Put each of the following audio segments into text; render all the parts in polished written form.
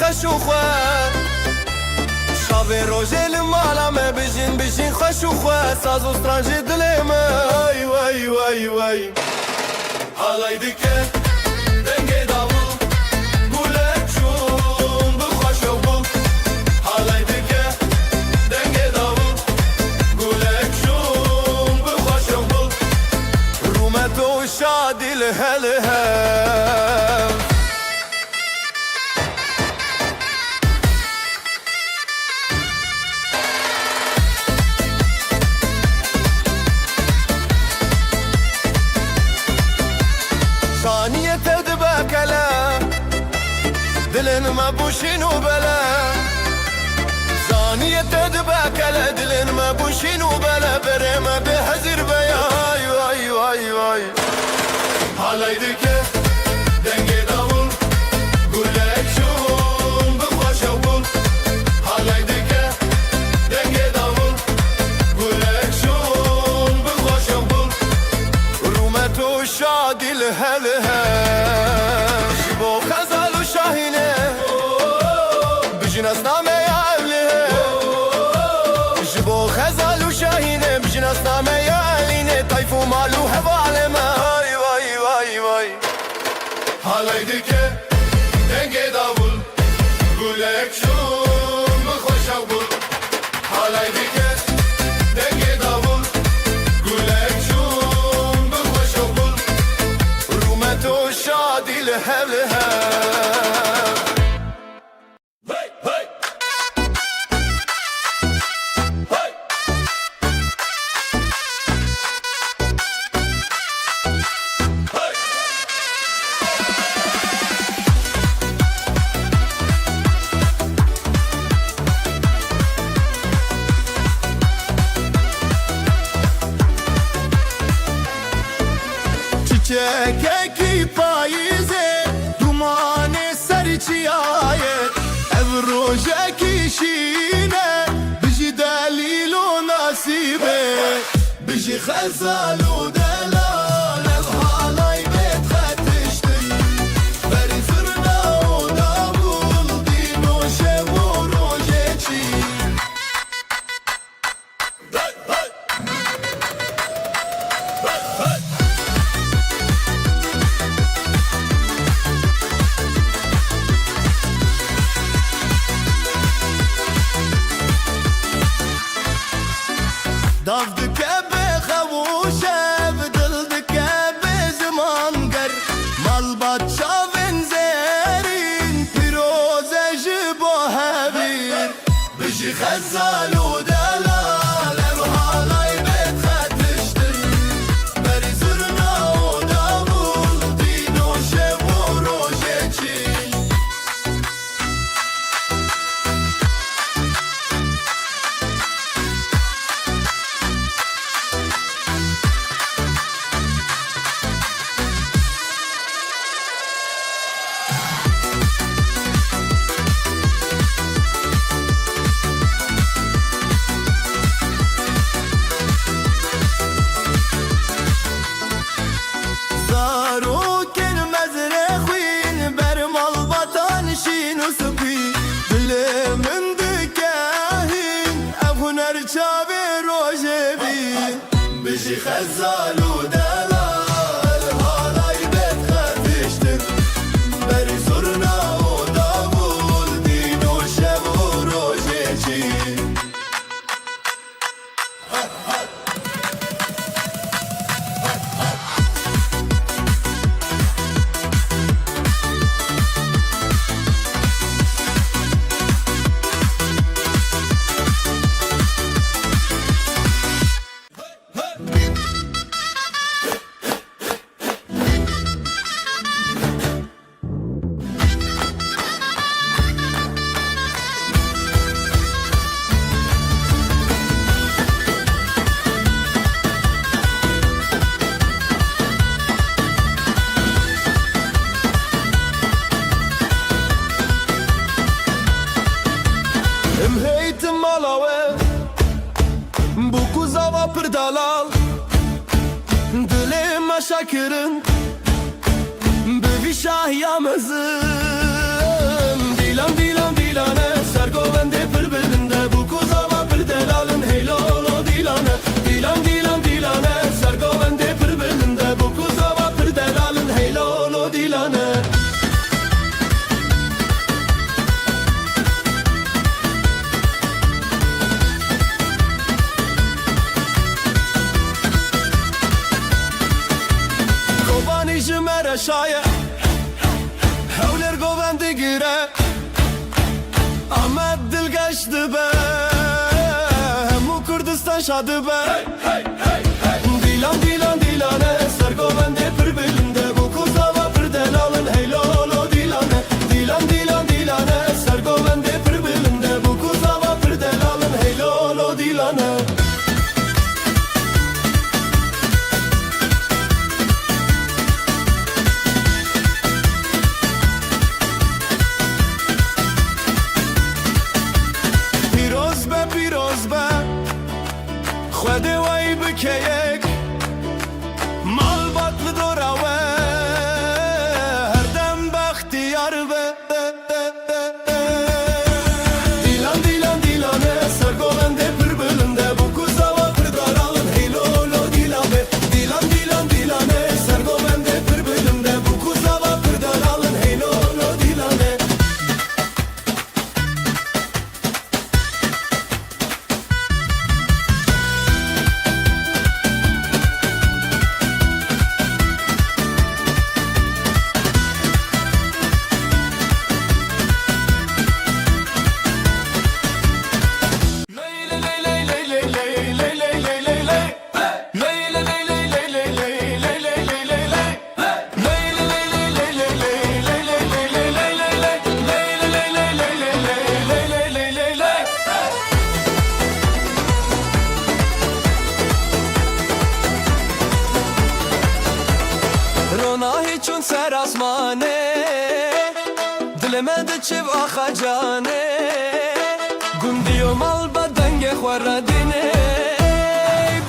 خوش و خواه شاوه روژه لمالا me بجین خوش و خواه ساز و سترانجی دلی من وای وای وای حالای دکه دنگی داوو گوله چون بخوش و بو حالای دکه دنگی داوو گوله چون بخوش و بو رومت و شادی لهله ثانية تدبك لا دلن ما بوشين وبلا ثانية تدبك لا دلن ما بوشين وبلا بريما بهزر بياي واي واي واي حالي دكه دنگي داول قولك شون بخوش وبول حالي دكه دنگي داول قولك شون بخوش وبول رومت و شادي لهلها شبو خزال و شاهينه بجناس نامه يا أهلها شبو خزال و شاهينه بجناس نامه يا أهلينه طيف و مالو هوالما واي واي واي واي حالي دكه دنگي داول قولك شون بخوش وبول حالي دكه دنگي داول قولك شون بخوش وبول رومت و شادي لهلها çiçek payizê dumanê serî çiyaye ev rojekî şîne bijî delîl û nasîbê bijî xezal û delal ev halay bêt xetiştin berî zirna û davul dîn û şev û rojê çî Dav dike be xewuşev dil dike be zimanger malbat çavên zerîn pîroze ji bo hevîr bijî xezal û delal ev halay bêt xetiştin berî zirna û davul dîn û şev û rojê çî bijî xezal û delal halay bêt xetiştin berî zirna û davul dîn û şev û rojê çî dalal Dilê me şekirin Bi vî şahiya mezin Dîlan dîlan geçti be Hemu Kurdistan şadı be Dilan dilan dilane Sergovende pır belinde Bu kuzava pır delalın Hey lolo dilane Dilan dilan dilane Sergovende pır belinde Bu kuzava pır delalın Hey lolo dilane خود وای بکیک مال باطل دوراوه هر دم بختیار به دیلان دیلان دیلانه سرگوونده پر بلنده bu kuzava پر daralın hey lolo dilane dilan dilan dilane سرگوونده پر بلنده bu kuzava پر daralın hey lolo dilane چون سر آسمانه دل من چه آخا جانه گندی و مال بدنگ خوردینه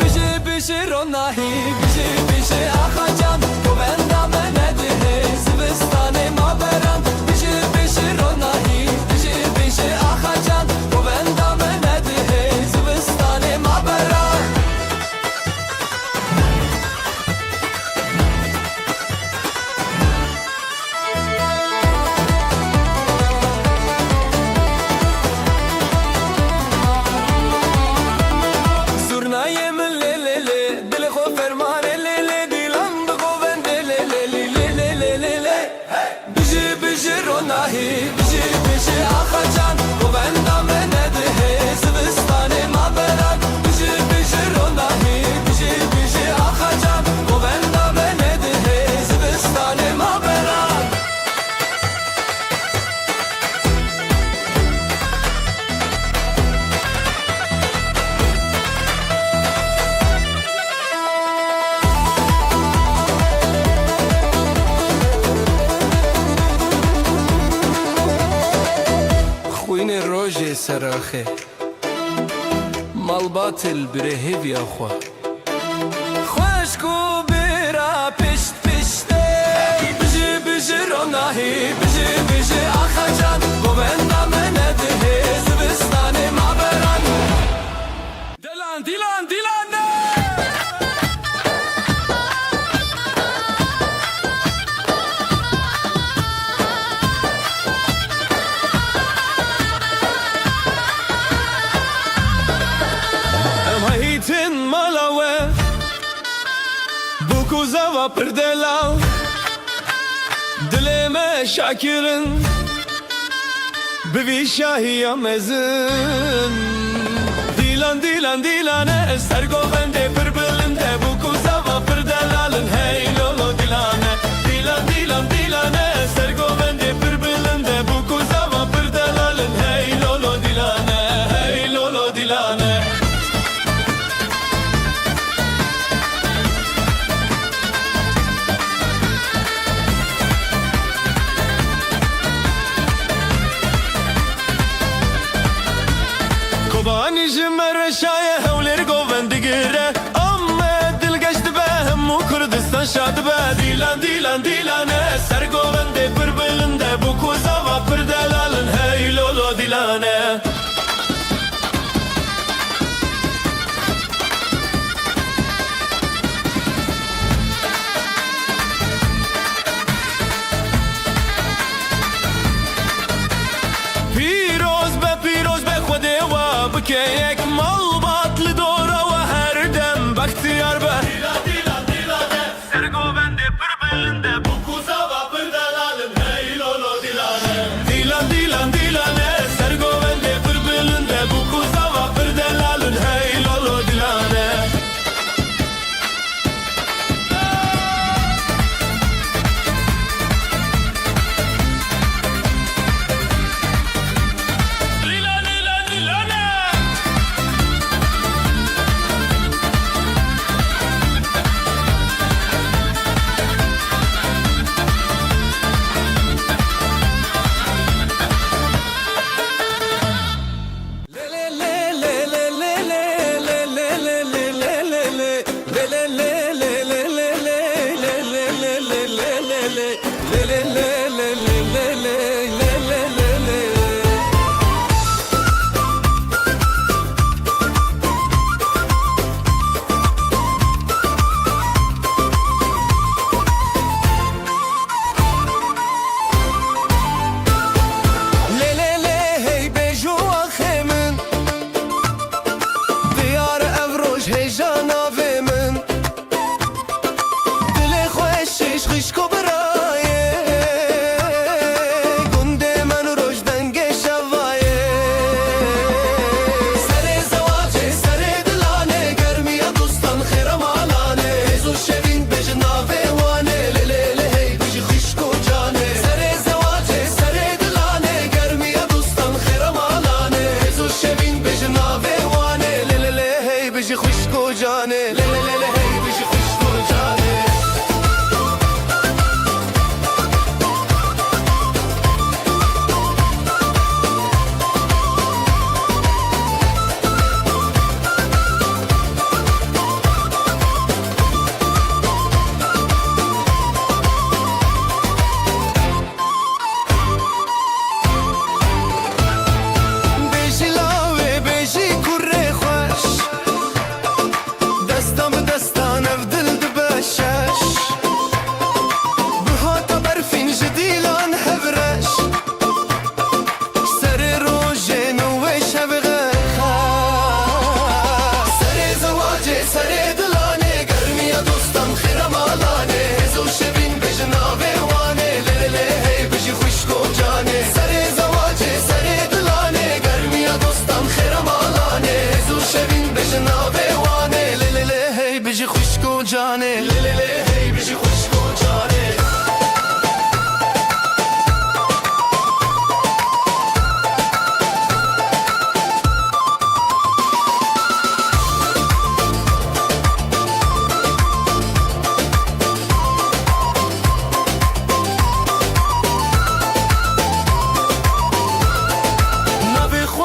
بیشه بیشه روناهی بیشه بیشه آخا جان تو بندم نده زبستان ما بران بیشه بیشه روناهی بیشه بیشه آخا جان تو بندم نده زبستان ما بران بیشه بیشه آخا جان تو بندم نده زبستان ما بران بیشه بیشه روناهی بیشه بیشه آخا جان تو بندم نده زبستان ما بران خوین روژه سراخه مال باطل بره هیوی آخوا خوشکو برا پشت پشته بیشه بیشه روناهی بیشه بیشه آخا جان گو بندم نده زبستان ما بران دیلان دیلان دیلان Tin malawe bu kuzava pırdelav dileme şakirin bivi şahiya mezin dilan dilan dilane sergovende pırbilinde bu kuzava pırdelalın hey lolo dilane dilan dilan dilane sergovende pırbilinde bu kuzava pırdelalın hey lolo dilane hey lolo dilane Kobani jimmer şaye hevleri govendigire Amme dil geçti be hemmu Kurdistan şadı be Dilan dilan dilane ser govende pır belinde Bu kuzava pır delalın hey lolo dilane Keyek mal batlı doğra ve her dem baktiyar be Dilan dilan dilane Sergovende pır belinde Bu kuzava pır delalın hey lolo dilane Dilan dilan dilane Sergovende pır belinde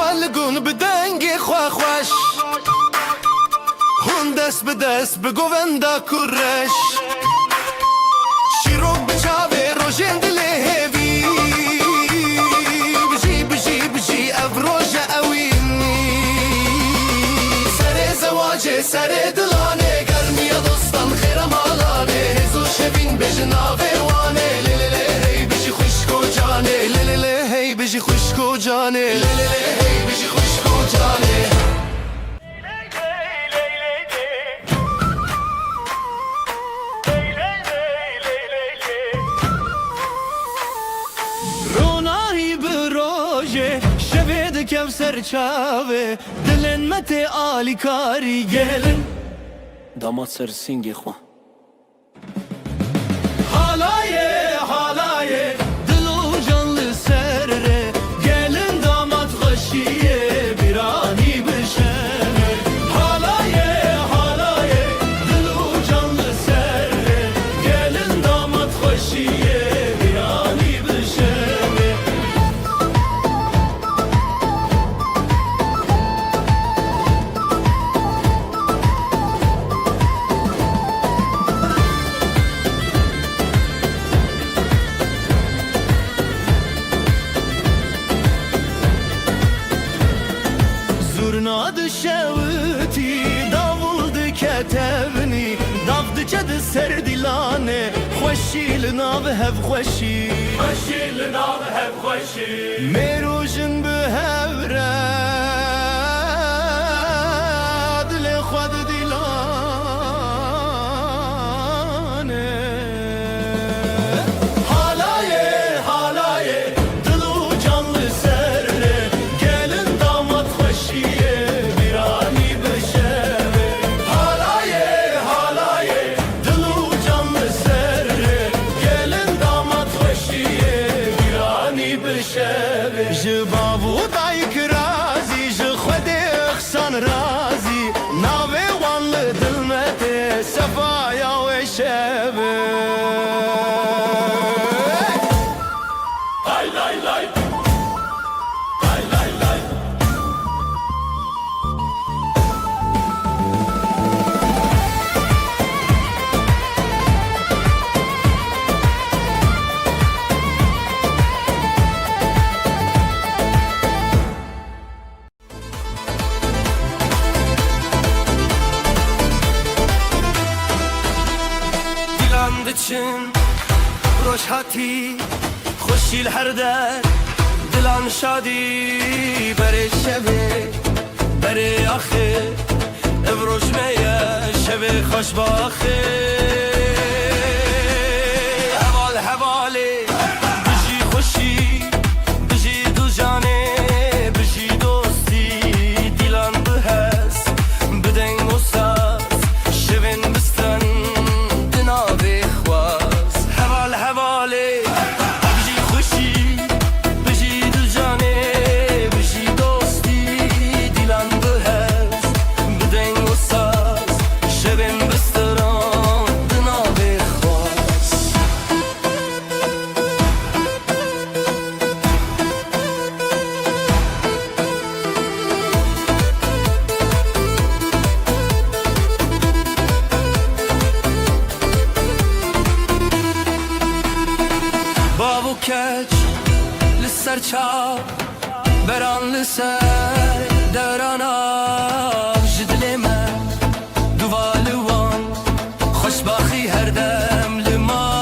والگون بدنگی خواه خوش هون دست به دست بگووندا کرش شیروک بچاوه روژن دله هیوی بجی بجی بجی افروژ اوینی سر زواجه سر دلانه گرمی دوستان خیرم آلانه هزو شبین بجناوه وانه لیلیلی هی بجی خوشکو جانه لیلیلی هی بجی خوشکو جانه لیلیلی هی بجی خوشکو جانه Kevser çave Dilin mete ali kari gelin Damat sersingi xwa Halaye halaye Dilu canlı serre Gelin damat hoşiye Bir ani bişene Halaye halaye Dilu canlı serre Gelin damat hoşiye Bir ani bişene Zurnadı şevti, davuldu ketevni Davdı cadı serdilane Xoşil nav hev xoşi Xoşil nav hev xoşi Merujin bu hevre Dile xwad dilane Halaye halaye Dilu canlı serre Gelin damat xoşiye Birani beşeve Halaye halaye Dilu canlı serre Gelin damat xoşiye Birani beşeve Ji babu dayk razi Ji xwedê xsan razi Navê wan li dilmetê Sefaya wê şeve Lay lay lay Lay lay lay Dilan diçin Roşhati خوشیل هر در دلان شادی بره شبه بره آخه ابروش میه شبه خوش باخه حوال حواله بجی خوشی بجی دو جانه بجی دوستی دیلان بهست بدنگ و ساز شبین بستن دنابه خواست حوال حواله Keç Lisser çav Beran lisser Devrana Jidleme Duvalı wan Xoşbaxi her dem Limaledan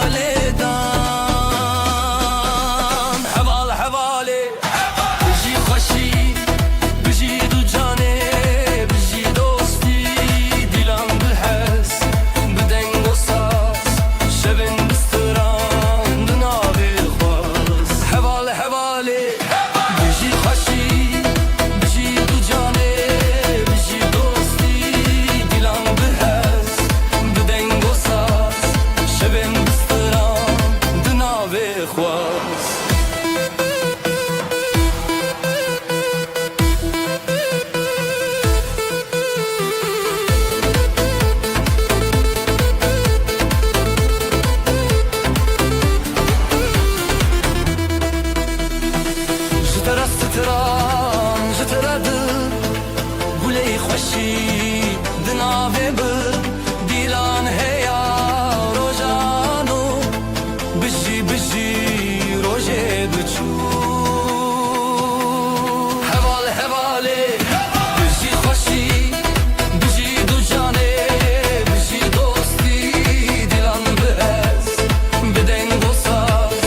Heval hevali Biji xoşi Biji du cane Biji dosti Dilan bihes Bideng o saz Şevin bistiran Heval hevali Biji xoşi Biji du cane خوشی دناوه بر دیلان هیا روزانو بجی بجی روزه بچو هوال هواله بجی خوشی بجی دو جانه بجی دوستی دیلان بهز بدن گساز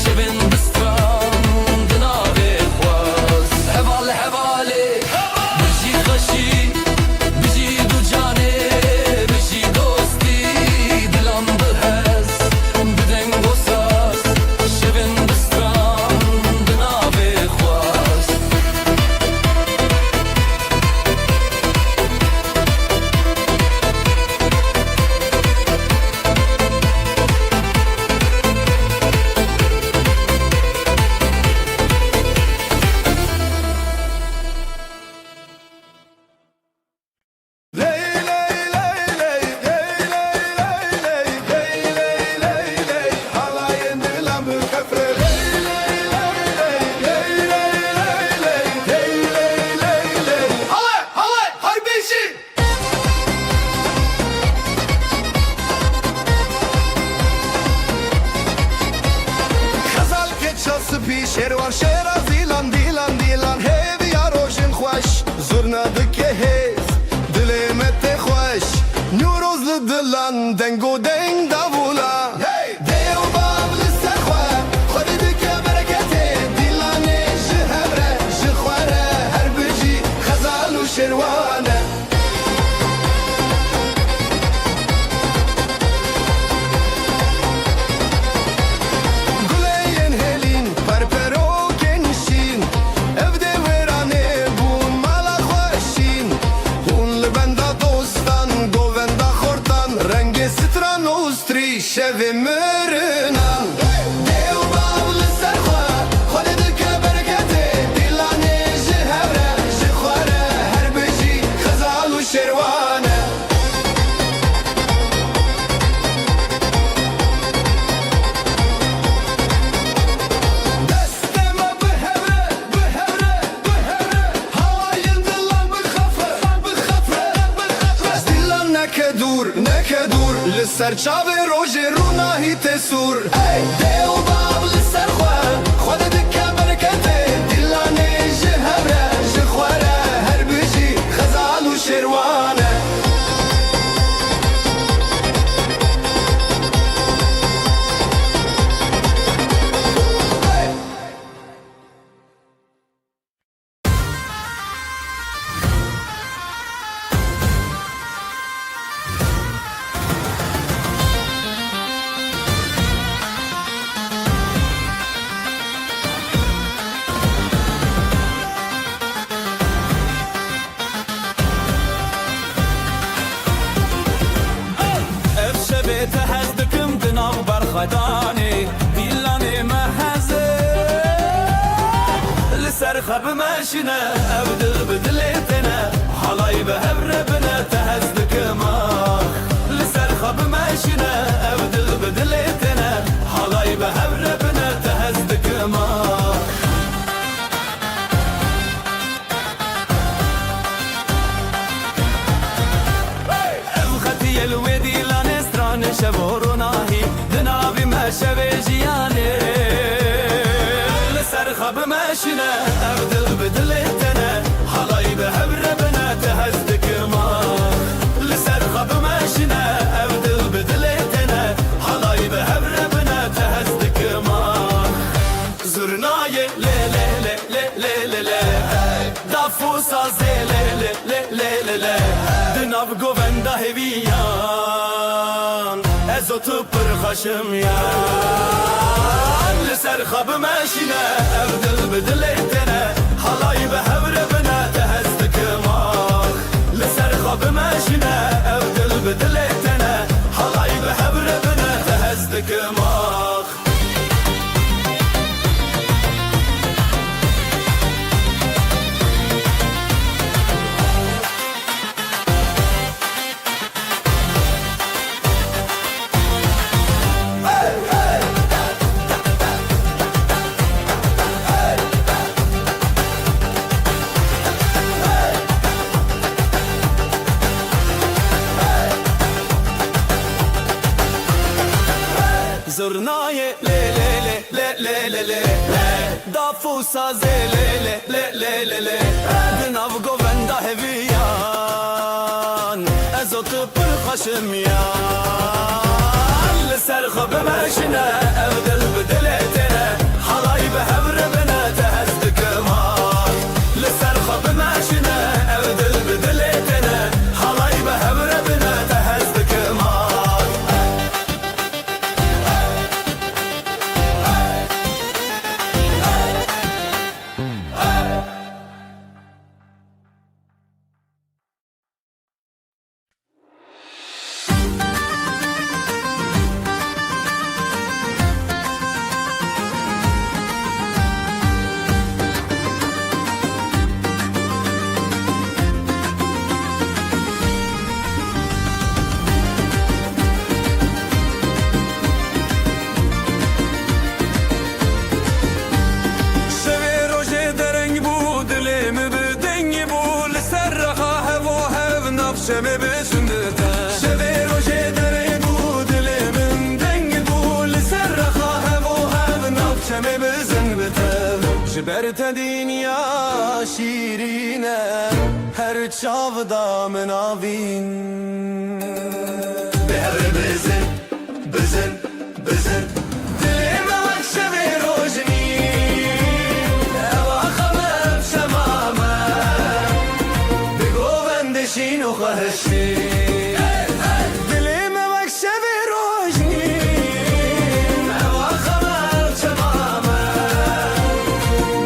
شبن بستران دناوه خواز هوال هواله بجی خوشی بجی دو جانه بجی دوستی دیلان بهز بدن گساز شبن بستران دناوه خواز شروار شیرا دیلان دیلان دیلان هیوی روشن خوش زورنا دکه هیز دلمت خوش نوروز لدلان دنگو دنگ داولا دیو باب لسخوا خودی دکه برکته دیلان جهبره جخواره هر بجی خزال و شروانه شوی مرنان دیو باول سرخوا خود دکه برکته دیلانه جهبره جخواره هر بجی خزال و شروانه دستما بهبره بهبره بهبره هواین دلان بخفه بخفه بخفه دیلان نکدور نکدور لسر چاوه رونا تسور دیو باب لسر خود دکه برکته دیلانه جهبره جخواره هر بجی خزال و شروانه تهزدكم دناو برخداني ديلاني مهزه لسر خب ماشينا ابدل بدلتنا حلاي بهبر بنا تهزدكم لسر خب ماشينا ابدل بدلتنا حلاي بهبر بنا تهزدكم ابختي الودي شبورناهي دنابي ما شبي جياني لسر خب ماشينا ابدل بدلتنا حلاي بهبر بنا تهزدك ما لسر خب ماشينا ابدل بدلتنا حلاي بهبر بنا تهزدك ما زرناي لي لي لي لي لي لي دافوسا زي لي لي لي لي لي دناب گووندا هویان ازوتو پر خشم یا لسر خب ماشينا ابدل بدلتنا حلاي بهبر بنا تهزدك ما لسر خب ماشينا ابدل بدلتنا حلاي بهبر بنا تهزدك ما sazê lê lê lê lê lê lê Di nav govenda heviyan Ez o tu pir xweşim yan Li ser xwe bimeşine ev dil bi dilê têne Halay bi hev re bine te hez dikim Li ser xwe bimeşine ev dil bi dilê têne Halay bi hev re bine te hez dikim Şeme besindete Şeve roje dere bu dilimin dengi bu Liser raha hevo hev nav şeme besindete Jiberte dünya şirine Her çavda menavin Behre bezin, bezin, bezin Dilime bak şeve rojni Eva khamem şemame Begovendeşin o خهشی دلی من شب روشنی نواخمر چمامه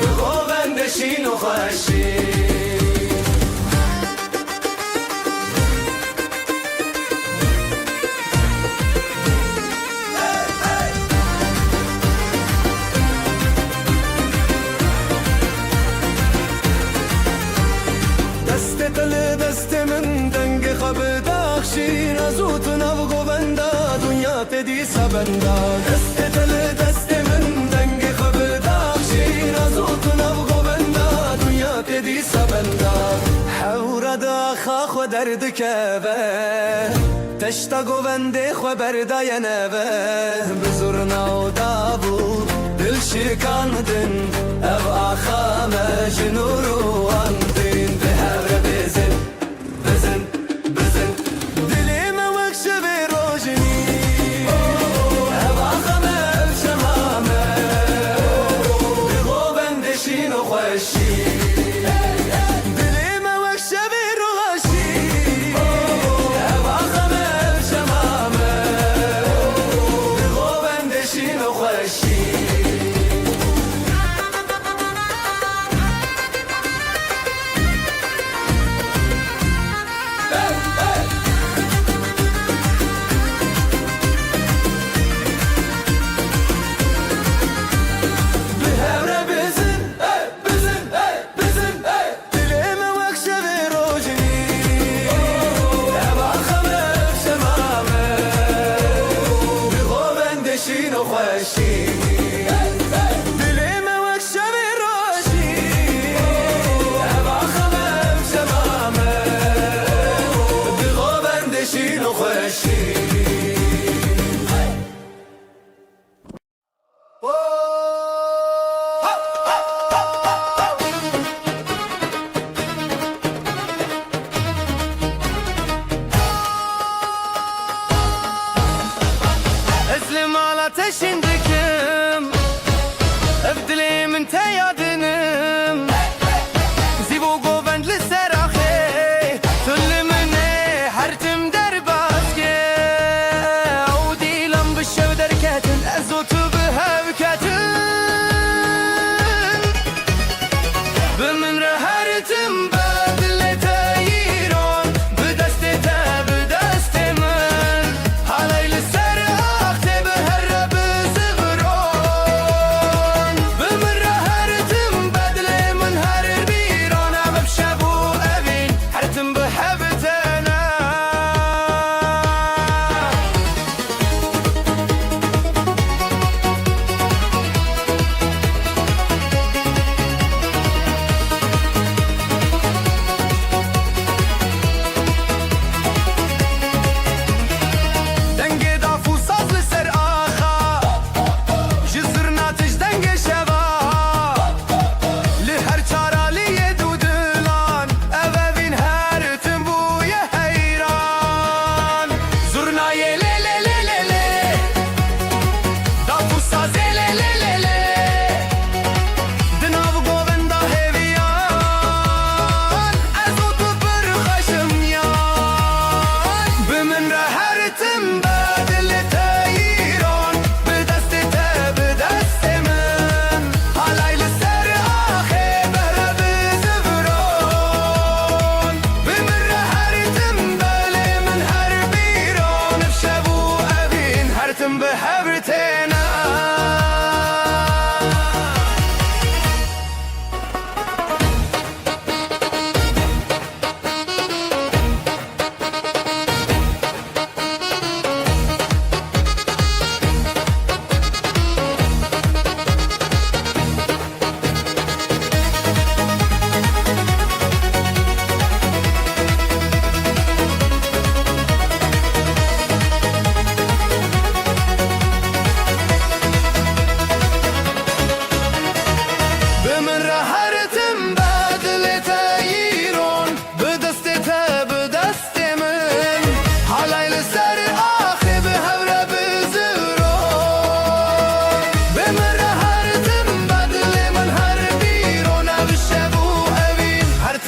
بگو بندشین و خهشی دست دل دست من بدخشین از او تو نو گووندا دنیا تدی سبندا دست دل دست من دنگ خب دخشین از او تو نو گووندا دنیا تدی سبندا حور دا خاخ و درد کبه تشتا گوونده خو بردای نبه بزرنا و دابو دل شکاندن او آخامه جنور و اندین به هر بزن بزن Teşindikim Evdilimin te yadinim Zivo govendli seraxe Tüllimine her tim derbazge Au dilam bişev derketin Ezotu bihevketin Bimin rehertim bedli teyiron Bideste te bideste min Halayli serahte beher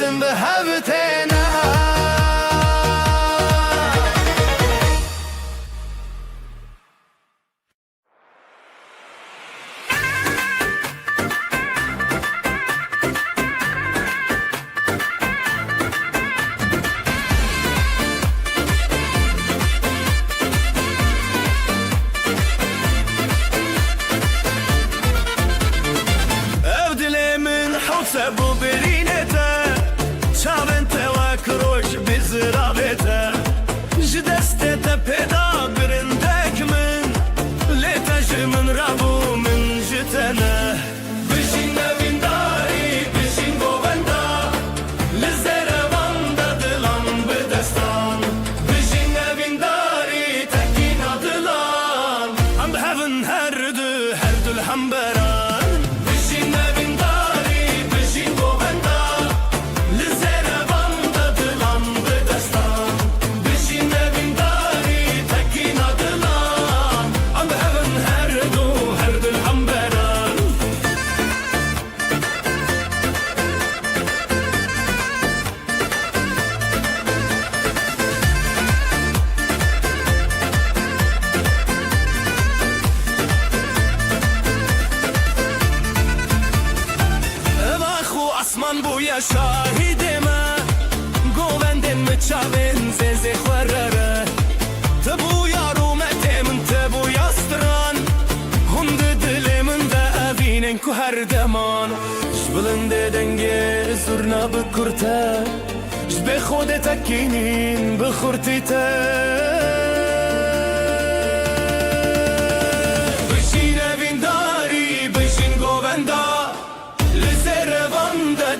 دن به هبتنا سبو برینته چاون توک روش بزرابته جدسته پیدا برندک من لیتش من رابو من جتنه بشین نوینداری بشین گووندا لزرواندا دلان بدستان بشین نوینداری تکینا دلان هم بهون هر دو الحنبران بشین نوینداری اسمان بویا شاهدمه گووندن مچاون زنزه خورره تبویا رومته من تبویا ستران هند دل من ده اوینن که هر دمان جبلنده دنگه زورنا بکرته جبه خود تکینین بخورتی ته بشین اوینداری بشین گووندا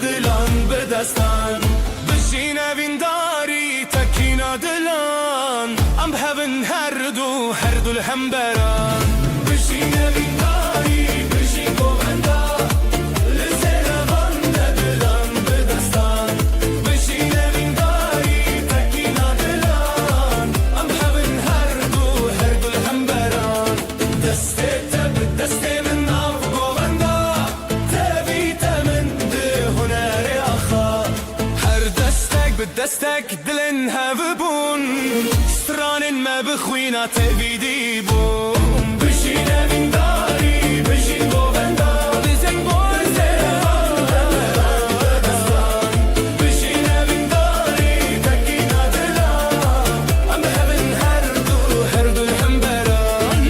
دلان بدستان بشین اوینداری تکینا دلان ام بهون هر دو الحنبران بشین اوینداری بشین گووندا لزروان دلان بدستان بشین اوینداری تکینا دلان ام بهون هر دو الحنبران دسته تب دسته من آف گووندا دستك دلن هفبون ستران ما بخوينا تبيدي بون بشين من داري بشين گووندا بزن بشين من داري تكينا دلان ام هبن هر دو الحنبران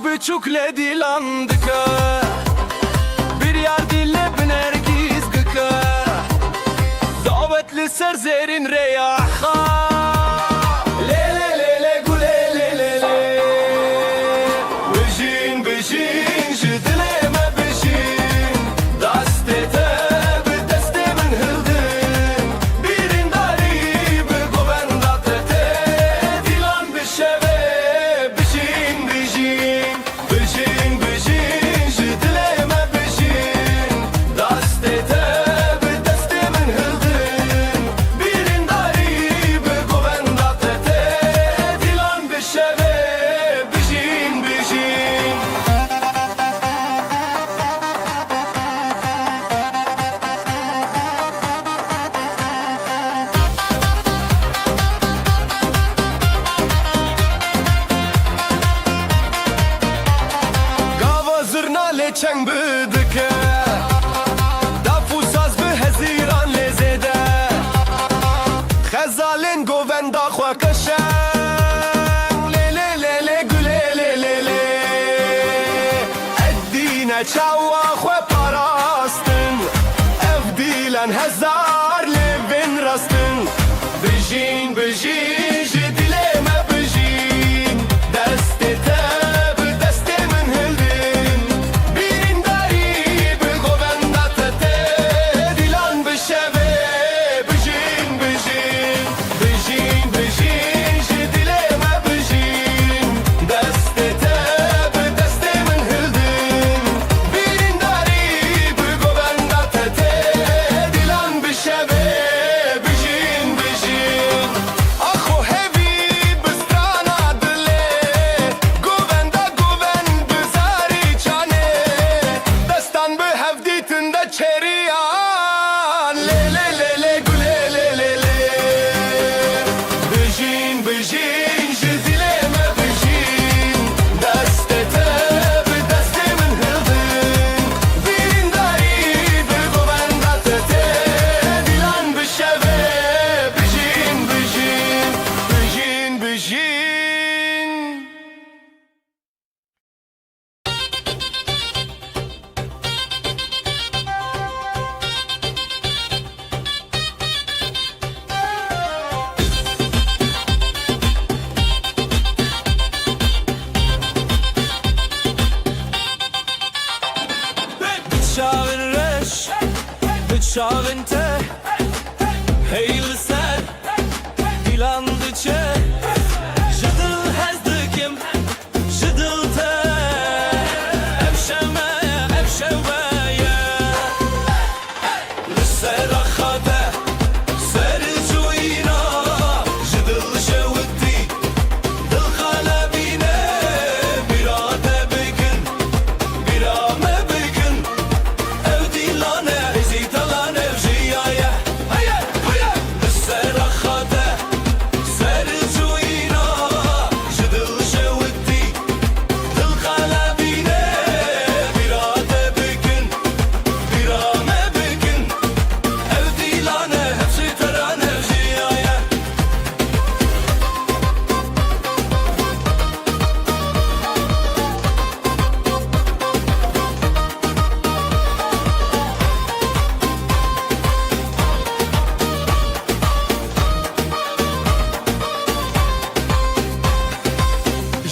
بچوکله دیلاندکه bir yar dille بنرگیز گکه دعوت لسر زیرین ریاحا لیله لیله گوله لیله بشین بشین جدله ما بشین دسته تب دسته من هلدن بیرین داری به گووندا ته دیلان بشوه بشین بشین بشین بشین جدله ما بشین دسته تب دسته من هلدن بیرین داری به گووندا ته دیلان بشوه بشین بشین گاوا زرنا لچنگ بدکه دافو ساز به هزیران لزده خزالین گووندا خوا کشن لیله لیله گله لیله ادینا چاوا خوا پاراستن افدیلن هزار لبن راستن بشین بشین جدیله ما بشین دسته تب دسته من هلدن بیرین داری به گووندا ته دیلان بشوه بشین بشین بشین بشین جدیله ما بشین دسته تب دسته من هلدن بتشاغن رش بتشاغن ته هيل سر dilandı çe Jıdıl hezdikim Jıdıl te Evşemeye evşeveye Lissera khade Seri cuyina Jıdıl şevdi Dıl kalebine Birade bigin Birame bigin Evdilane Ezitalane evjiyaye Hayır hayır Lissera khade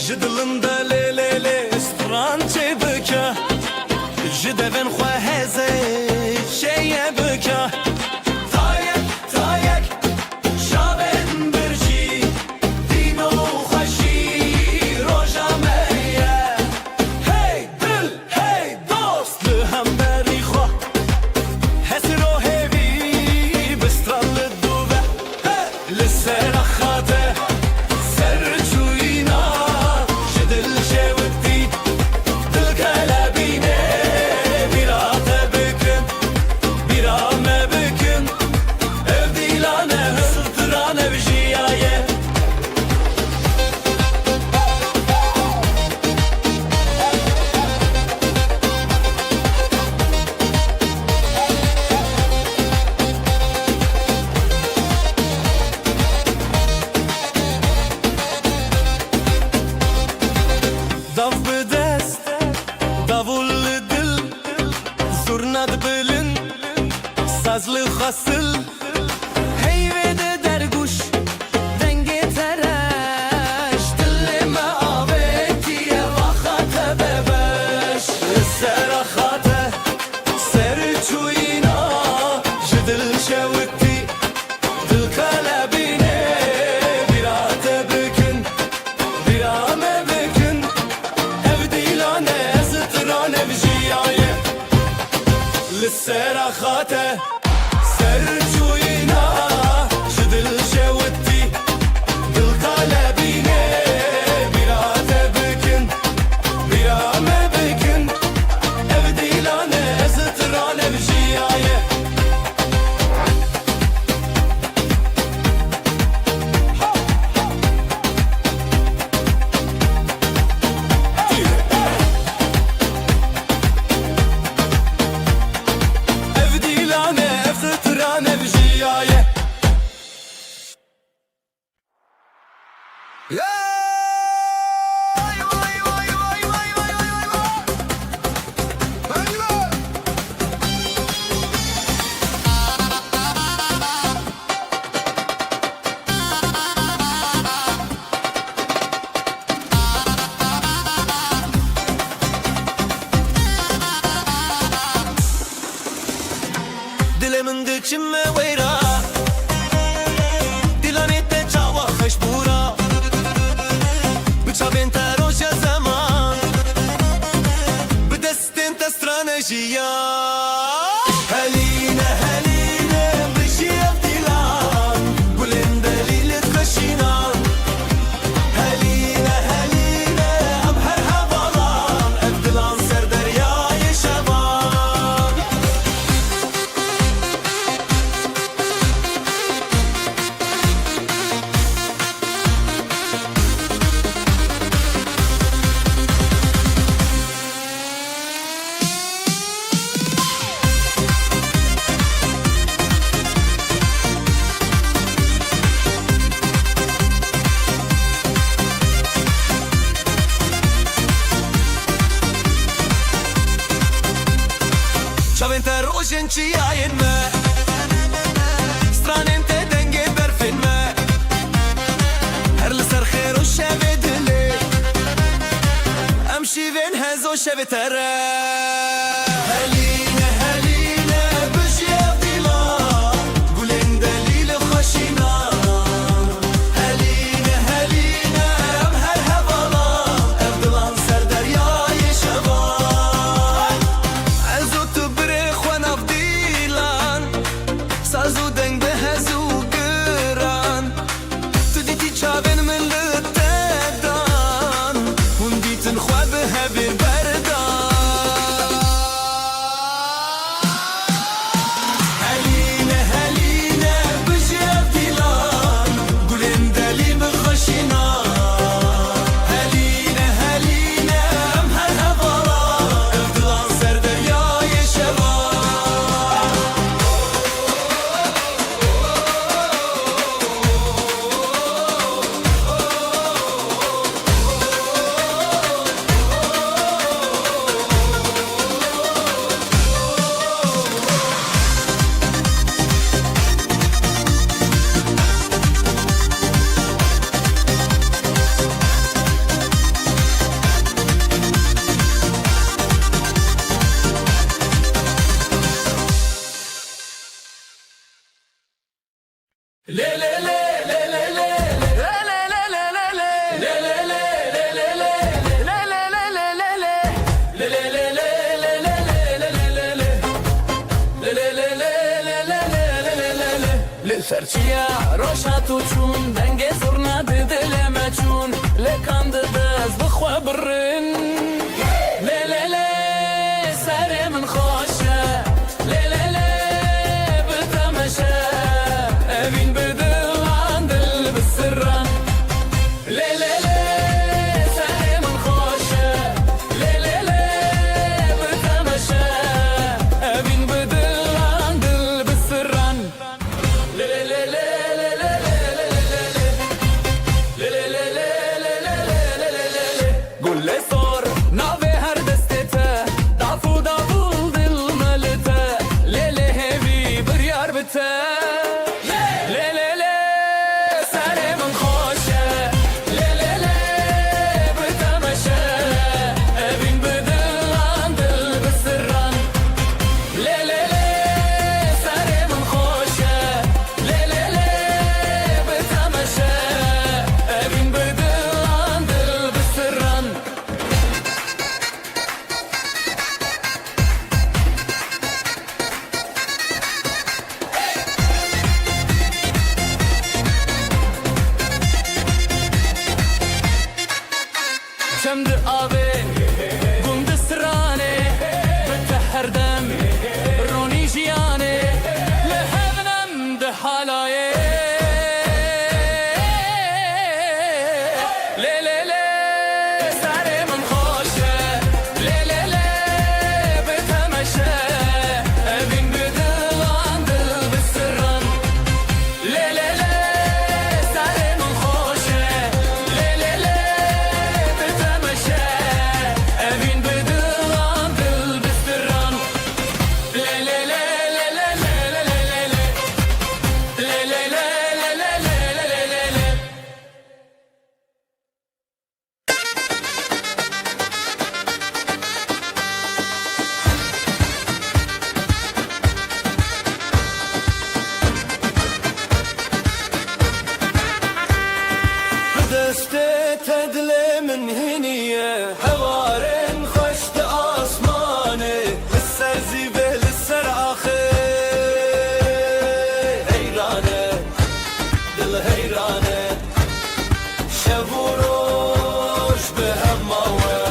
Jidilinde le le le strançe bıka Jidevin khwaheze şeye bıka Tayek tayek şaben birci Dino khaşi rojameye Hey dil hey dost Lihamberi khwa Hesro hevi Bistrallı duve Lissera khate Dav bedest, davul dil, zurnad bilin, sazlı hasıl, heyvede derguş, denge tereş, dilleme avetiye vakate bebeş, serahate, seri çuyina, jidil şevkti, dil kalebine, birate bükün, birame bükün. للسيرة خاته سر جوينا جدل شوتي دل قلبيني براته بكن برامه بكن ابديلانه ازترانه بجيايه Dilemin dikçime weyra Dilanette çava khashbura Bıçabin teroşa zaman Bidestin testranejiya Heline heline bişiyef dilan Gulin delilit kaşinan Heline heline am her havalan Evdilan ser deryayı şaban Çaventer ojen çiyayin me Stranente denge berfin me Her liser khair o şeve dili Em şiven hezo şeve tere Heline سرچیا روشاتو چون دنگ زرنا دل ما چون لکان دز بخوا برن لی لی لی سر من خوشه لی لی لی بتمشه اوین بدل عن دل بسرن لی لی لی سر من خوشه لی لی لی بتمشه اوین بدل عن دل بسرن شمد آبه گند سرانه بتهر دم رونی جیانه لحبنم ده حالایه لی لی لی سر من خوشه لی لی لی بتمشه اوین بدل عن دل بسرن لی لی لی سر من خوشه لی لی لی اوین بدل عن دل بسرن لی لی لی تدل من هنية هوارن خشت آسمانه لسر زيبه لسر آخر هيرانه دل هيرانه شبوروش بهماوه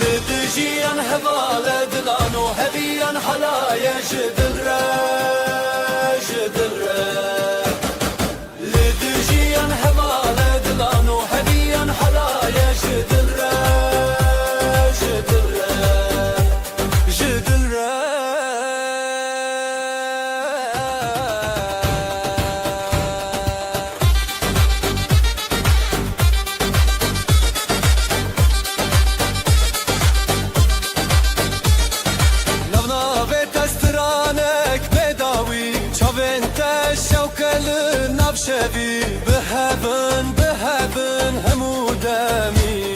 لدجيان هبالة دلانو هبيان حلايا جدل لدجيان هبالة دلانو هبيان حلايا جدل شبي بهبن همو دمي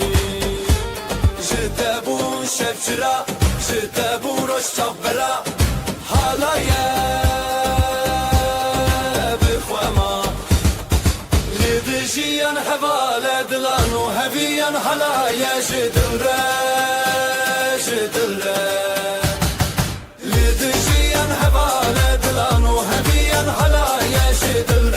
جدبون شبجرا جدبون روش تقبلا حالايا بخوما لدجيان هبالة دلانو هبيان حالايا جدل لدجيان هبالة دلانو هبيان حالايا جدل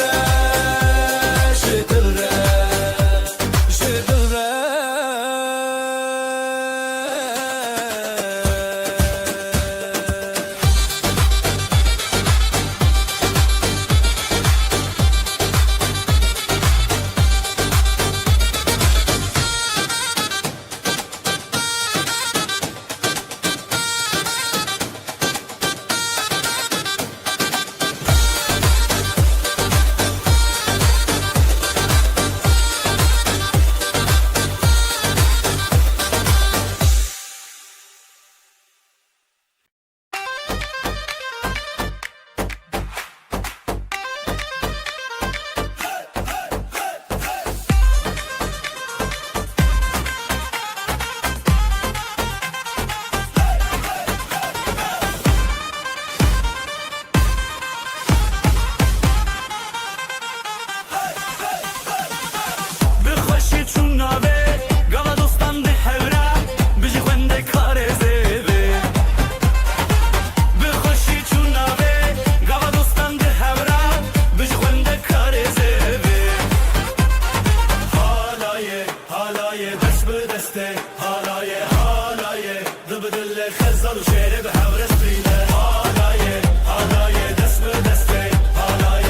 خزل و شعر به هم رسیده حالای دست به دسته حالای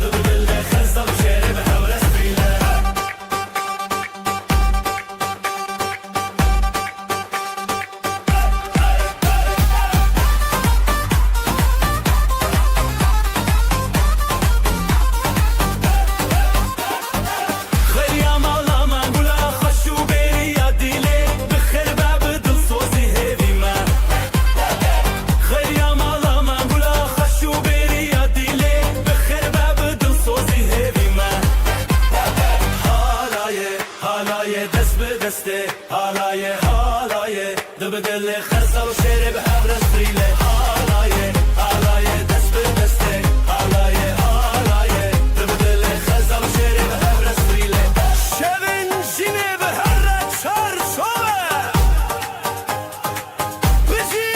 دل به دل خزل و شعر به هم رسیده خیلی عمالا من گلا خوشو بری یا دیله بخیر باب دل سوزی هیوی من خیلی عمالا من گلا خوشو بری یا دیله بخیر باب دل سوزی هیوی من حالای دست به دسته حالای دل به دل خزل و شعر به هم رسیده حالای دست به دسته حالای دل به دل خزل و شعر به هم رسیده شبن جینه به هر چار شوه بجی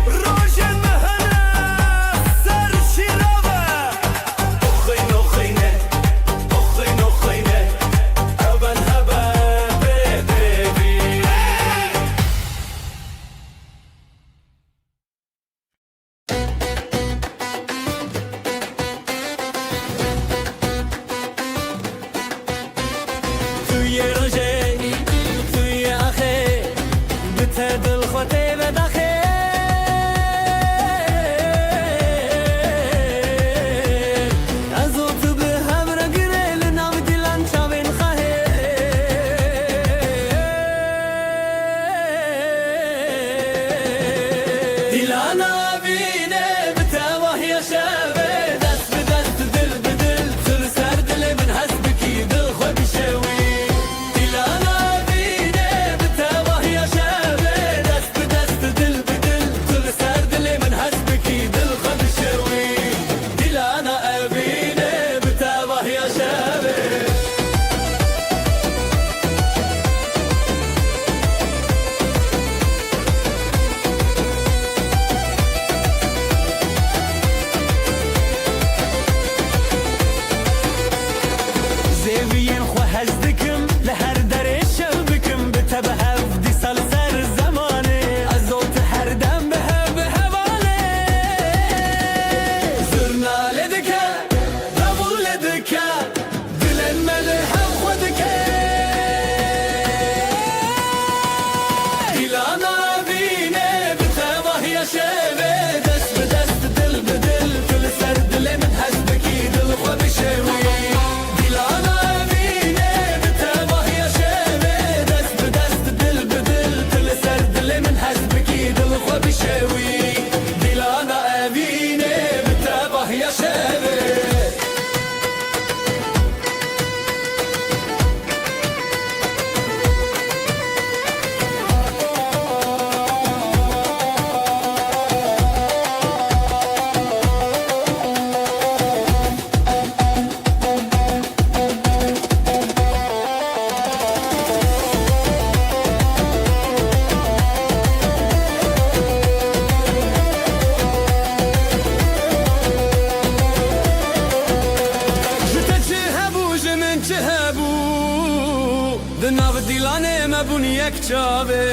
روشن مهنه سر شیراوه اخینه ابن هبه بیبی توی روژه توی آخه بته دل خواته به داخل از او تو به هم را گره لنام دیلان چاوین خواهی دیلانا بینه بته واهی شبه دست به دست دل به دل تر سر دل من هست بکی دل خود شوی دیلانا بینه بته واهی شبه دست به دست دل به دل تر سر دل من هست بکی دل خود شوی دیلانا بینه بته واهی شبه زیوین خو هزدکم لهر در شب بکم بته به هفدی سال سر زمانه از اوت هر دم به حواله زرناله دکه دبول دکه دلن مله هم خودکه دیلانا بینه بته واهی شبه دست به دست دل به دل کل سر دل من هست بکی دل خود شوی دیلانا بینه بته واهی شبه دست به دست دل به دل کل سر دل من هست بکی دل خود شوی دیلانا بینه بته واهی شبه چه هبو دناو دیلانه مبون یک چاوه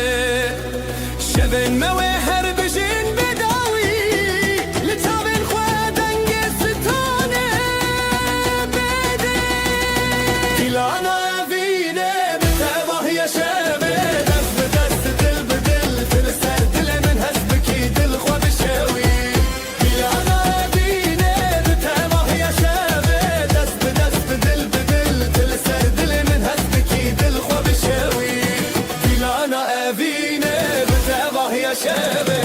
شبن موه هر بجین بداوی لچاوین خواه دنگ ستانه بده دیلانا وینه بته واهی شبه دست به دست دل به دل دل سر دل من هست بکی دل خواه بشوی دیلانا وینه بته واهی شبه دست به دست دل به دل دل سر دل من هست بکی دل خواه بشوی دیلانا وینه بته واهی شبه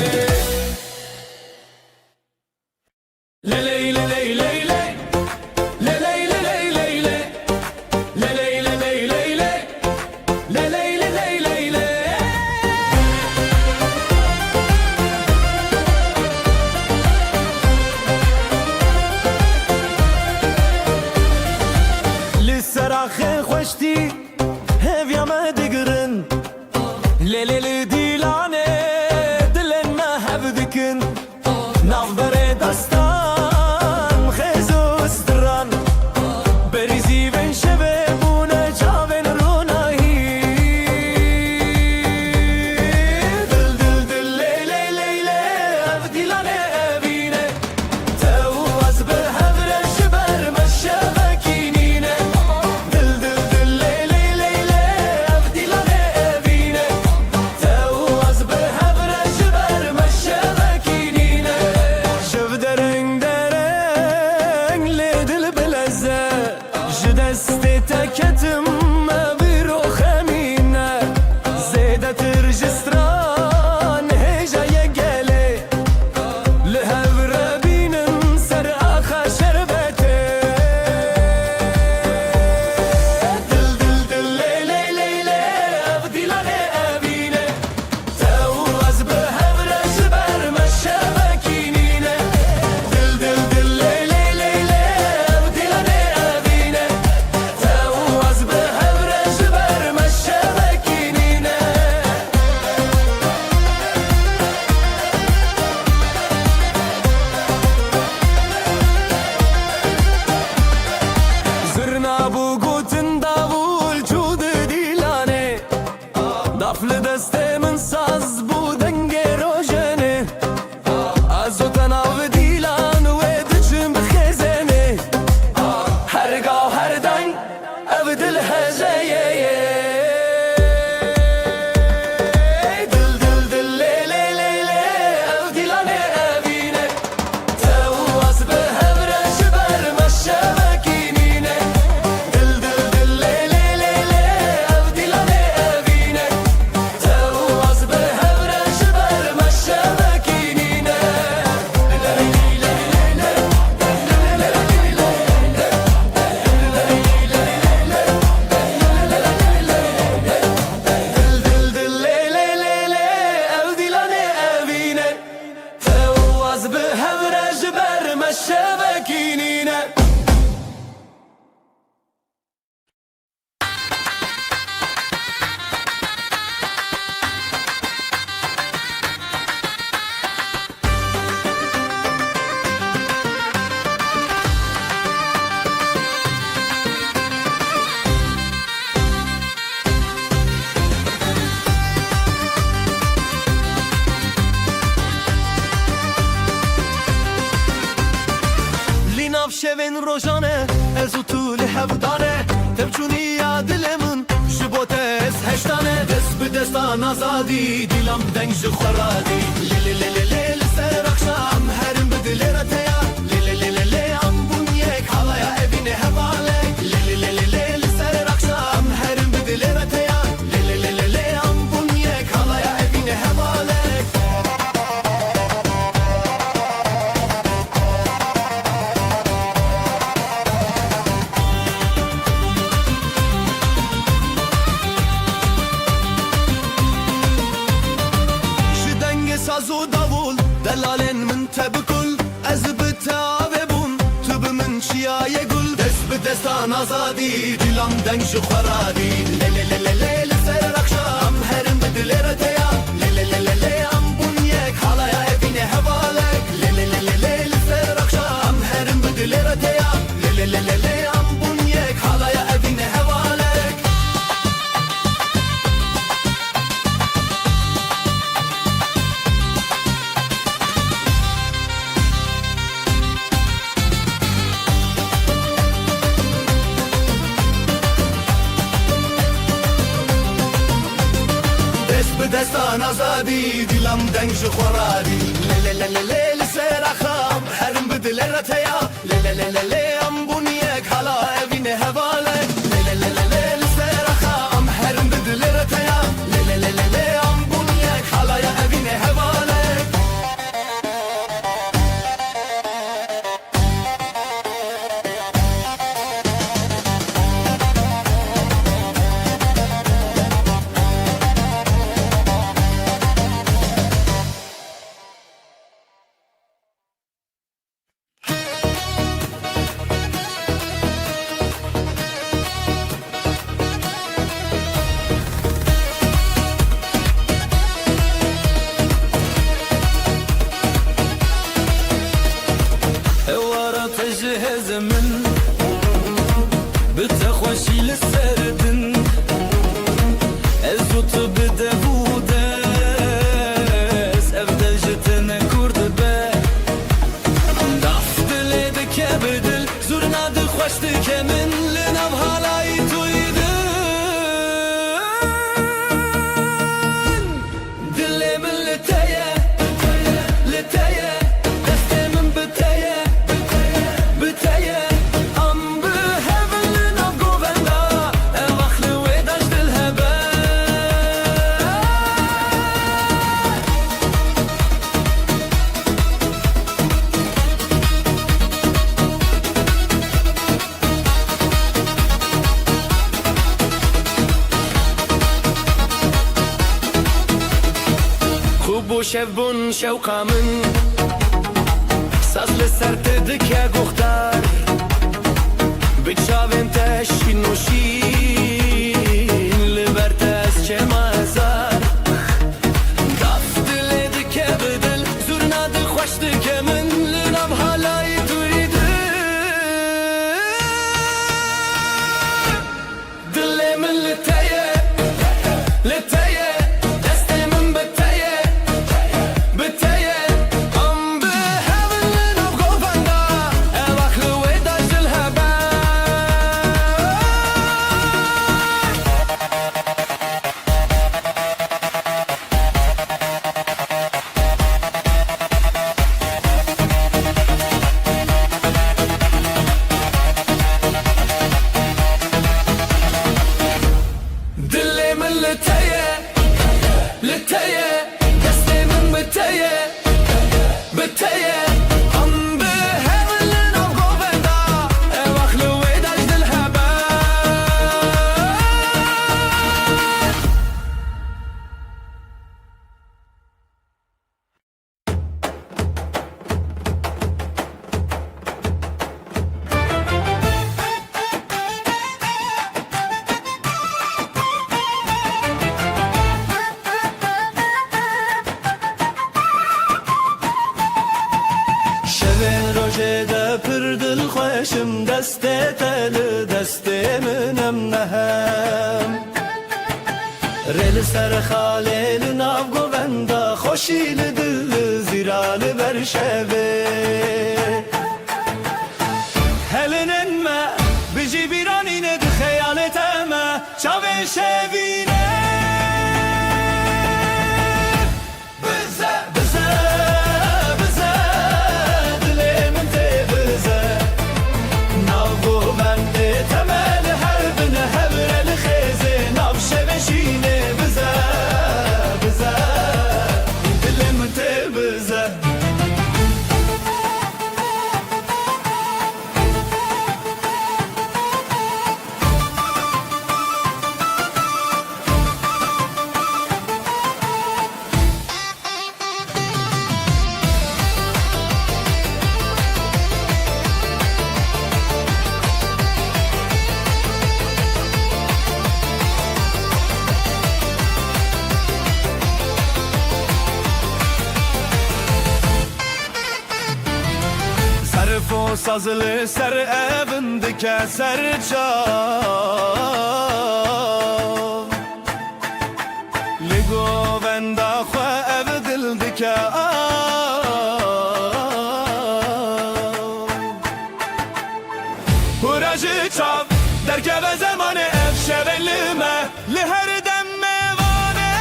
Daflı destemin saz bu denge rojene Azotan av dilan ve dıçım bixezene Her gav her dang ev dil hezeye Dil dil dil le le le le ev dilane evine Tevaz be hevre şiber meşşevekinine Dil dil dil le le le le ev dilane evine Tevaz be hevre şiber meşşevekinine Dil dil le le le le ev dilane evine Tevaz be hevre şiber meşşevekinine Linav şevin rojane Ez utul hevdane Tevçuni ya dilemin Jibote ez heştane Dest bi destan azadi Dilam deng ji xwaradi Le le le le le le ser akşam Herim bi dilera teya Le le le le le am bunyek Halaya evine hevalek Le le le le le le ser akşam Herim bi dilera teya Le le le le le am bunyek Halaya evine hevalek Ji dengê saz û davul Delalên min te bikul Ez bi te avêbûm Tu bi min çiyayê gul Dest bi destan azadî Dilam deng ji xweradî Le le le le le li ser akşam Herim bi dilê re teya Le le le le le am bunyek Halaya evînê hevalek Le le le le le li ser akşam Herim bi dilê re teya Le le le le le am bunyek Halaya evînê hevalek Dest bi destan azadî Dilam deng ji xweradî Le le le le le li ser axam Herim bi dilê re teya Le le le le le am bunyek Hala evînê hevalek Le le le le le li ser axam Herim bi dilê re teya Le le le le le am bunyek Halaya evînê hevalek Ewara tejhez min Bitexweşî li ser din Ez û tu bi devû des Ev de ji tune kurd be Daf dilê dike bi dil Zurna dixweş dike min Li nav halayî tuyî din Dilê min li te ye Li te ye Destê min bi te ye Bi te ye Am bi hevin li nav govenda Ev axlê wê da ji dil hebe خوب و شev bûn şewqa min Saz li ser te dike guxdar Bi çavên te şîn û şîn Li ber te ez çêma hezar Daf dilê dike bi dil Zurna dixweş dike min Li nav halayî tuyî din Dilê min li te ye Li te ye من لتيه لتيه دستي من بتيه بتيه ام بهول نبغو بندا واخلو ويداج دلهبا روجه پر دل خوشم دست تل دست منم نهم رل سر خاله ناو گوندا خوشی دل زیرال برشوه هلنن ما بجی بیرانین د خیالت ما چاوه شوینه Sazlı ser evindike ser çav Ligo venda xwe ev dildike Huracı çav derkeve zamanı ev şevelime li her dem mevane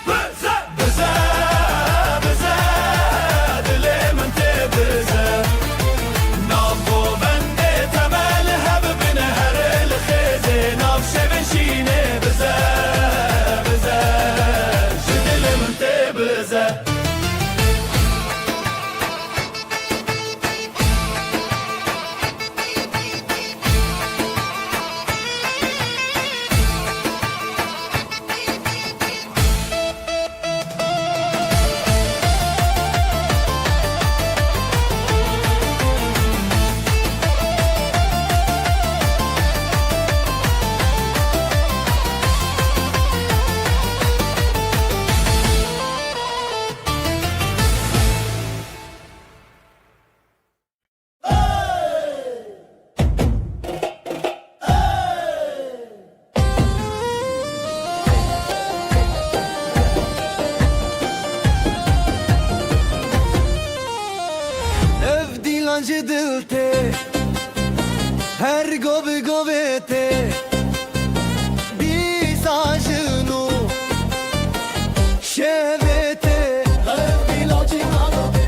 Bize bize Dilancı dilte her gobi govete bisajnu şevete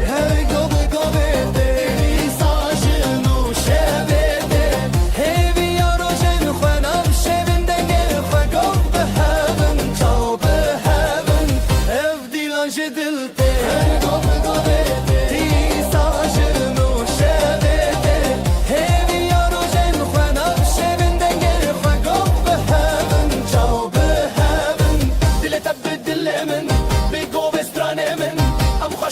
her gobi govete bisajnu şevete hevi yarojen xwenam şevinde gel xwe gov behavin çav behavin ev dilancı dilte her gobi govete bisajnu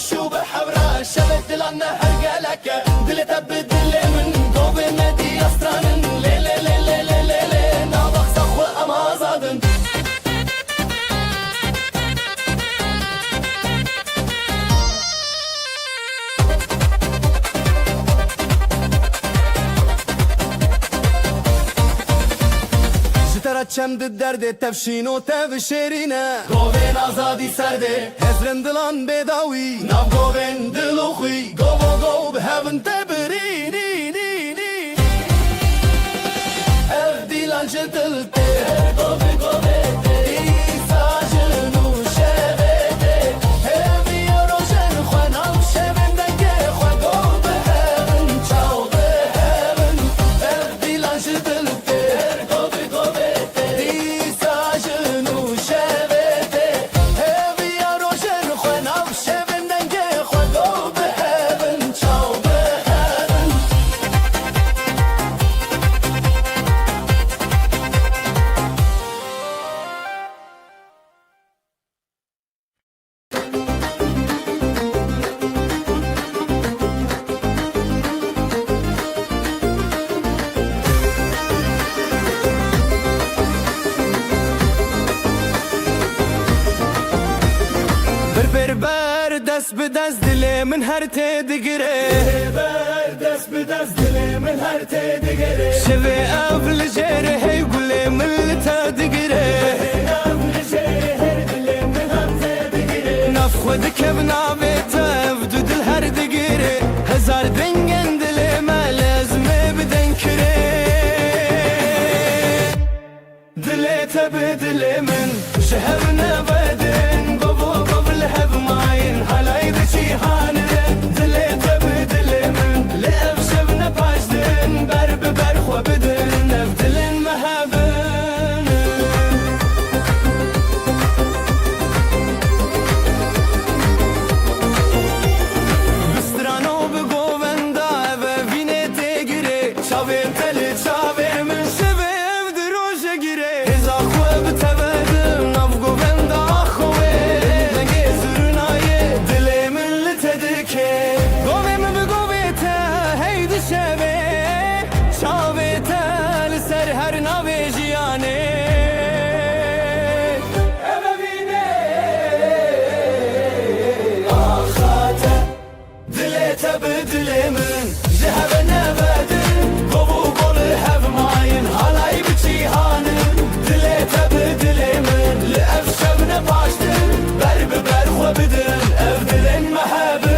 شو بحبرة شبت دلنا هرجلك دل تبدل من قوي نادي أسران لي لي لي لي لي لي لي نابخ سخوة أما زادن چم درد تفشین و تفشیرینه گوین آزادی سرده هزرن دلان بداوی ناو گوین دلو خوی گو به هون تبرینی اف دیلان جدلته گوه ایساجنو شبته همی روشن خوانم شبن دنگه خواه گو به هون چاو به هون اف دیلان جدلته گوه دست به دست دل من هر تدگره دست به دست دل من هر تدگره شوی اول جره هی گل من تدگره نف خود کب نابت افدو دل هر دگره هزار دنگن دل ما لازمه بدن کره دلت بدل من شهر نبدن بابا قبل هب ماين هلاي دشي هانن دلت بدل من لأف شبنا باشدن برب برخو بدن نفدلن مهبن بسترانو بگووندا و وینه تگیره چاویم تلی چاویم من شبه دروش گیره هزا خوب تبدم نف گووندا خوه نگه زرنایه دل من لتدکه گویم بگویتا هیدی شبه چاویتا لسر هر ناوی جیانه بدل من ذهب نبدن قبو قول هب ماين هلاي بچي هانن دلت بدل من لأف شبنا باشدن برب برخو بدن افدلن محبن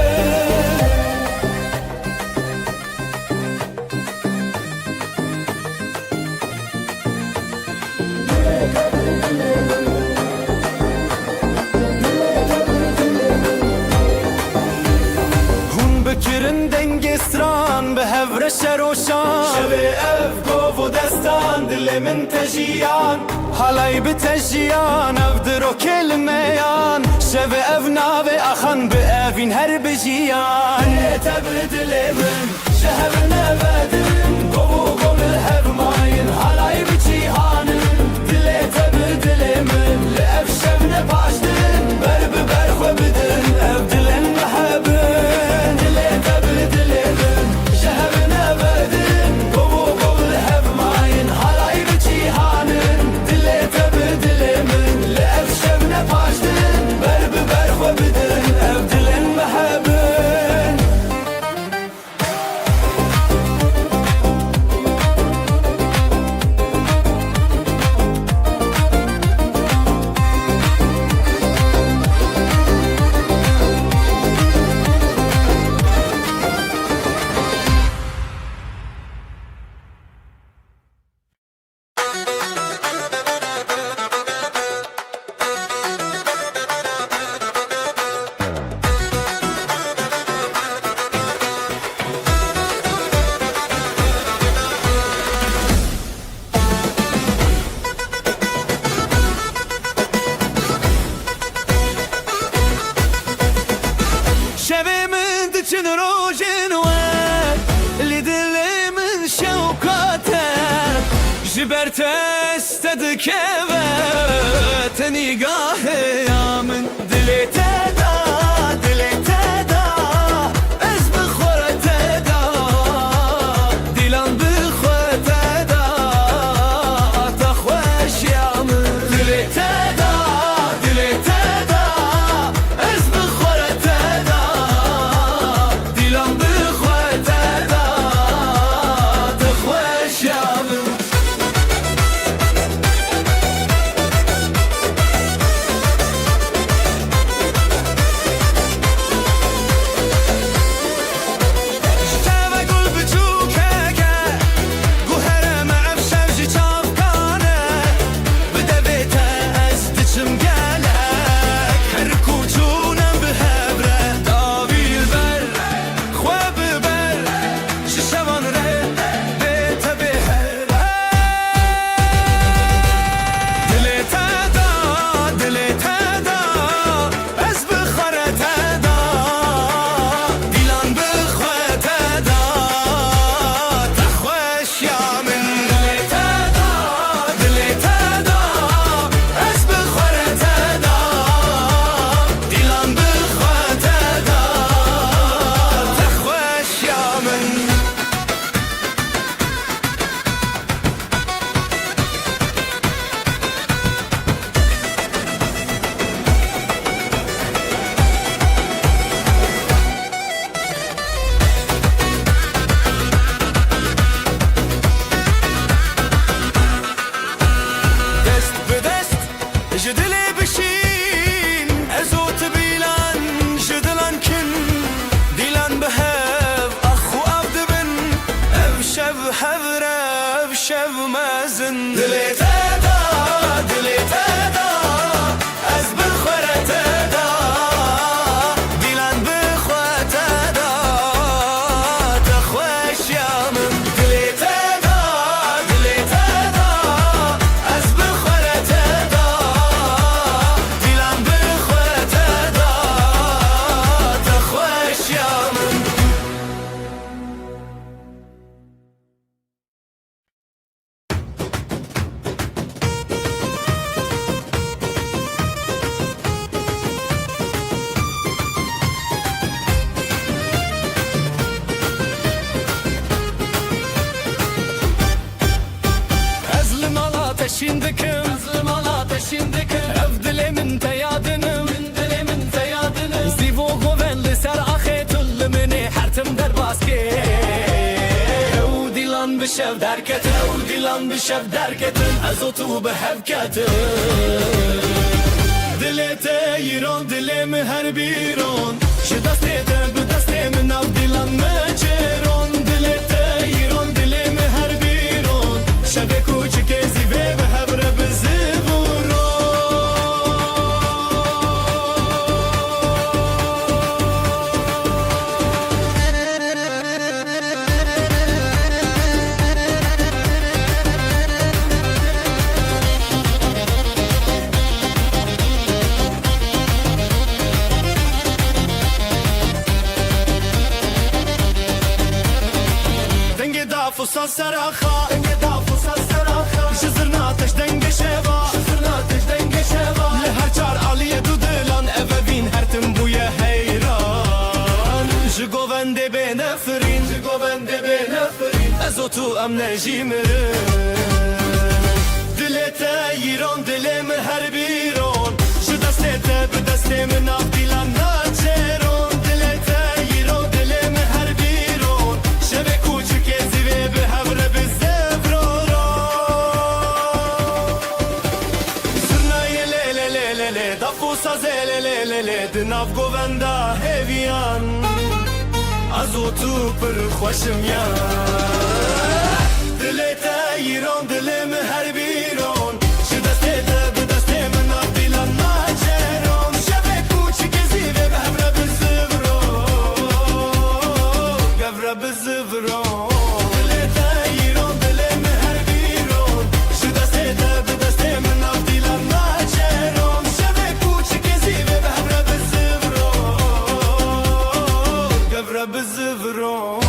بکرن دنگ استران به هفر شروشان شوی اف گوف و دستان دل من تجیان حالای به تجیان اف درو کلمیان شوی اف ناوی اخان به افین هر بجیان تبدل من شهر نبدن گوو گول هف ماین حالای بچی هانن دل تبدل من لأف شبن باشدن برب برخو بدن اف دلن محبن شبه من دچن روشن واد لدل من شوقاته جبرت استدك نگاه یا من دلی تدا دلی تدا از بخورت دا دیلان بخورت دا تخوش یا من دلی تدا دلی تدا از بخورت دا دیلان بخورت دا تخوش یا من ateşin dikim Kızılmal ateşin dikim Ev dilimin teyadını Min dilimin teyadını Zivo govenli ser axetulli mini Hertim der baski Ev dilan bişev derketin Ev dilan bişev derketin Ezotu behevketin Dilete yiron dilimi her biron Ji destete bi destê min nav dilan me çêron Dilete yiron dilimi her biron Şevê kûçikê zîvê bi hevre bi zîvûron Fusa seraxa Denge da fusa seraxa Şizirna ateş denge şeva Şizirna ateş denge şeva Le her çar aliye du dilan Evevin her tim buye heyran Ji govende be nefrin Ji govende be nefrin Ezotu em nejimirin Dilete yiron dilimi her biron Ji destete bi destê min av dilan naçeron Dilete yiron dilimi her biron Şevê kûçikê zîvê bi hevre bi zevroron Zirnayê lê lê lê lê lê Dafusa zê lê lê lê lê Di nav govenda hêviyan Ezotu pir xweşim yan Dilê te yiron dilimi her biron Ji destê te bi destê min av dilan naçeron Şevê kûçikê zîvê bi hevre bi zevroron Gevre bi zevroron Dilê te yiron dilimi her biron Ji destê te bi destê min av dilan naçeron Şevê kûçikê zîvê bi hevre bi zevroron Gevre bi zevroron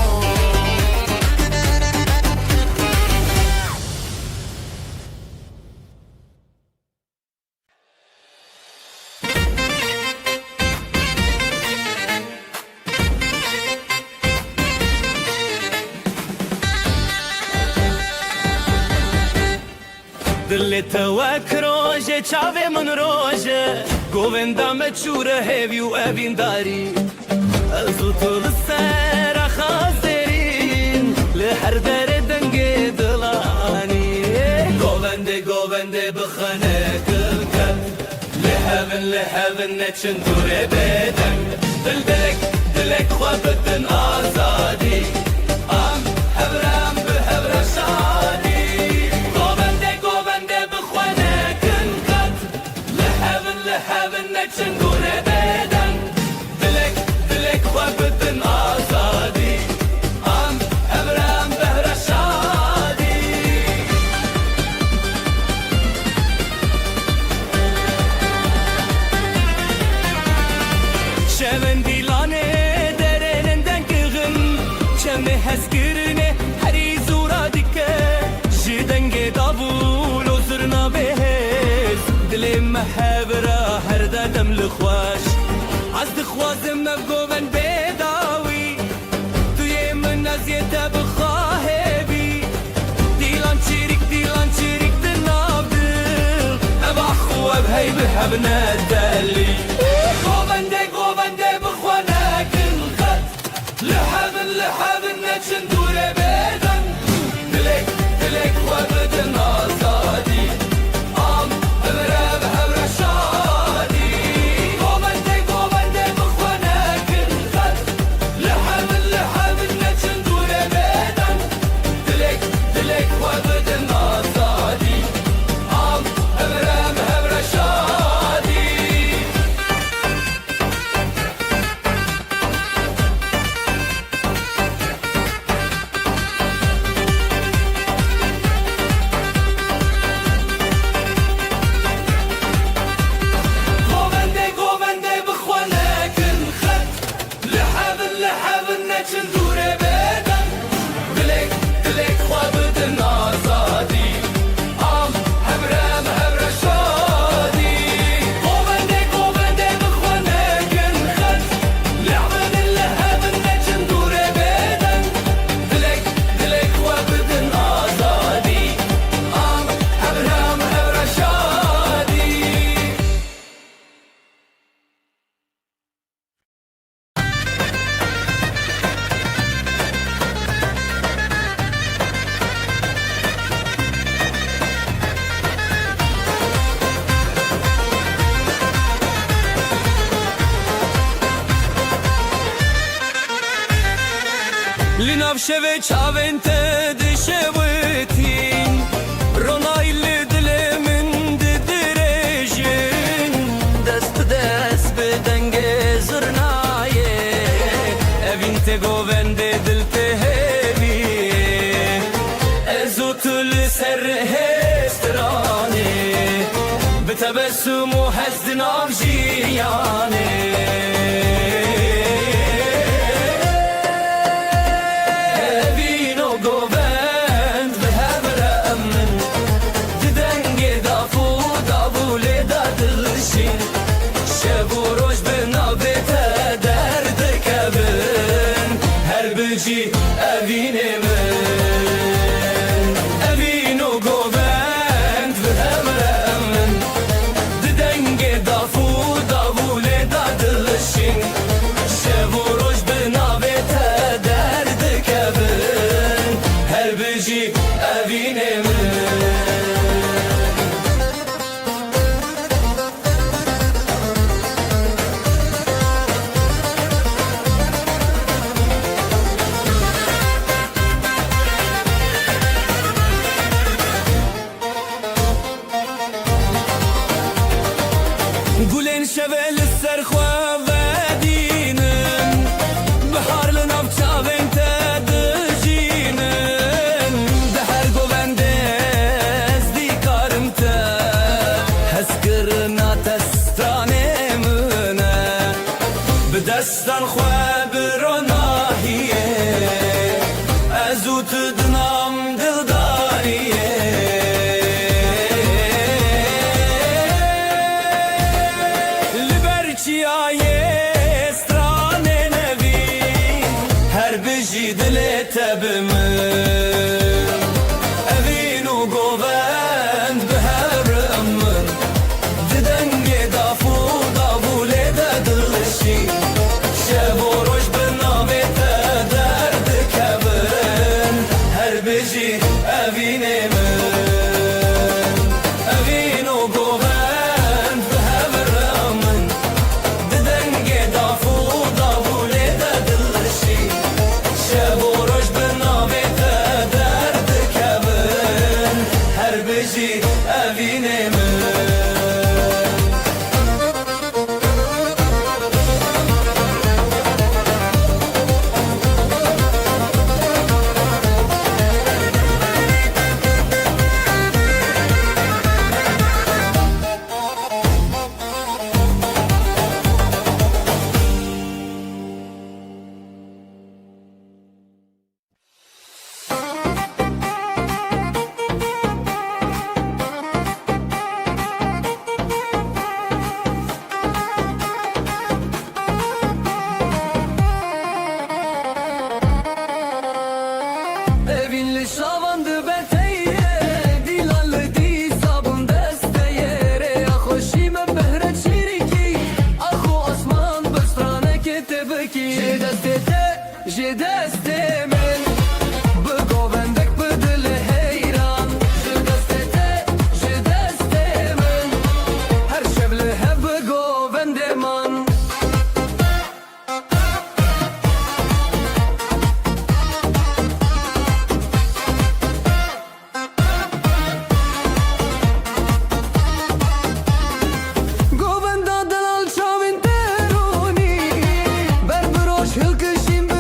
Dilê te wek roje çavê min roje Govenda me çûre hêvî û evîndarî Ez û tu li ser xazerîn Li her derê dengê dilanî Govendê govendê bixene kilket Li hevin neçin dûrê bêdeng Dil dilek dilek xwe bidin azadî Am hevrem bi hevre şadî Heaven neçin dûrê bêdeng Dilek dilek xwe bidin azadî Am hevrem behre şadî Şevên dîlanê derênin dengixin Çemê hezkirine herî zûra dike Ji dengê davûl û zirna bêhêz Dilê me hevra her dedem li xweş Ez dixwazim ev goven bêdawî Tu yê min ez yê te bixahêbî Dîlan çîrik di nav dil Ev axû ev hey bi hev nedelî Govendê govendê bixwe nekin xet Li hevin neçin dûrê bêdeng Dilek dilek xwe bidin azadî شوه چاوین ته دشوتین رونایل دل من ددرجین دست دست بدنگ زرنایه evin te govende dil te hevi ezotul ser hestrane betebessumu hazdin avjiyane evine men evino govend ve emremen didenge dafu davule dadılışın şevuroj benavete derde kevin her beci evine men گلین شوال سر خوا ودینن بهار لناف چاوین تدجینن ده هر گوونده از دیکارم تا هز کرنا تستانه منه به دستان خوا بروناهیه ازو تدنام دلداریه چیای استرانه نوی هر بجی دل تبمن اوینو گووند به هر امن ددنگ دافو داوله ددلشی شب و روش به نامه درد کبن هر بجی اوینه من اوینو گووند به هر امن evine men je deste men bu govendek bu dil heyran je deste men her şevle hep bu govende man govenda dalal çavin teruni berberoş hılkışim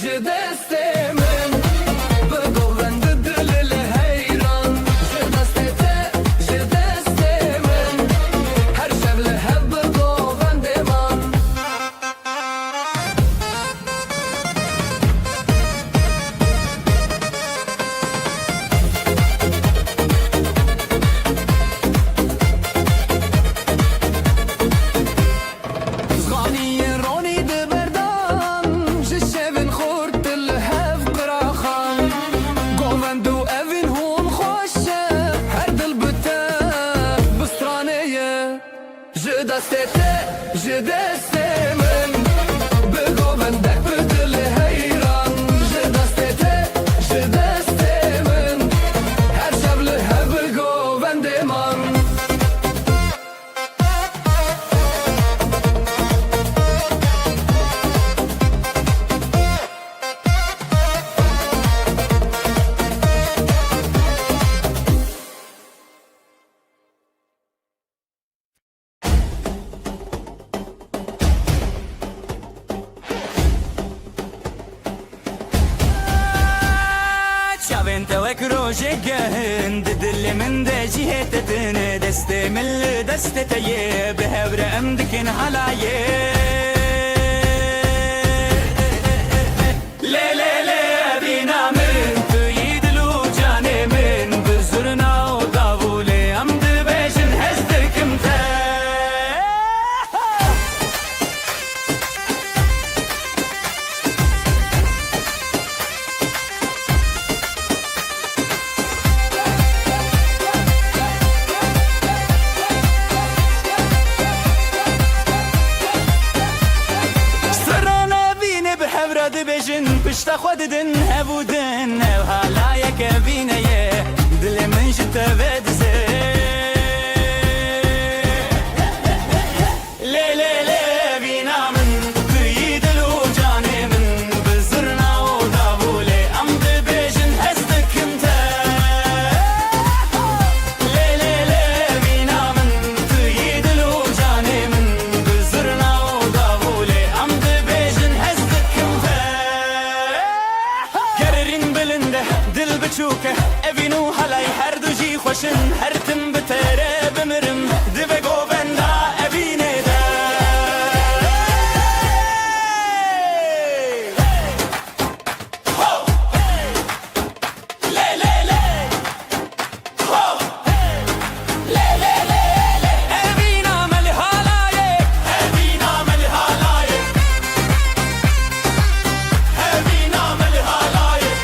je deste men bu govende dil heyran je deste men her şevle hep bu govende man zganiye roni de berdan je şevin khurt el hev qraxan govendo evin hon khoşe her dil bite bistraneye je deste men bu govende جهن دل من ده جهتتن دست من دست تيه بهبر امدكن هلايه دبجن پشت خود دن هبودن و حالا یک بینه دل من جت بدزه لی لی لی بینا من توی دل و جان من بزرنا و دابوله ام دبجن هستکم تا لی لی لی بینا من توی دل و جان من بزرنا و دابوله ام دبجن هستکم تا دل بچوکه اوینو حلای هر دو جی خوشن هر تم بتره بمرم دو بگو بندا اوینه ده لی لی لی لی لی لی اوینا ملی حالایه اوینا ملی حالایه اوینا ملی حالایه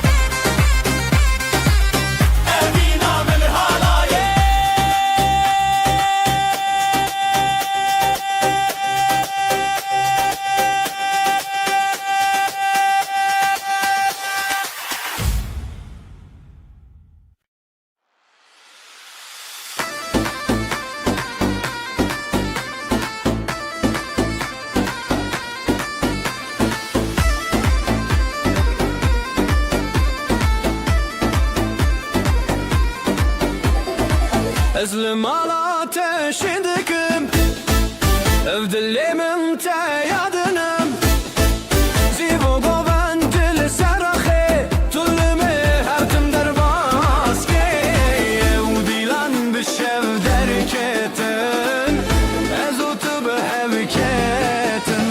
أزلم على تشدكم أفدلي من تيادنم زيبو قوان تل سرخي تلمي هرتم درباسكي وديلان بالشف دركتن أزوت بهبكتن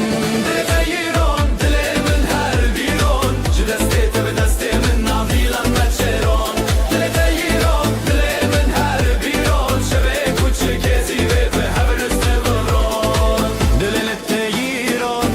دتيرون دلي من هر بيرون جدستي تبدستي من نافيلان متشيرون دتيرون دلي من هر بيرون شبك وشكيزي بهبرست برون دلي التيرون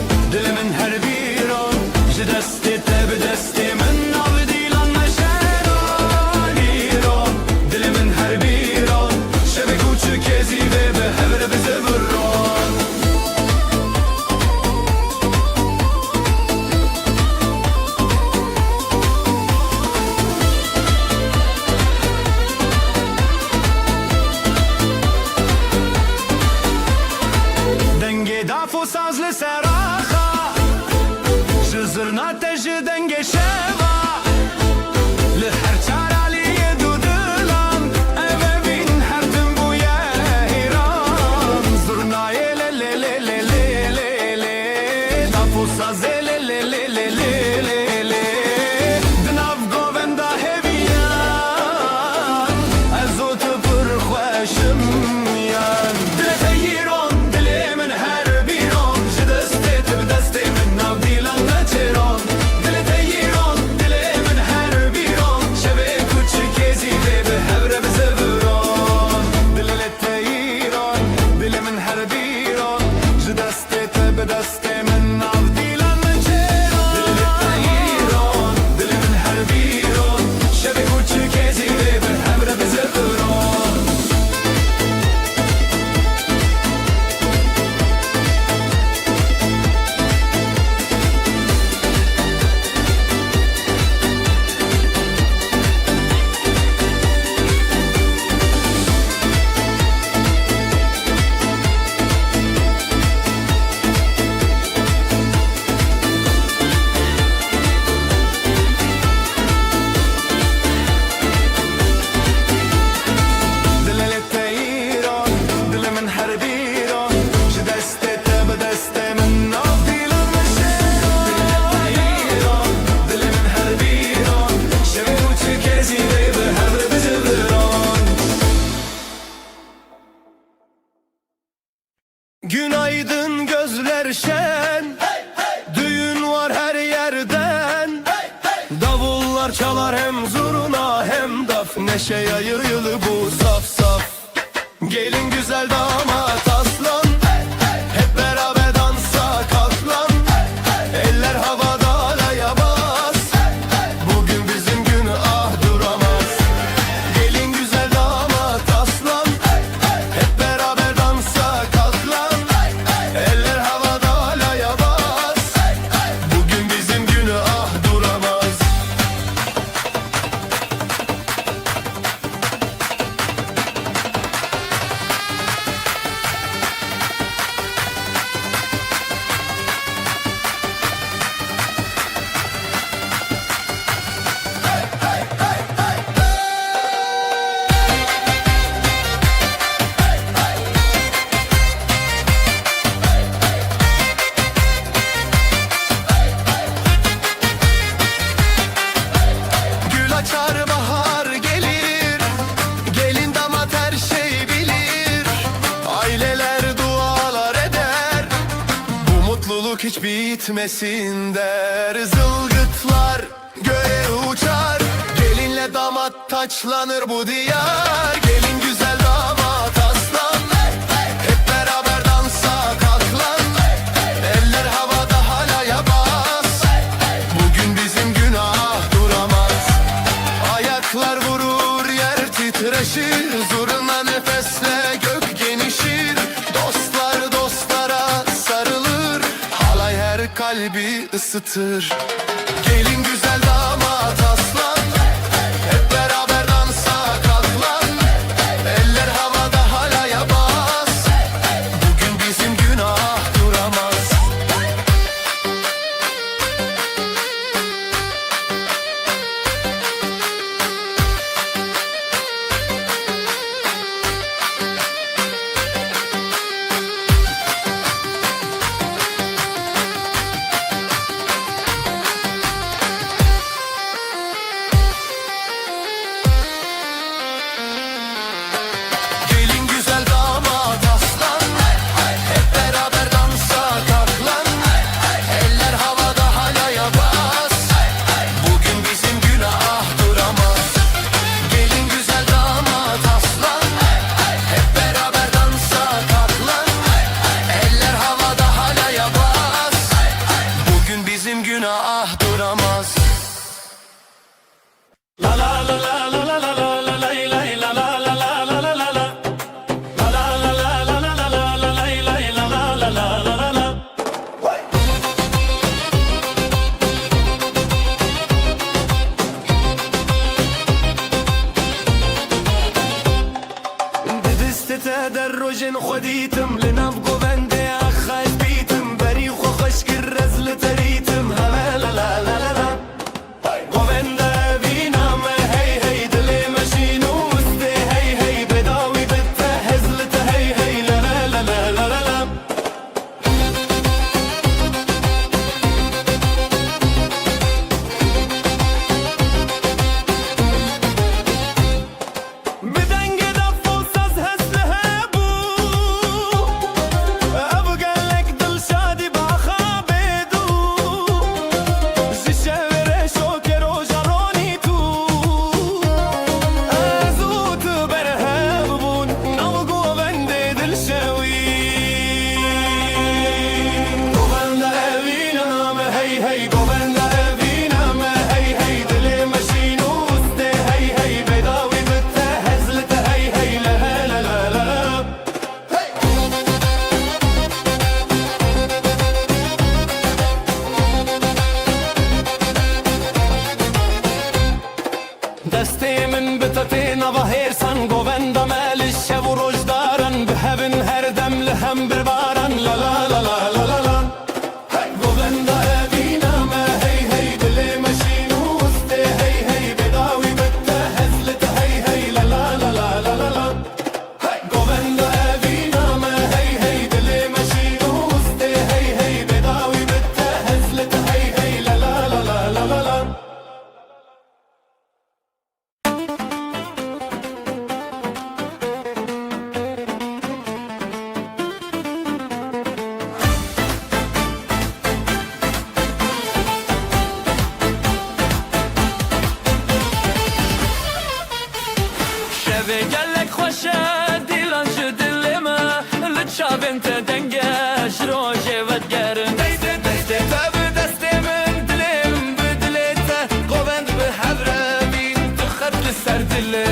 her şen, düğün var her yerden. Davullar çalar hem zurna hem daf, neşe yayılı bu saf saf. Gelin güzel damat aslan, hep beraber dansa kalk lan. Eller havada alaya bas, bugün bizim gün ah duramaz. Gelin güzel damat aslan, hep beraber dansa kalk lan. Eller havada alaya bas, bugün bizim gün ah duramaz. Gül açar bahar gelir, gelin damat her şey bilir. Aileler dualar eder, bu mutluluk hiç bitmesin der. Zılgıtlar göğe uçar, gelinle damat taçlanır bu diyar. Gelin güzel damat aslan, hep beraber dansa kalk lan. Eller havada halaya bas, bugün bizim günah duramaz. Ayaklar vurur yer titreşir, zurna nefesle gök genişir. Dostlar dostlara sarılır, halay her kalbi ısıtır. Gelin güzel damat aslan, hep beraber dansa kalk lan. Eller havada halaya bas, bugün bizim günah duramaz. Gelin güzel damat aslan, hep beraber dansa kalk lan. Eller havada halaya bas, bugün bizim günah duramaz. Gelin güzel damat aslan, hep beraber dansa kalk lan. Eller havada halaya bas, bugün bizim günah duramaz. La la la la la la la la la la la la la la la la la la la. La la la la la la la la la la la la la la la la. بدست تدرج خديتم لنبقو بندي أخاش بيتم بريخ وخشك الرزل تريتم لا لا لا لا لا. Govenda vina me hey hey dili mashinu uste hey hey bedawi bitte hezlite hey hey la la la la la la la. بدنگ دف و saz hesle bu, abga lek dil shadi ba khabedu. Zişevere şoker o jaroni tu, azut berhebun navgo bende dil şewi. Govenda evina me hey hey, govenda evina me hey hey dili mashinu uste hey hey bedawi bitte hezlite hey hey la la la la la. دستی من بتتین و هرسان گووندا مالش و روزدارن به هبن هر دم لهم بربارن لا لا لا لا لا لا لا. گووندا اوینا ما هی هی دل مشینو استه هی هی بداوی بته هزلت هی هی لا لا لا لا لا لا لا. گووندا اوینا ما هی هی دل مشینو استه هی هی بداوی بته هزلت هی هی لا لا لا لا لا لا لا. Evi gellek hoşa dilan şu dilime Lütşabim te dengeş rojevet gerin Deste deste tabi destemin dilim Büdilete govend bi hevre bin Tıkhatlı serdile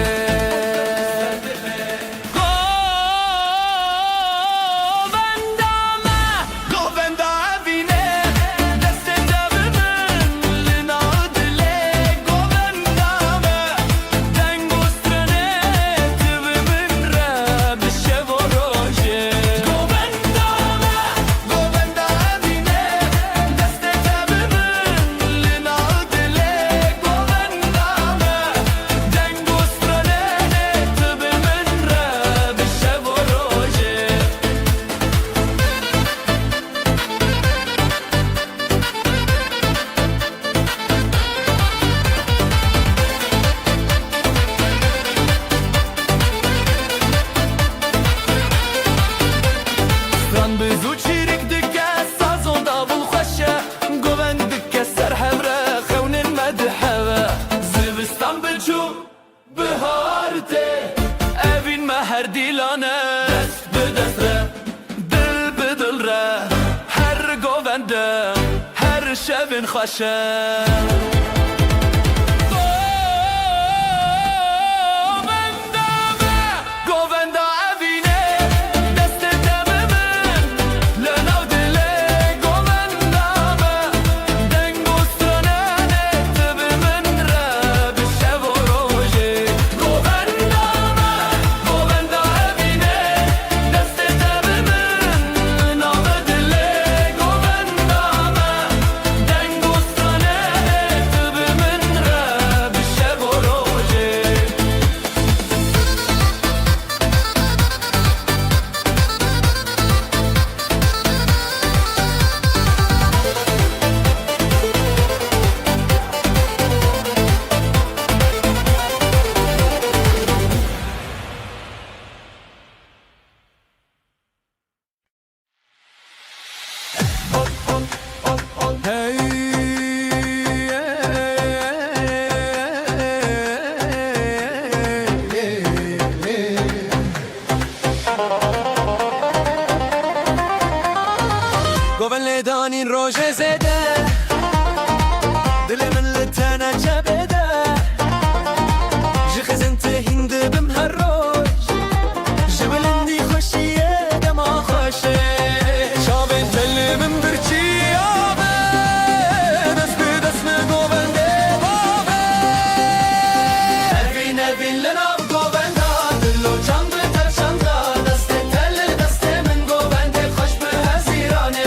her dilane Dest bi dest re Dil bi dil re Her govende Her şevin xweşe Goven ledanin roje zede Dilimin litene cebede Ji xizin te hindi bim her roj Ji bilindi xoşiye dema xoşe Çavên telimin birçi abe Dest bi dest mi goven de babe Evin evin linav goven da Dilo can bi tevşanda Deste telli deste min goven de Xoş bi hezirane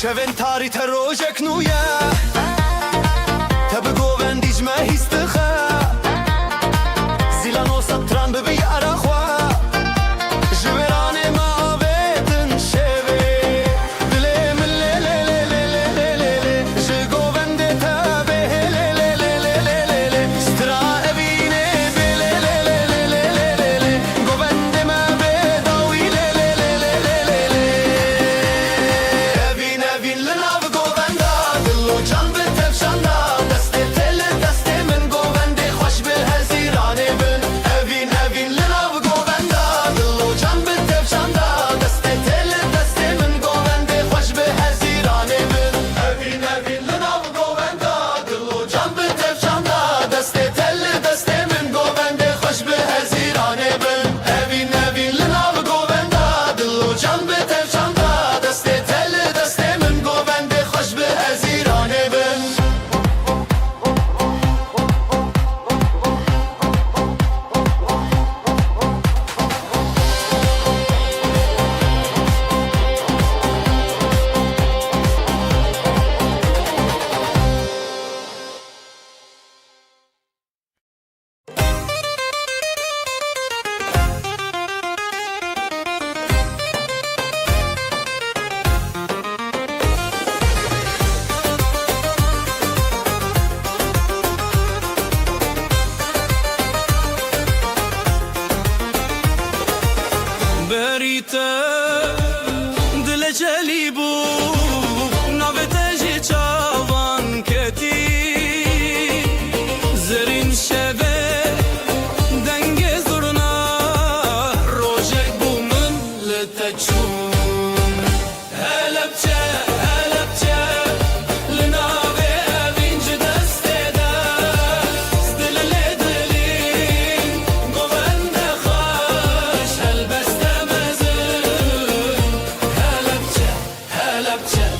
شوین تاری تروجک نویا تب گوون دیجمه هیستخه زیلان و سطران ببی عراخوا جبران ما آبیدن شوی دلیم لی لی لی لی لی لی لی جه گوون دی تبه لی لی لی لی لی لی لی سترا ابینه بی لی لی لی لی لی لی لی لی گوون دی ما بیداوی لی لی لی لی لی لی لی Can bir tevşanda Deste teli deste min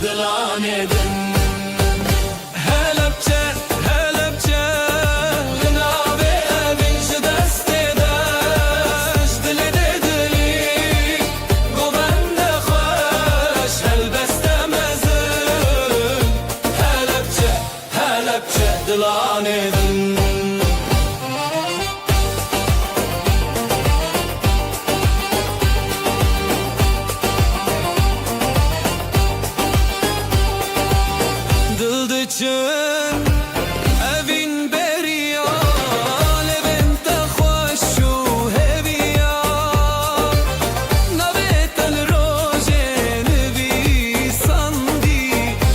دلاني دن هلبچه هلبچه لنابه بینش دست داش دل دلی گوبند خوش هلبسته مزن هلبچه هلبچه دلاني دن دلدچن evin beriya levente xoşu heviya navet el rojen vi sandi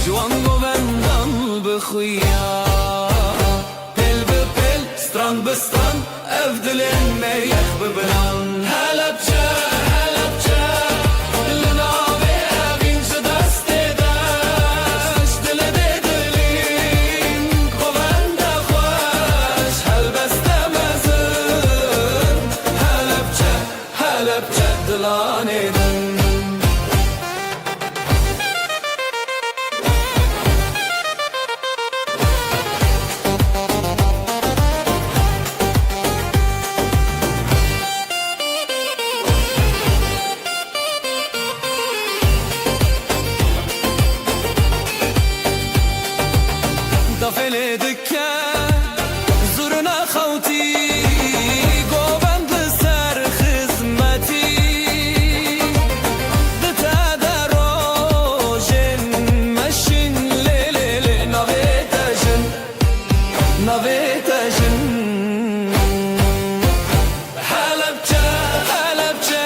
juan govendan bxuya pel be pel stran be stran evdilen me yakhb blan halabcha halabcha لنابه بینش دست داش دل دلین گوبند خوش هلبسته مزن هلبچه هلبچه دلاني دن دفل دکه زورنا خوتی گوبند سر خدمتی دتا دروژن مشین لیل نویتجن نویتجن هلبچه هلبچه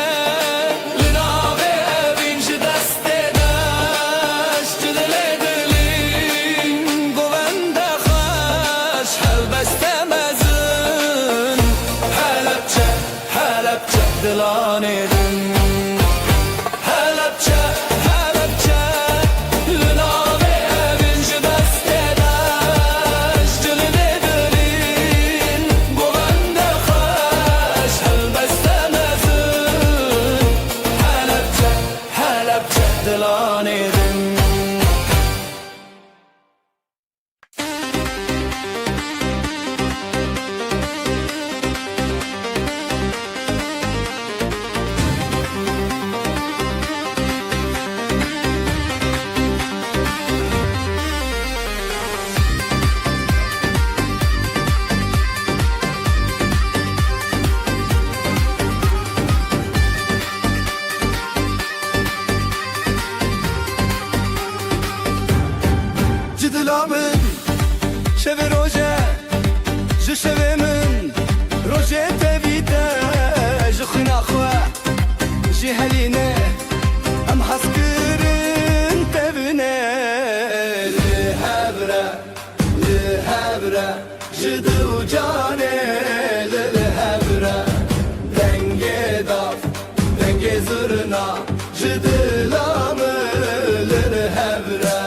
لنابه بینش دست داش دل دلین گوبند خوش هلبسته مزن هلبچه هلبچه دلاني دن هلبچه هلبچه لنابه بینش دست داش دل دلین گوبند خوش هلبسته مزن هلبچه هلبچه دلاني دن جدلا من شب روزه ج شب من روزه تبیته ج خنا خوا ج هلینه ام حسکرین تبنه لهبره لهبره جدو جانه لهبره دنگه داف دنگه زرنا جدلامه لهبره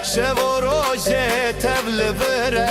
شب و روز تبل بره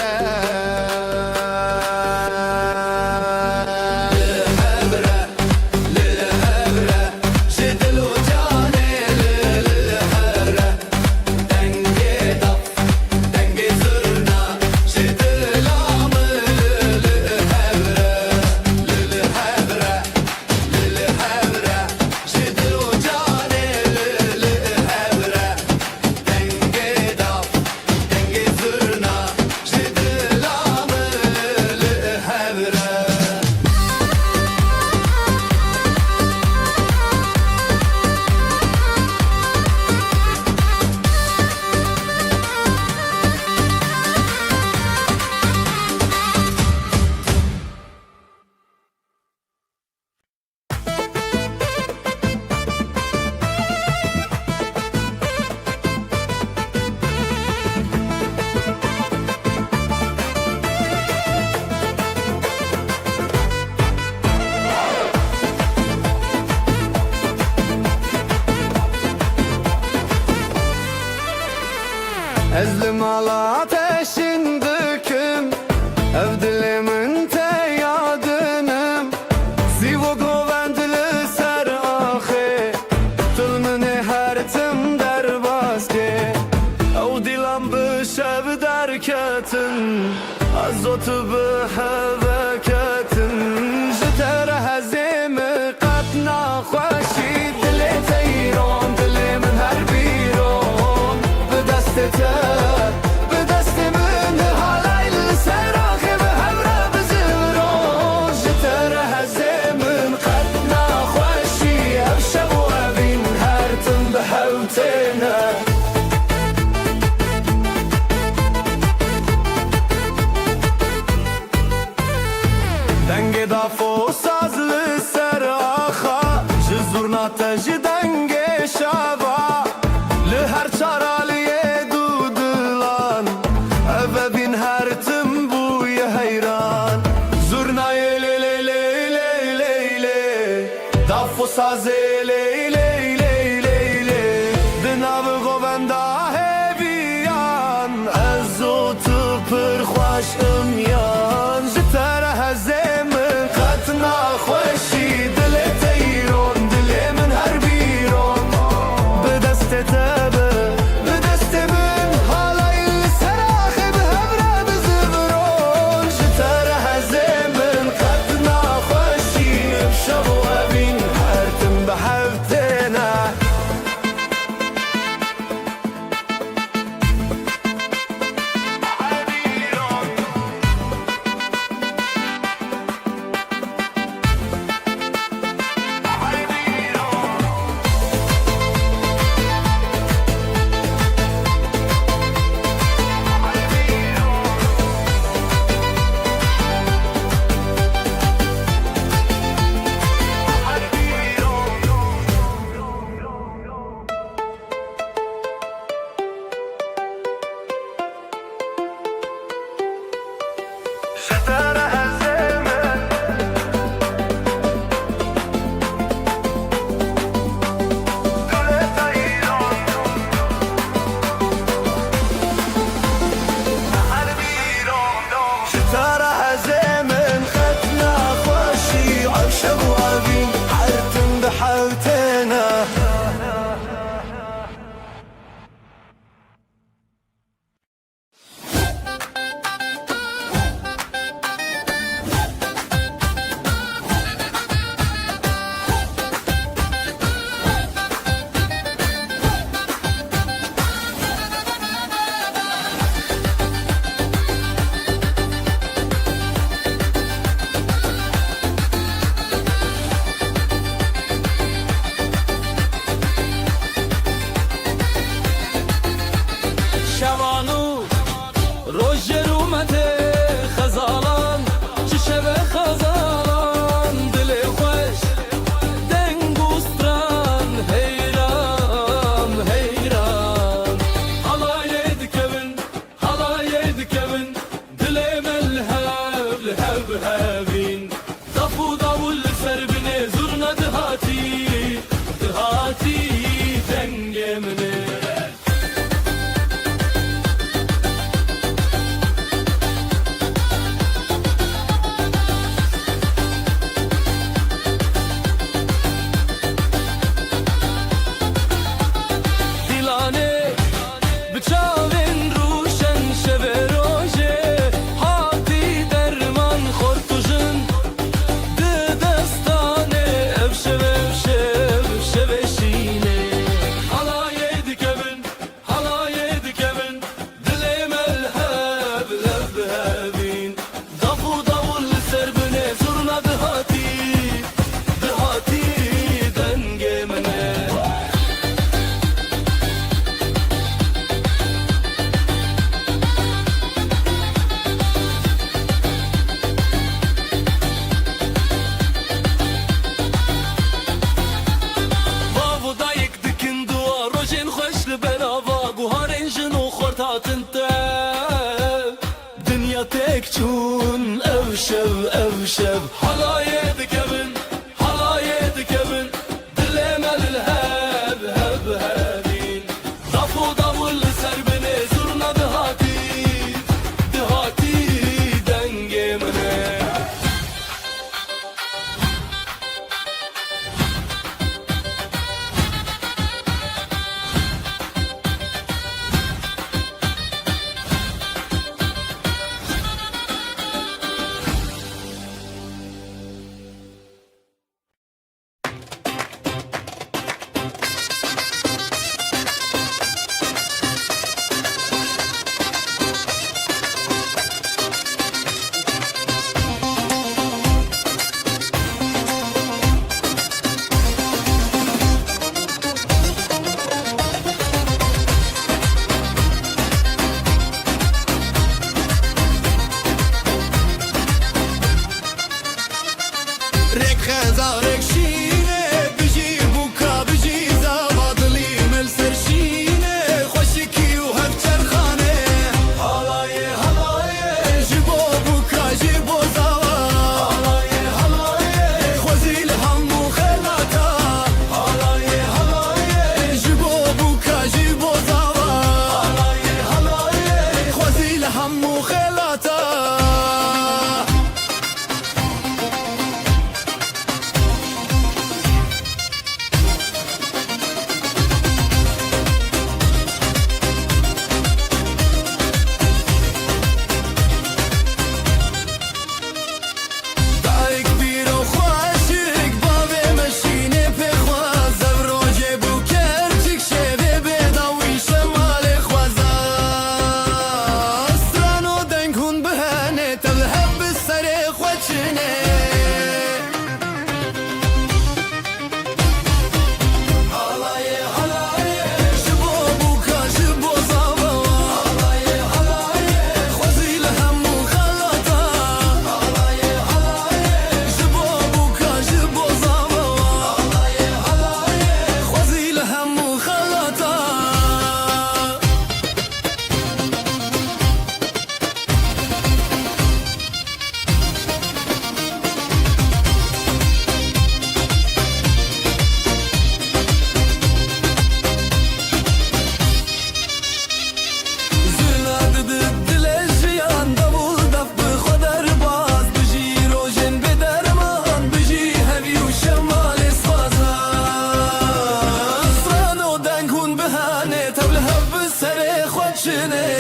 Ezlim ala ateşin döküm Ev dilimin te yadınım Sivo govendili ser ahi Tılmını her tim der baske Ev dilam bişev derketin Azotu bihevketin Jiter hezimi qatna خوشی دل تیران دل من هر بیران به دست به دست من حالای سراخی به همراه بزران جتر هزمن قد نخوشی افشب و ابین هر تن به حوتنا دنگ دافو سازlı seraxa Jizurna denge şava Li her çaraliye dudulan Eve bin her tim buye heyran Zurnayı le le le le le le Dafo sazı le le le le le Dinavı govenda heviyan Ezotu pır xoş ımyan Jitere hezemin katna خوشی دل تیران دل من هر بیران به دست تبه به دست من حالای سراخی به همراه بزران جتر هزمن قطنا خوشی شب و ابین هر تم به حوتنا چون او شب حلایه دکبن دل مل الهب هب هبین ضفو ضول سر بني زرنا بشنه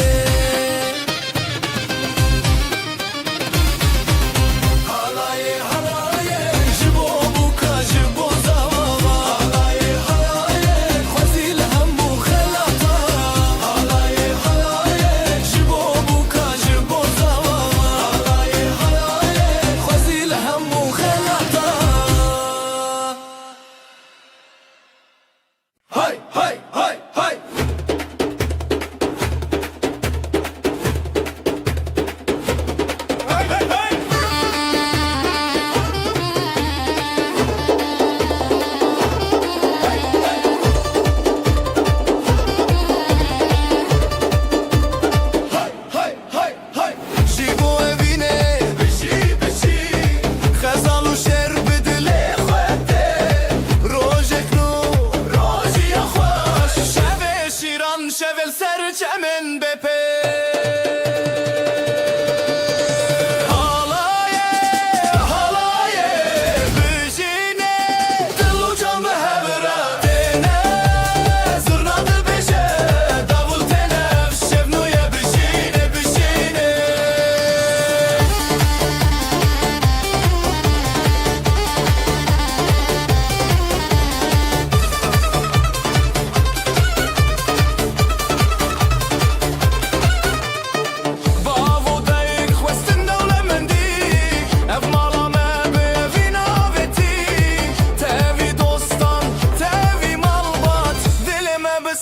شغل سرچمن بپی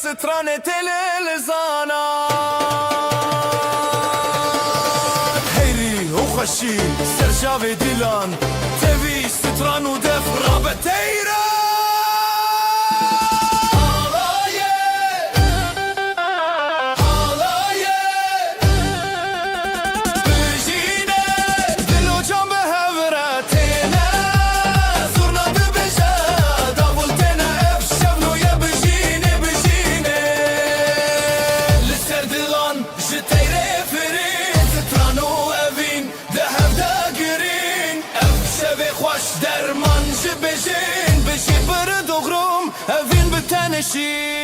سترانة الالزانات هيري وخشي سرجافي ديلان تبي ستران ودف رابتيرا درمان جبجين بشي برد وغروم أفين بتنشي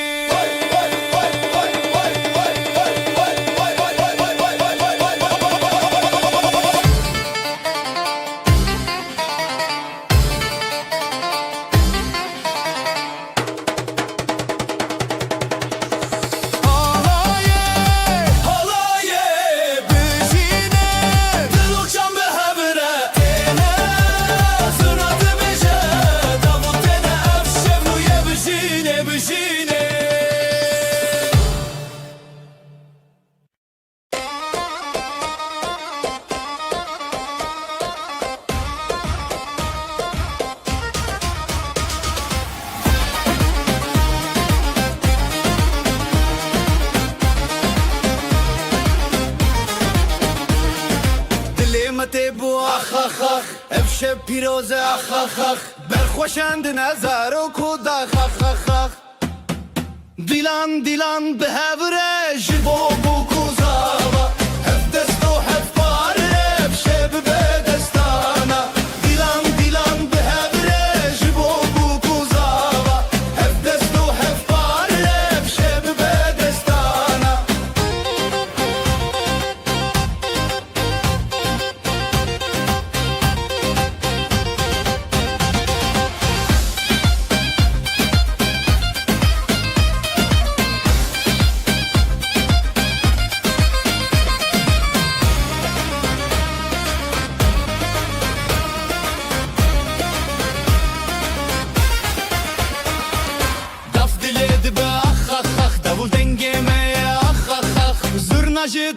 تبو اخ اخ اخ افشب پیروز اخ اخ اخ برخوشند نظر و کود اخ اخ اخ اخ دیلان دیلان به هوره جبو بو کوزاوا هف دست و هف باره افشب به دستانا دیلان دیلان به هوره جبو بو کوزاوا هف دست و هف باره افشب به دستانا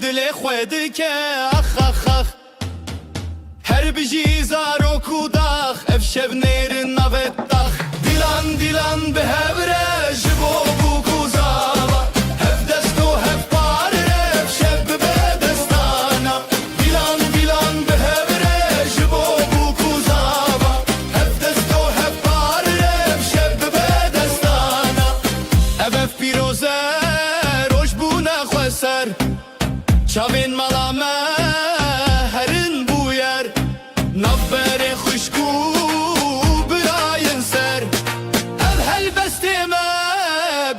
دل خود که اخ اخ اخ هر بجی زارو کوداخ افشب نیر نوتاخ دیلان دیلان به هوره جبو بو کوزاوا هف دست و هف پاره افشب به دستانا دیلان دیلان به هوره جبو بو کوزاوا هف دست و هف پاره افشب به دستانا اف پیروزه روش بو نخوسر چاوین ملامه هرین بویر نبر خوشکو براین سر الهل بستیمه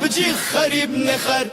بجی خریب نخر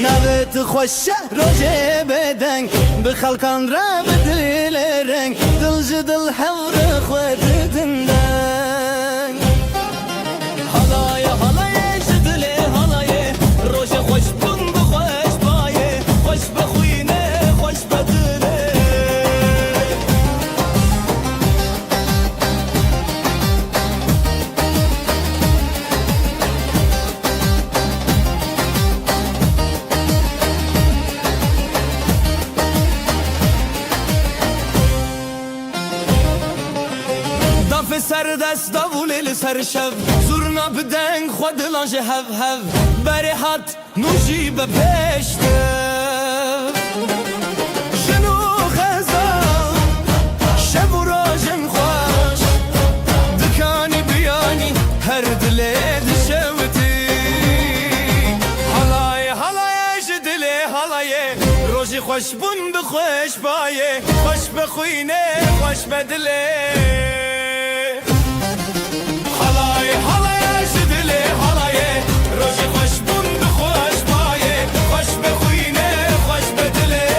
نوت خوش روژه بدن بخلقان را بدلرنگ دل جدل حور خود دندن حالای حالای جدل حالای روژه خوش بون بخوش بایه خوش بخوینه خوش بدله سر دست داولی سر شب زورنا بدنگ خود لانج هف هف بری حد نوشی به پشته جنو خزال شب و راجم خوش دکانی بیانی هر دلی دشوتی حالای حالای جدلی حالای روژی خوش بون بخوش بایه خوش بخوینه خوش بدله حالای جدلی حالای روژی خوش بون بخوش بایه خوش بخوینه خوش بدله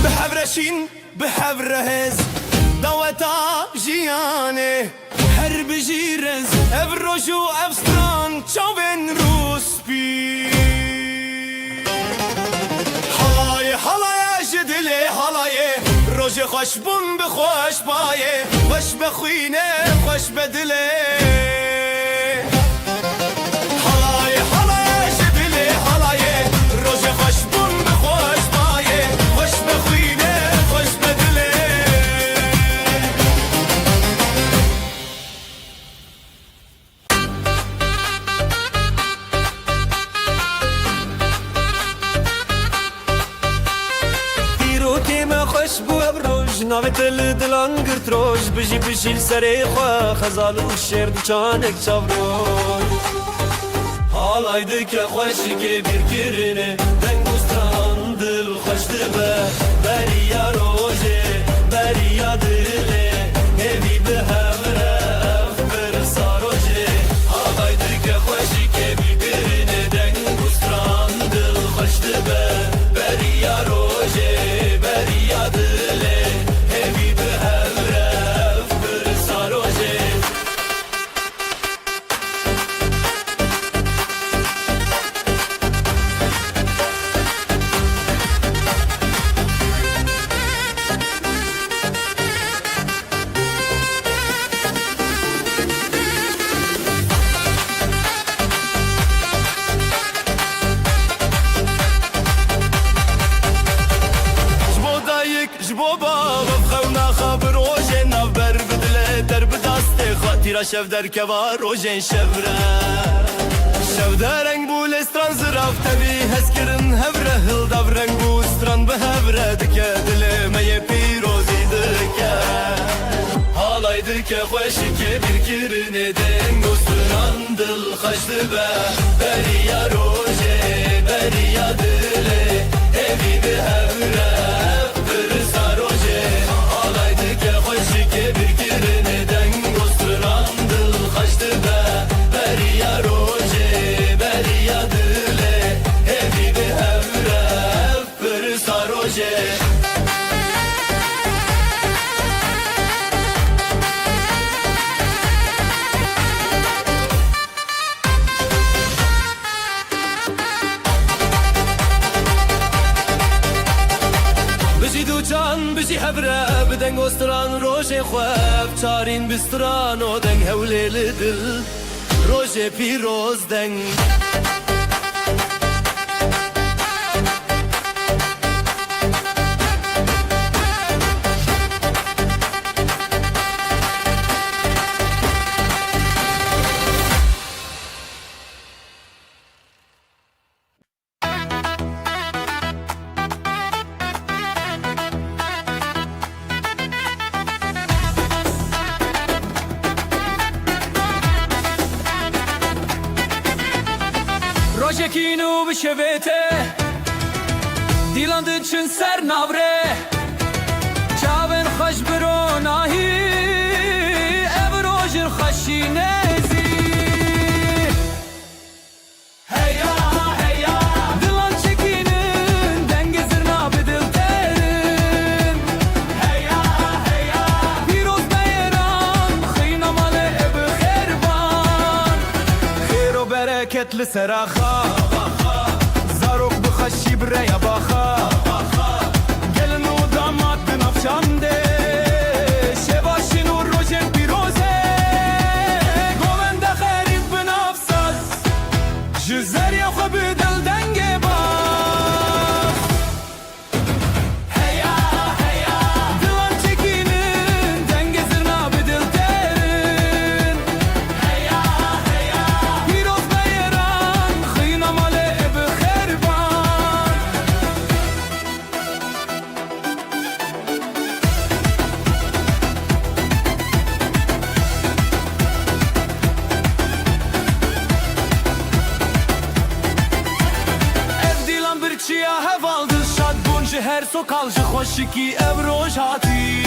بحبرشین بحبرهز دوتا جیانه هر بجیرز افروشو افستران چاوین روسپی حالای حالای جدلی حالای روژ خوش بون بخوش بایه خوش بخوینه خوش بدله حالای حالای جدلی حالای روژ خوش بون بخوش بایه خوش بخوینه خوش بدله ناوی دل دلان گرت روش بجی بجیل سری خواه خزال و شیر چانک چاوروش حالای دکه خوشی که بیر کرنه دنگوستان دل خوش دبه بریا روژه بریا دله همی به همره اف برسا روژه حالای دکه خوشی که بیر کرنه دنگوستان دل خوش دبه بریا روژه بریا دله تیرا شف در کوا روژن شفره شف در رنگ بول استران زراف تبی هز کرن هفره هل داف رنگ بو استران به هفره دکه دل می پیروزی دکه حالای دکه خوشی که بیر کرنه دنگ استران دل خوش دبه بریا روژه بریا دله همی به هفره برسا روژه حالای دکه خوشی که بیر کرنه دنگ بریا روژه بریا دله همی به همرف برسا روژه بجی دو جان بجی هبره بدنگ استران روژه خواب چارین بستران و دنگ هوله لدل روژه پیروز دنگ çekinu bişevete Dilan diçin ser navre Çaven xaş biro nahi Ev rojir xaşinezi Heya heya Dilan çekinin dengezir nabidil terin Heya heya Piroz beyran Xıynamalı evi xerban Xeyr o bereketli seraxa Zarok bixaşi biraya baxa Gelin o damat binafşande Şevaşin u rojen piroze Govende xerif binafsaz Jizer ya xwe bi dil denge bas Heya heya Dilan çekinin dengezir nabidil terin Heya heya Piroz beyran Xıynamalı evi xerban Ev dilan bir çiya hevaldı Şad buncu her sokalcı Xoşiki ev roj hati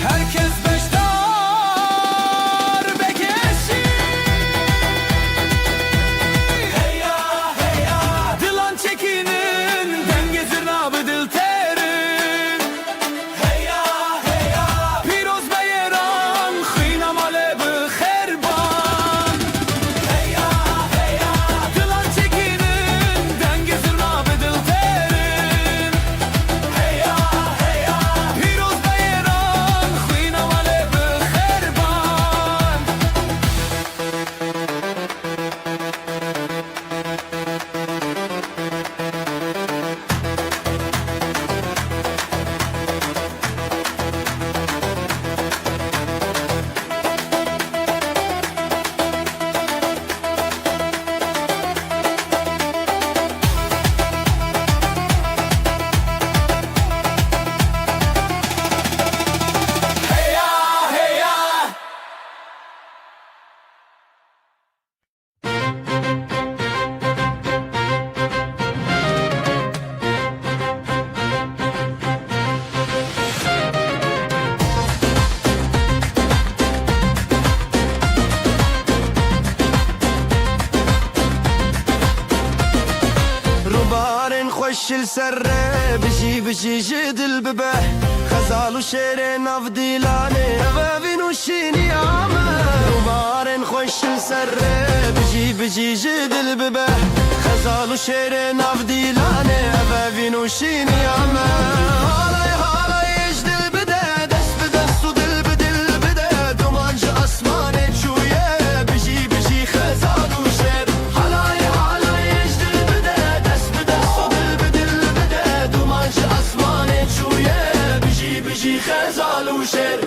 Herkes beşdar bekeşi Heya heya Dilan çekinin dengezir nabidil terin Heya heya Piroz beyran Xıynamalı evi xerban Heya heya Dilan çekinin dengezir nabidil terin Heya heya Piroz beyran Xıynamalı evi xerban Heya heya روبارن خوش السره بشي بشي جدل ببه خزال وشير ناف ديلاني بابين وشيني عامه روبارن خوش السره بشي بشي جدل ببه خزال وشير ناف ديلاني بابين وشيني عامه هالاي هالاي يجدل بده دست بدست ودل بدل بده دومانج اسماني شويه بشي بشي خزال وشير هالاي هالاي يجدل بده دست بدست ودل بدل بده دومانج اسماني شويه بشي بشي خزال وشير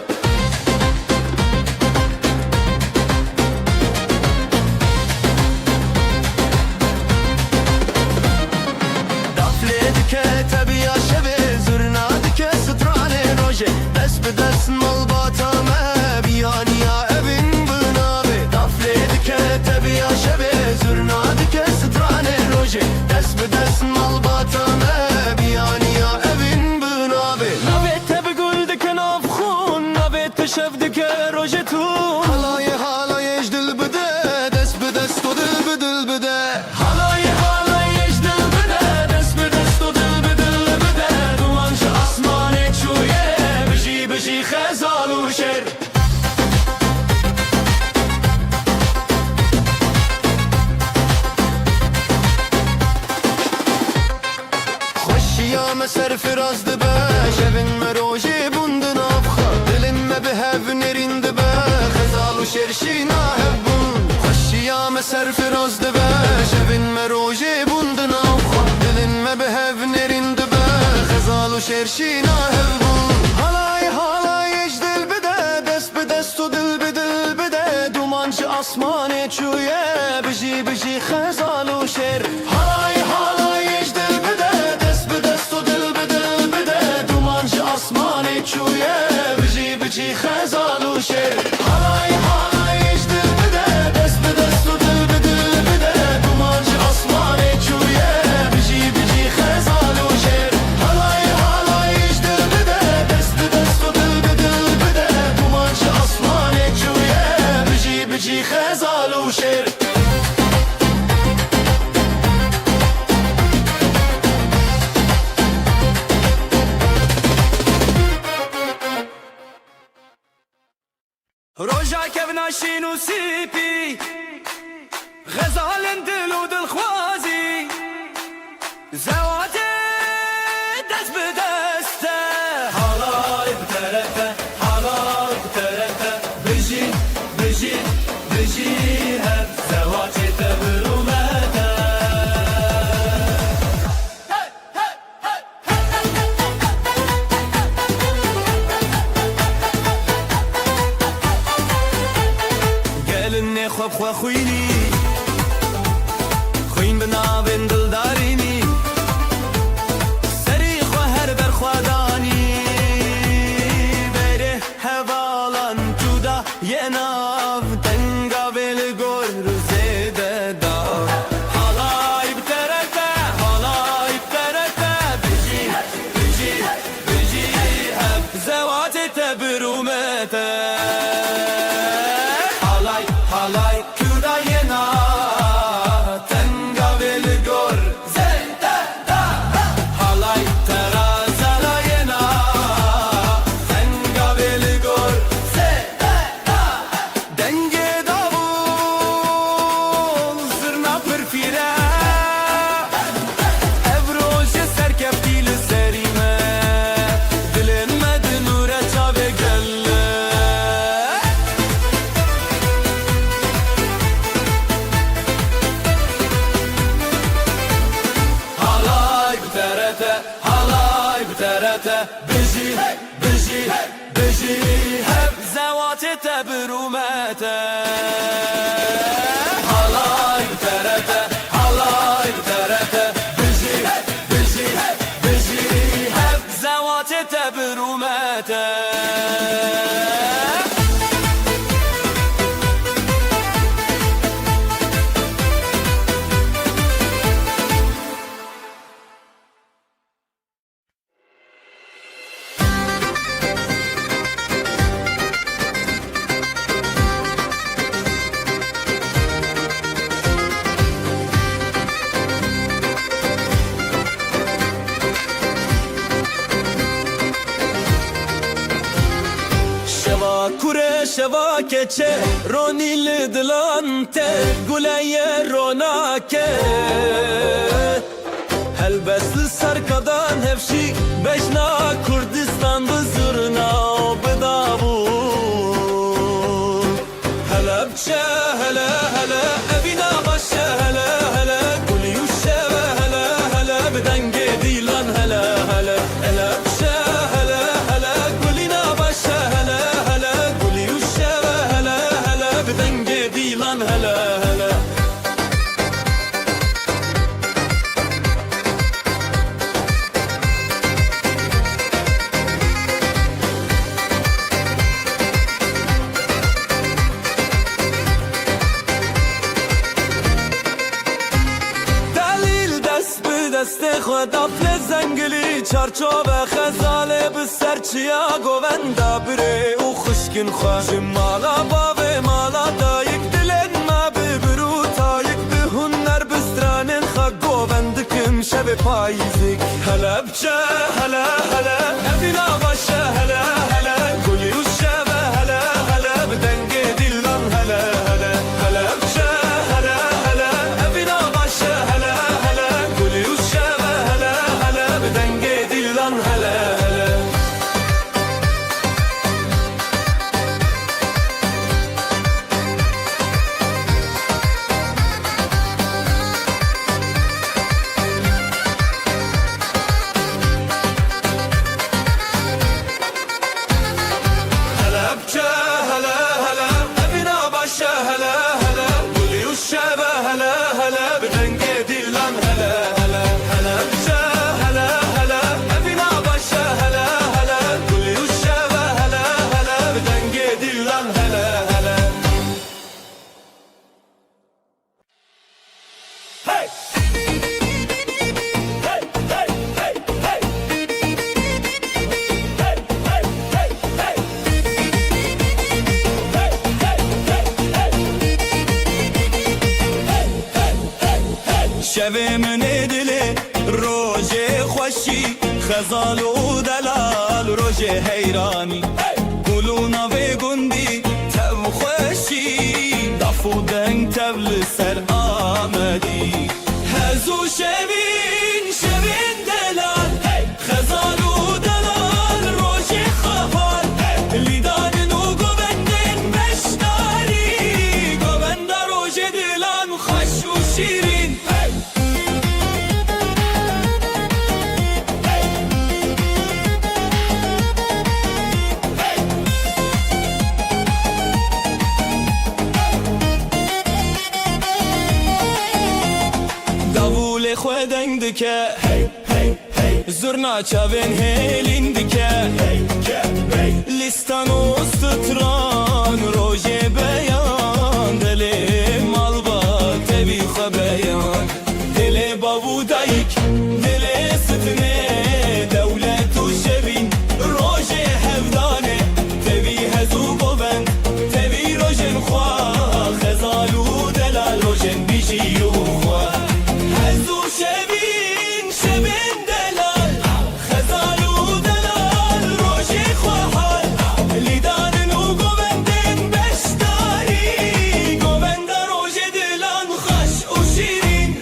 دفلتك تبي يا شبه زرنادك ستراني روجه دست بدست ملباتا ما بياني يا ابن بنابي دفلتك تبي يا شبه زرنادك ستراني روجه دست بدست ملباتا ما بياني يا ابن بنابي Navet بقول دك نافخون Navet بشفدك روجتون هلاي هلاي اجدل بده دست بدست ودل بدل بده Halay halay ecdil bide Dest bi dest u dil bi dil bide Dumanç asmanê çûye Bijî bijî xezal û şer خوشيا مسر فراز دبه شبن مروجي بندن افخا دلن ما بهف نرين دبه خزال وشرشينا هبون خوشيا مسر فراز دبه شبن مروجي بندن افخا دلن ما بهف نرين دبه خزال وشرشينا هبون هلاي هلاي اجدل بده دست بدست ودل بدل بده دومانج اسماني çûye bijî bijî خزال وشر هلاي هلاي اجدل بده دست بدست ودل بدل بده دومانج اسماني çûye bijî bijî خزال وشر هلاي هلاي اجدل بده دست بدست ودل بدل بده دومانج اسماني بيجي خزال وشير روجا كبنا شينو سيبي غزال دلو دلخوازي زواتي دست بدسته حالاي بترته حالاي بترته بجي بجي بجي هب زواتي تبرومته قالني خوب خوا خويني خوين بنابن دلداريني سري خوا هر بر خواداني بره هوالان تودا يناف تنگا بالگور زيده دا حالاي بترته حالاي بترته بجي بجي بجي هب زواتي تبرومته Halay kürayena tenga velgor zende da halay terazalayena tenga velgor zende da denge davul zırna perfire evroje serkeptil serime dilenmedi nure çave gelle بجي بجي بجي هب زواتي تبرومته حالاي بترته حالاي بترته بجي بجي بجي هب زواتي تبرومته kure şeva keçe ronil dilante guleye ronake helbesli sarkadan hevşi beşna Kurdistan bızırna bedavul helepçe hele hele evina başe hele hele guli yuşeve hele hele bedenge dilan hele hele helepçe hele hele gulina başe hele denge dilan hele hele دلیل دست به دست خود افل زنگلی چارچوب خزاله به سرچیا گوندا بره او خشکن خواه مالا باوه مالا دایک دلن ما ببرو تایک به هنر بسترانن خواه گوندکم شب پاییزک هلا بچه هلا هلا افینا باشه هلا هلا گلی و شب هلا هلا بدنگ دیلان هلا هلا هلا بچه هلا هلا افینا باشه هلا هلا گلی و شب هلا هلا بدنگ دیلان هلا هلا شوی من دلی روژ خوشی خزال و دلال روژ حیرانی گلونا و گندی تب خوشی دفو دنگ تبل سر آمدی هزو شوین شوین دلال خزال و دلال روژ خفال لیدان نو گوبندن بشتاری گوبند روژ دلان خوش و شیرین خودنگ دکه زرنا چاوین هیلین دکه لیستان و ستران روژه بیان دل مال با تبی خبیان دل بابو دایک دل ستنه دولت و شبین روژه هفدانه تبی هزو بوبند تبی روژن خواه خزالو دلال روژن بیشی و خواه هزو شبین شبین دلال خزالو دلال روژی خواهال لیدان و گوبندن بشتاری گوبند روژ دلان خوش و شیرین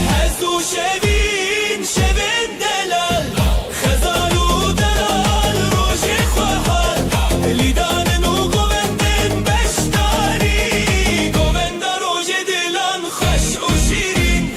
هزو شبین شبین دلال خزالو دلال روژی خواهال لیدان و گوبندن بشتاری گوبند روژ دلان خوش و شیرین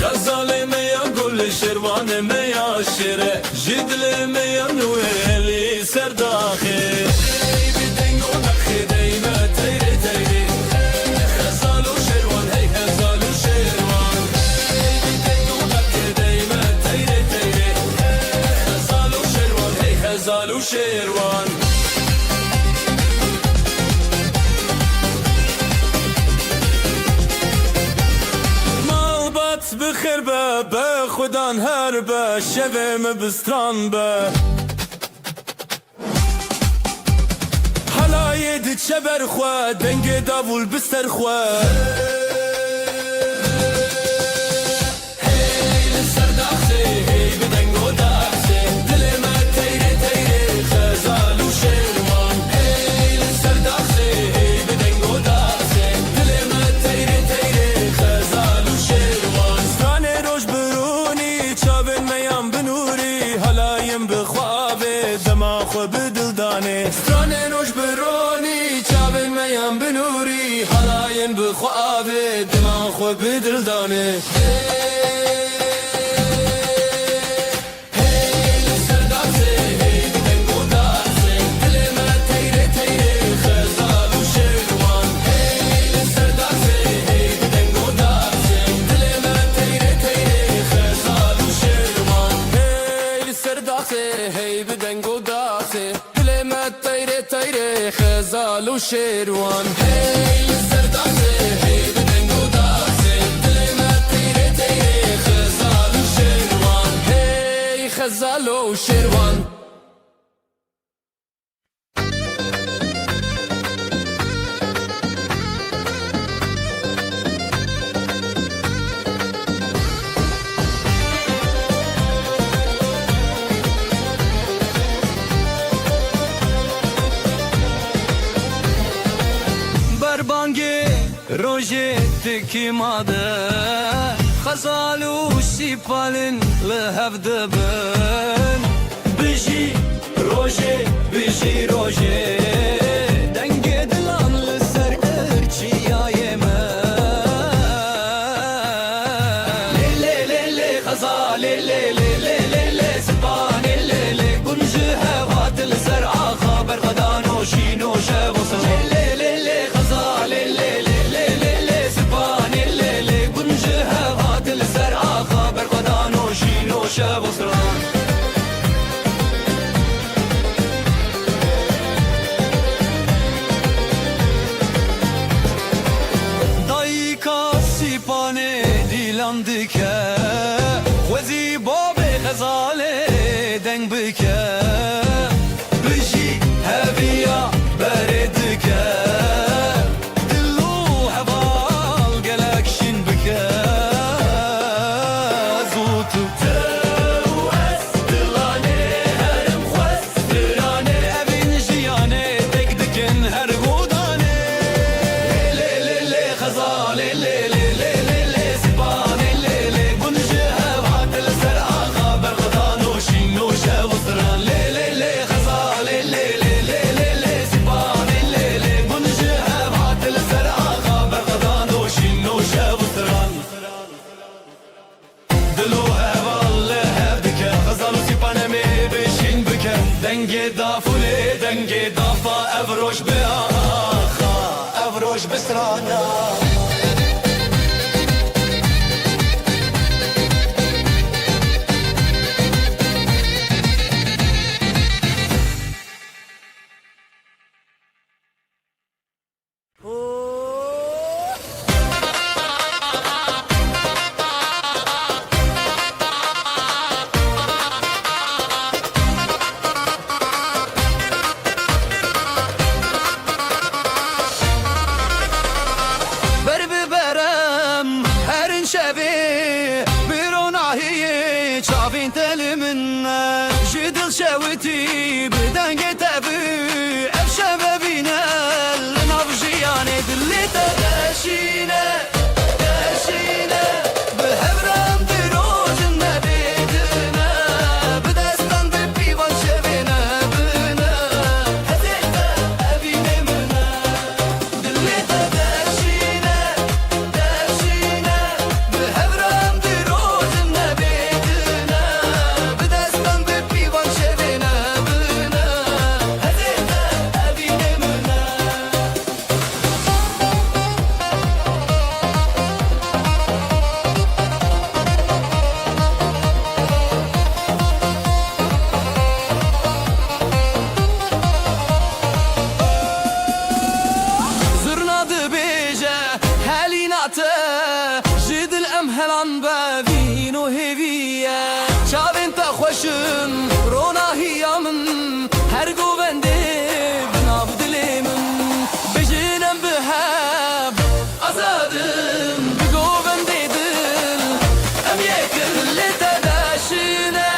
غزال میا گل شروان میا شیره جدل میا نویلی سرداخه ای بدنگ و نخی دیمه تیره تیره غزال و شروان هی غزال و شروان ای بدنگ و نخی دیمه تیره تیره غزال و شروان هی غزال و شروان بخیر به خودان هر به شویم بستران به حلای دید شبر خواه دنگ داول بستر خواه هی لسر داخسه هی بدنگ و داخسه دل ما تیره تیره خزال و شروان هی لسر داخسه هی بدنگ و داخسه دل ما تیره تیره خزال و شروان روش برونی چاوین میام بنوری حلایم بخوابه دماغ بدل دانه ستران روش برونی چاوین میام بنوری حلایم بخوابه دماغ بدل دانه هی بدنگ و داخسه دل ما تیره تیره خزال و شروان هی سر داخسه هی بدنگ و داخسه دل ما تیره تیره خزال و شروان هی خزال و شروان روژه تکی ماده خزال و سیپالن لحف دبن بجی روژه بجی روژه دنگ دلان لسر ارچیای من لی لی لی لی خزال لی لی لی لی لی سپان لی لی دکه وزی باب غزاله دنگ بکه بجی هبیا بردکه دلو هوال گلکشین بکه زوتو تو از دلانه هرم خواسترانه اوین جیانه دک دکن هر گودانه لی لی لی خزاله لی لی لی لی لی سبانه لی لی بنجه هوات لسر آقا برغدان و شین و شوزران لی لی لی خزاله لی لی لی لی لی سبانه لی لی بنجه هوات لسر آقا برغدان و شین و شوزران دلو هوال هبدکه غزال و سیپانه می بشین بکه دنگ دافوله دنگ دافا افروش به آخا افروش بسرانا بر ببرم هرین شبی بیرون آهی چاوین تل من جدل شویتی بدنگ تبی اف شبابینه لنافجیانه دلی تدشینه دشینه به هبرم دیروز نبیدنه به دستان به پیوان شبینه بینه هزیده ابینه منه دلی تدشینه دشینه به هبرم دیروز نبیدنه به دستان به پیوان شبینه بینه هزیده ابینه منه زرناdı beje helinate jidil emhelan bevin o heviye çavin ta xoşun ronahiyamın her govende binav dilimin bejinem behab azadım bir govende dil em yekir lete daşine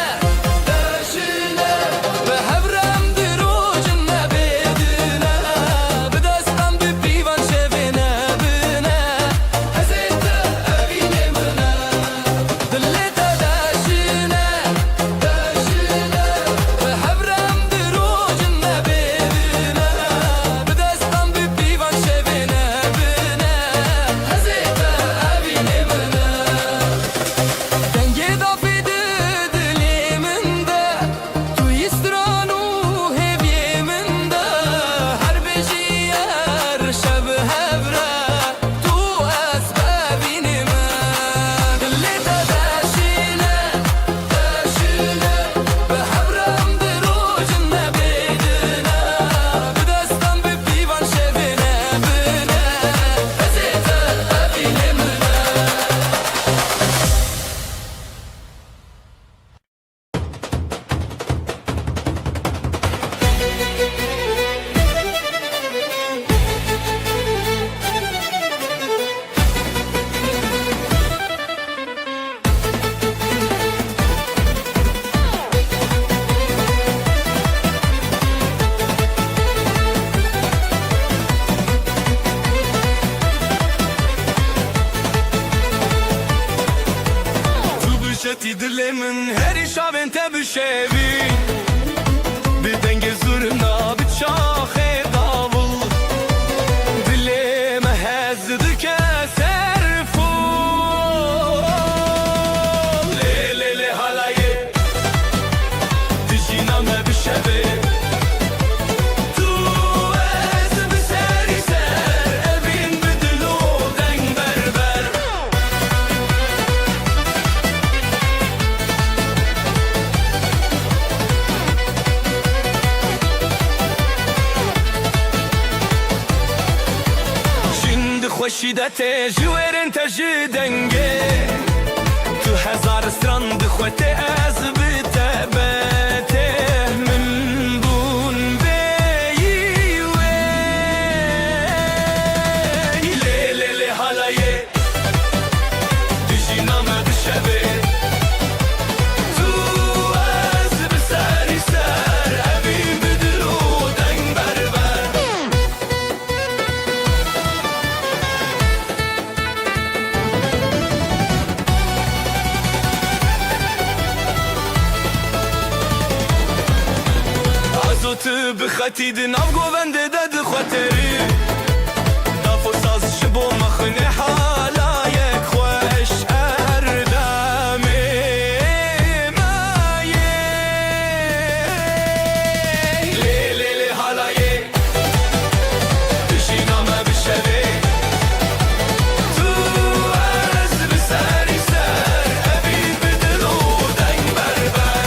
daşine ve hevrem dirojin nebedine بدستم به پیوان شبینه بینه هزیده ابینه منه دلیتا داشینه داشینه به حبرم دروجن نبینه بدستم به پیوان شبینه بینه هزیده ابینه منه دنگی دافی دلیمنده توی استرانو هبیمنده هر بجیار شب هبره تو اسبابینه من دلیتا داشینه داشینه به حبرم دروجن نبیدنه بدستم به پیوان شبینه بینه هزیده ابینه منه تو بشتی دل من هری شابن تبشوی بدنگ زورنا بچاخ داول دلم هزد که سرفول لی لی لی حالایه دجینم بشوی تو از بسری سر ابین بدلو دنگ بربر خوشیدت جویرن تجدنگه شبه تو از بسری سر اوین بدلو دنگ بربر عزوت بخطید ناف گوونده داد خاطری داف و ساز شبو مخنی حالایک خوش اردمی مایه لی لی لی حالایه بشینامه بشوی تو از بسری سر اوین بدلو دنگ بربر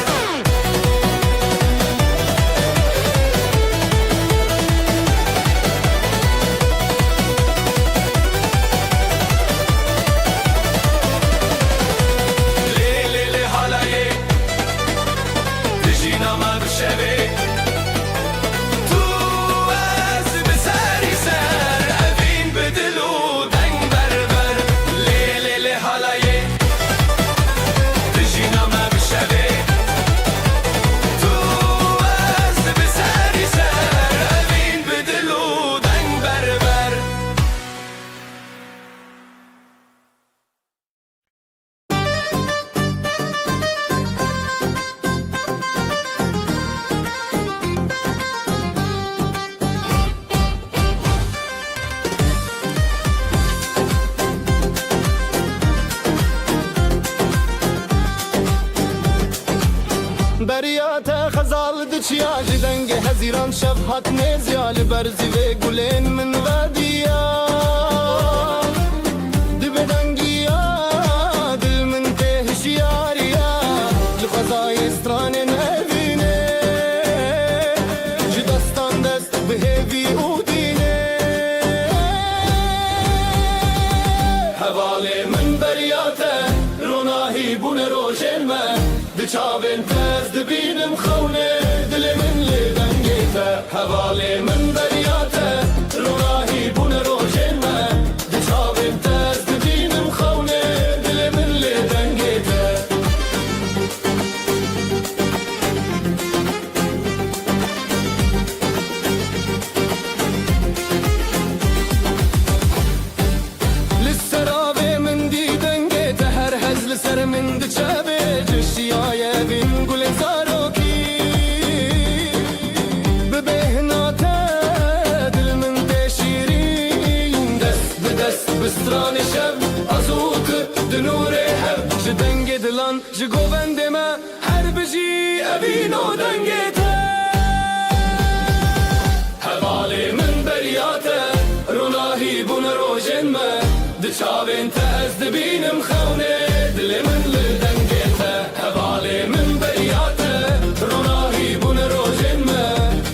بریات خزال دچیا جدنگ هزیران شب هات نزیال برزی و گلین من ودیا دبدنگیا دل من تهشیاریا لخزای استران نبینه جدستان دست بهوی اودینه حوالی من بریاته روناهی بون روشن من دچاوین تز دبینم خونه دل من لدنگیته حوالی من بریاته روناهی بون روشن من دچاوین تز دبینم خونه دل من لدنگیته لسرابه من دی دنگیته هر هزل سر من دچاوه جشیای بین گل زاروکی ببهناته دل من تشیرین دست به دست بستران شب ازوت دنور هب جدنگ دلان جگوبند ما هر بجی ابینو دنگیته حوالی من بریاته روناهی بون روشن ما دچاوین تز دبینم خونه دل من لدنگیته حوالی من بریاته روناهی بون روشن ما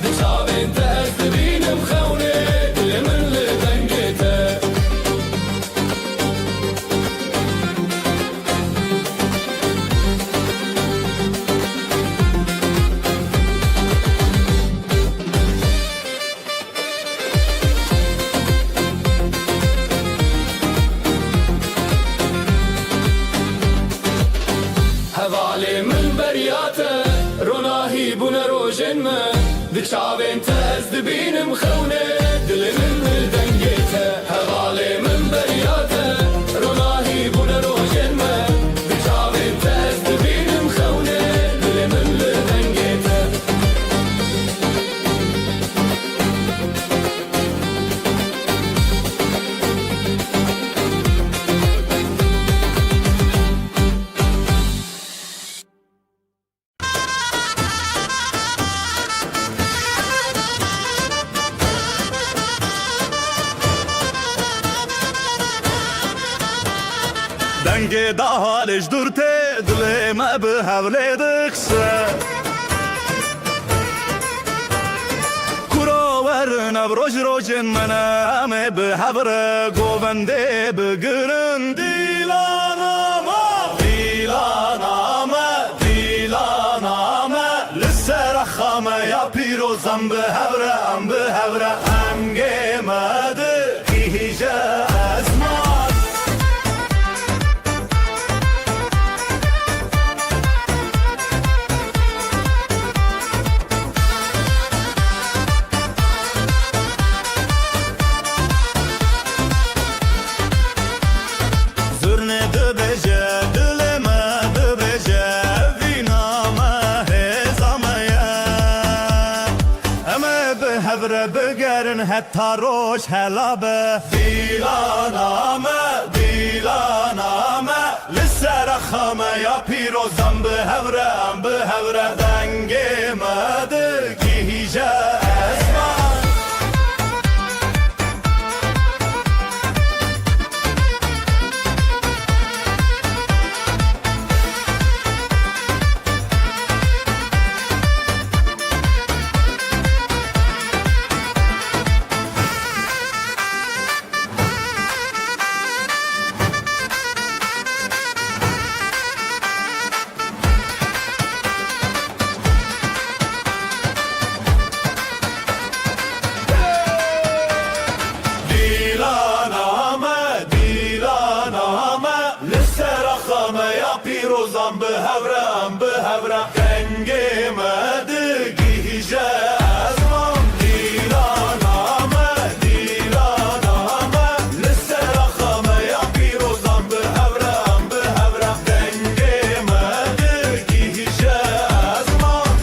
دچاوین تز دبینم خونه دل من لدنگیته حوالی من بریاته روناهی بون روشن ما دچاوین تز دبینم خونه دل من لدنگیته حوالی من بریاته روناهی بون روشن ما دچاوین تز دبینم خونه دل من لدنگیته دنگ دا حالش دورته دل ما به حوله دخسه کراور نبروج روجن من همه به حبره گوونده بگرن دیلانامه دیلانامه دیلانامه لسر خامه یا پیروزم به حبره هم به حبره هم گمده هیجه از ما هوره بگرن حتی روش هلابه دیلانامه لسر خامه یا پیروزم به هوره دنگه مده گیجه اسمان پیروزم به هوره دنگه مده گیجه ازمام دیلانامه لسر خامه یا پیروزم به هوره دنگه مده گیجه ازمام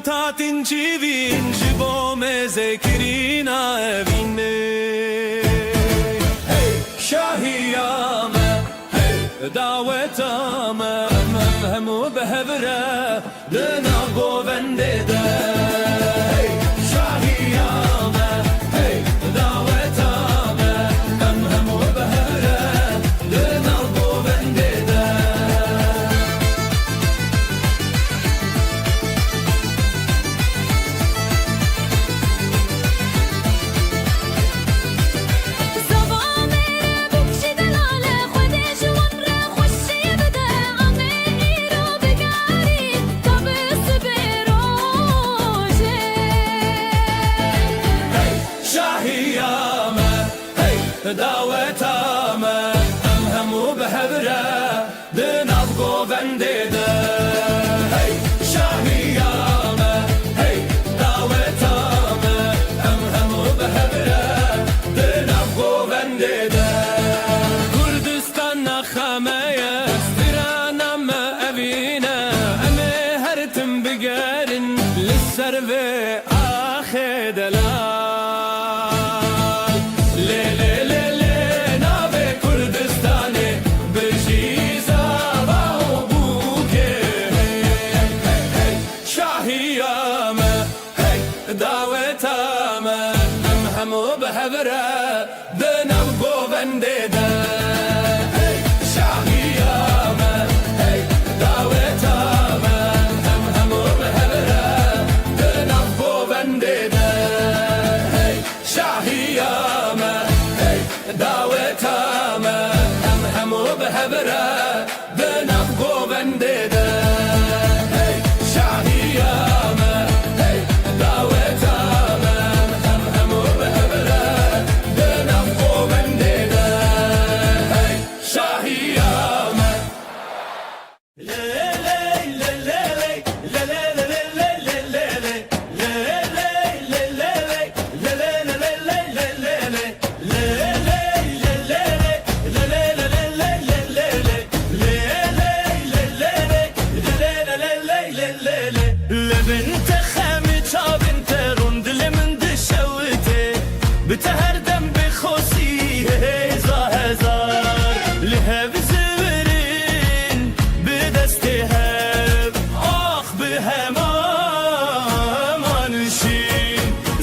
Tatin çivin jibome zekrina evine hey şahiyame hey davetame mevhemu behevre dena govende de hey şahiyame hey davetame mevhemu behevre dena govende de دعوتامه همو به هبره دناب گوونده ده هی شاهیامه هی دعوتامه همو به هبره دناب گوونده ده کردستان نخمه استرانم اوینه امه هر تم بگرن لسر و آخه دلال دعوتامه همو به هوره دنم گوونده ده hey شاهیامه hey دعوتامه همو به هوره دنم گوونده ده hey شاهیامه hey دعوتامه همو به هوره دنم گوونده ده hey شاهیامه بتهردم بخوصی هزار لهب زورین به دست هب آخ به همانشین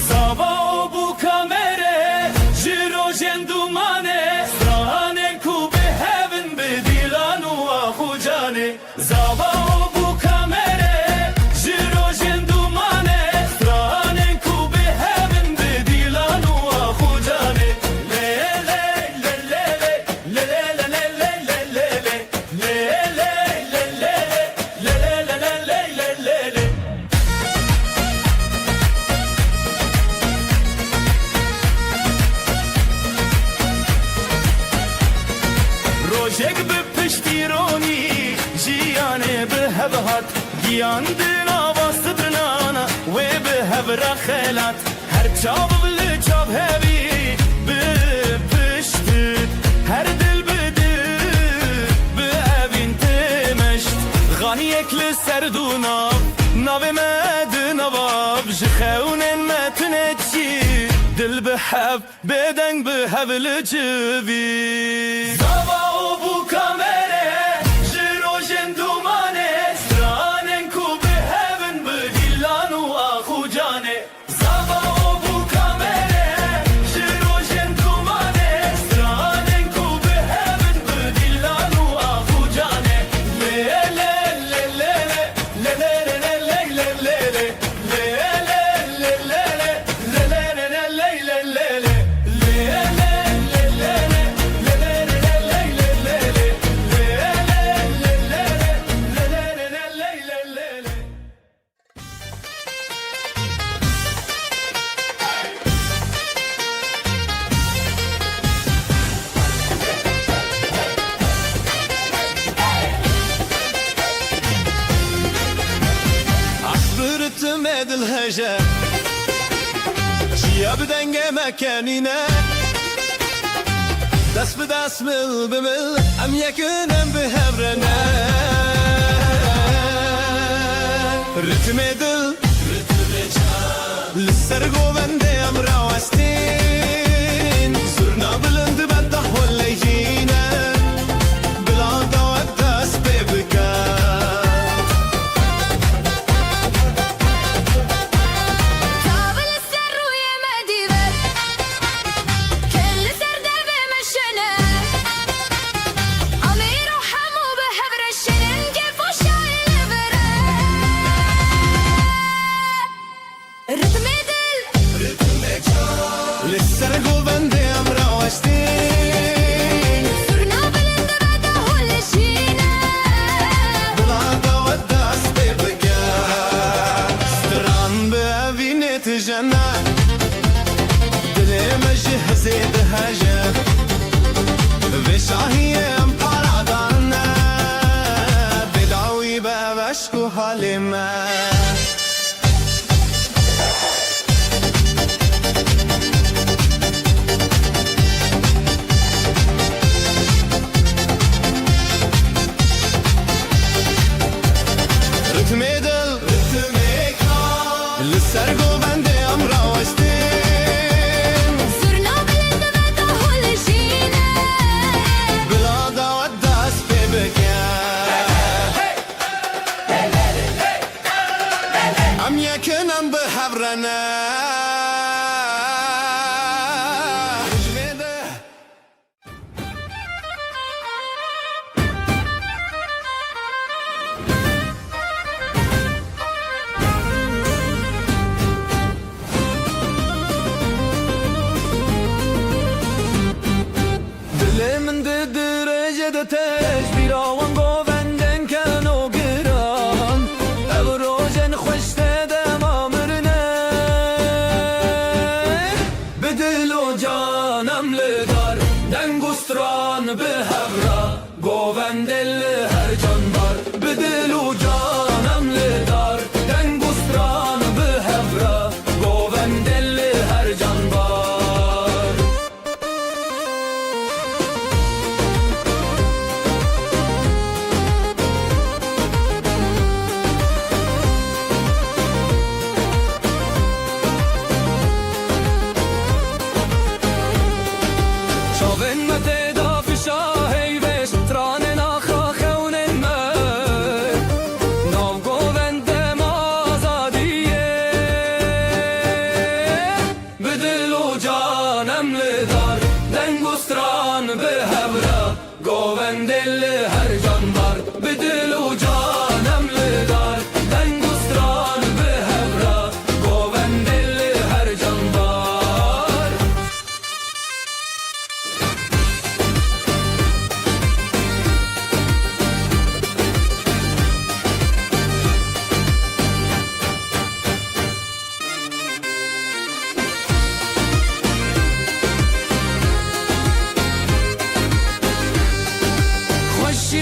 زابا بو کامره جیرو جندومانه سرانه کو به هبن به دیلان و آخو جانه زابا بو کامره جیرو جندومانه سرانه کو به هبن به دیلان و روشک به پشتیرونی بهات گیاندن آواز درنانا و به هبر خیلات هر چاو بل چاو هبی به پشت هر دل بده به اوین تمشت غانی اکل سردونا ناو مد نواب جخونن متنه چی دل به حب بدنگ به هبل جوی زوا و بو کامره جروجن دومانه سترانن کو به هبن به دیلان و آخو جانه زوا و بو کامره جروجن دومانه سترانن کو به هبن به دیلان و آخو جانه لیله لیله لیله لیله تمد الهجا جيا بدنگ مكاننا دست بدست مل بمل ام يكنم بهبرنا رتم دل للسرقو بندي ام راوستين زرنا بلند بده وليجينا بلا دوت دست ببكا للسرقو بندي ام راوستين صرنا بلند بعده ولشينا بلا دوت دست ببكا ستران بأبيني تجنى دلي مجهزي دهجة بشاهي ام بارادانا بدعوي بابشكو حالما للسرقو بندي ام راوستين صرنا بلند بعده ولشينا بلا دوت دست ببكا ام يكنم بحبرنا من درجة تجبير وانقو بندن كانوا قران ابروجن خوشت دم امرنا بدلو جانم لدار دنگوستران بهبرا گووندل هر جانبار بدلو جانم لدار دنگوستران بهبرا گووندل هر جانبار گووندل هر جانبار بدلو جانم لدار دنگوستران به هبرا گووندل هر جانبار خوشی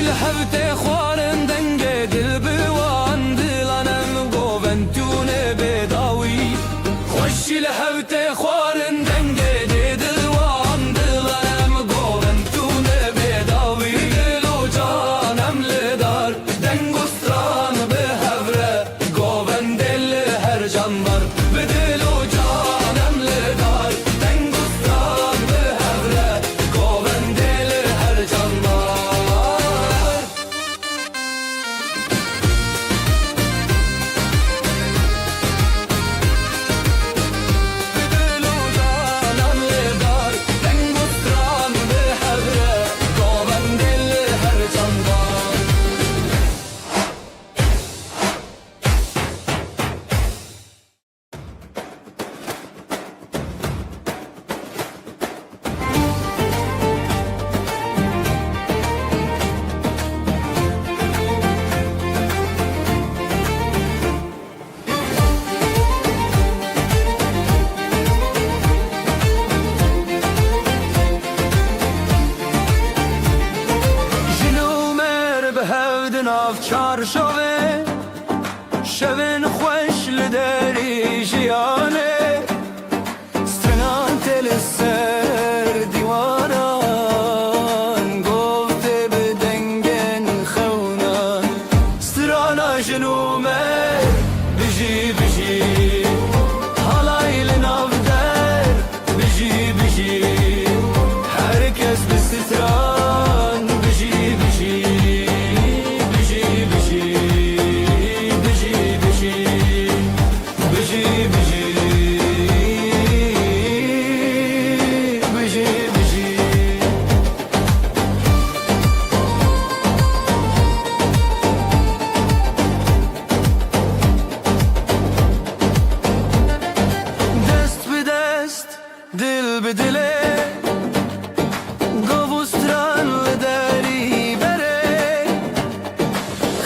چارشاوه شوین خوش لدری جیانه سترنان تل سر دیواران گفته بدنگن خونان سترانا جنومه بجی بجی حالای لناف در بجی بجی herkes bir stran بجی بجی بجی بجی بجی بجی بجی بجی بجی بجی دست به دست دل به دله گاوستران لدری بره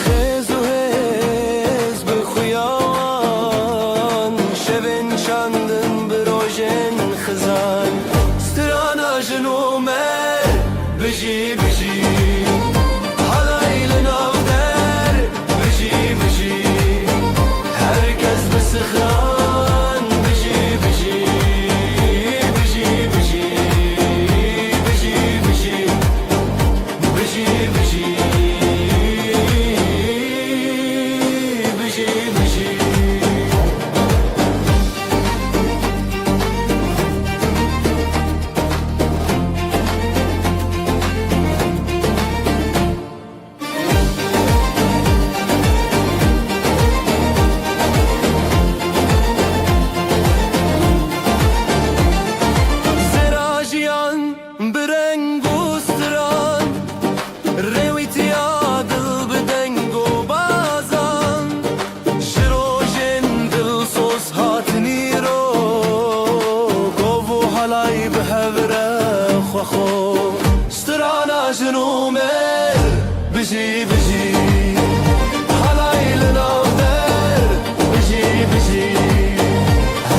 خیز و حز به خویان شوین شاندن به روژن خزان سترانا جنومه بجی بجی حالای لناو در بجی بجی herkes به سخران بجی بجی بجی بجی بجی بجی بجی بجی بجی بجی زراجیان برنگ و ستران رویتی عادل بدنگ و بازان شروجن دل سوز هاتنی رو گو و حالای به هوره خوخو سترانا جنومه بجی بجی حالای لناو در بجی بجی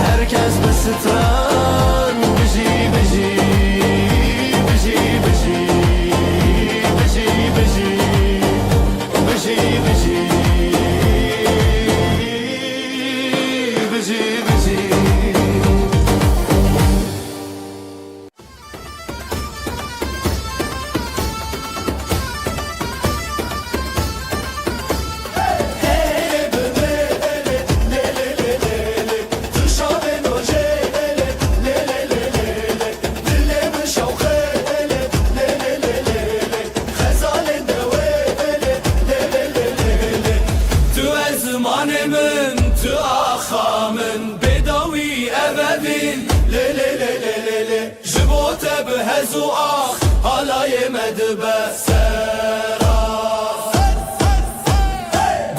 herkes به ستران بجی بجی بجی بجی بجی بجی بجی بجی بجی بجی تو زمانمن تو آخامن بدوی ابدین لی لی لی لی لی لی جبوت بهزو آخ حالای مدبه سرا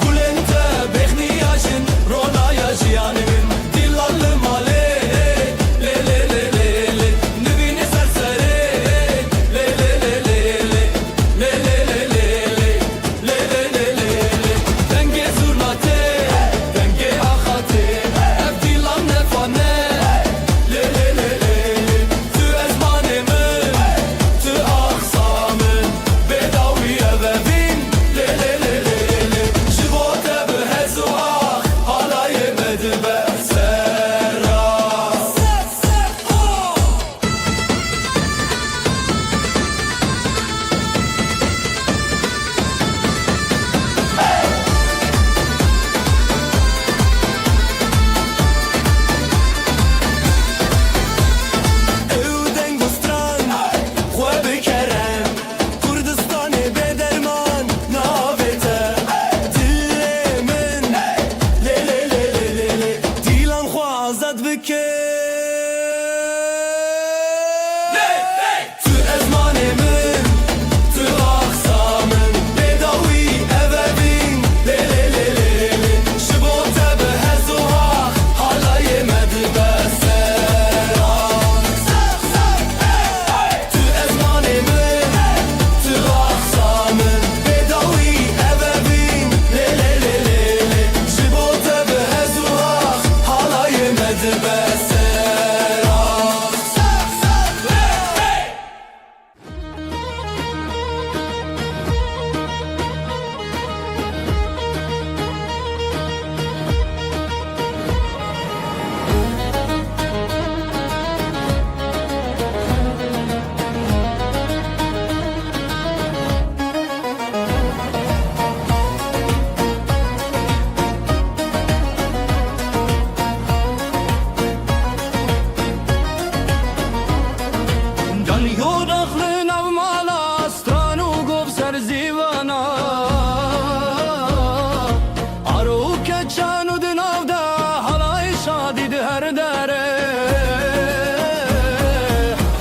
گلنت بخنیاجن رونایا جیانمن دیلال ماله لی لی لی لی لی نبین سرسره لی لی لی لی لی لی لی لی لی لی لی لی دنگ زورناته دنگ آخاته افدیلان نفانه لی لی لی لی تو ازمانمن جان یو دخل نو مالا ستران و گف سر زیوانا آرو که چانو دناو ده حالای شادی ده هر داره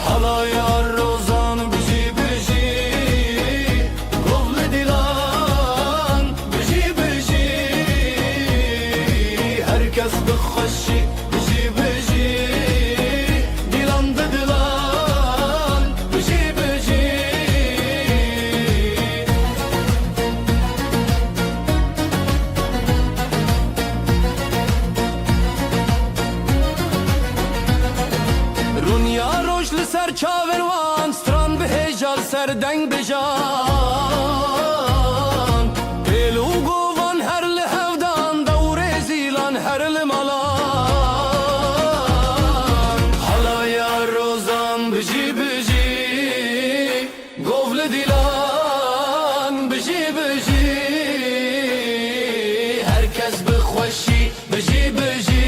حالای روزان بجی بجی گفل دیلان بجی بجی herkes بخوشی بجی بجی دیلان ده دیلان بجی بجی رونیا روش لسر چاوروان ستران به هجال سر دنگ بجان پیلو گوان هر لحودان دور زیلان هر لمالان حالای روزان بجی بجی گفل دیلان بجی بجی herkes بخوشی بجی بجی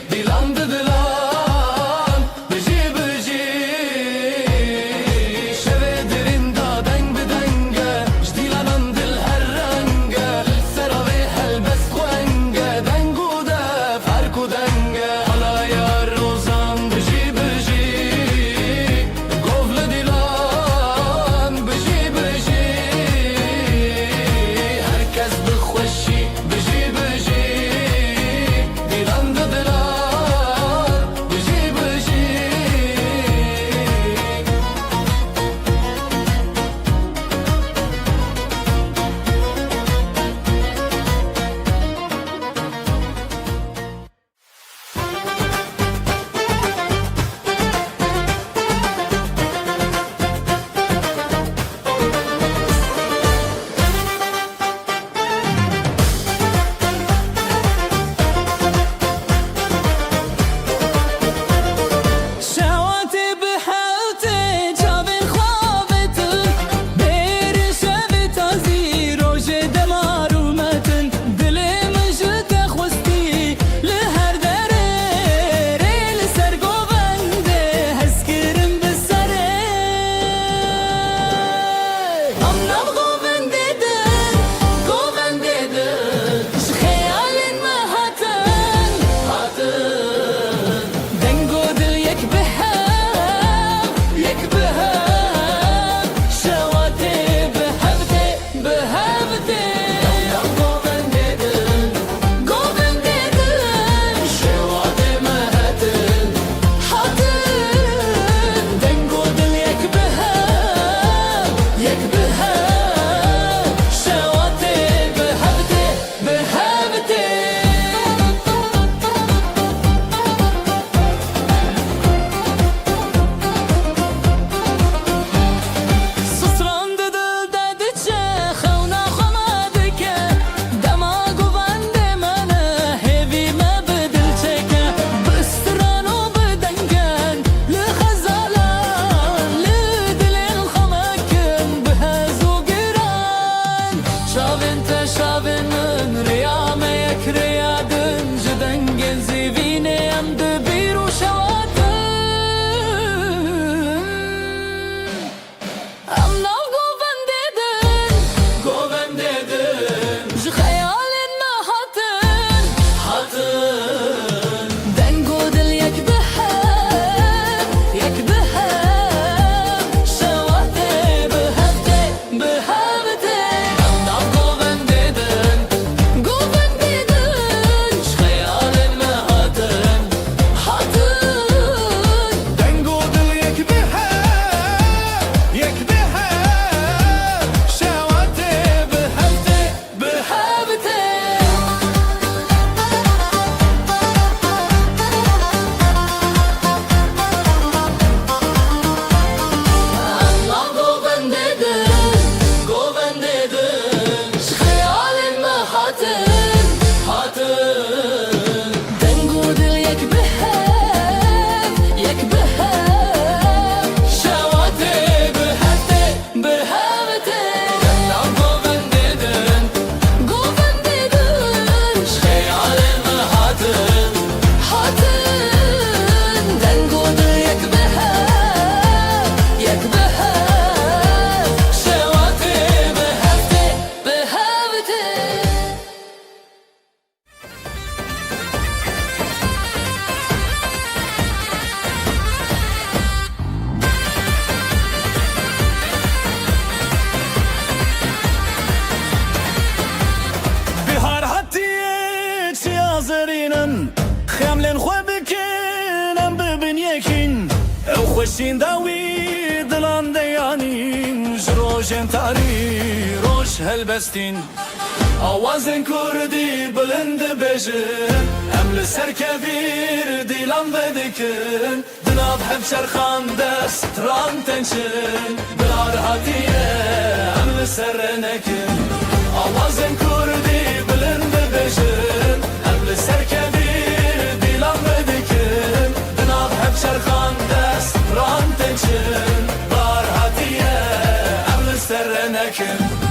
دیلان ده دیلان بجی بجی شوه درین دادنگ بدنگه جدیلانان دل هر رنگه سراوه هلبس خوانگه دنگو ده فرکو دنگه حالای روزان بجی بجی خوشین داوی دلان دیانین جروجن تاری روش هلبستین آوازن کردی بلند بجن ام لسر کبیر دیلان بدکن دناب هفشر خان دست ران تنشن بلار هاتیه ام لسر نکن آوازن کردی بلند بجن ام لسر کبیر دیلان بدکن دناب هفشر خان دست ران تنشن بلار هاتیه ام لسر نکن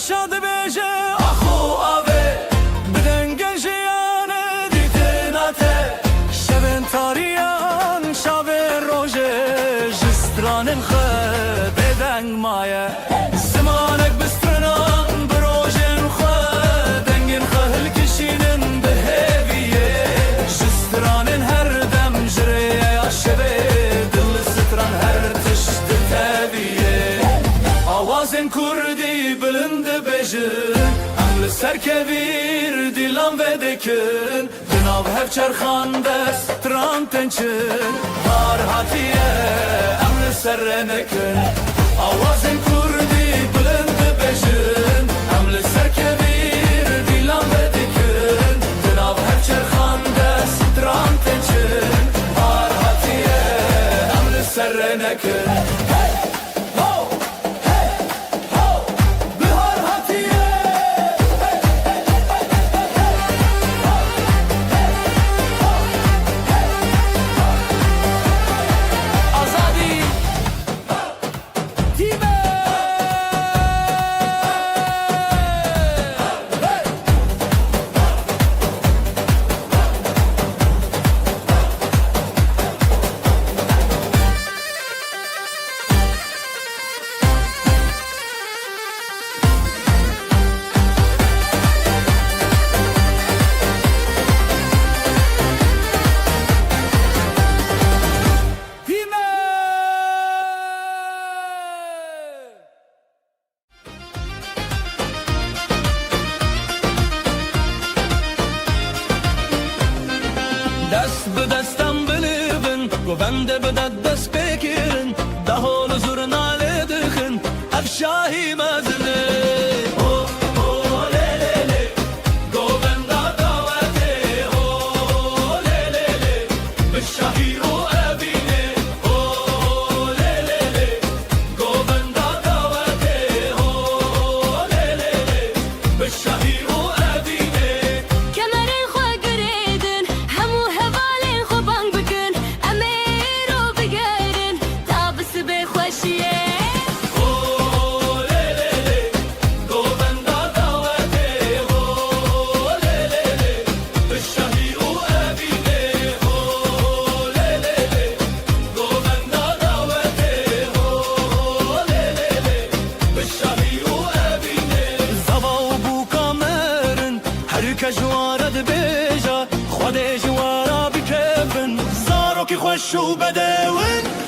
شاد بیجه آخو آوه بدن گنجیانه دیدناته شبن تاریان شب روژه جستران خود بدن مایه زمانک بسترنان بروژن خود دنگن خهل کشینن به هیویه جستران هر دم جریه یا شبه دل ستران هر تشت تبیه آوازن کردی بلند ام لسر کبیر دیلان بدکن جناب هفچر خان دست تران تنچن بار هاتیه ام لسر نکن آوازن کردی بلند بجن ام لسر کبیر دیلان بدکن جناب هفچر خان دست تران تنچن بار هاتیه ام لسر نکن دست به دستم بلیبن گوونده به دست بکرن ده حال زرناله دخن افشاهی مزنه جوارد بیجا خود جوارا بکفن زارو کی خوش و بدون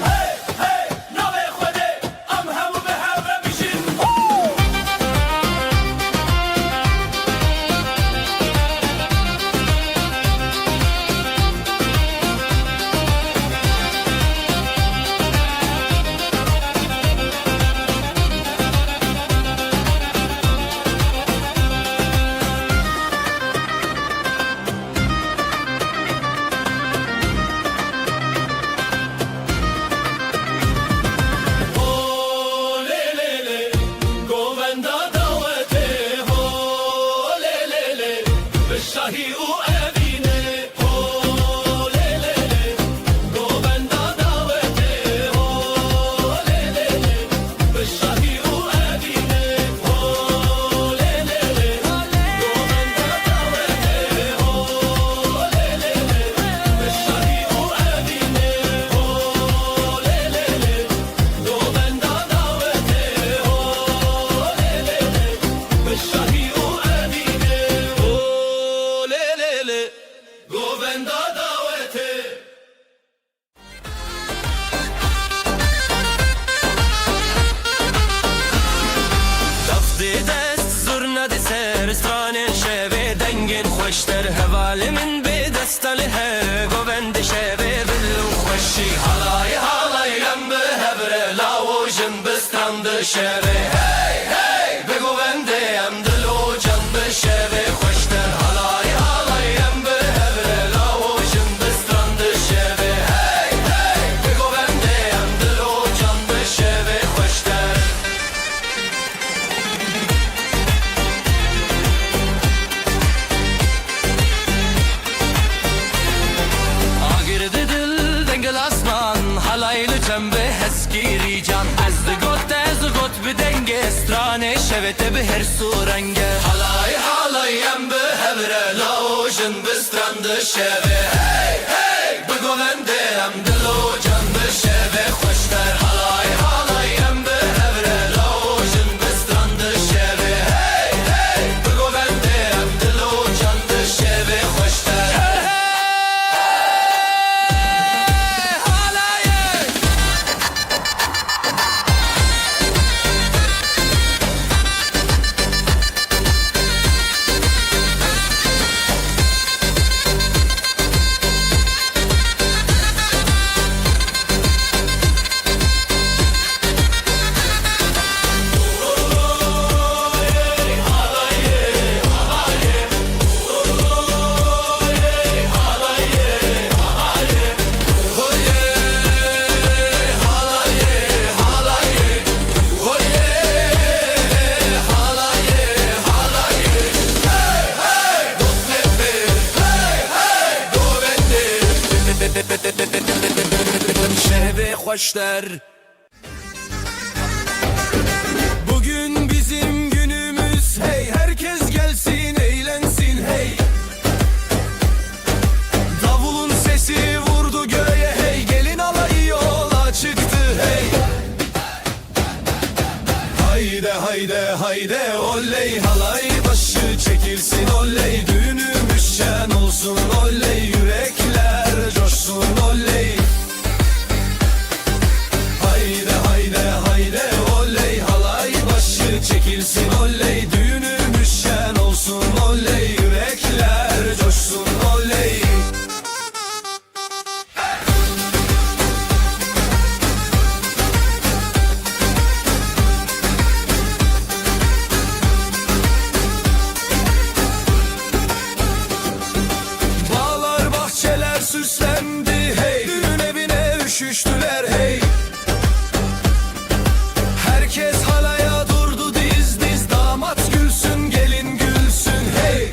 خوشتر هوالی من به دستاله گوند شبه دلو خوشی حالای حالایم به هبره لاوجن بستند شبه هی هی به گوندیم دلو جن به شبه خوشتر حالای حالایم به هبره لاوجن بستند شبه هی هی به گوندیم دلو جن به شبه خوشتر آگرد دل دنگل اسمان حالایل جنبه هسگیری جان از گوت به دنگ استرانه شوته به هر سورنگه حالایم به هبره لاوجن بسترند شبه هی هی بگونده هم دلو جان به شبه خوشتر حالایم به هبره لاوجن بسترند شبه هی هی بگونده هم دلو جان به شبه خوشتر şehve hoşlar. Bugün bizim günümüz hey, herkes gelsin eğlensin hey. Davulun sesi vurdu göğe hey, gelin alayı yola çıktı hey. Hayde hayde hayde oley, halay başı çekilsin oley, düğünümüz şen olsun oley, yürekler coşsun oley. Hayde hayde hayde oley, halay başı çekilsin oley, düğünümüz şen olsun oley, yürekler coşsun oley. Bağlar bahçeler süslendi hey, düğün evine üşüştüler hey. Herkes halaya durdu diz diz, damat gülsün gelin gülsün hey.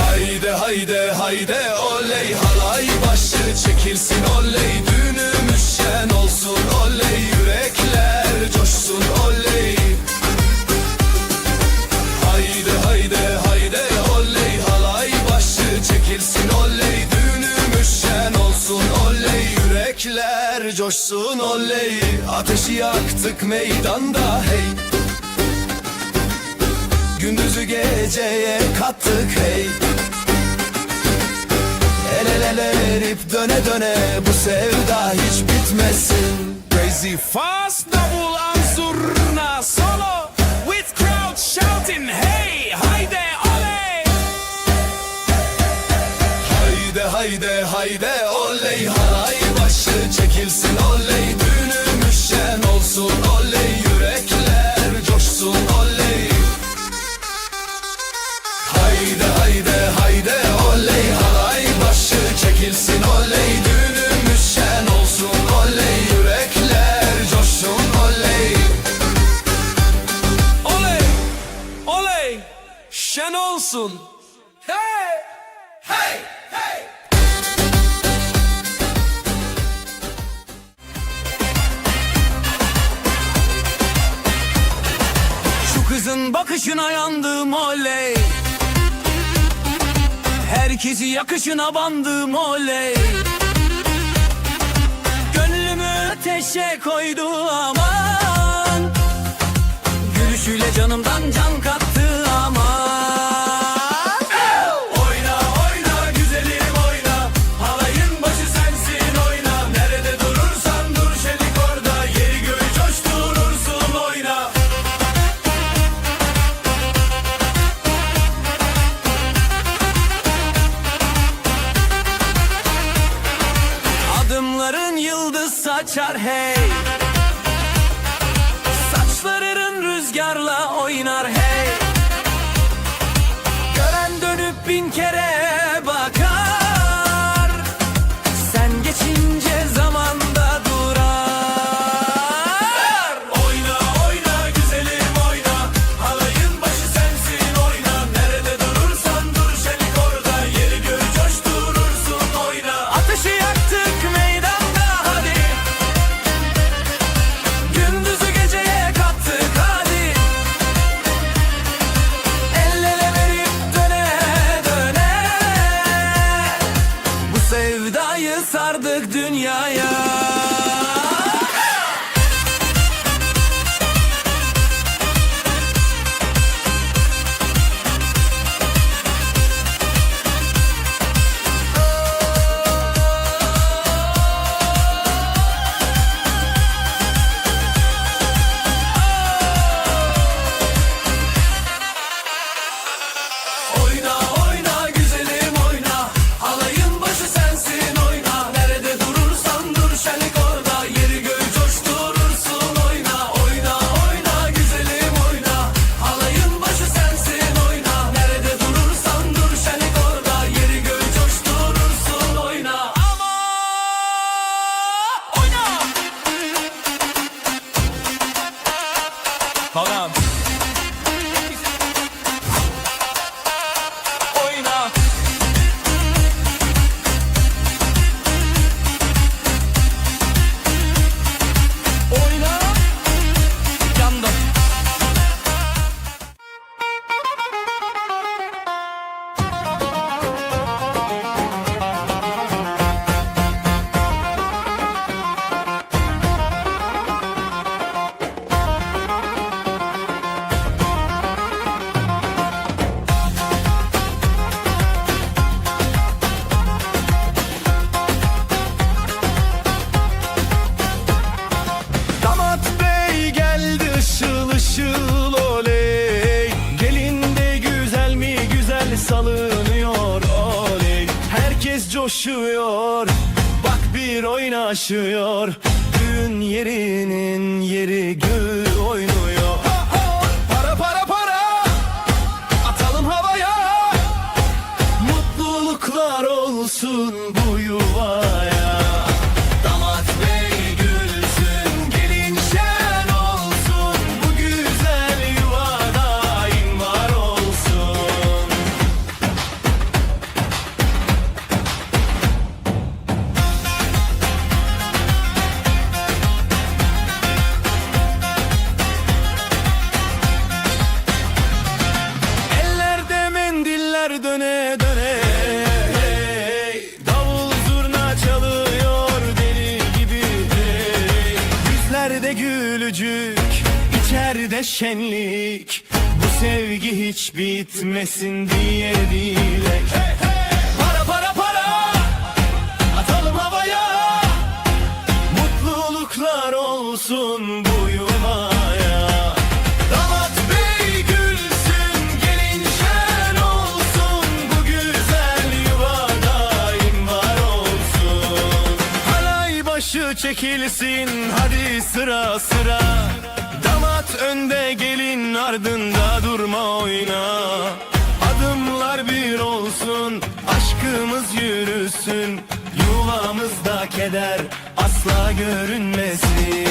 Hayde hayde hayde oley, halay başı çekilsin oley, düğünümüz şen olsun oley, yürekler coşsun oley. Hayde hayde hayde oley, halay başı çekilsin oley, düğünümüz şen olsun oley, yürekler coşsun oley. Ateşi yaktık meydanda hey, gündüzü geceye kattık hey. El ele verip döne döne bu sevda hiç bitmesin. Crazy fast double anzurna solo with crowd shouting hey hayde oley. Hayde hayde hayde oley, halay başı çekilsin oley, düğünümüz şen olsun oley, yürekler coşsun oley. Hayde hayde hayde oley, halay başı çekilsin oley, düğünümüz şen olsun oley, yürekler coşsun oley. Oley oley şen olsun hey hey hey. Şu kızın bakışına yandım oley, herkesi yakışına bandım oley. Gönlümü ateşe koydu aman, gülüşüyle canımdan can kattı aman. Oyna oyna güzelim oyna, halayın başı sensin oyna. Nerede durursan dur şelik orada, yeri göğü coşturursun oyna. açar hey. Saçların rüzgarla oynar hey. Gören dönüp bin kere bakar. Sen geçince zamanda durar. Oyna oyna güzelim oyna, halayın başı sensin oyna. Nerede durursan dur şenik orada, yeri göğü coşturursun oyna. Ateşi yaktık meydanda hadi. Gündüzü geceye kattık hadi. El ele verip döne döne. Bu sevdayı sardık dünyaya. Oyna oyna güzelim oyna, halayın başı sensin oyna. Nerede durursan dur şenik orada, yeri göğü coşturursun oyna. Oyna oyna güzelim oyna, halayın başı sensin oyna. Nerede durursan dur şenik orada, yeri göğü coşturursun oyna. Ama oyna. Hold on. Oyna. Oyna. Yandım. Damat bey geldi ışıl ışıl oley. Gelin de güzel mi güzel salınıyor oley. Herkes coşuyor, bak bir oynaşıyor. Düğün yerinin yeri göğü oynuyor. Para para para, atalım havaya. Mutluluklar olsun bu yuvaya. Damat bey gülsün, gelin şen olsun. Bu güzel yuvada daim var olsun. Ellerde mendiller döne döne. Hey, davul zurna çalıyor deli gibi. Hey, yüzlerde gülücük, içeride şenlik. Bu sevgi hiç bitmesin diye dilek. Para para para, atalım havaya. Mutluluklar olsun bu yuvaya. Damat bey gülsün, gelin şen olsun. Bu güzel yuva daim var olsun. Halay başı çekilsin, hadi sıra sıra. Damat önde, gelin ardında, durma oyna. Adımlar bir olsun, aşkımız yürüsün. Yuvamızda keder asla görünmesin.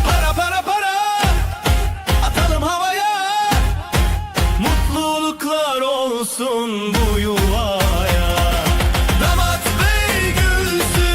Para para para, atalım havaya. Mutluluklar olsun bu yuvaya. Damat bey gülsün,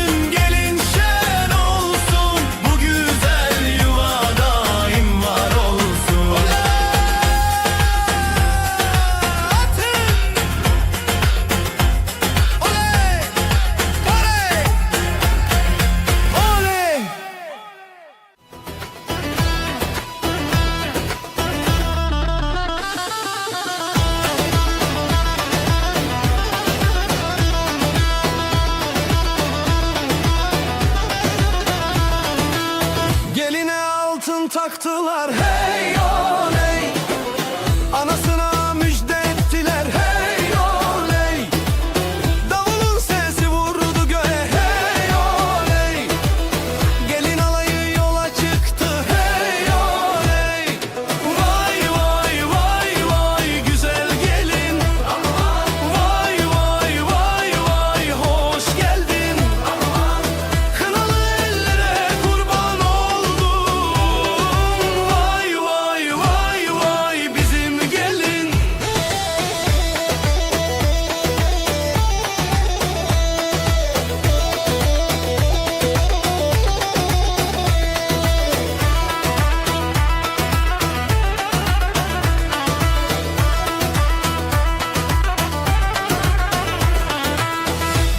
altın taktılar hey oley. Anasına müjde ettiler hey oley. Davulun sesi vurdu göğe hey oley. Gelin alayı yola çıktı hey oley. Vay vay vay vay güzel gelin. Vay vay vay vay hoş geldin. Kınalı ellere kurban oldum. Vay vay vay vay bizim gelin.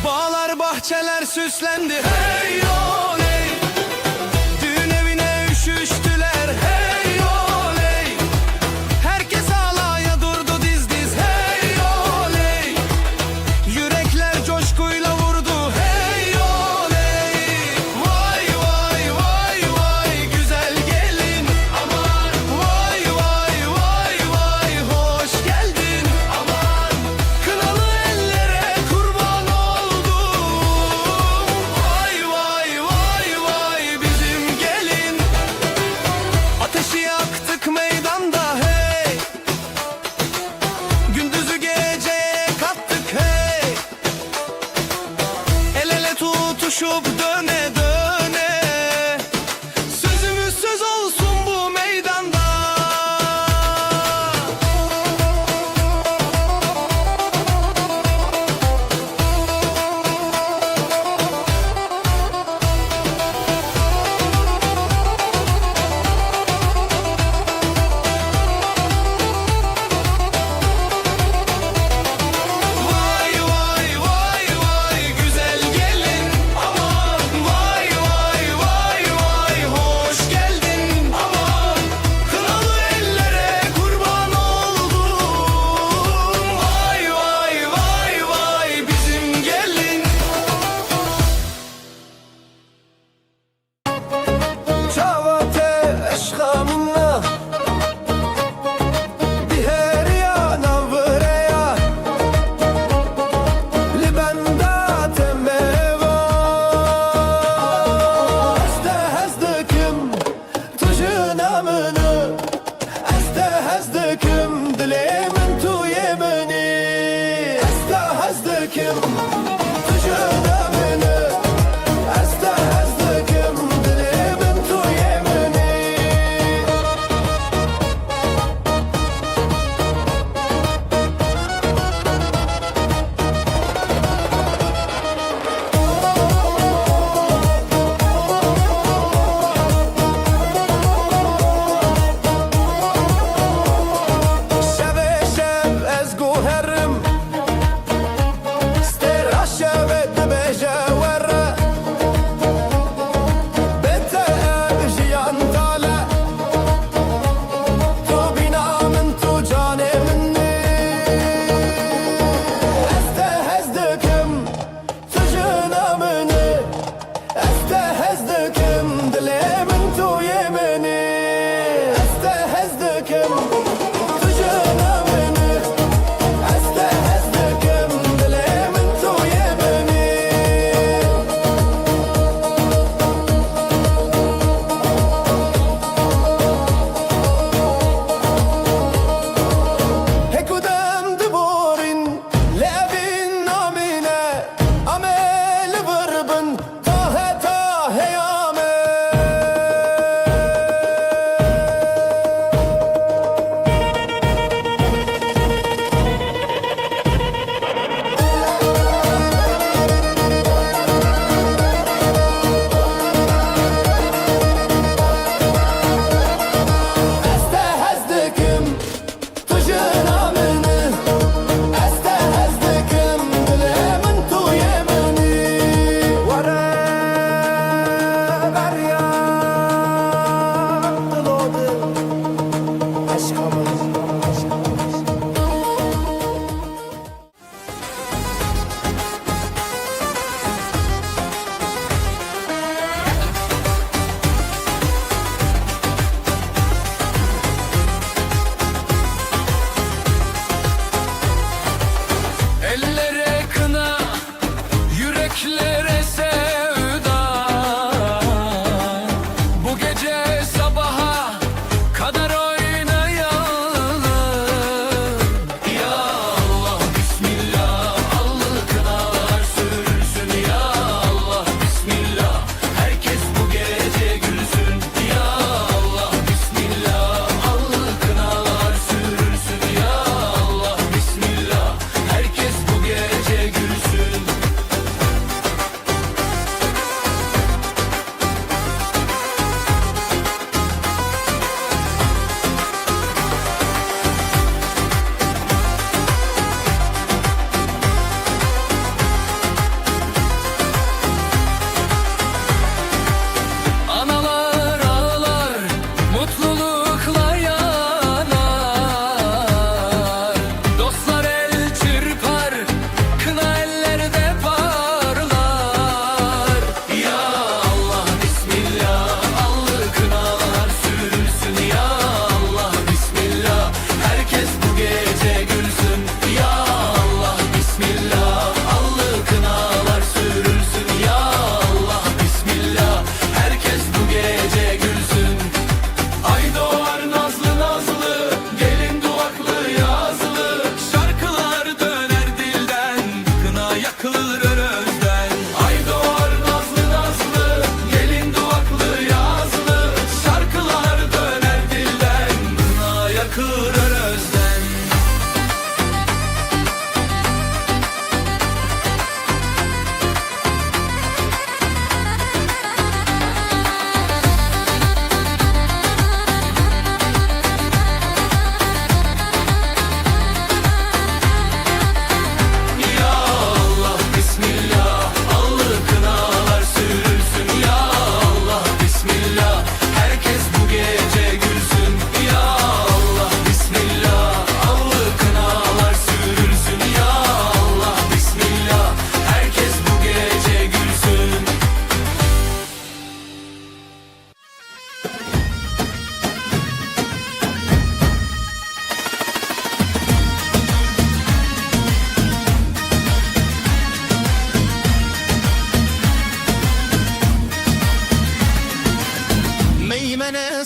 Bağlar bahçeler süslendi hey oley. Düğün evine üşüştüler hey oley. Herkes alaya durdu diz diz hey oley. Yürekler coşkuyla vurdu hey oley. Vay vay vay vay güzel gelin. Aman vay vay vay vay hoş geldin. Aman kınalı ellere kurban oldum. Vay vay vay vay bizim gelin. Ateşi yaktık meydanda hey. Gündüzü geceye kattık hey. El ele tutuşup döne döne. Sözümüz söz olsun bu meydanda. Vay vay vay vay güzel gelin. Aman vay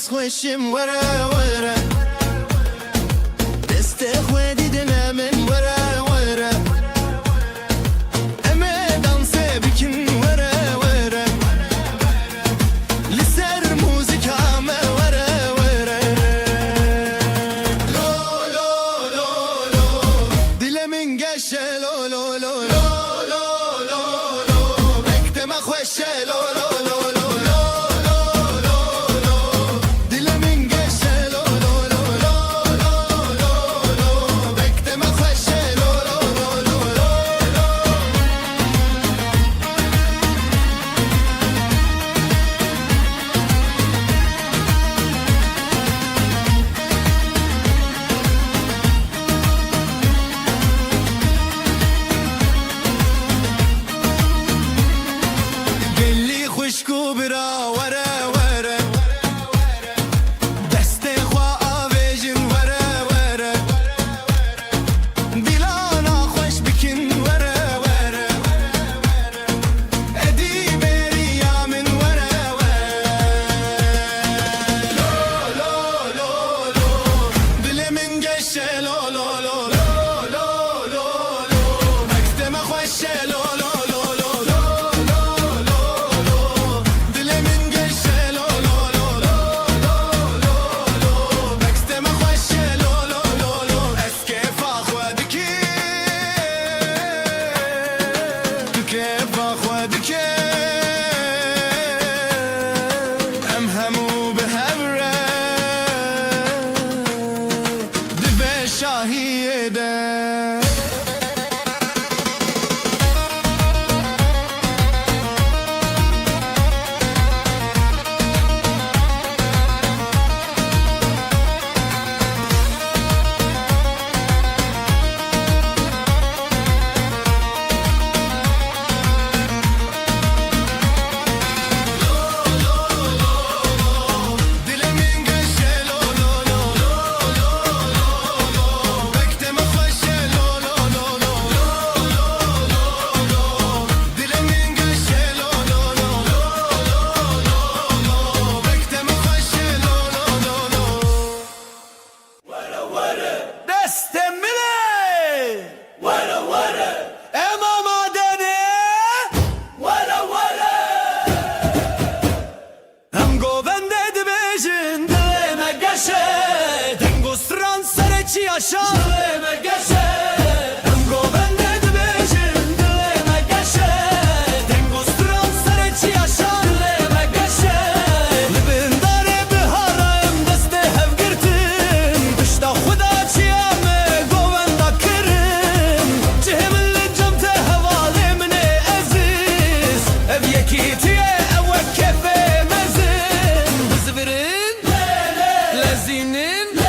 kes خوشم وره وره دست خودی دلمن وره وره اما دانسه بکن وره وره لسر موزیکام وره وره لو لو لو لو دلمن گشه لو لو لو لو لو لو لو بکتم خوشه لو لو لو لو خوشکو برا وره وره دست خواه آویجن وره وره دیلانا خوش بکن وره وره ادی بری یامن وره وره لو لو لو لو دل من گشه لو لو لو لو لو لو مکتم خوشه لو لو شاهیده yaşa Dileme geçe Engo bende dibecin Dileme geçe Dengo stran sereci yaşa Dileme geçe Libin dare biharayım deste hev girtin Dışta xuda çiyame govenda kirin Cihimli cemte hevali mine aziz Ev yekitiye evve kefe mezin Bizvirin Lezinin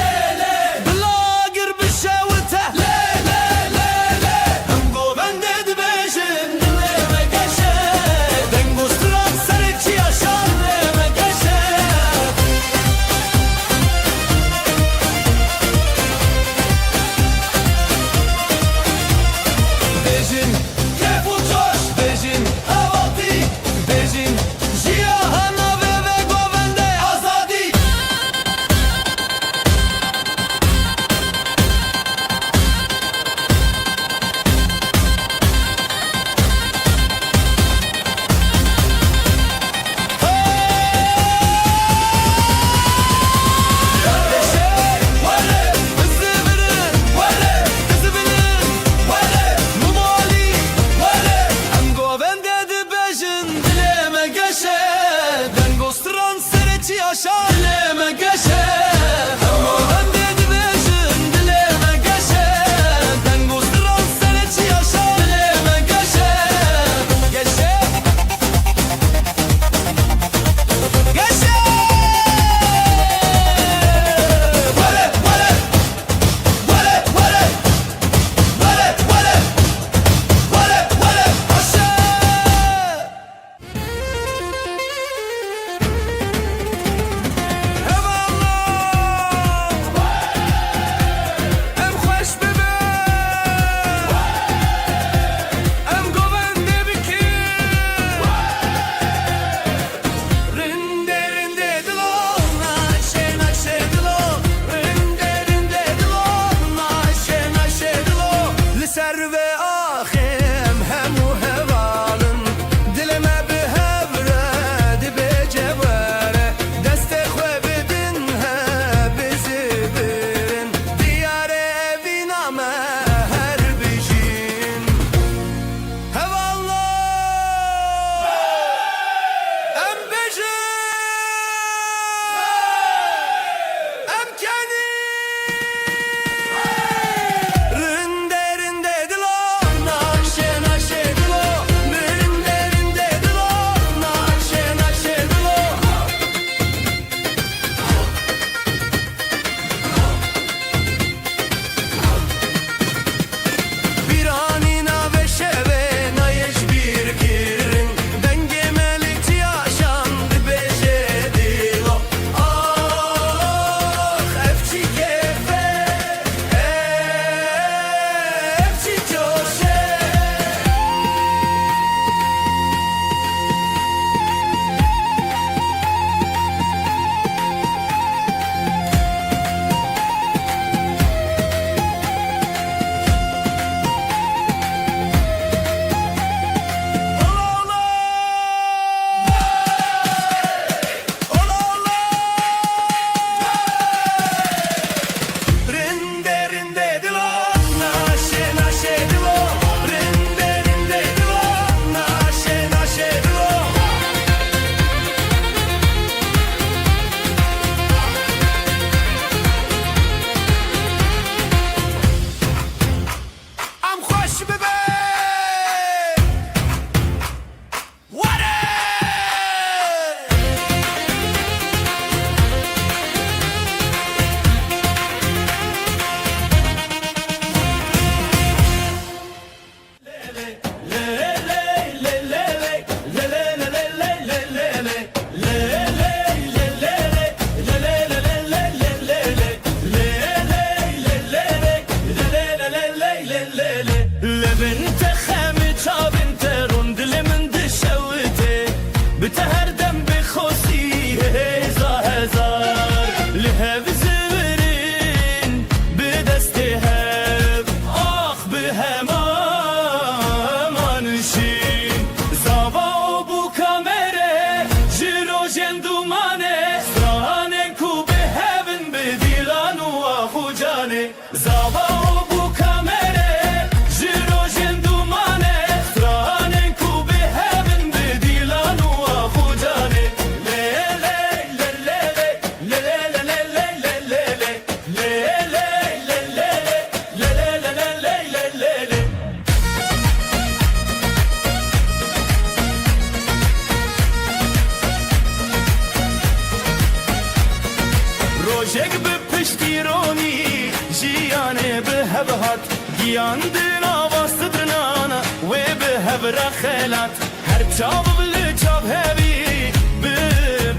گیاندن آواستدرنانا و به هبر خلات هر چاو بلی چاو هبی به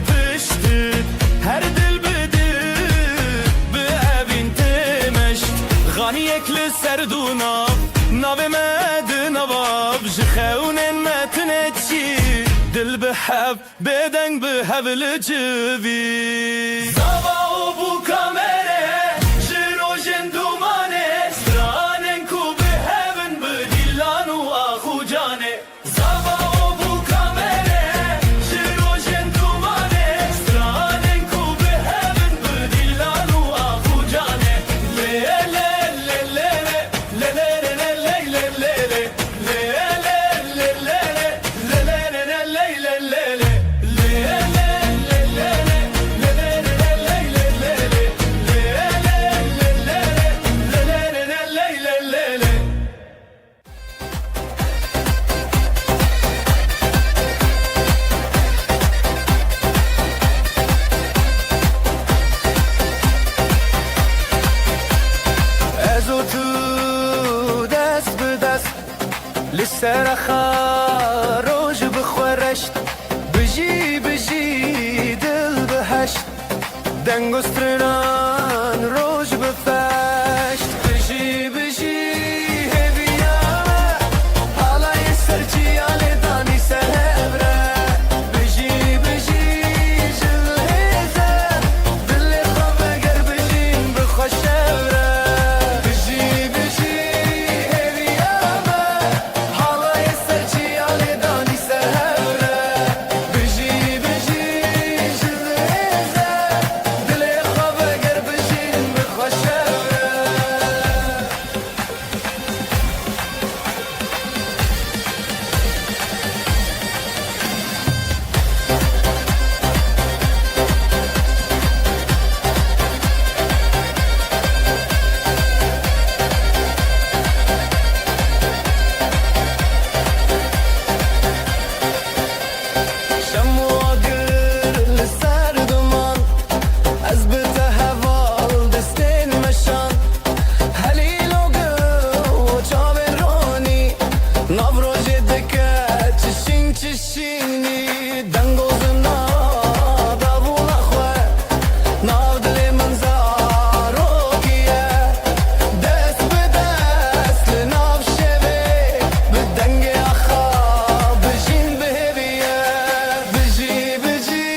پشتت هر دل بده به اوین تمشت غانی اکل سردونا ناو مد نواب جخونن متنتشي دل بحب بدنگ به هبل جوی زابا و بو کامره جرو جندومانه سترانن کو به هبن به دیلان و آخو جانه زابا و بو کامره جرو جندومانه سترانن کو به هبن به دیلان و آخو جانه لی لی لی لی لی لی لی لی لسر خاروج بخورشت بجی بجی دل بهشت دنگستران روج بفشت بجی بجی هبیامه حالای سرچی آلی دانی سهبره بجی بجی جل هیزه دل خواب اگر بجین بخوشبره بجی بجی هبیامه حالای سرچی آلی دانی سهبره بجی بجی جل هیزه دل خواب اگر بجین بخوشبره شمو گل سر دمان از بته هوال دستین مشان هلیل و گو چاو رانی نوروز دکه چشینی دنگوز نا داوول خواه ناو دل منظارو کیه دست به دست لناو شوه به دنگ آخا بجین به هبیه بجی بجی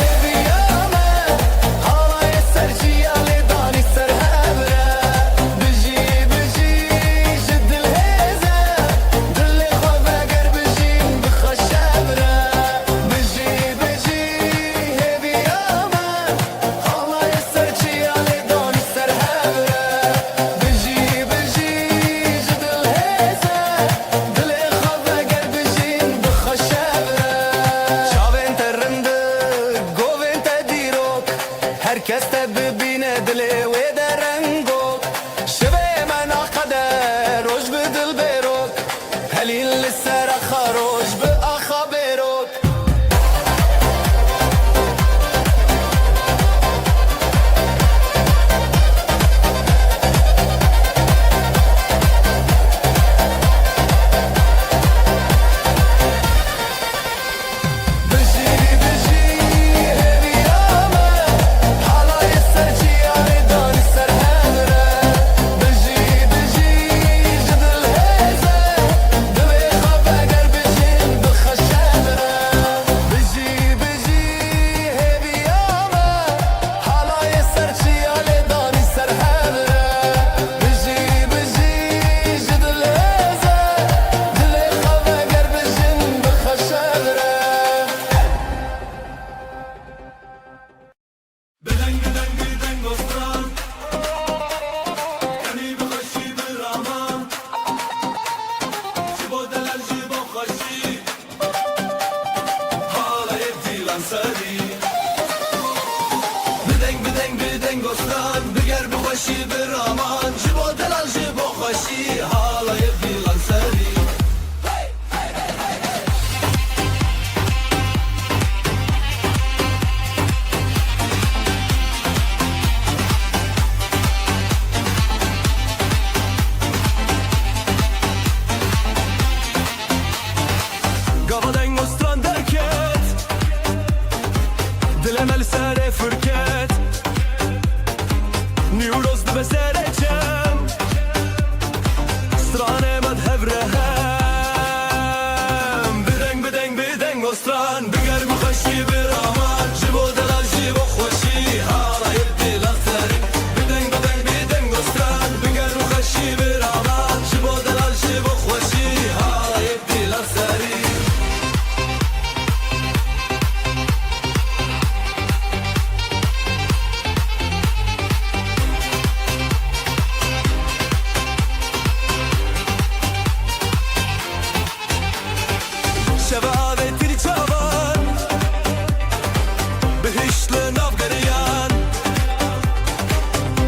هبیامه حالای سرچی آلی دانی سر هبره بجی بجی جدل هزه دل خواب اگر بجین بخوشبره بجی بجی هبیامه حالای سرچی آلی دانی سر هبره بجی بجی جدل هزه دل خواب اگر بجین بخوشبره چاوین ترنده گوین تدیروک هر کس ببینه دل و درنگو شبه من قدر روش به دل بروک هلیل سر خروش به آخا بروک بجی بجی هبیامه حالای سرچی آلی دانی سر هبره بجی بجی جدل هزه دل خواب اگر بجین بخوشبره بجی بجی هبیامه حالای سرچی آلی دانی سر هبره بجی بجی جدل هزه دل خواب اگر بجین بخوشبره بدنگ بدنگ بدنگ استران کنی بخشی برامان جبو دلال جبو خشی حالای دیلان سری بدنگ بدنگ بدنگ استران بگر بخشی برامان جبو دلال جبو خشی حالای دیلان سری گستران بگر مخشی برامان جبو دلال جبو خوشی حالا یبدی لغتری بدنگ بدنگ بدنگ گستران بگر مخشی برامان جبو دلال جبو خوشی حالا یبدی لغتری شباب تری چاوان بهشت لناف گریان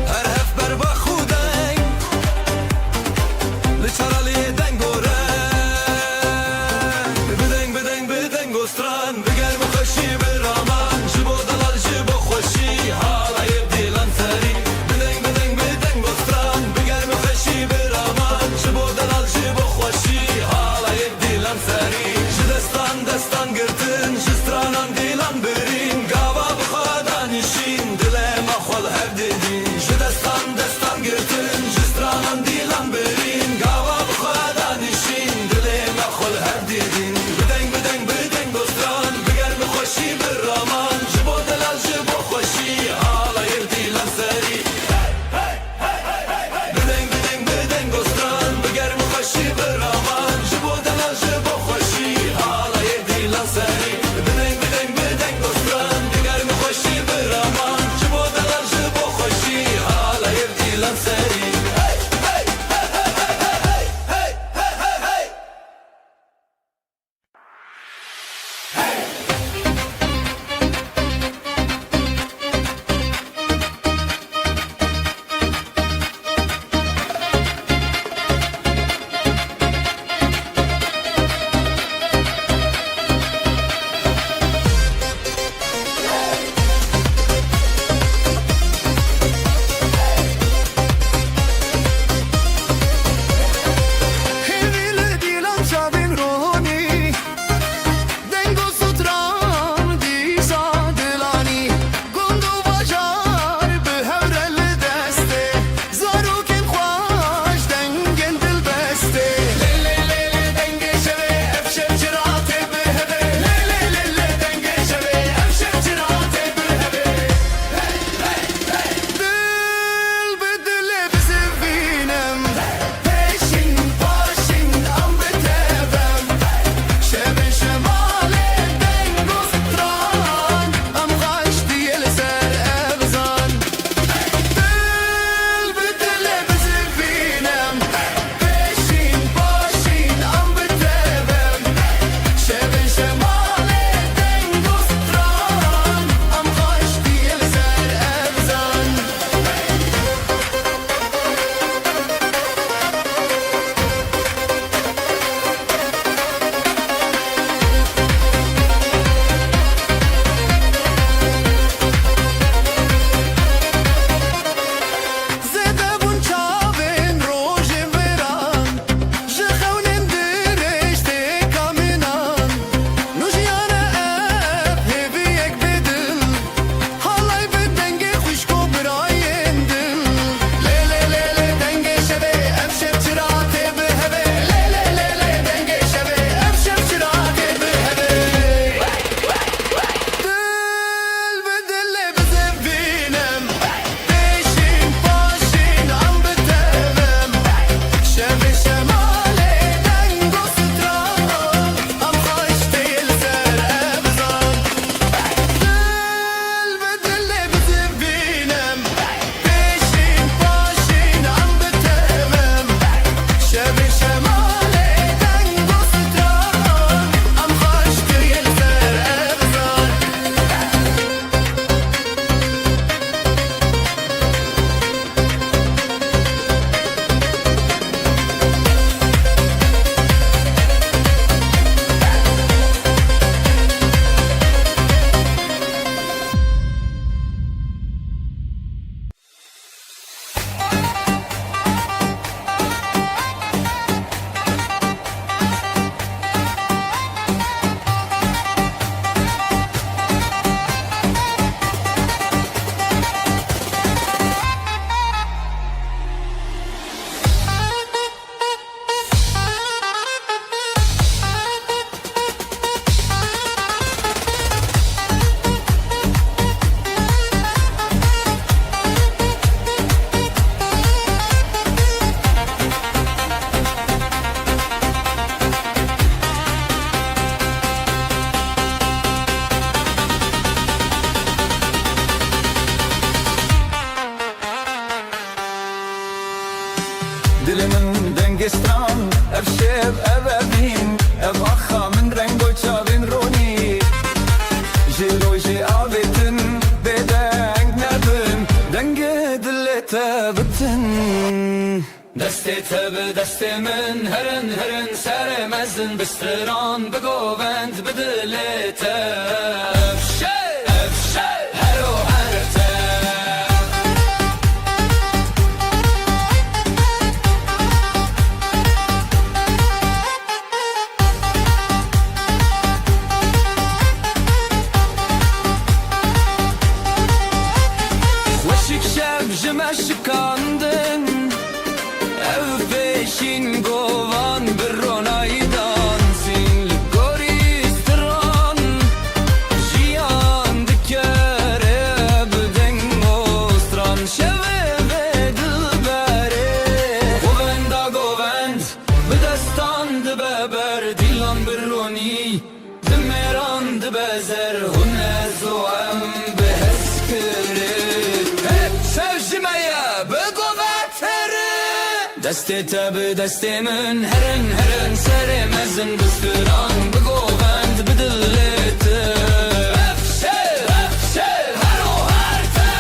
هر هف بر با خودنگ لچرالی دنگوره بدنگ بدنگ بدنگ گستران بگر مخشی برامان جبو دلال جبو خوشی حالا یبدی لنسری بدنگ بدنگ بدنگ گستران بگر مخشی برامان جبو دلال جبو خوشی حالا یبدی لنسری دستان گرتن جسترانان دیلان برین گاوا بخوادان نشین دلم اخوال هر دیدین دستان گرتن جسترانان دیلان برین گاوا بخوادان نشین دلم اخوال هر دیدین بدنگ بدنگ بدنگ دوستان بگر بخوشی برامان جبو دلال جبو خوشی حالا یردی لنسری بدنگ بدنگ بدنگ دوستان بگر بخوشی برامان جبو دلال جبو خوشی حالا یردی لنسری بدنگ بدنگ بدنگ دوستان بگر بخوشی برامان جبو دلال جبو خوشی حالا یردی لنسری دنگستان اف شب ابین اف آخا من رنگ و چاوین رونی جروجي آبتن بدنگ نبن دنگ دلت بتن دستی تب دستی من هرن هرن سر مزن بستران بگووند بدلت افشه افشه هرو هرته شکاندن او پیشین گوان برونای دانسین لگوریستران جیان دکره بدن مستران شوه و دلبره گووندا گووند بدستان دببر دیلان برونی دمیران دبزر هنه زوام بهسکره دستی تب دستی من هرن هرن سر مزن بستران بگووند بدلت افشه افشه هرو هرته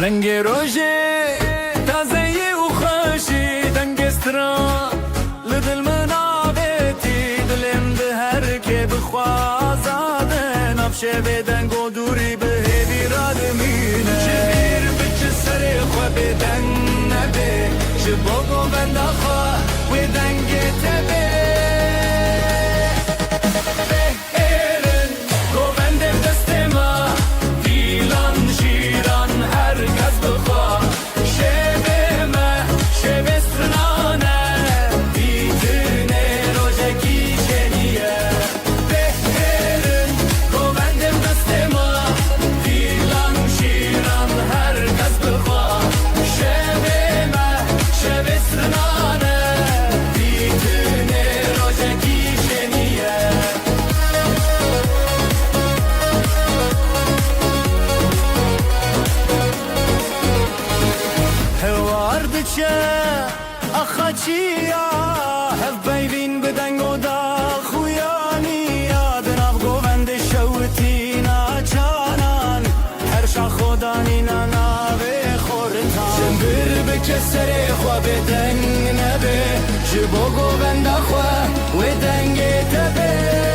رنگ روژه تازه و خوشی دنگستران لدل منابتی دلم ده هر که بخوازاده نفشه بدنگ و دوری به هیوی را دمینه جبیر بچه سر خواه بدنگ نبه جباگو بنده خواه و دنگ تبه بهرن گوندم دست ما دیلان جیران هرگز بخواه شبه ما شبه سرنانه دیدنه روژکی جنیه بهرن گوندم دست ما دیلان جیران هرگز بخواه شبه ما شبه سرنانه دیدنه روژکی جنیه هواردچه اخاچیا هف بیبین بدنگ و دا خویانی دناف گووند شوتی ناچانان هر شا خودانی ناوه خورتان جنبر بکه سر خواه بدنگ نبه جبو گووند خواه و دنگ تبه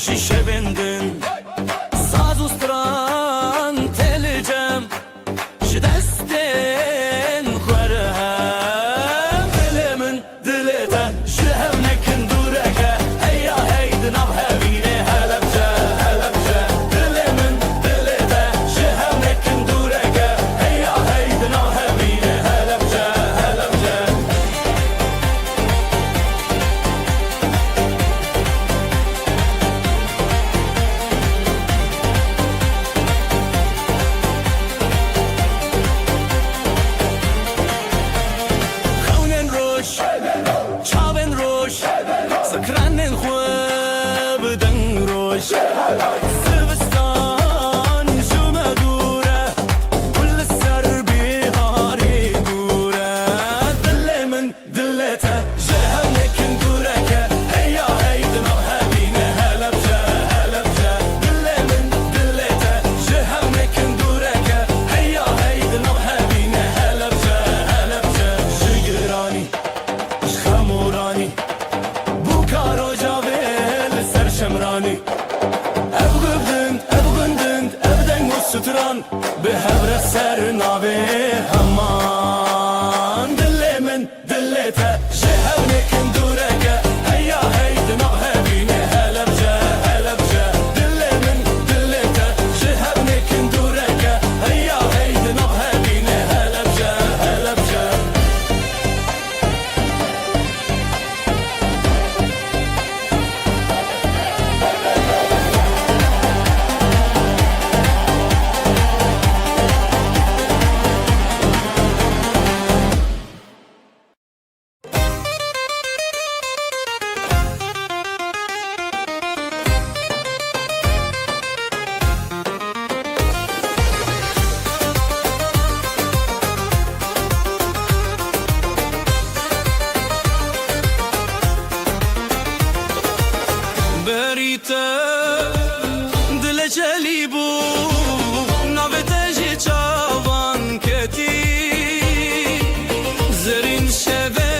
جيشه بندن ساز و ستران تلجم جدستن خورهم دل من دلتا جهم نکن دورکه هيا هيدن او هبینه هلبجه هلبجه دل من دلتا جهم نکن دورکه هيا هيدن او هبینه هلبجه هلبجه خونن روش چاون روش سکرانن خواب دن روش سبستان جمع دوره كل السر بهاري دوره دل من دلته جهم نكن دوركه هيا هيدن او هبينه هلبجه هلبجه دل من دلته جهم نكن دوركه هيا هيدن او هبينه هلبجه هلبجه جگرانی خمورانی بو کارو جاویل سر شمرانی ابغندند ابدن و ستران به هبر سر ناوی همان دل من دلته جهو نکن دورکه هيا هيدن او هبینه هلبجه هلبجه دل من دلته جهو نکن دورکه هيا هيدن او هبینه هلبجه هلبجه بریته دل جلی بو نوته جی چاوان کتی زرین شوه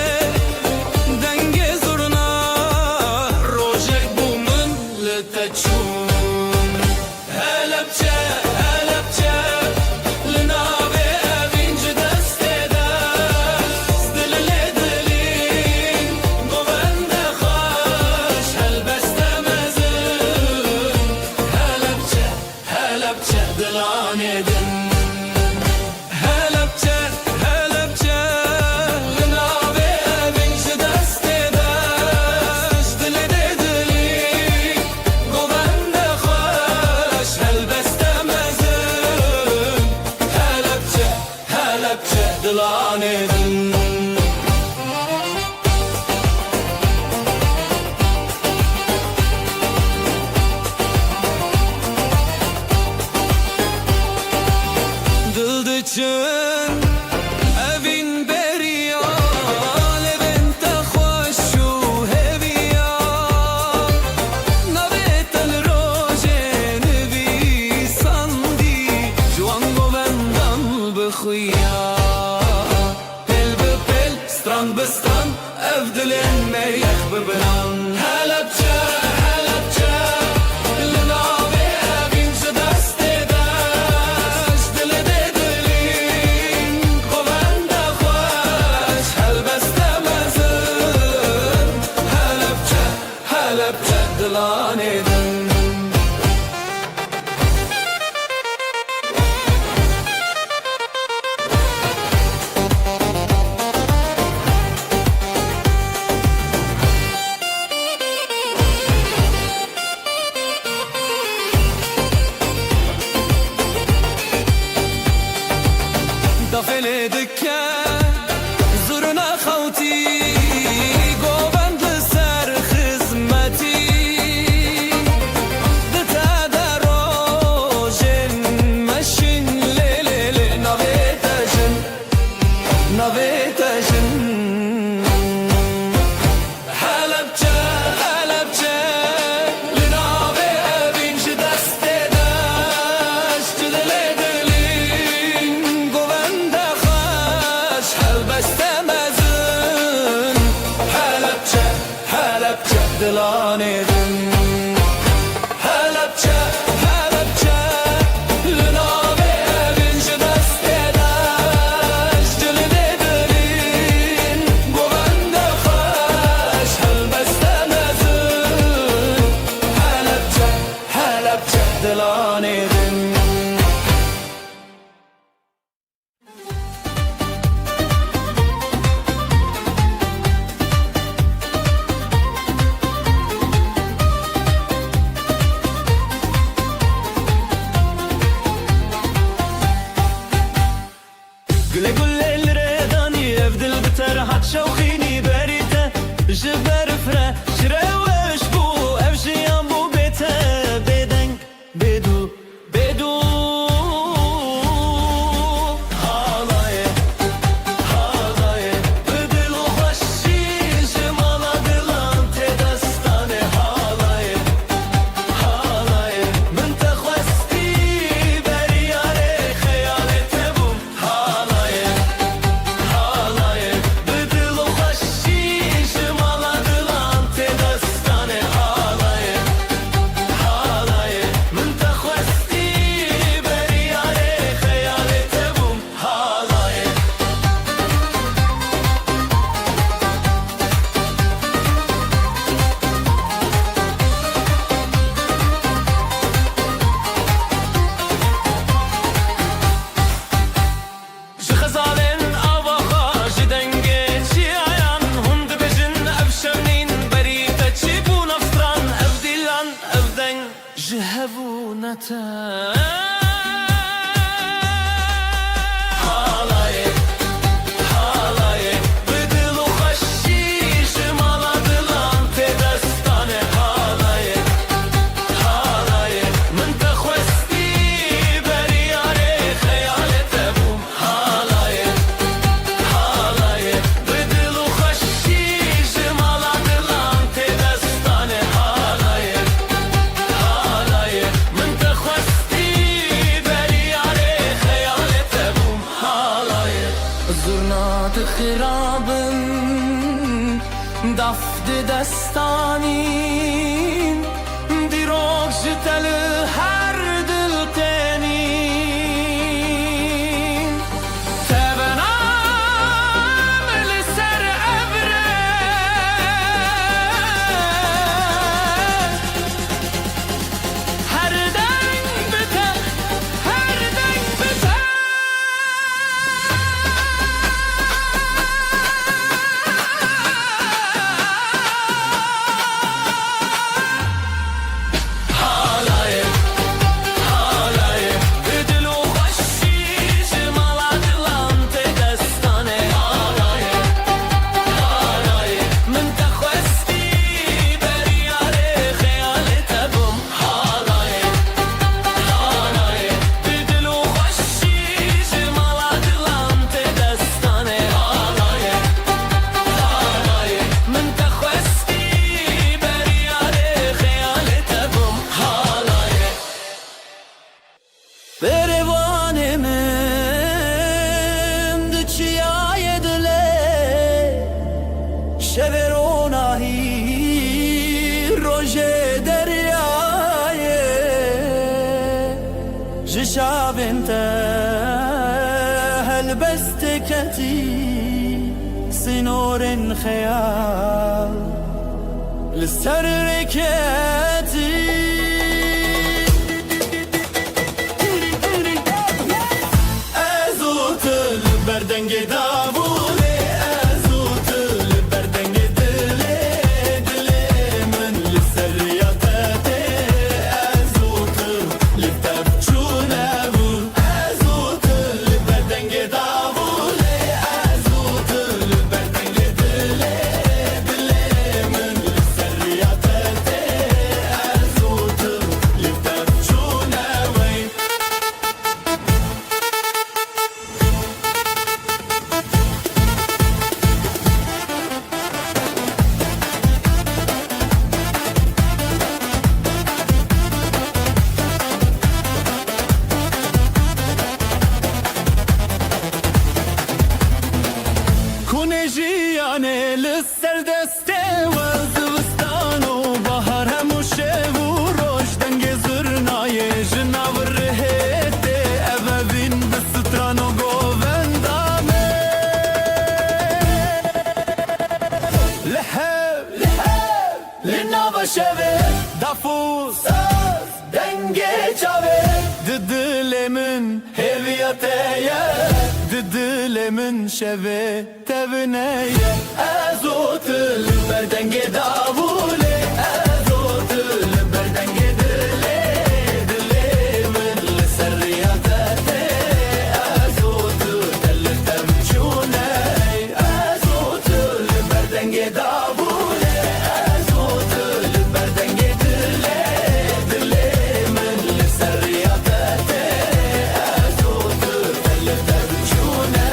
دنگ زرنا روژک بو من لتچون هلبچه هلبچه لناوه اوینج دسته دست دل لدلین گوند خوش هلبسته مزون هلبچه هلبچه دلانه دن هلبچه هلبچه لناوه اوینج دسته دست دل لدلین گوند خوش هلبسته مزون هلبچه هلبچه دلانه دن دلدچن اوین بریا لبنت خوش و هویا نویتن روژن بی سندی جوان گوندن بخویا پل به پل ستران به ستران افدلن میخ ببنان هلبچه هلبچه لناوه اوینج دسته دست دل دلین گوند خوش هلبسته مزن هلبچه هلبچه دلانه دن داخل دکه زرنا خوتی گوبند سر خدمتی دتا در روژن مشین لیلی نویتشن نویتشن هلبچه هلبچه لناوه اوینج دسته دست دل دلین گوند خوش دلانه دن Güle güle lredani evdil biter hat şevkhini berite Jiber fre şreweş bu evşiyan bu bete Beden bedu bedu Halaye halaye Ödül o haşişim aladılan tedastane Halaye halaye Min tekhwesti beriyare kheyalete bum Halaye halaye Ödül o haşişim aladılan tedastane Halaye halaye Min tekhwesti beriyare kheyalete bum Halaye Ji xezalên avaxa ji dengê çi ayan hûn dibêjin ev şewnîn berî te çi bû nefstran ev dîlan ev deng ji hevûne te Halaye halaye bi dil û xweşîşim aladılan tedestane Halaye halaye min texwestî beriyarê xeyalete bûm Halaye halaye bi dil û xweşîşim aladılan tedestane Halaye halaye min texwestî beriyarê xeyalete bûm Halaye Zurnat xirabin daf di destanîn Dîrok ji te li her dil tenîn Te benam li ser evre Her deng bite her deng bite Halaye halaye Ödül o haşişim aladılan tedestane Halaye halaye Min texwestî beriyarê xeyalete bûm Halaye halaye Ödül o haşişim aladılan tedestane Halaye halaye Min texwestî beriyarê xeyalete bûm Halaye Perivanemin diçiyaye dile Şeveronahi roje deryaye Jişavente helbesteketi Sinorin kheyal Lisserreketi Ezutul berdenge davule Ezutul berdenge dile Dile min li serriyatete Ezutul li tebçunevu Ezutul berdenge davule Ezutul berdenge dile Dile min li serriyatete سریعتیه دل من شوه تبنیه ازوت البردنگ داوله ازوت البردنگ دله دلی من لسریعتیه ازوت دل تمچونه ازوت البردنگ داوله ازوت البردنگ دله دلی من لسریعتیه ازوت دل تمچونه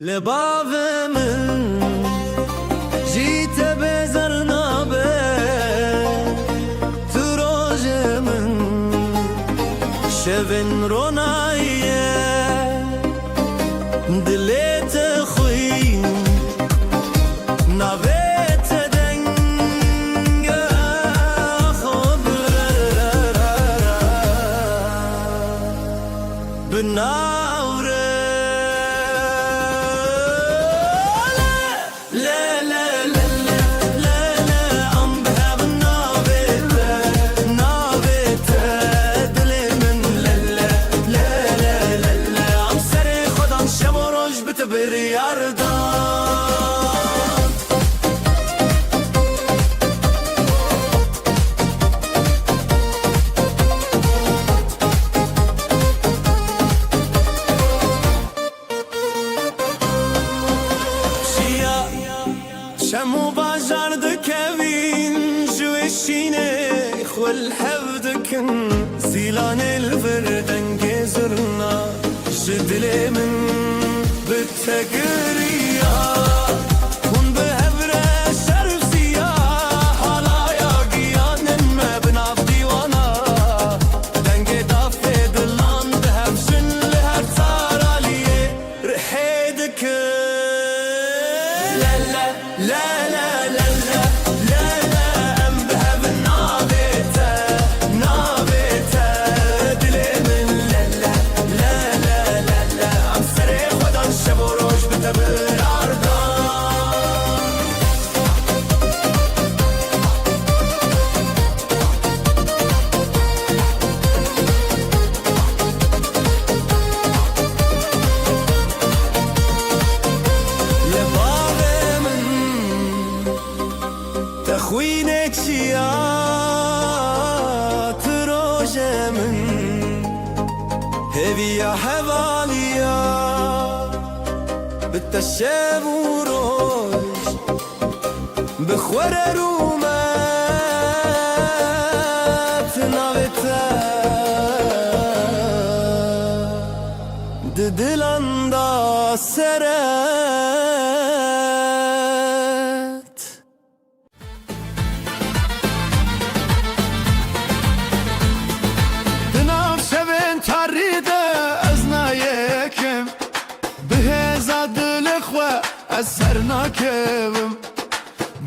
لباب من جيت بزرنا تروج من شبن روناية دليت خوي نابت دنگ خبر بناوره شمو باجر دكوين جوشيني خول حفدكن زيلان الفردن جزرنا جدلي من بالتقرية كن بهبرة شرسية حلايا قيان ما بنعبدي وانا دنجي دافي دلان بهبشن لهر تارالي رحيدك لا لا لا لا لا لا لا ام بهب نابته نابته دلي من لا لا لا لا لا لا ام سري خدان شب وروج بتبر عرضان تخوينك يا تروج من هبي يا حواليا بالتشاب وروج بخور رومات نابتا ددلان دا سرت سرناکم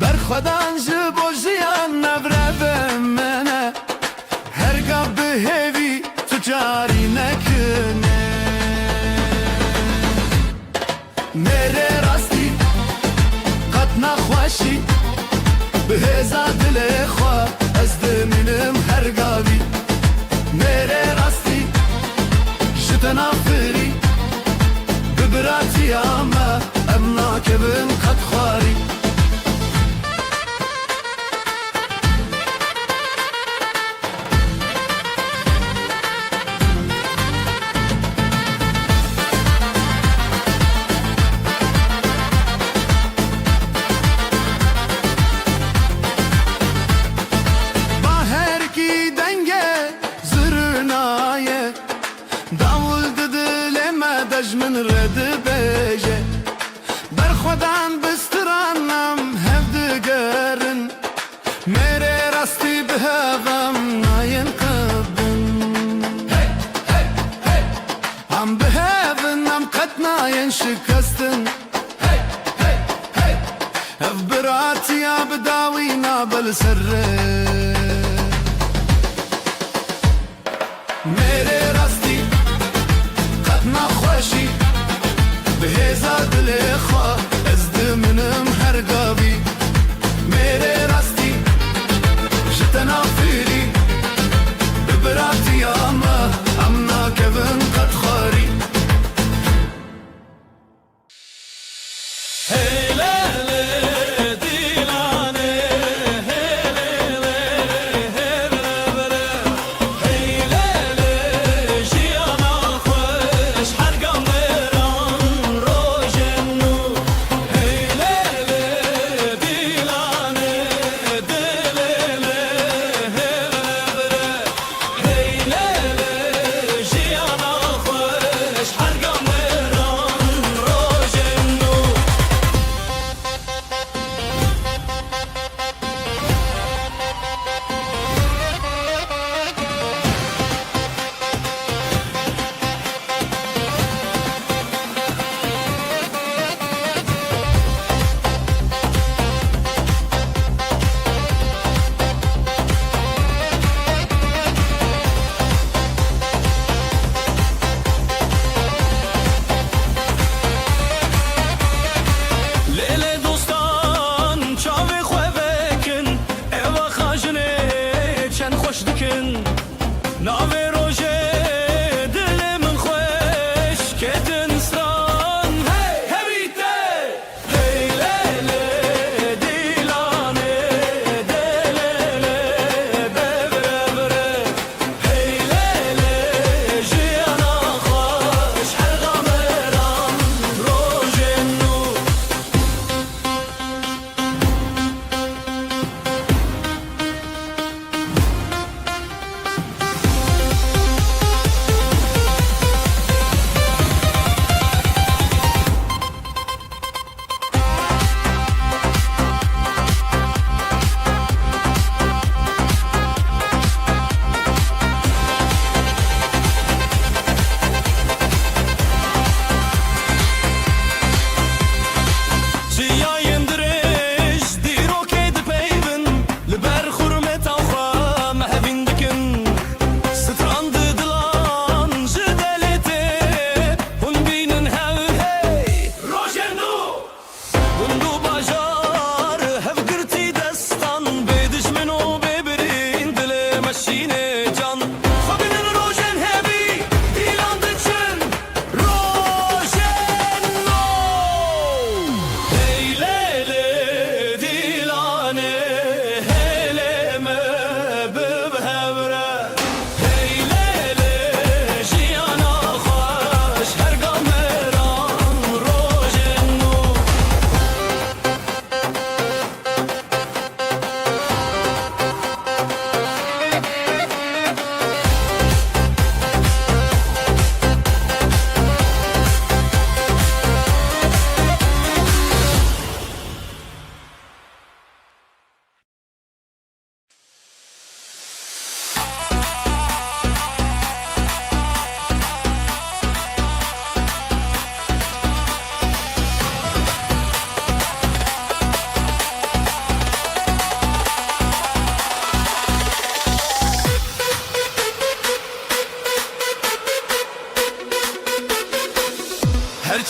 بر خودان جبو جیان نبرم منه هرگاه به هیوی تو جاری نکنه میره راستی قد نخواشی به هزا دل خواه از دمینم هرگاهی میره راستی جتنا فری ببراتی اما امنا كبن قد خاري باهر کی دنگه زرنایه داول دل ما دجمن رد بيجي خودان بستر من اف براتي يا بداوينا بالسر میرے راستی قد نخوشی بهزا دل خوا از دمنم هر قابی میرے راستی جتنا فيري ببراتي يا أما كفن قد خاري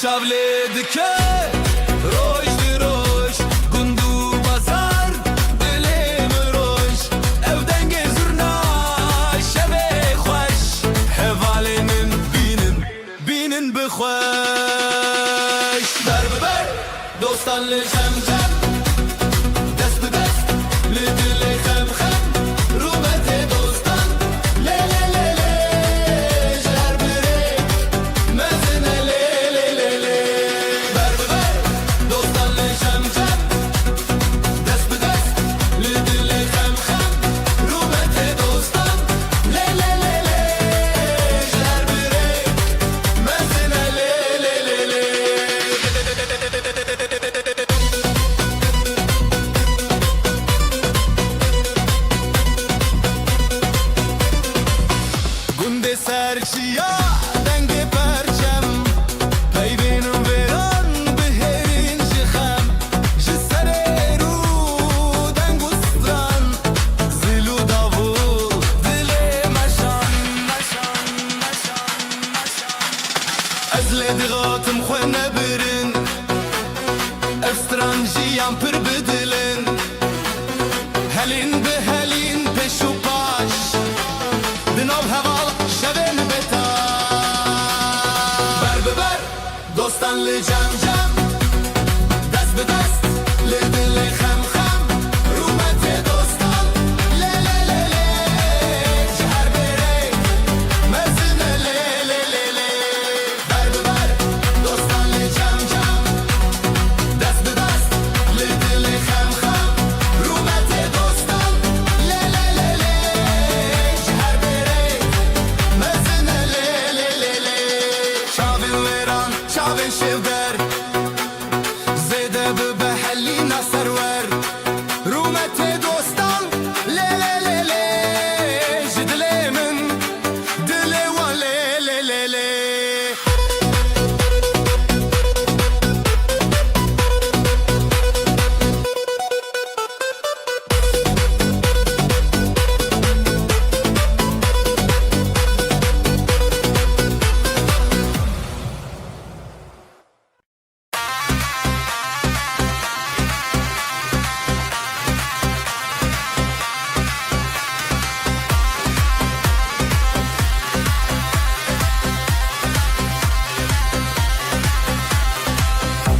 چاوله دکه روش دی روش گندو بازار دلیم روش او دنگ زرنا شبه خوش حوالی من بینن بخوش در ببر دوستان لجم جم دست به دست لدل خم خم روبت دوستان لی لی لی لی جر بره مزنه لی لی لی لی بر ببر دوستان لجم جم دست به دست لدل خم خم روبت دوستان لی لی لی لی جر بره مزنه لی لی لی لی ستران جیان پر بدلن هلین به هلین پیش و پاش دناو هوا شبن بتا بر ببر دوستان لجم جم دست به دست لدل خم خم رومت دوستان لی لی لی لی جهر بره مزن لی لی لی لی بر ببر دوستان لجم جم دست به دست لدل خم خم رومت دوستان لی لی لی لی جهر بره مزن لی لی لی لی چاوین ویران چاوین شیودر زیده به حلی نصر ور رومت دوستان لی لی لی لی جدلی من دلی و لی لی لی لی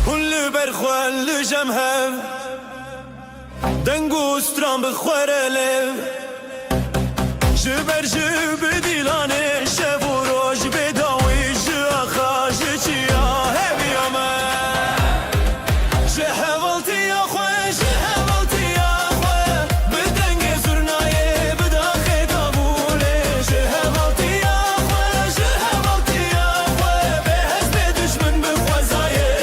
هون برخوان لجم هم دنگو ستران بخوره لب جبر جب دیلانه شب و روش بداوی جاخا جچیا همی آمد جهوالتی یا خواه جهوالتی یا خواه بدنگ زرنایه بداخه دابوله جهوالتی یا خواه جهوالتی یا خواه به حزب دشمن بخوازایه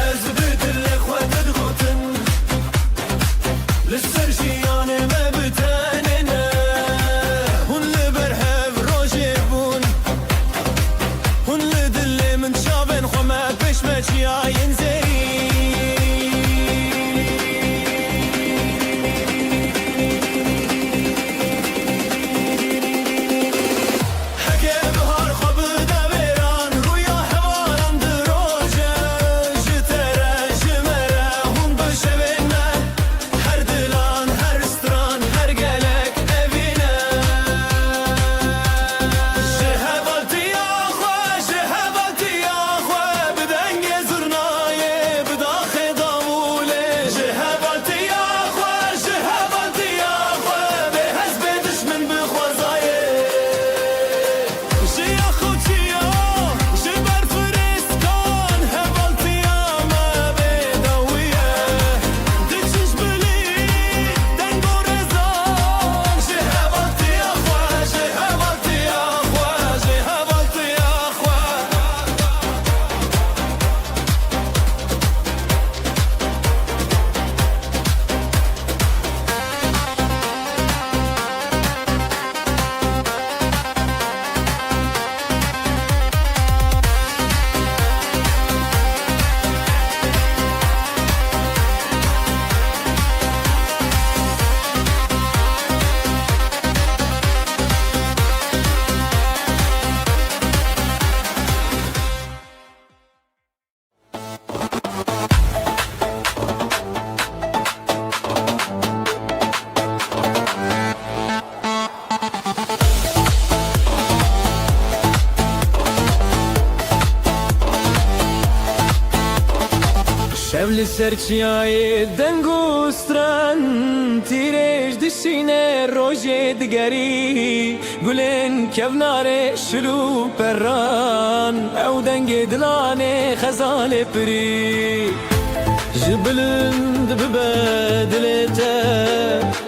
از بدل خواه تدغوتن لسر جیانه مبتننه هون لبرهف روژه بون هون لدل من شابن خواه بش مجیاین زری حکه بهار خواب دبیران رویا حوالان دروجه جتره جمره هون بشوین من هر دلان هر استران هر گلک اوینه جهوالتی آخواه جهوالتی آخواه بدنگ زرنایه بداخه داموله جهوالتی آخواه جهوالتی آخواه به حزب دشمن بخوازایه جیا خوچیا جبر فرستکان هوالتی آمه بداویه دچش بلی دنگو رزان جهوالتی آخواه جهوالتی آخواه جهوالتی آخواه شبل سرچیای دنگو ستران تیرش دشینه روژه دگری گلن کوناره شلو پران او دنگ دلانه خزال پری جبلند ببدلته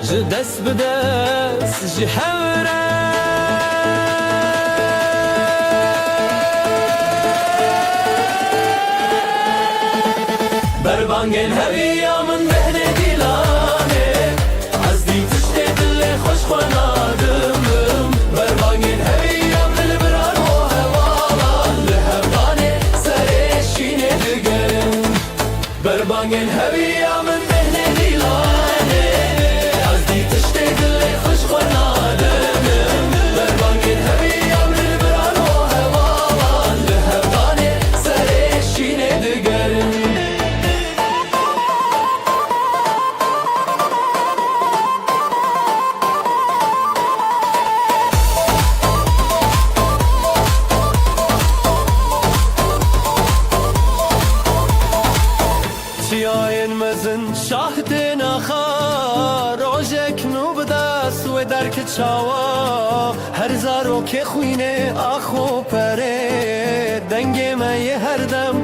جدس بدس جحوره بربانگن هویا من بهنه دیلانه از دی تشته دل خوش خونادم بربانگن هویا من بران و هوالا لهبانه سرشینه دگرم بربانگن هویا من بهنه دیلانه از دی تشته دل خوش خونادم در که چاوا هر زارو که خوینه آخو پره دنگ من یه هر دم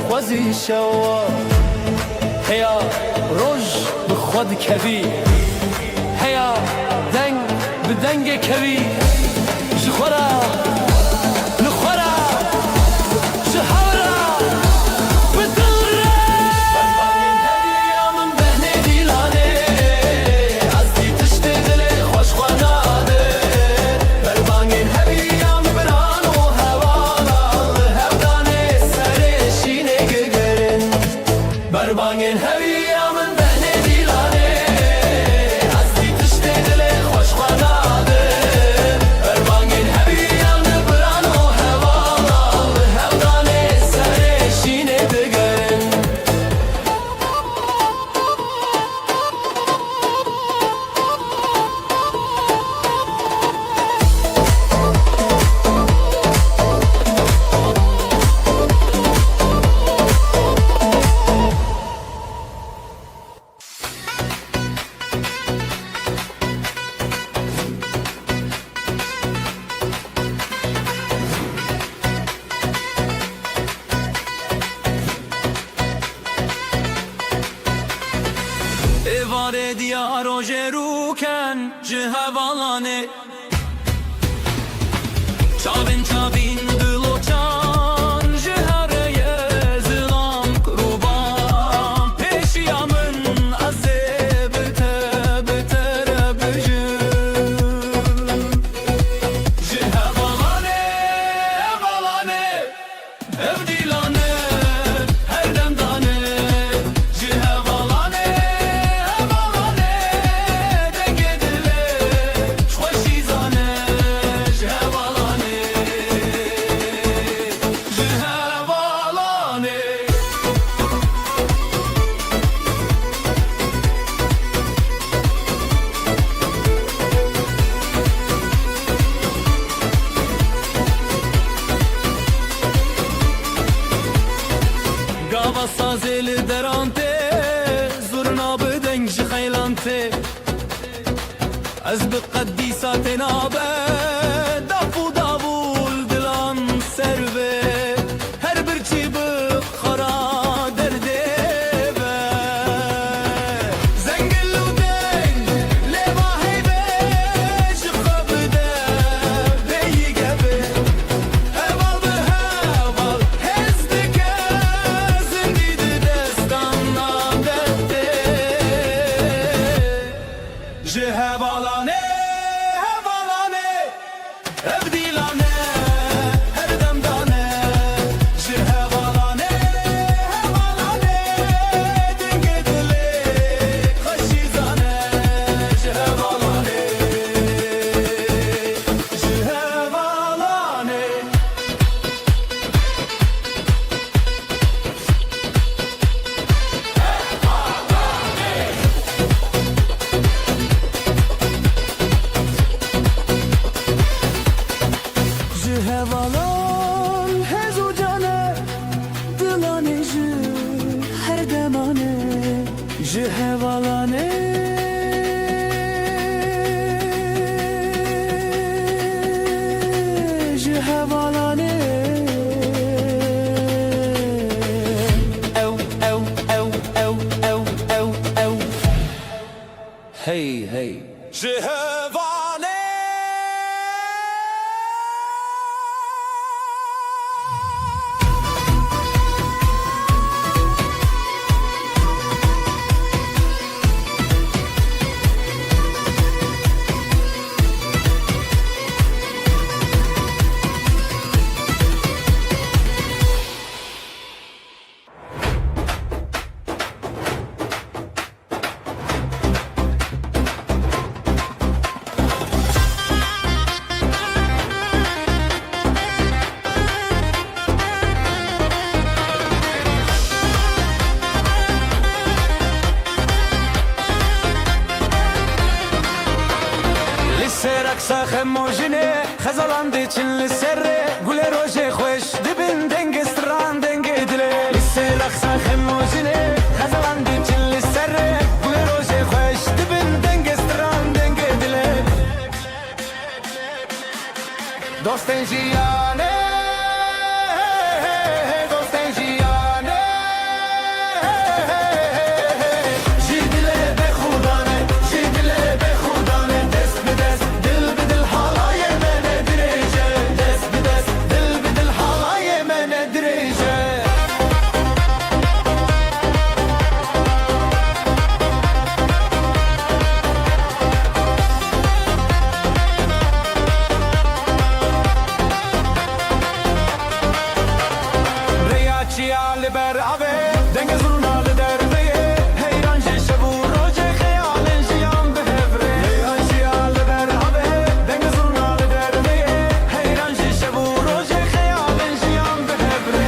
خوزی شوا هیا روش به خود کوی هیا دنگ به دنگ کوی جخورا نخورا جهورا بدره بربانین هدیه من بهنه دیلانه از دی تشت دل خوش خواناده بربانین هدیه من بران و هوالا هفدانه سرشینه گگرن بربانین هدیه من بهنه دیلانه از دی تشت دل خوش خواناده بربانین هدیه من بران و هوالا هفدانه سرشینه گگرن Evare diyar o jeruken cihavalane Çavin çavin dıloçan jihareye zilam kurban Peşiyamın azze betere bejim Cihavalane evalane evdilane her demdane Cihavalane evalane dengedile Şhoşizane cihavalane Cihavalane Gava sazeli derante Zurna bedeng jixaylante Ez bi qeddisaten abe Dafu davul dilan serve Her bir çi bi xara derde ve Zengil u deng leva heybe Jixabide beyi gebe Heval be heval hezdike Zindidi destanna derde Cihavalane hevalane evdilane her demdane Cihavalane hevalane dengedile Kaşizane Cihavalane Cihavalane Cihevalan hezu cane Dilane ji her demane Cihevalane Cihevalane Ev ev ev ev ev ev ev Hey hey Cihevalane رقصا خموجنه خزالان دی چن لسره گل روشه خوش دبن دنگ استران دنگ دله لسه رقصا خموجنه خزالان دی چن لسره گل روشه خوش دبن دنگ استران دنگ دله دوستن جیانه دوستن جیانه جی دله به خودانه جی دله به خودانه دست به دست دل به دل حالای من دریجه دست به دست دل به دل حالای من دریجه بر عبه دنگ زرونا لدرده حیران جشه بو روجه خیال جیان به هفره حیران جیال بر عبه دنگ زرونا لدرده حیران جشه بو روجه خیال جیان به هفره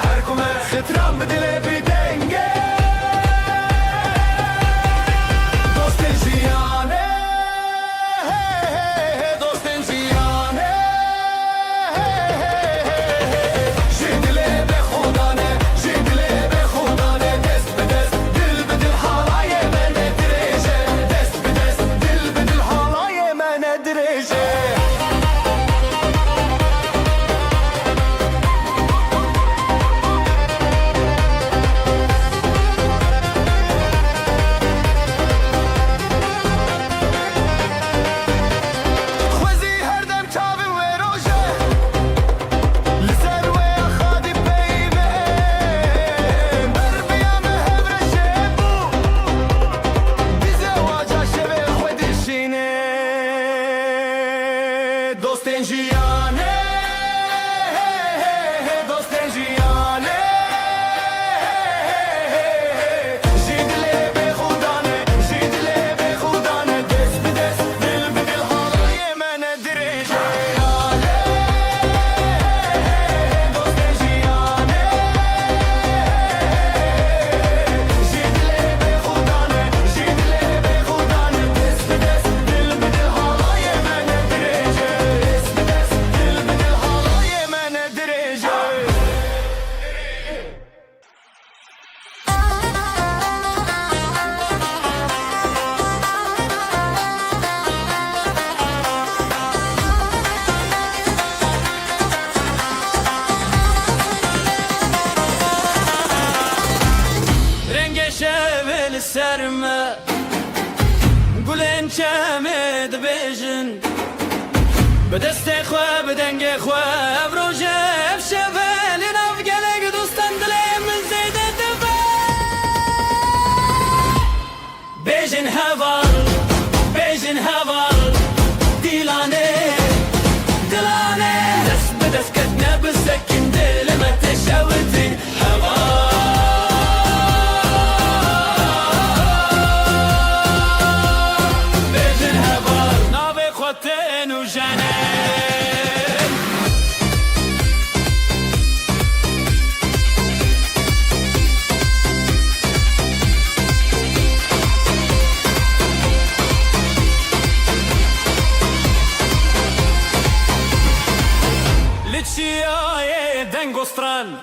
هر کومه خطران به دل بی دنگه دوست جیانه دوست جیانه دوستن جیانه دوستن جیانه جیدله به خودانه جیدله به خودانه دست به دست دل به دل حالای من دریجه دوستن جیانه جیدله به خودانه جیدله به خودانه دست به دست دل به دل حالای من دریجه شبل سرما گلن چمد بیجن بدست خواه بدنگ خواه بروجب شبل نفگلگ دوستان دلیم زیده دفا بیجن هوال دیلانه دلانه دست بدست کتنه بسکن دلمه تشاوتین هوال دنگستران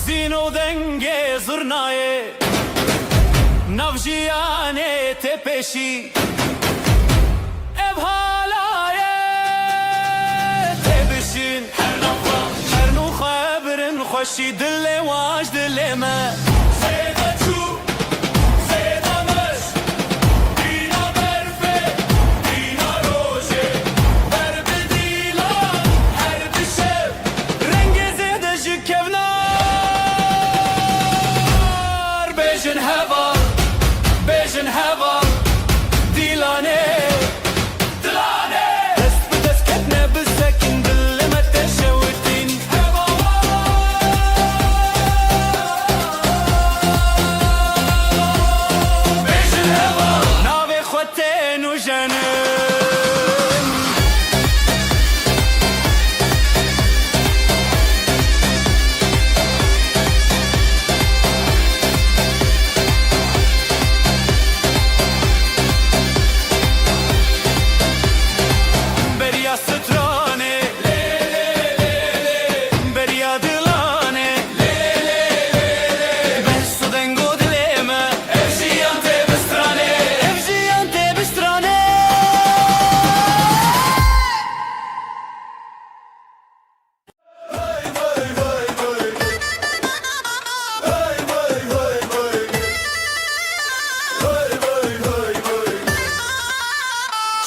زینو دنگ زرنای نوجیانه تپشی ابهالای تبشین هر نو خبرن خوشی دل واج دل ما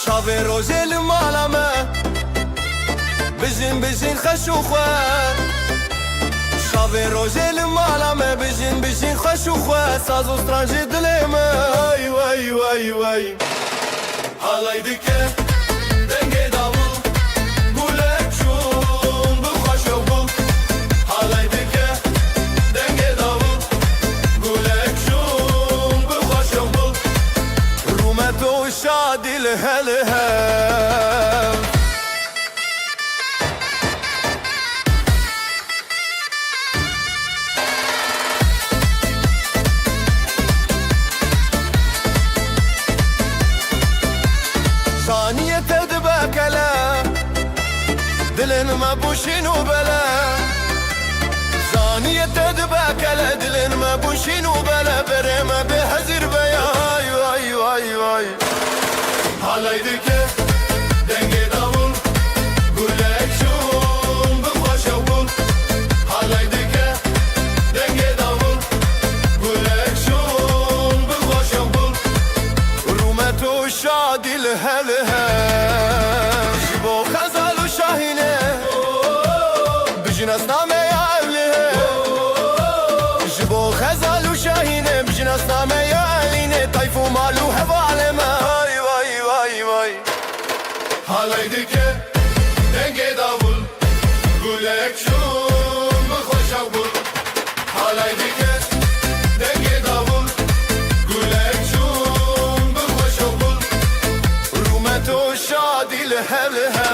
شافي روجل مالامه بجن بجن خشوخه شافي روجل مالامه بجن بجن خشوخه سازو سترانجي دليمه واي واي واي واي حالي دكه دنگه داوو گولک شون بخوشو بو حالي دكه دنگه داوو گولک شون بخوشو بو رومتو شادي الهلهل ثانية تدبكلا دلن ما بوشين وبلا ثانية تدبكلا دلن ما بوشين وبلا بريما بحزر بياي واي واي واي حالي دكه دنگه داول گولک شون بخوشو بول حالي دكه دنگه داول گولک شون بخوشو بول رومتو شادي الهلهل جبو خزال وشاهينه بجناس نامه يا أهله جبو خزال وشاهينه بجناس نامه يا أهلينه طيف ومالو هفالمه واي واي واي واي حالي دكه دنگه داول گولک شون بخوشو بول حالي دكه دنگه داول گولک شون بخوشو بول رومتو شادي الهلهل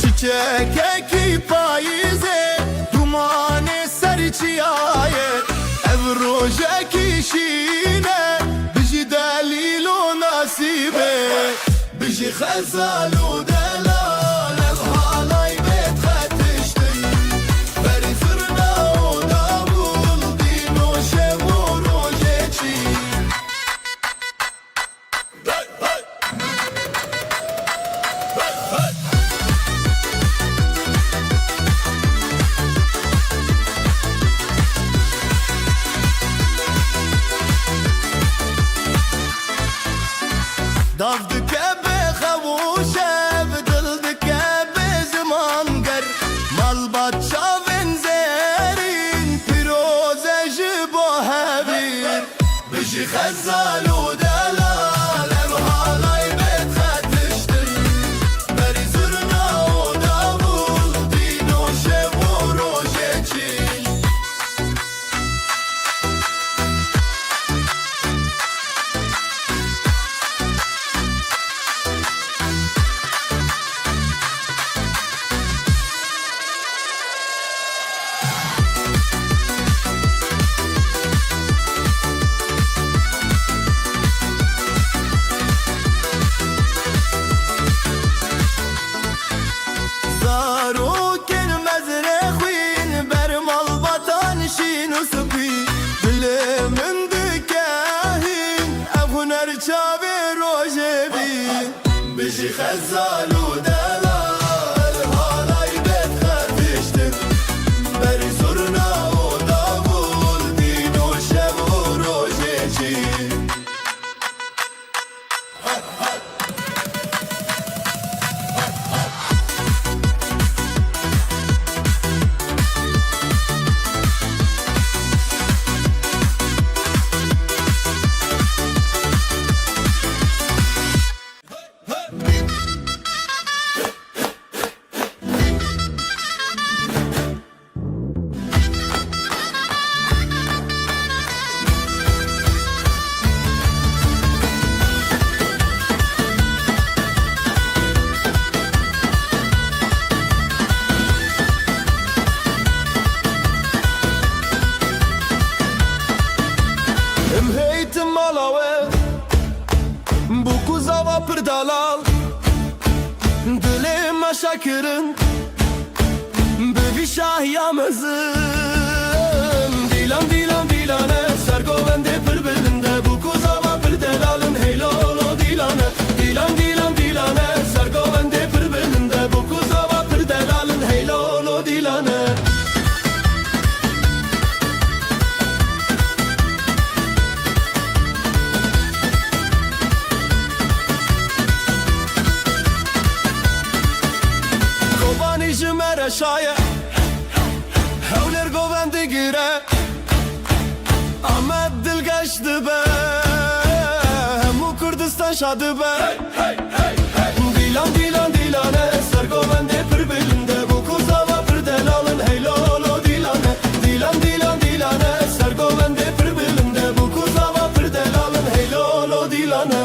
Çiçek payize duman serçiyaye ev rojeki şine biji delil o nasibe biji xezalu delal ev halay bet xetişti beri fırna o davul dino şevo rojeçi Dav dike be xewuşe dil dike be ziman ger malbat çavên zerîn pîroze ji bo hevîr bijî xezal û delal ev halay bet xetiştin berî zurna û davul dîno şev û rojeçî بجي خزال ودلال هالاي بيت خرفشتن بري زرنا ودابول دينو شب وروجيجي dalal Dilime şakirin şahya mezin Dilan dilan dilane sergovende pır belinde Bu kuzava pır delalın heylolo dilane Dilan dilan dilane sergovende pır belinde Bu kuzava pır delalın heylolo dilane Jimere şaye Hevler govendi gire Ahmet dil geçti be Hemu Kurdistan şadı be Dilan dilan dilane Ser govendi pır belinde Bu kuzava pır delalın heylolo dilane Dilan dilan dilane Ser govendi pır belinde Bu kuzava pır delalın heylolo dilane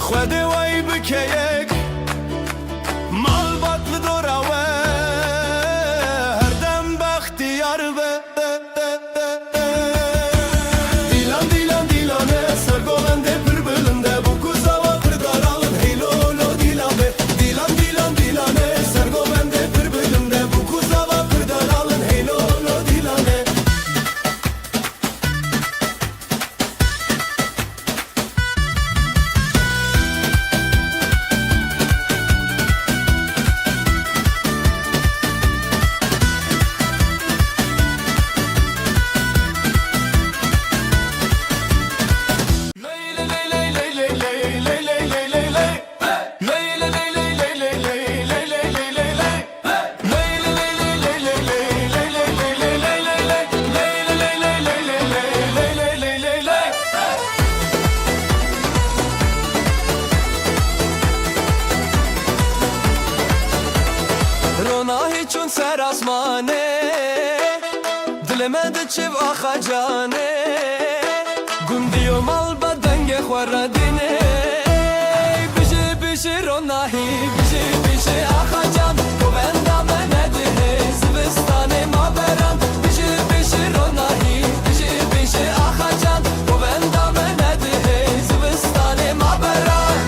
خود وای بکیک مال باطل دوراوه هر دم بختیار به دیلان دیلان دیلانه سرگولنده پر بلنده bu kuzava پر daralın heylolo dilane Dilan dilan dilane سرگولنده پر بلنده bu kuzava پر daralın heylolo dilane چون سر آسمانه دل من چه آخا جانه گندی و مال بدنگ خوردینه بشه بشه روناهی بشه بشه آخا جان تو بندم نده زبستان ما برم بشه بشه روناهی بشه بشه آخا جان تو بندم نده زبستان ما برم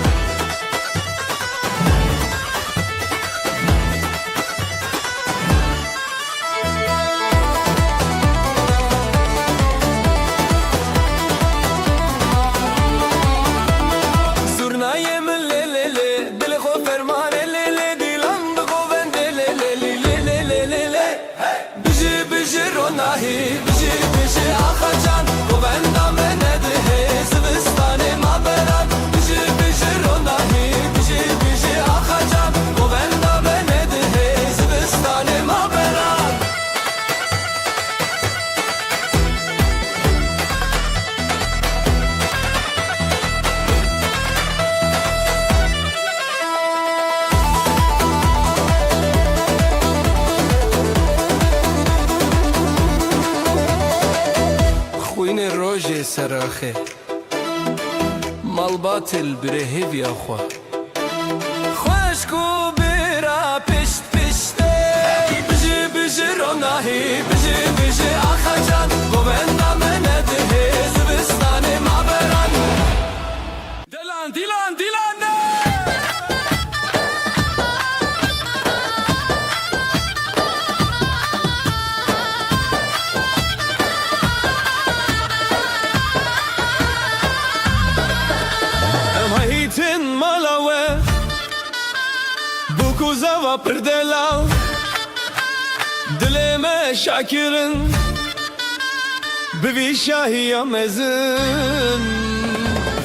بشی بشی آخا جان تو بندم نده زبستان ما برم بشی بشی روناهی بشی بشی آخا جان تو بندم نده زبستان ما برم خوین روژه سراخه مال باطل بره هیوی آخوا خوشکو برا پشت پشته بجی بجی روناهی بجی بجی آخا جان گوبندم نده زبستان ما برن دیلان دیلان دیلان نه Tin malawe bu kuzava pırdelav dileme şakirin bivi şahiya mezin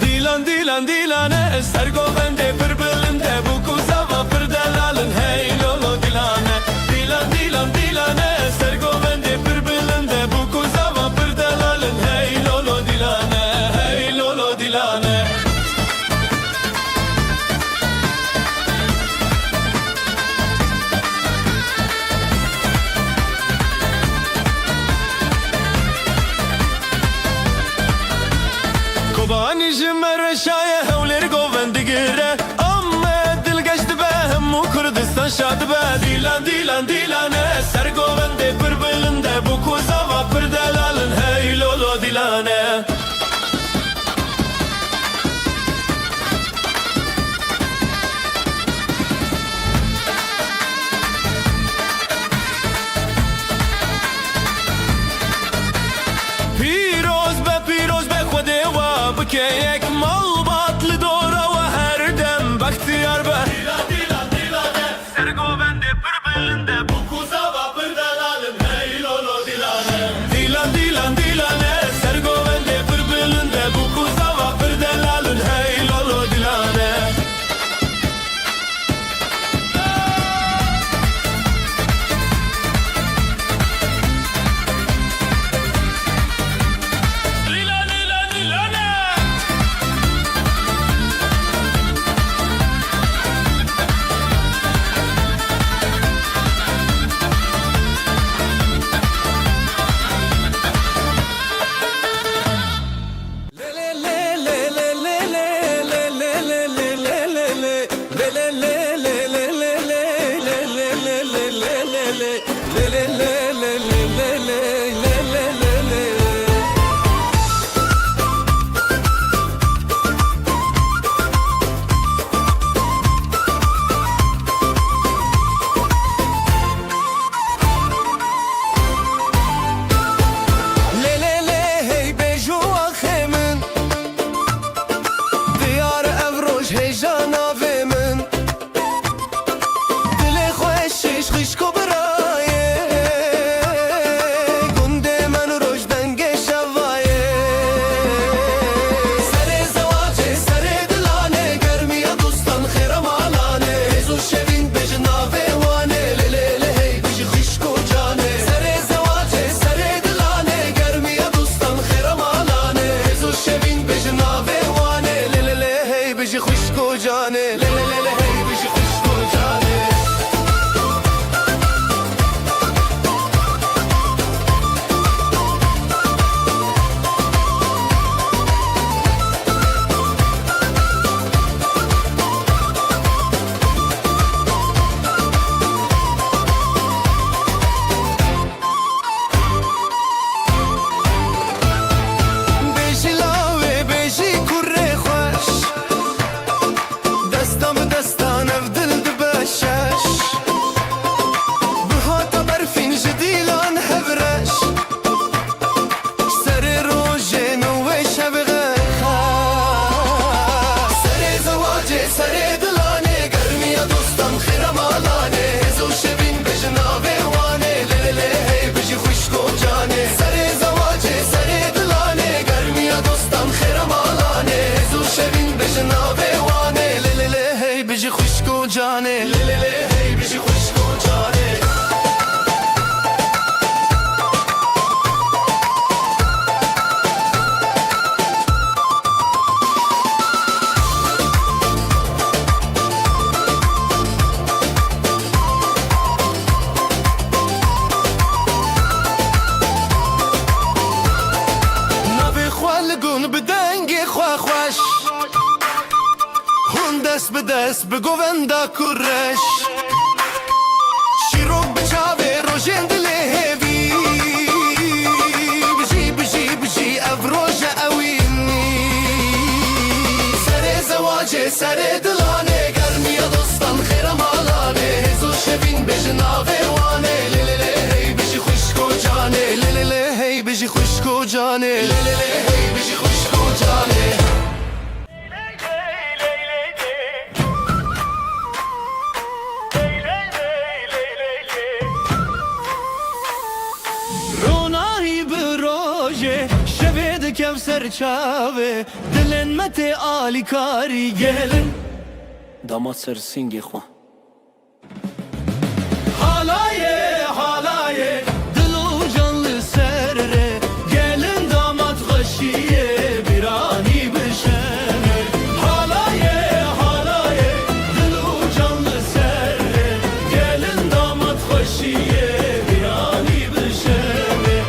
dilan dilan dilane sergovende pırbilinde bu kuzava pırdelalın heylolo dilane dilan dilan dilane sergovende pırbilinde bu kuzava pırdelalın heylolo dilane heylolo dilane Kobani jimere şaye hevleri govendi gire Amma dil geçti be hemmu Kurdistan şadı be Dilan dilan dilane ser govende که یک ملبات لدوره و هر دم بختیار به Dilan dilane Sergovende pırbelinde Bu kuzava pırdalalım Hey lolo dilane Dilan dilan dilane Sergovende pırbelinde Bu kuzava pırdelalun Hey lolo dilane Dilan dilan dilane دست به دست به گووندا کرش شیروک بچاوه روژن دله هیوی بجی بجی بجی افروژ اوینی سر زواجه سر دلانه گرمی دوستان خیرم آلانه هزو شبین بجناوه وانه لیلیلی هی بجی خوشکو جانه لیلیلی هی بجی خوشکو جانه لیلیلی هی بجی خوشکو جانه Kevser çave dilenmete ali kari gelin damat sersingi xwa halaye halaye dilu canlı serre gelin damat xaşiye birani bişene halaye halaye dilu canlı serre gelin damat xaşiye birani bişene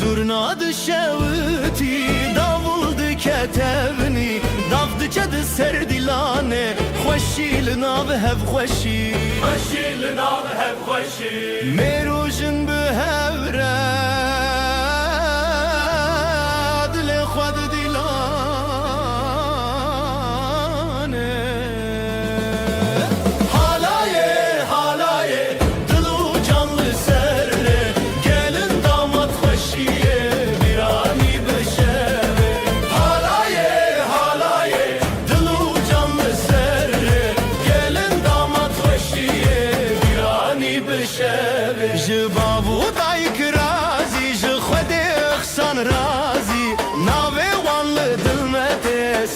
Zurnadı şevti, davuldu ketevni Davdı cadı serdilane Xoşil nav hev xoşi Xoşil nav hev xoşi Merujin bu hevre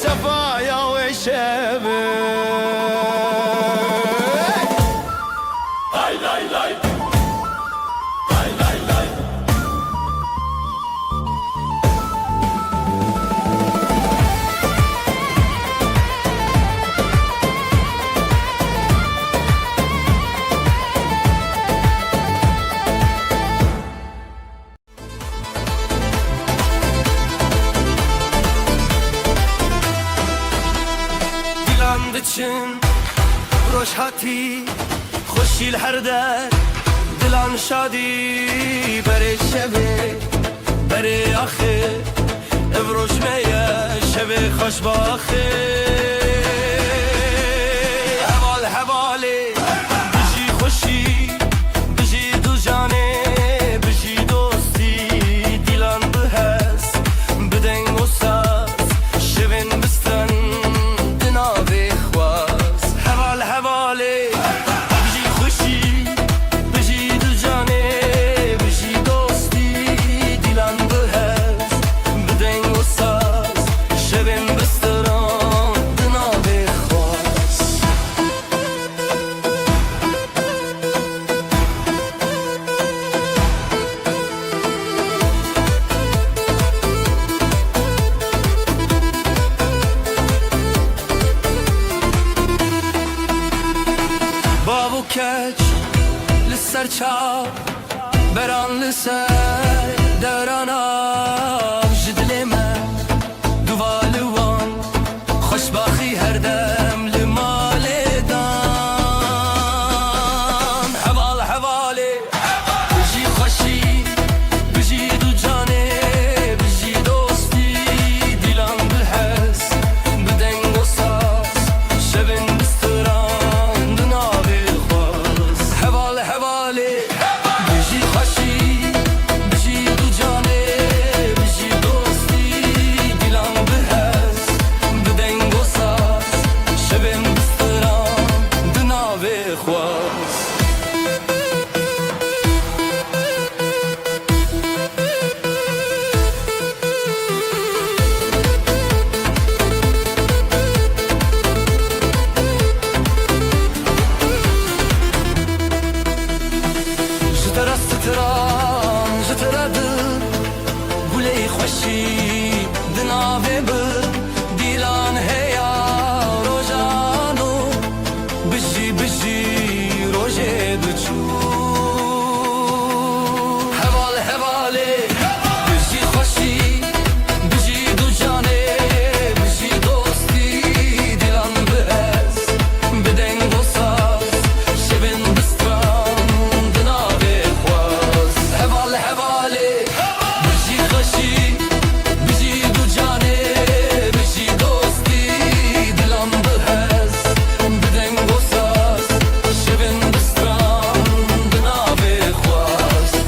صفايا وشبه Lay lay lay Lay lay lay Dilan diçin روشهاتی خوشیل هر در دلان شادی بره شبه بره آخه ابروش میه شبه خوش باخه حوال حواله بجی خوشی بجی دو جانه بجی دوستی دیلان بهست بدنگ و ساز شبن بستن دناوی خواست حوال حواله بجی خوشی بجی دو جانه بجی دوستی دیلان بهست بدنگ و ساز شبن بستن دناوی خواست بابو کچ لسر چاو بران لسر دوران آب جدل من دوالوان خوشباخی هر دم لمال دان حوال حواله بجی خوشی بجی دو جانه بجی دوستی دیلان بحس بدنگ و ساز شبن بستران دناوی خواست حوال حواله بجی خوشی بجی دو جانه بجی دوستی دیلان بحس بدنگ و ساز شبن بستران دناوی خواست جترا ستران جترا دل گلی خوشی دناوی بر دیلان هیا روزانو بجی بجی روزه بچو حوال حواله بجی خوشی بجی دو جانه بجی دوستی دیلان بهز بدنگ و ساز شبن بستران دناوی خواست حوال حواله بجی خوشی بجی دو جانه بجی دوستی دیلان بهز بدنگ و ساز شبن بستران دناوی خواست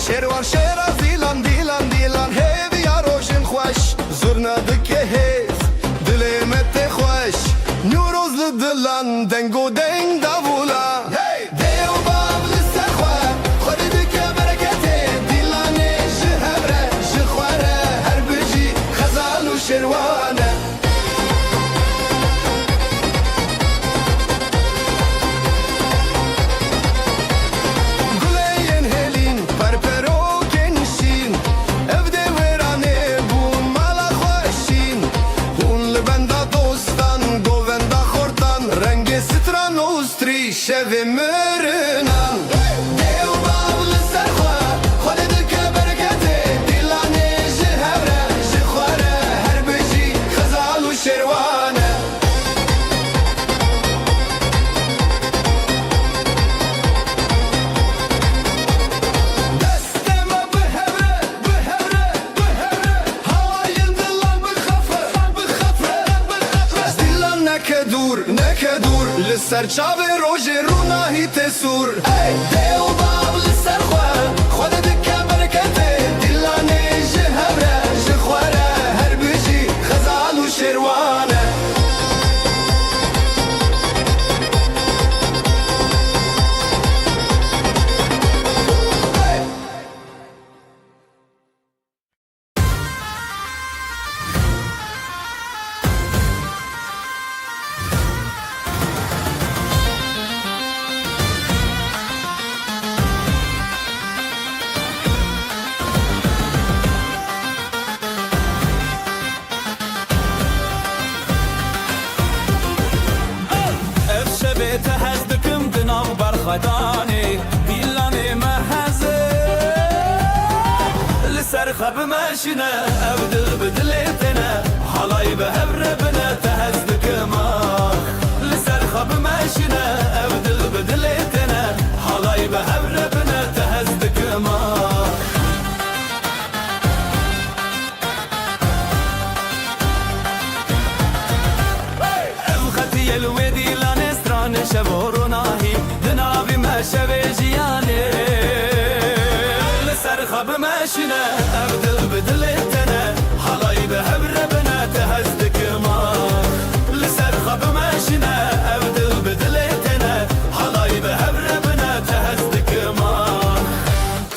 شروار شیراز دیلان دیلان دیلان هیوی روشن خوش زرنا دکه هیز دلمت خوش نیوروز لدلان دنگو دنگ داولا دیو باب لسر خواه خودی دکه برکته دیلان جهبره جخواره هر بجی خزال و شروانه گلین هلین پرپرو کنشین evde verane bun mala خوشین اون لبندا دوستان گووندا خورتان رنگ ستران اوستری شوی مرنان دیو باول سرخوا خود دکه برکته دیلانه جهبره جخواره هر بجی خزال و شروانه لسر چاوه روژ روناهی تسور دیو باب لسر خواه خود دکه برکته دلانه جهبره جخواره هر بجی خزال و شروانه تهزدكم دناو برخداني ديلاني مهزه لسر خب ماشينا أبدل بدلتنا حلاي بهبربنا تهزدكم لسر خب ماشينا أبدل بدلتنا حلاي بهبربنا تهزدكم الختي الودي شبور ناهي دنابي ما شبي جياني لسر خب ماشينا أبدل بدلتنا حلاي بهبربنا تهزدك ماخ لسر خب ماشينا أبدل بدلتنا حلاي بهبربنا تهزدك ماخ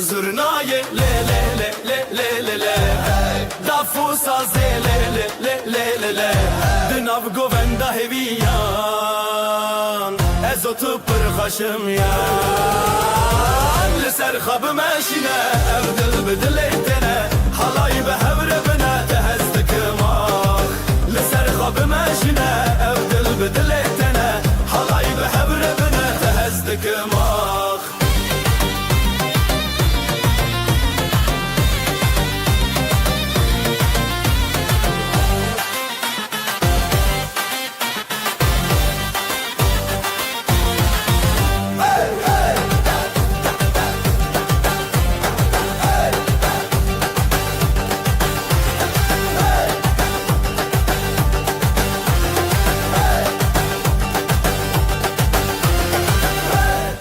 زرناي لي لي لي لي لي لي دافو سازي لي لي لي لي لي دناب قوفندا هبيان ازوتو برخشم يا لسر خب ماشينا أبدل بدلتنا حلاي بهبربنا تهزدك ماخ لسر خب ماشينا أبدل بدلتنا حلاي بهبربنا تهزدك ماخ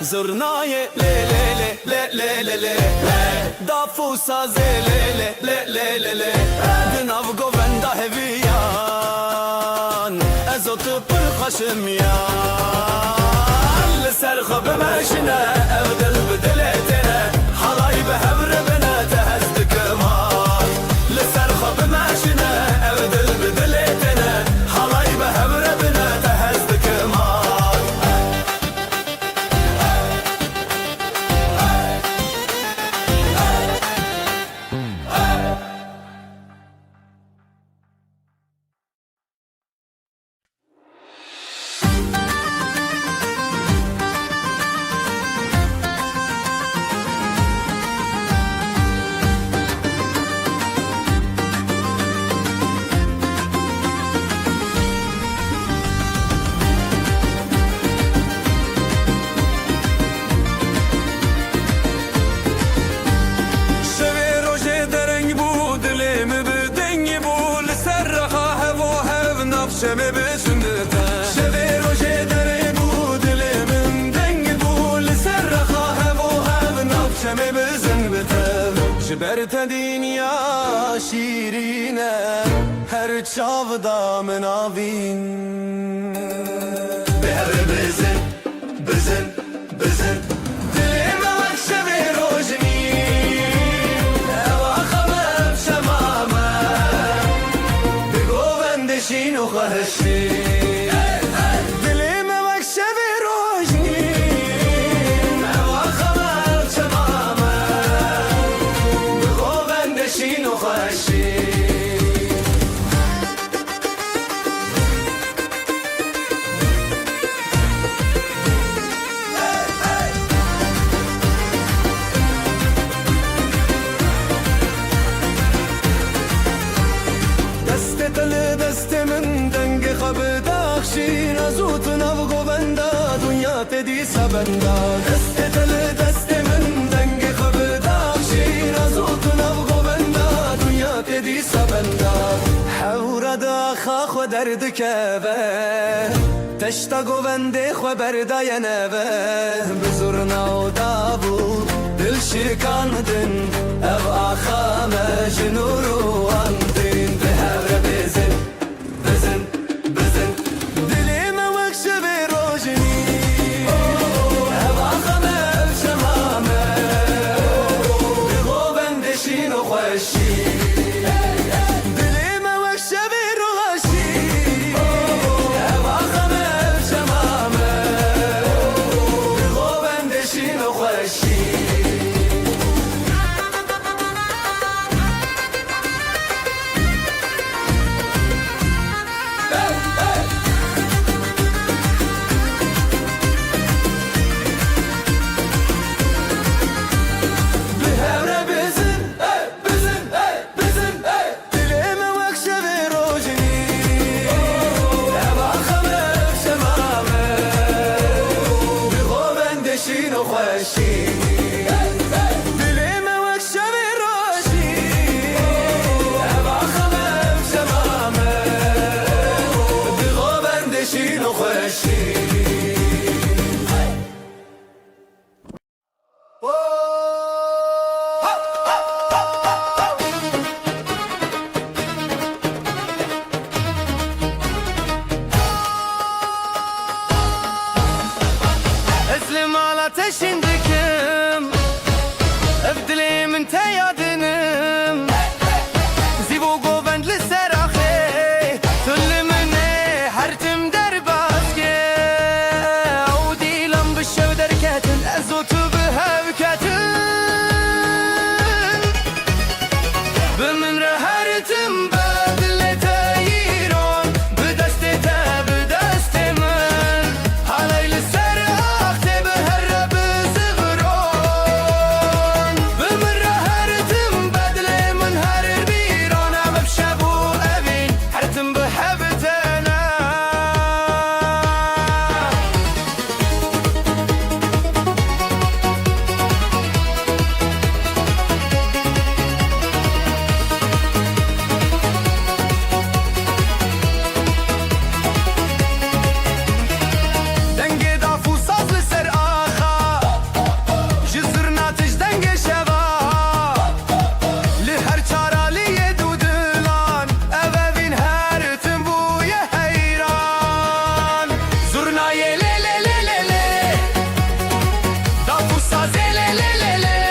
زرناي لي لي لي لي لي لي دافو سازي لي لي لي لي لي دناف قوفندا هبيان ازوت برخشم يان لسر خب ماشينا أبدل بدلتنا حلاي بهبربنا تهزدك ماخ لسر خب ماشينا أبدل بدلتنا حلاي بهبربنا تهزدك ماخ شمه بسندتا شبه روشه دره بود من دنگ بول سر خواهم و هم ناب شمه بسندتا جبرت دنیا شیرینه هر چاودا مناوین بهر بزن بزن بزن دلم وقت شبه روشنی اواخمم شمامه بگو بندشین و خواهشی دلم وقت شبه روشنی اواخمم شمامه بگو بندشین و خواهشی زوت نبغو بندا دنیا تدی سبندا دست دل دست من دنگ خبدا شیر زوت نبغو بندا دنیا تدی سبندا حور دا خاخ و درد کبه تشتا گوونده خو برداینه و بزرنا و دابو دل شکاندن او آخامه جنورو اندین به هر بزن بزن بزن دلیم وقش به روجنی او آخامه شمامه بغو بندشین و خوشی دلیم وقش به روشی او آخامه شمامه بغو بندشین و خوشی اسلم على تشندكم ابدلي من تيادنم زيبو قوبند للسراخي تلمني حرتم درباسكي عودي لم بالشو دركاتن ازوت بها بكاتن بمن رهرتم بدل تايرون بدستي بدستي من علي للسراخ تبهرب زغرون بمن رهرتم بدل من هر بيرون بشابو ابين حرتم بحبتنا دنگ دافو ساز لسر آخا جزرنا تج دنگ شوا لهر چارالی دودلان اوین هر تنبوی حیران زرنای لی لی لی لی لی دافو ساز لی لی لی لی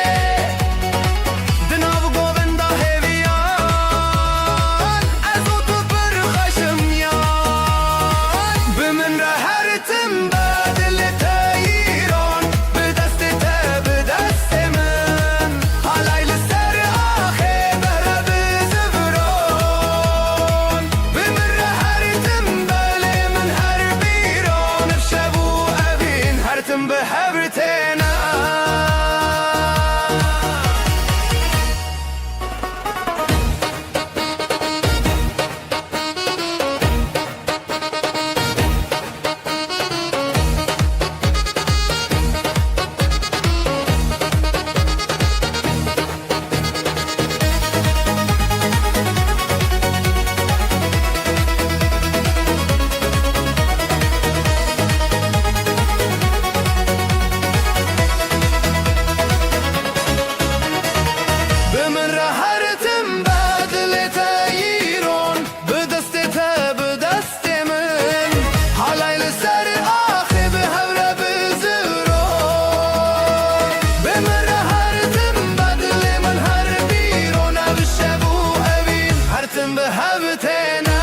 دناو گووندا هیویان ازو تو برخشم یان بمن رهرتم بدل تايرون بدست بدست من علي لسر آخي بهرب زفرون بمن رهرتم بلي من هر بيرون بشابو أبين هرتم بحبرتنا بمن رهرتم بدل تايرون بدست بدست من علي لسر آخي بهرب زغرون بمن رهرتم بدل من هر بيرون بشابو أبين هرتم بهبتنا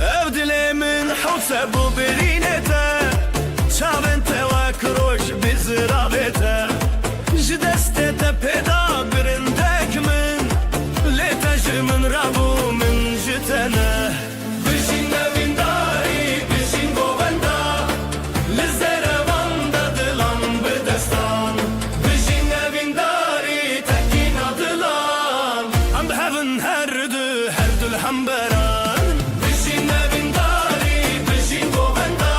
ابدلي من حوسب وبرينته شابنته وكروش بزرابته جدستته بدا برندك من ليتج من رابو من جتنه بجين نبين داري بجين بوبندا للزربان دلان بدستان بجين نبين داري الحنبران بجين نبنداري بجين بوغندا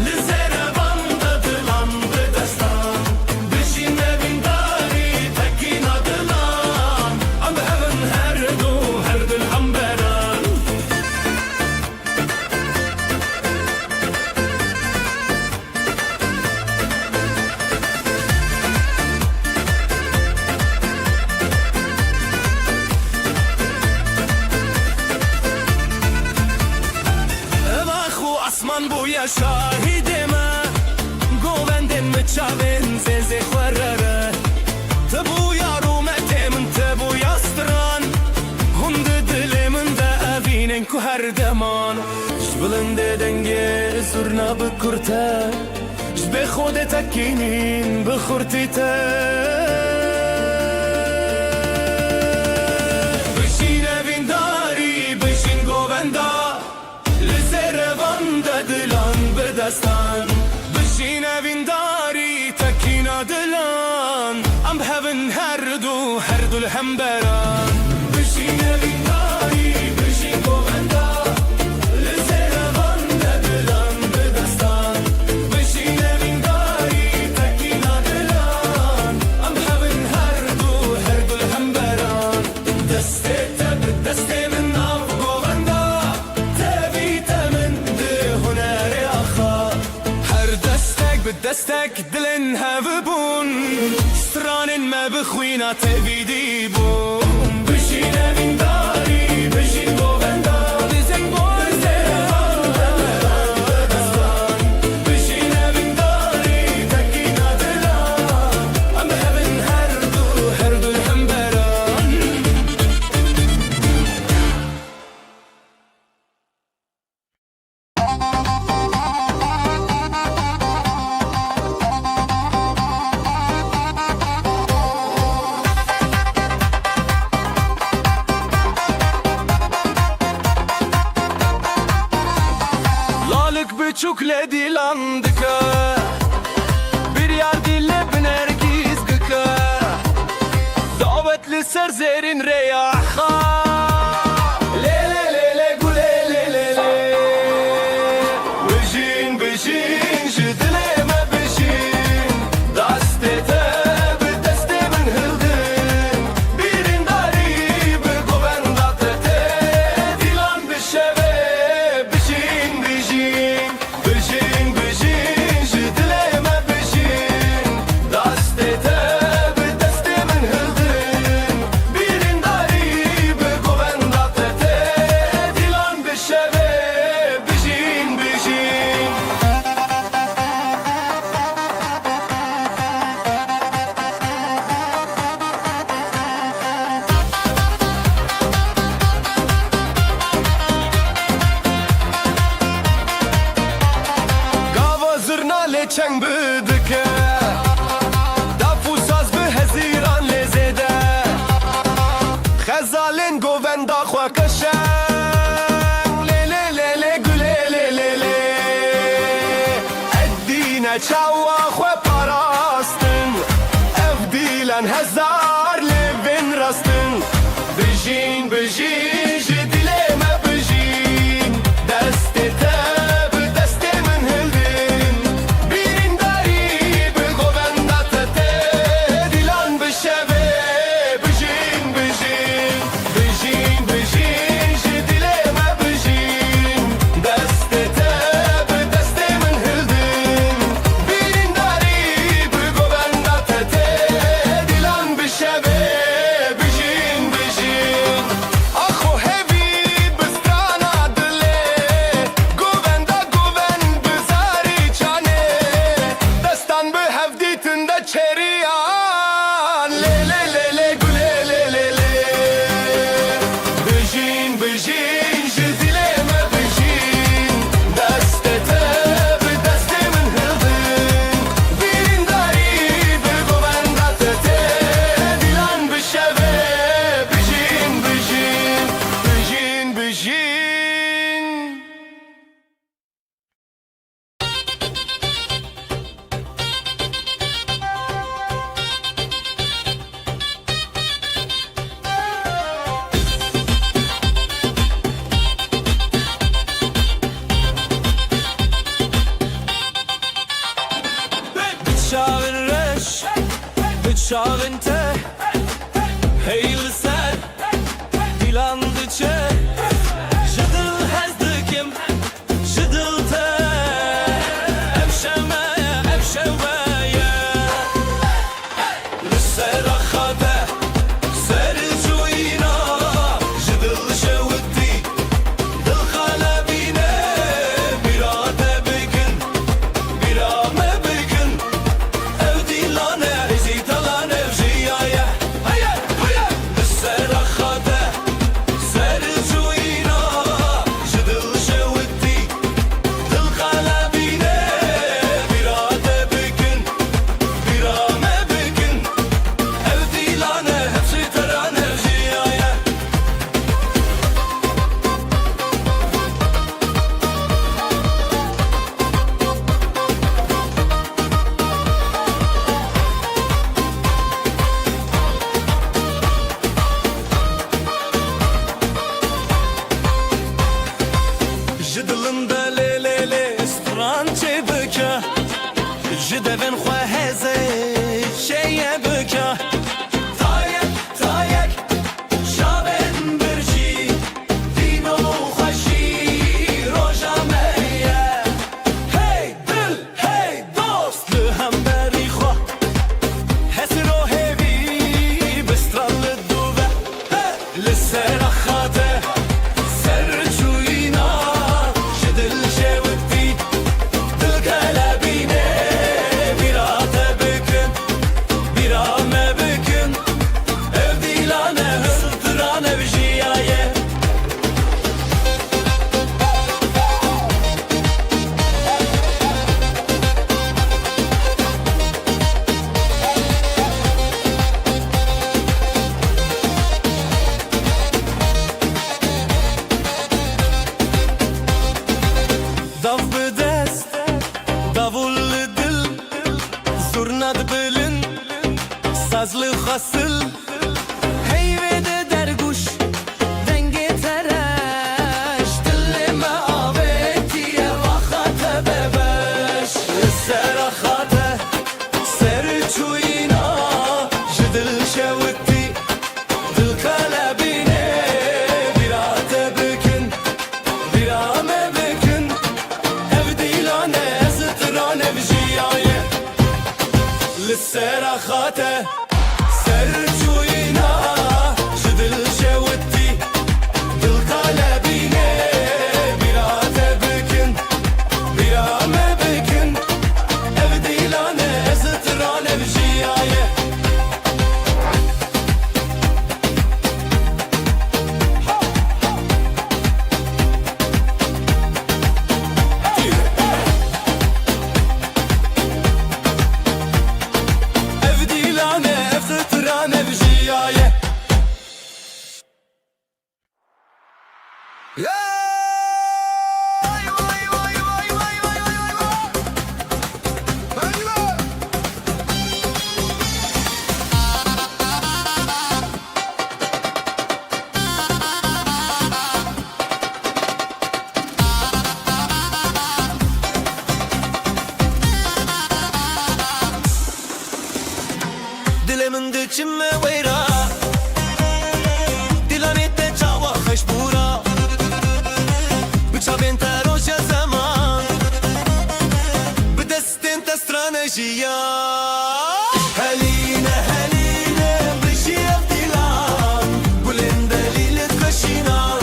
لزيرة باندا دلان بدستان بجين نبنداري تكينا دلان أم هبن هرد الحنبران Asman buya şahidime Govendin mi çavin zeze xwarrere Te bu yarumetemin te bu yastran Hunde dilimin de evinin ku her deman Jbilinde denge zurna bikurte Jbe khode tekinin bikhurtite Bişin evindari bişin govenda دلان بدستان بجین وینداری تکینا دلان ام هفن هردو الهمبران بجین وینداری بجین گووندا لزیر وند دلان بدستان بجین وینداری تکینا دلان ام هفن هردو الهمبران دسته تب دسته من ناف گووندا بدستك دلن هفبون ستران ما بخوينا تبيدي بون بجينا من داري بجين بوغندا بزين بجينا من داري تكينا دلان أم هبن هردو الحنبران Çukle dilandıka Bir yar dille binergiz gıka Davetli serzerin reyaha Le le le le gule le le le Bejin bejin jidileme bejin Dastete bedeste min hildin Birin dari be govenda tete Dilan bişeve bejin bejin Bejin bejin jidileme bejin Dastete bedeste min hildin Birin dari be govenda tete Dilan bişeve bejin bejin Gava zırna leçen bıdıke Dafu saz bi heziran lezede Xezalin govenda xwa keşen Le le le le güle le le le Eddine çawa xwe parastin Evdilen hezar levin rastin Bejin bejin jidileme bejin Destete bedeste min hildin Birin dari be govenda tete Dilan bişeve bejin bejin Bejin bejin jidileme bejin Destete bedeste min hildin Birin dari be govenda tete Dilan bişeve bejin bejin Akho hevi bistrana dile Govenda goven bizari çane Destan bi hevditinde çeriyan Le le le le güle le le le Bejin bejin jidileme bejin Destete bedeste min hildin Birin dari be govenda tete Dilan bişeve bejin bejin Bejin bejin شاغنته هيل سر dilandıçe Jıdıl hezdikim Jıdılta Evşemeye Evşeveye Lüserakhade Sercuyina Jıdıl şevdi Dıl kalebine Birade bigin Birame bigin Evdilane Ezitalan evjiyaya Hayır hayır Lüserakhade Sercuyina Jıdıl şevdi Dıl kalebine Birade bigin Birame bigin Evdilane Ezitalan evjiyaya Jidilinde le le le strançe bıka Jidevin xweheze şeye bıka Tayek tayek şaben birci Dino xweşi roja meye Hey dil hey dost li hemberî xwe Hesro hevî bistran li dûve Li ser xate Sercuyina Jidil şevdi Dil kalebine Birate bükün Birame bükün Evdilane hızdıran evjiyaye Dav bidest Davul dil Zurnad bilin Sazlı hasıl Heyvede derguş Denge tereş Dilleme avetiye Vakate bebeş Serahate Serçuyina Jidil şevdi Dil kalebine Birate bükün Birame bükün Evdilane Zıtıran evjiyaye Lisserakhate Sercuyina Jidil şevdi Dil kalebine Birate bükün Birame bükün Evdilane Zıtıran evjiyaye Evdilane Zıtıran evjiyaye Dilimin diçime veyra Dilanete çava xeşbura Bıçavên te roja zaman Bi destên te stranejiya Heline heline bijî evdilan Gulên delîlit xweşînan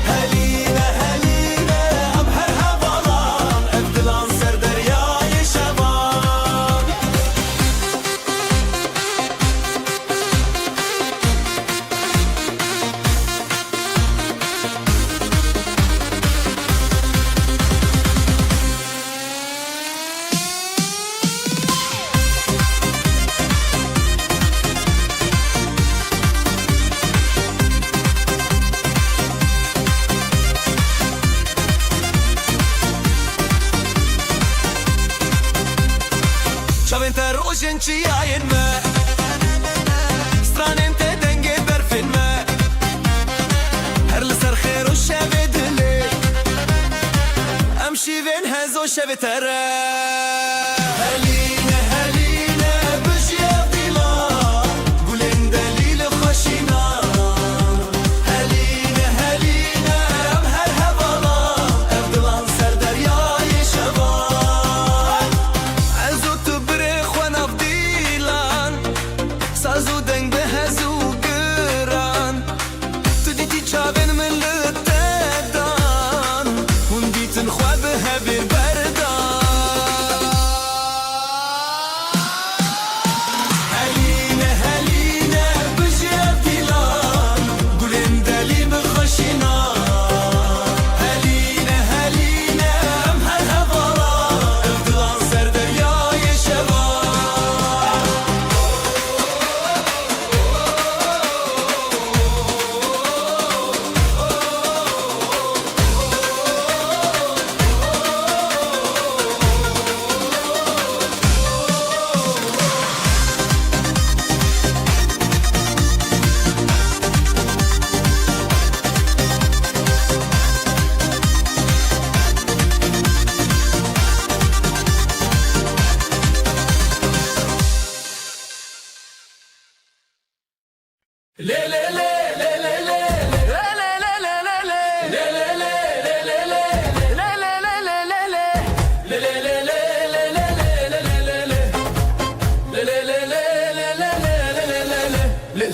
Heline heline em her hevalan Evdilan ser deryayê şevan Çavên te rojên çiyayên me Stranên te dengê berfên me Her li ser xêr û şevê dilê Em şîvên hezo şevê te re Heline heline bijî evdî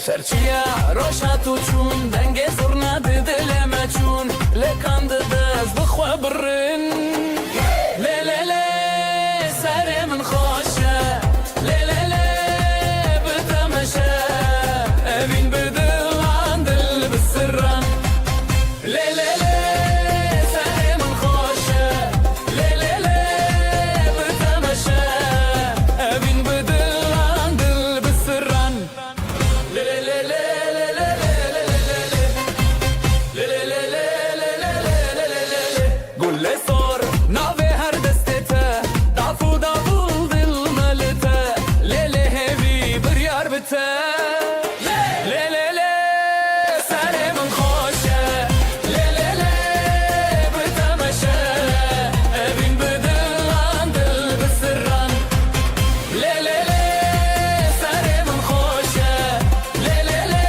سرچیا روشاتو چون دنگ زرنا دل ما چون لکان دز بخوا برن لی لی لی سر من خوشه لی لی لی بتمشه اوین بدل عن دل بسرن لی لی لی سر من خوشه لی لی لی بتمشه اوین بدل عن دل بسرن قول لي صار ناوي هر دستته دافو دافو ظل ملته ليلي هيفي بريار بته ليلي لي ساري من خوشه ليلي لي بتمشى ابين بدل عن دل بالسران ليلي لي ساري من خوشه ليلي لي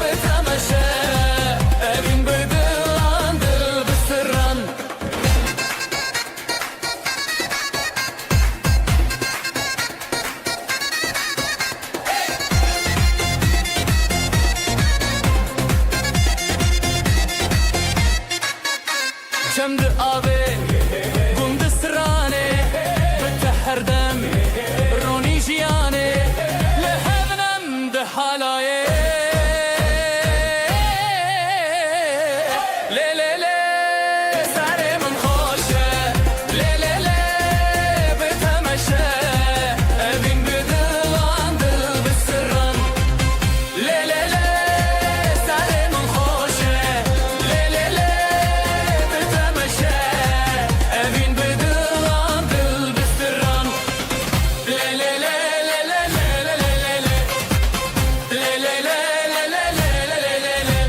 بتمشى ابين بدل عن دل بالسران شمد آبی گند سرانه بتحر دم رونی جیانه لحبنم ده حالایه لی لی لی سر من خوشه لی لی لی بتمشه ابین بدل عن دل بسران لی لی لی سر من خوشه لی لی لی بتمشه ابین بدل عن دل بسران لی لی لی لی لی لی لی لی لی لی لی لی لی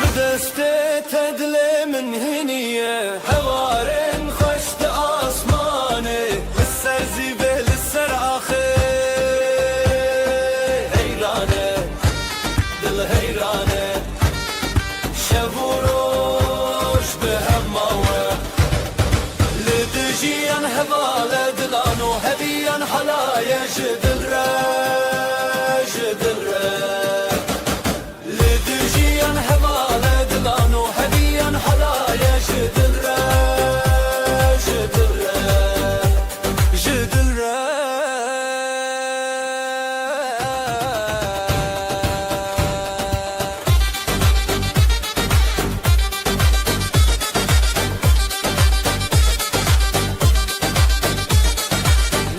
بدسته تدلي من هنية هوارن خشت آسماني السر زيبه للسر آخر هيرانة دل هيرانة شبوروش بهماوة لدجيان هبالة دلانو هبيان حلايا جدل لدجيان هبالة دلانو هبيان حلايا جدل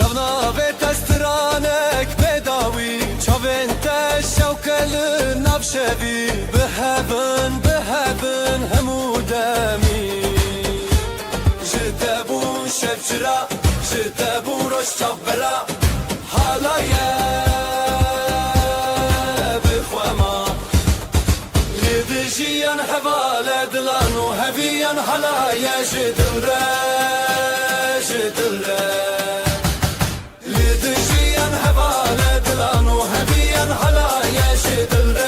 نبنا بتسترانك بداوي شوفنت الشوكة للنبشبي بهبن بهبن همودامي جدبو شبشرا جدبو روش شبرا حالايا بخوما لدجيان هبالة دلانو هبيان حلايا جدل لدجيان هبالة دلانو هبيان حلايا جدل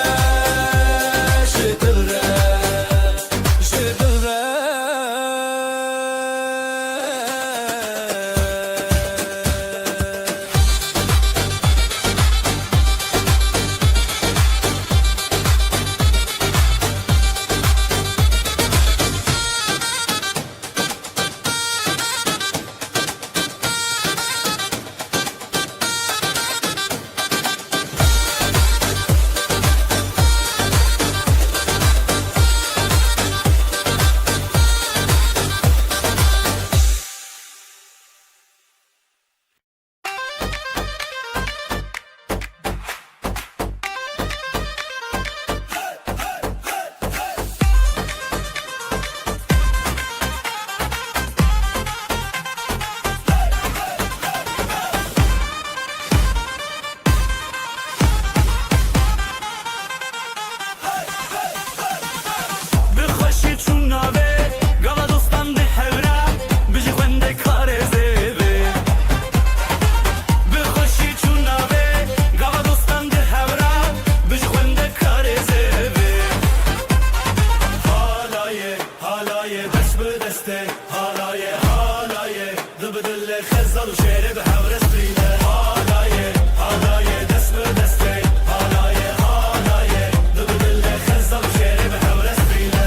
دسته حالایه حالایه دل به دل خزر و شعر به هور استریله حالایه حالایه دست به دسته حالایه حالایه دل به دل خزر و شعر به هور استریله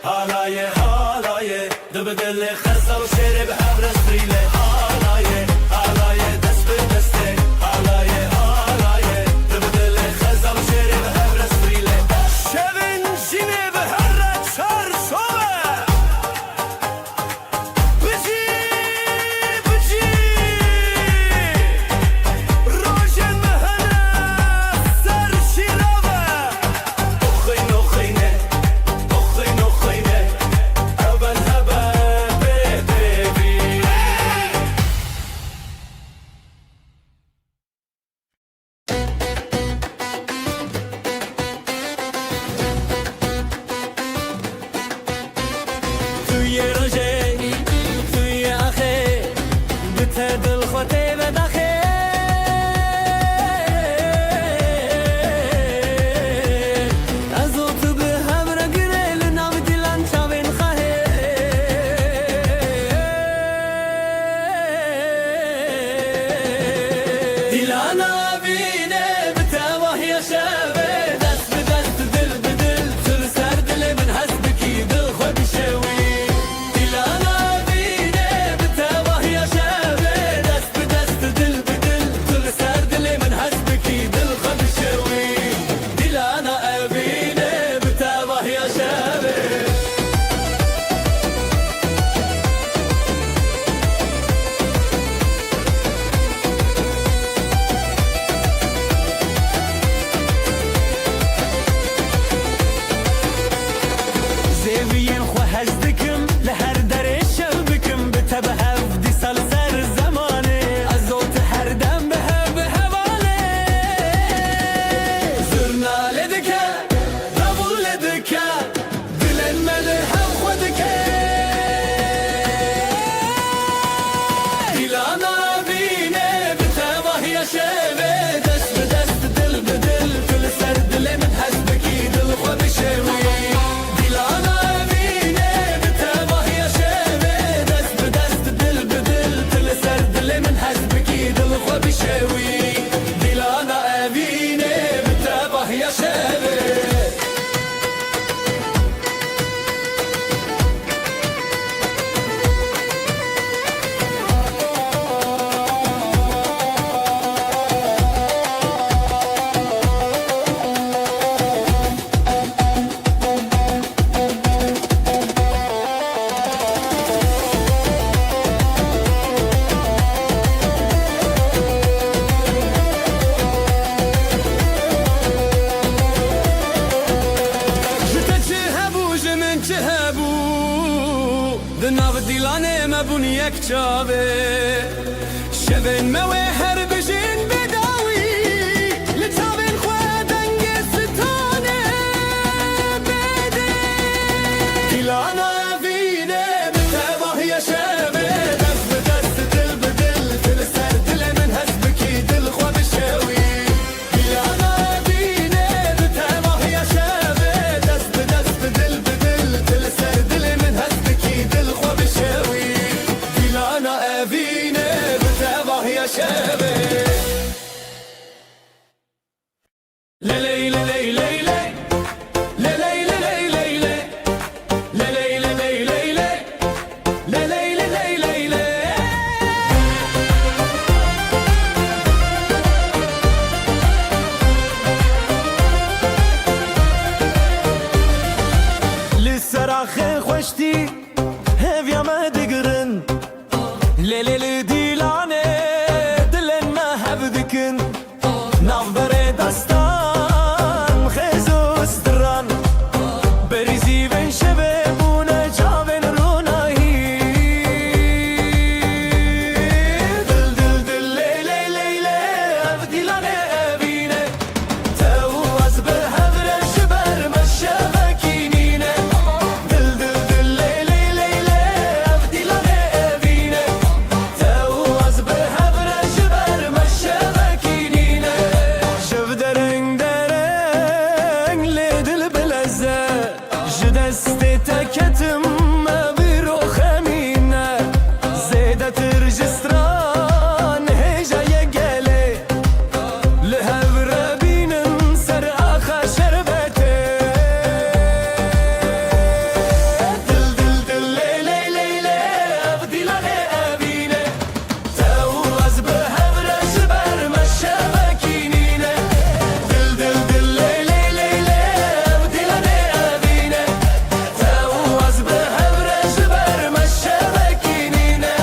حالایه حالایه دل به دل خزر و شعر به هور استریله حالایه حالایه دست به دسته حالایه حالایه دل به دل خزر و شعر به هور استریله شبن جینه به هر چار صبح بجی بجی روشن مهنه سر شیراوه اخین اخینه شبن موي هرب جين بداوي لتابن خوادن قستانه بدي كلانا فينا بتابه يا شابه دست بدست دل بدل تلسر دل من هزبكي دل خوا بشاوي كلانا فينا بتابه يا شابه دست بدست دل بدل تلسر دل من هزبكي دل خوا بشاوي كلانا فينا بتابه يا شابه للسراخ خوشتي هفيا ما دقرن ليلي ديلانه دلن ما هبدكن نافبر دستان خيزو استران بريزي memleketim bir o hemine Zeyde Tırcistran heceye gele Lehevre binin ser ağa şerbete Dil dil dil ley ley ley ley Evdilane evine Tevaz behevre jiber meşebekinine Dil dil dil ley ley ley ley Evdilane evine Tevaz behevre jiber meşebekinine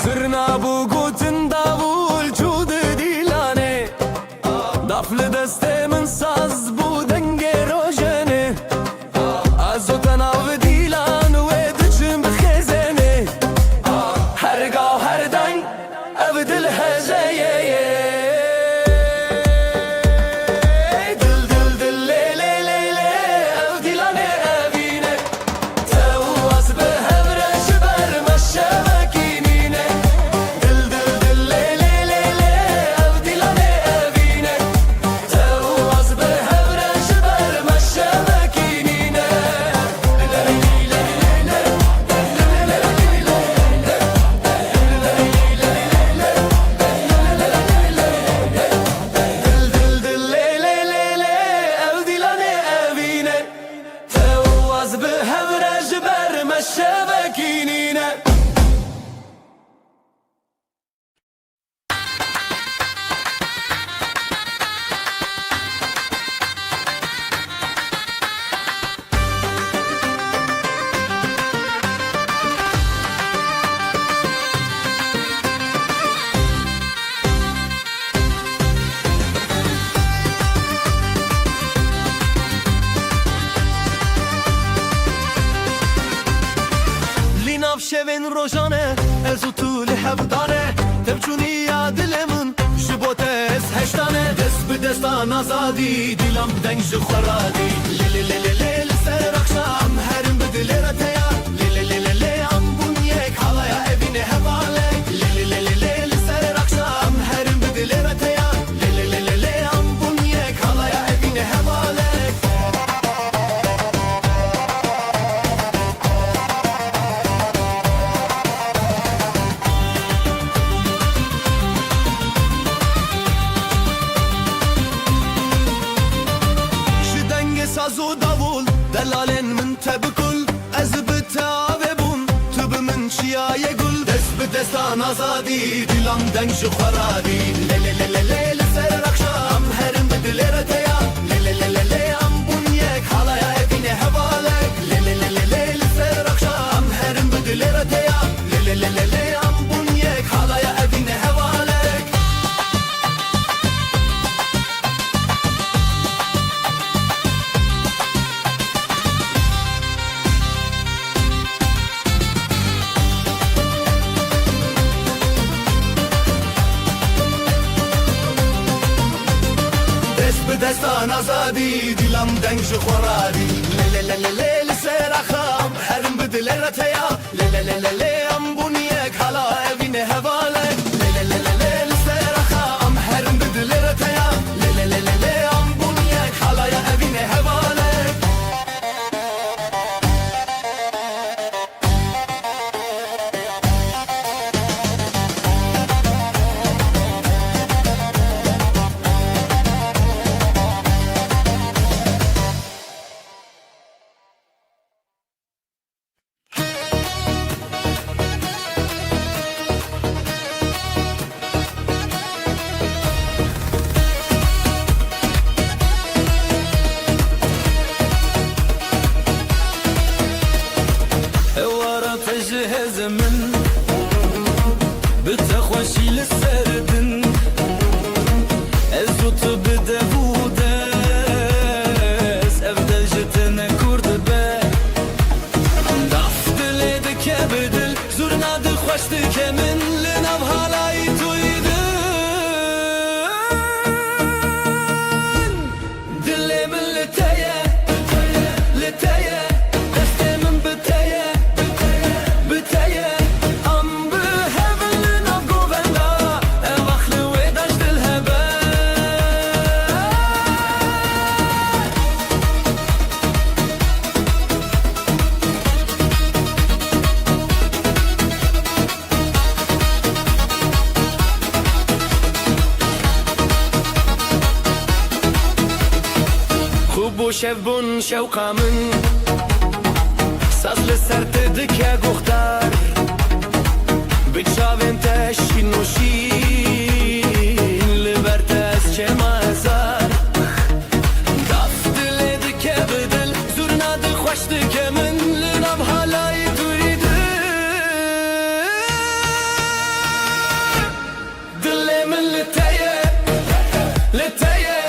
Zırna bu gutun davul çudu dilane Daflı destemin saz bu denge rojene Azotan av dilan ve dıçım bixezene Her gav her dan ev dil hezeye Dil dil dil le le le le ev dilane evine Tevaz behevre jiber meşebekinine Dil dil dil le le le le ev dilane evine Tevaz behevre jiber meşebekinine Dil dil le le le le ev dilane evine Tevaz behevre jiber meşebekinine لیناف شوین روزانه از طول هفدانه تبچونی یا دلمون جبوتس هشتانه دست به دستان آزادی دیلم دنگ خورادی لی لی لی لی سر akşam herim بدلره تیا لی لی لی لی ام بونیک حالaya evine hevale لی لی لی لی سر akşam herim بدلره تیا لی لی لی لی ام بونیک حالaya evine hevale Şu denge saz o davul Delalen min tebikul Ez bitave bun Tübü min çiyaye gul Dest bi destan azadi Dilam deng şu kharadi Le le le le le le ser akşam Herim bedilere teya Le le le le le am bunyek Halaya evine hevalek Le le le le le le ser akşam Herim bedilere teya Le le le le le am bunyek Halaya evine hevalek دستان آزادی دلم دنگ خوردی لی لی لی لی لی سر آخام هرم بدل رتیا لی لی لی لی ام بونیک حالا evine هواله لی لی لی لی سر آخام هرم بدل رتیا لی لی لی لی ام بونیک حالا evine هواله من بتخوشي للسردن ازوت بدفودس افدل جتنا كرد با دفت ليدك بدل زورنا دخوشتك من لنب هالاي تويدن دلي من لتايا لتايا دستي من بتايا شب بون شوقا من ساز لسر تدکه گختار بچاوین تشین نوشین لبرت از چه مازار داف دل دکه بدل زورنا دل خوش دکه من لنام حالای دویده دل من لتایه لتایه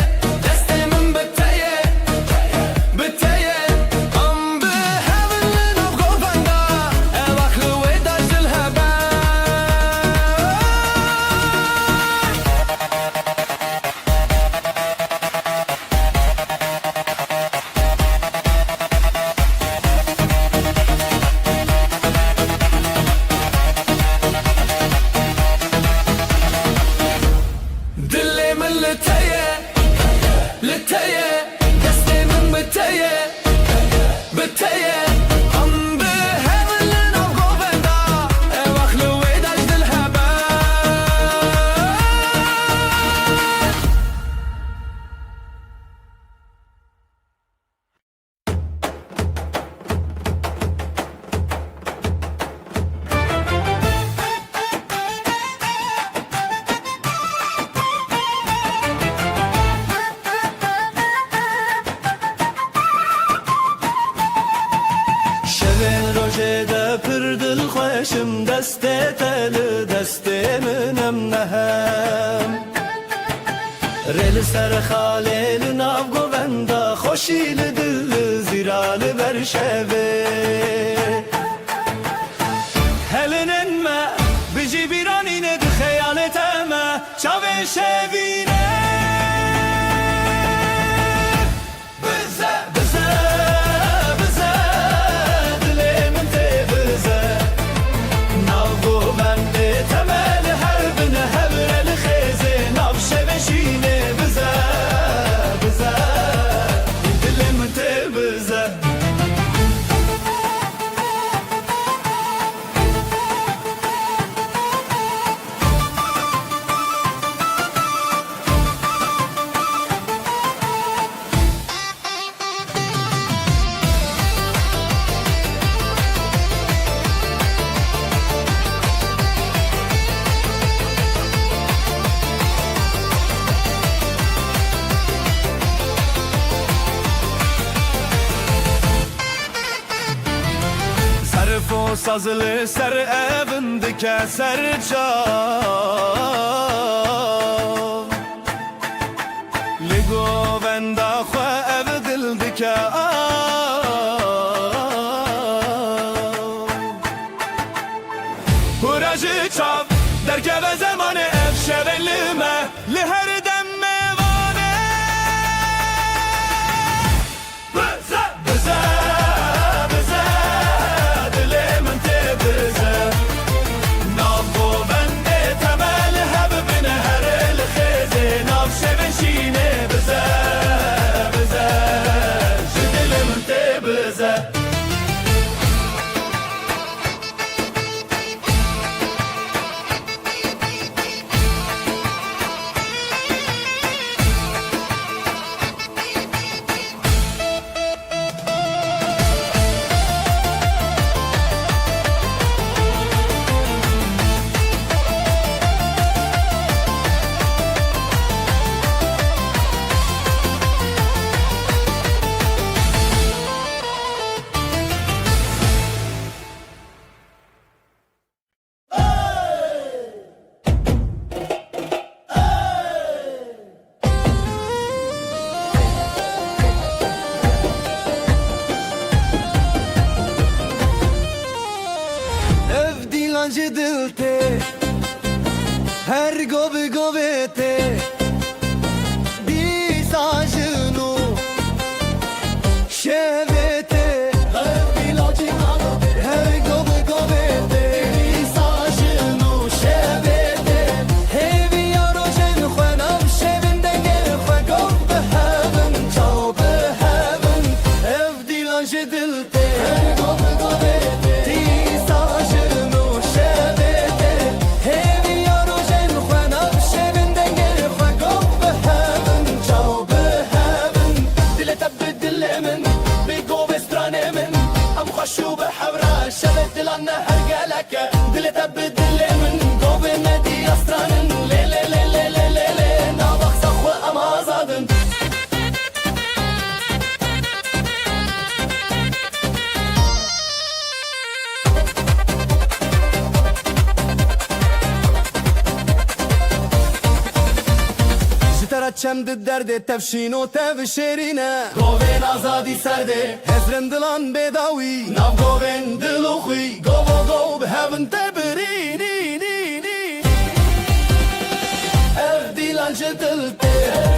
خوشم دست تل دست منم نهم رل سر خاله ناو گوندا خوشی دل زیرال برشوه هلنن ما بجی بیرانین د خیالت ما چاوه شوینه Sazlı ser evindeki serçam Ligo venda xwe ev dildike Huracı çav derkeve zamanı ev şevelime li her dem mevane Bize bize Dilancı dilte her gobi govete disajnu şevete her gobi govete disajnu şevete hevi yarojen xwenam şevinde gel xwe gov behavin çav behavin ev dilancı dilte her gobi govete disajnu Hevi yarojen xwenam şevinde gel xwe te bedile min Gove me di astranin Le le le le le le le Navak sakhwe em azadin Çem di derdê tevşîn û tev şêrîne Govên azadî serdê Hezrin dilan bêdawî Nav govên dil û xwî Govo gov bi hevin te birînî Ev dîlan ji dil tê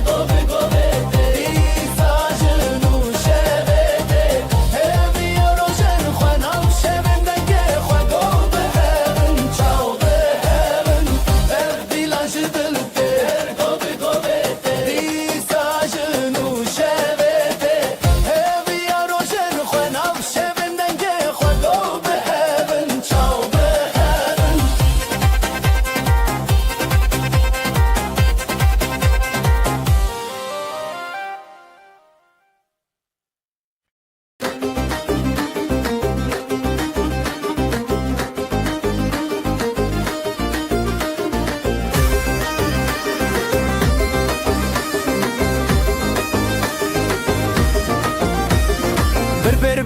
Govê govê tê Îsajin û şevê tê Hêviya rojên xwe nav şevên dengê xwe Gov bi hevin çaw bi hevin Ev dîlan ji dil tê Govê govê tê Îsajin û şevê tê Hêviya rojên xwe nav şevên dengê xwe Gov bi hevin çaw bi hevin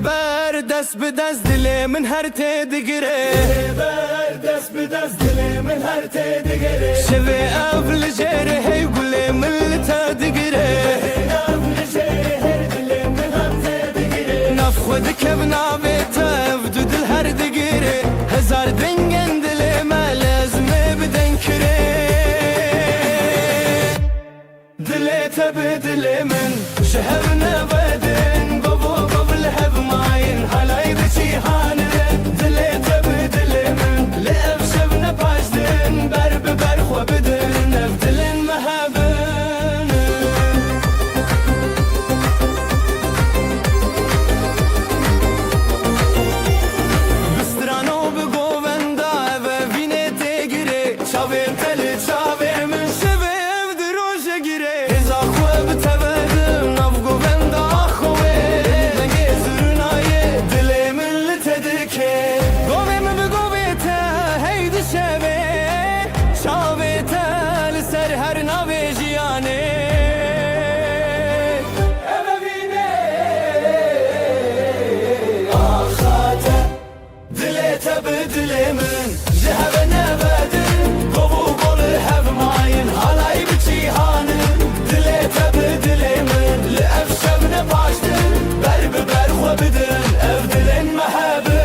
Ber dest bi dest dilê min her tê digire Ber dest bi dest dilê min her tê digere Şevê ev li jêrê hey gulê min li te digire Ev li jêrê her dilê min her tê digere Nav xwe dikev navê te ev du dil her digire Hezar dengên dilê me lezmê bidin kirê Dilê te bi dilê min ji hev nevedin Govo gov li hev mayîn halay bi cîhanê Dilê te bi dilê min li ev şevne paş din Ber bi ber xwe bidin ev dilên me hebin Bistrano bi govenda ev evînê tê girê Çavên te li çavê min şevê ev di roje girê Hêza xwe bi te vedim nav govenda xwe Dengê zirnayê dilê min li te dike Govê min bi govê te hey di şevê Çavê te li ser her navê jiyanê Ev evînê axate Dilê te bi dilê min ji heve nevedin Govu gol hev mayîn halay bi cîhanê Dilê te bi dilê min li ev şevne baş din Ber bi ber xwe bidin ev dilên me hebin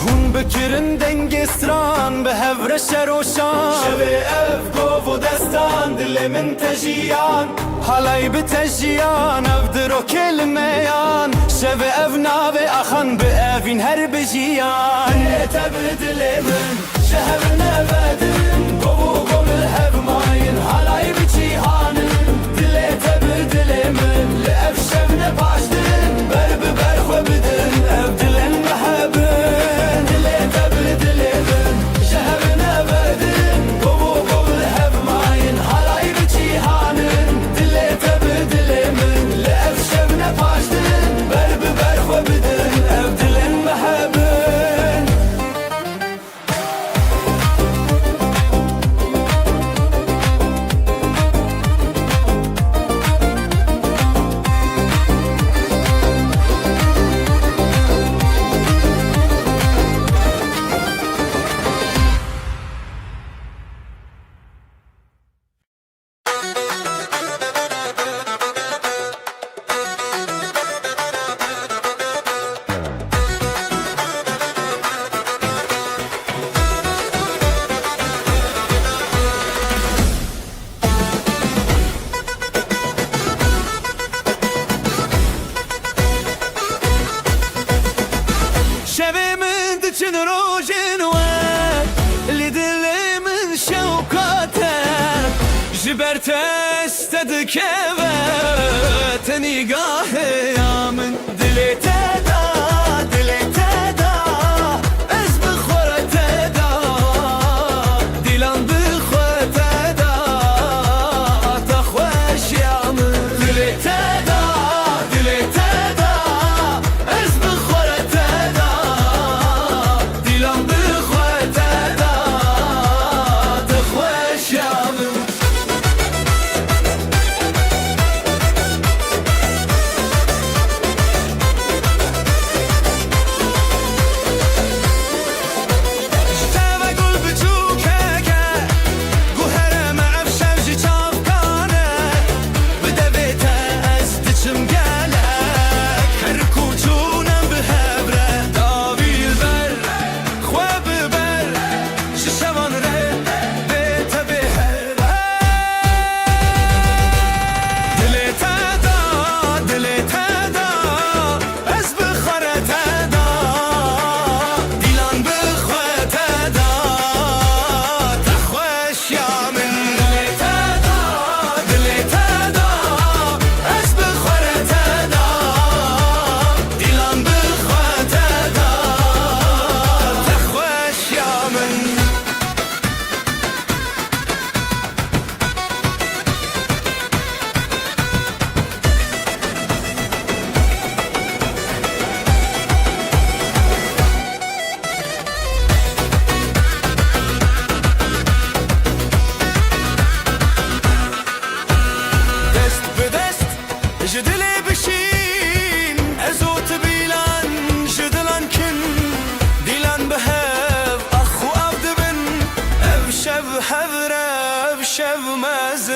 Hûn bikirin dengê stran bi hevre şeroşan Şevê ev gov û destan dilê min te jiyan Halay bi te jiyan ev diro kelimeyan Şevê ev navê axan bi evîn her bi jiyan Dilê te bi dilê min ji hev nevedin Gov û gov li hev mayîn halay bi cîhanê Dilê te bi dilê min li ev şevne baş din Ber bi ber xwe bidin ev dilên me hebin Dilê te bi dilê min ji hev nevedin Gov û gov li hev mayîn halay bi cîhanê Dilê te bi dilê min li ev şevne baş din Ber bi ber xwe bidin ev dilên me hebin برتش تدكبه نگاه یا من دلی تدا از بخور تدا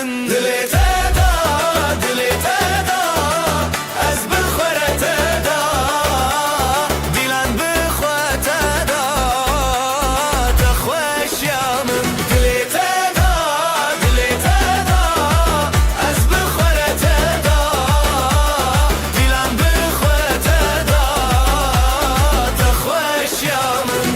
من دلي تدا دلي تدا از بخوره تدا دیلان بخواه تدا تخوش یا من دلي تدا دلي تدا از بخوره تدا دیلان بخواه تدا تخوش یا من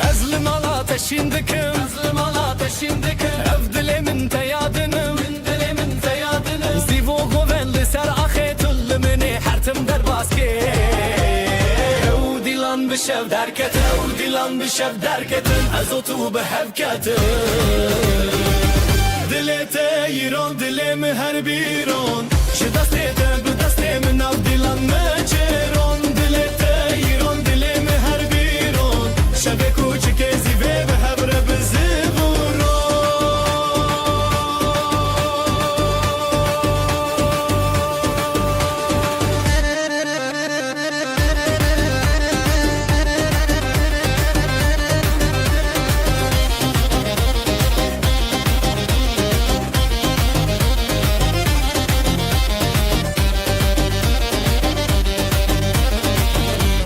Ezlim ala teşindikim Ezlim ala teşindikim Ev dilimin teyadını Min dilimin teyadını Zivo govenli ser ahetulli mini Hertim der baski Ev dilan bişev derketin Ev dilan bişev derketin Ezotu behevketin Dili teyron dilimi her biron Şi destete bi destimin Ev dilan meçeron Dili teyron dilimi her biron Şebe kuçik ezi ve behebre bizi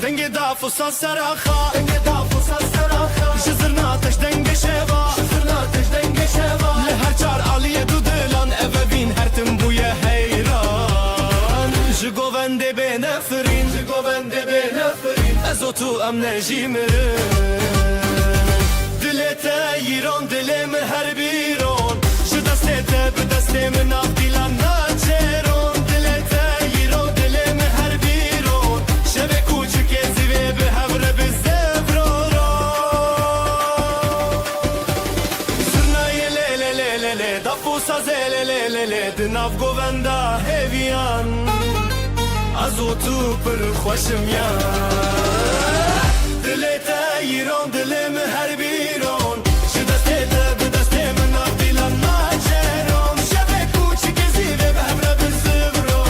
دنگ دافوسا سراخا دنگ دافوسا سراخا جزرنا تش دنگ شوا جزرنا تش دنگ شوا لهر چار علیه دو دلان اوین هر تم بوی حیران جگوونده به نفرین جگوونده به نفرین از تو ام نجیمرن دلت ایران دلم هر بیرون شو دستت به دست من اف دیلان ناچرون دلت ایران دلم هر بیرون شب کوچک زیوه به هبر به زفرورا سرنای لی لی لی لی لی دفوسا زلی لی لی لی دناف گووندا هیویان از تو پر خوشم یا دلت ایران دلم هر بیرون شو دستت به دست من اف دیلان ناچرون شب کوچک زیوه به هبر به زفرورا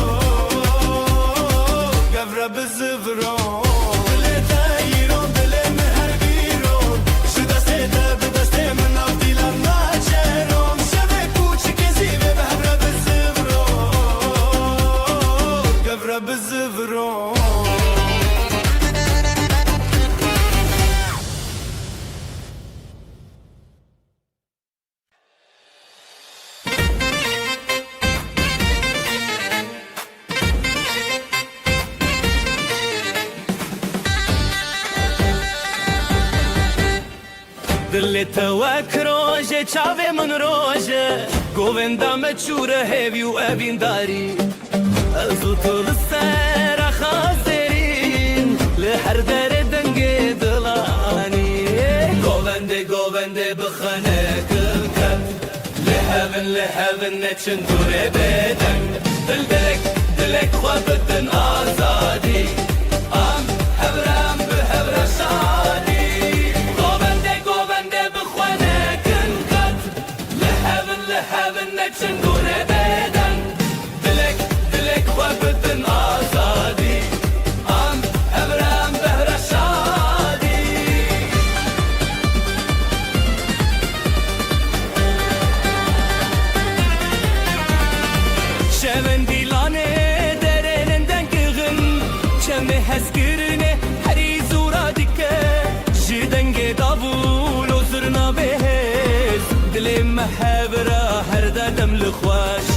گفر به زفرورا دلت ایران دلم هر بیرون شو دستت به دست من اف دیلان ناچرون شب کوچک زیوه به هبر به زفرورا گفر به زفرورا دل توک روژه چاوه من روژه گووندا مچوره هیوی و اوین داری ازو تو لسر خاسرین لحر در دنگ دلانی گوونده بخانه کن لهبن نچن دوره بدن دلک خوابتن آزادی ام هبرم به هبر شادی لهبن نچن دوره بدن دلک خوابتن آزادی ام هبرم بهر شادی شمن دیلانه درنندن کغن چمه هزگرنه هری زورا دیکه جدنگ داوول و زرنا بهز دل محبره هر دادم لخواش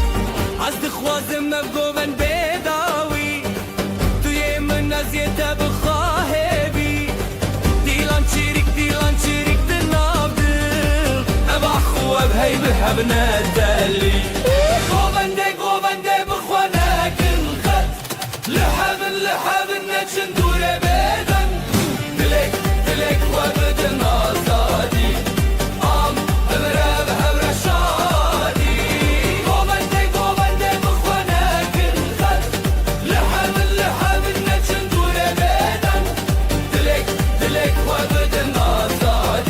از دخوازم نبگوون بداوی توی من نزیت بخواه بی دیلان چیریک دناب دل ابا خواب هی بحب ندلی گوونده بخوانه کن خد لحبن نچن دوره بدن دلک خوابتن آزادی ام هبره به هبر شادی گوونده بخوانه کن خد لحبن نچن دوره بدن دلک خوابتن آزادی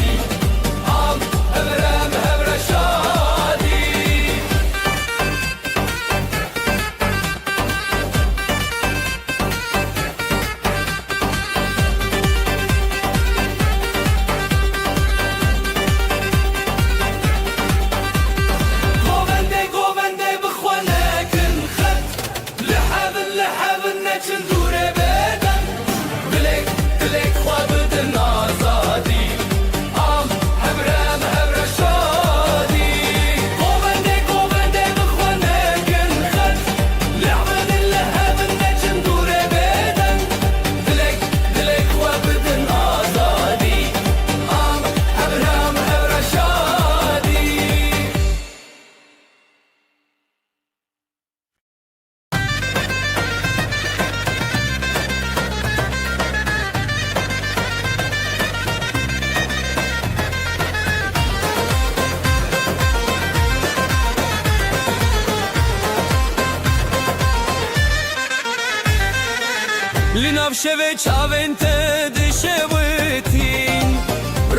şeve çavente dişevetin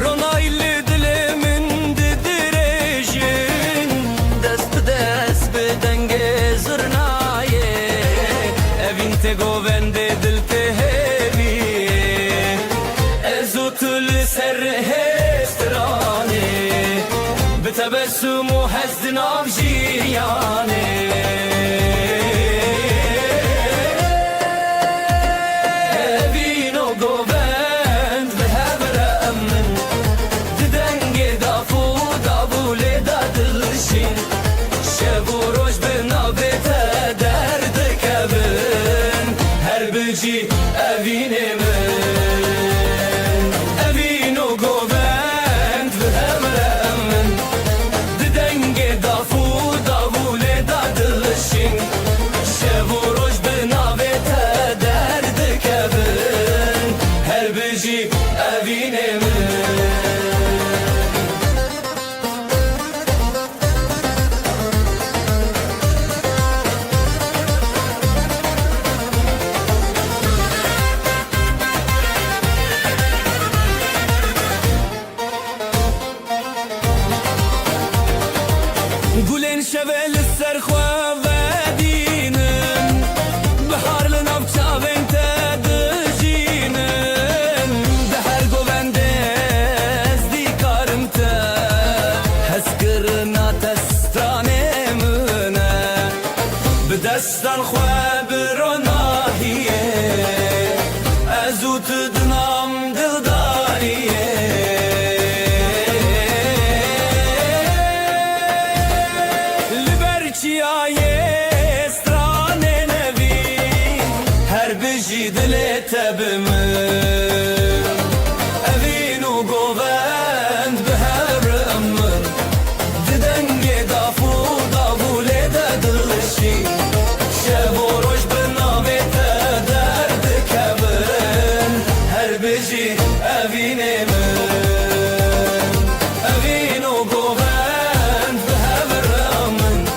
Ronaylı dilimin didirejin Dest dest bedenge zırnaye Evin te govende dil te hevi Ezotul ser hestrane Betebessumu hezdin avjiyane Evine evino govend ve emremen Didenge dafu davule dadılışın Şevuroj benavete derdi kevin Her beci evine Gulen şevel serxwa vedinin Biharlı navçavente dijinin Dehel govende ezdikarım te Heskirna testane müne Bidestan xwa bironahiye Ezut dnam dildariye Çiyaye strane nevi Her biji dile tebimin Evinu govend beheremin Didenge dafu davule de dılışi Şevoroj benavete derdi kevin Her biji evinemin Evinu govend beheremin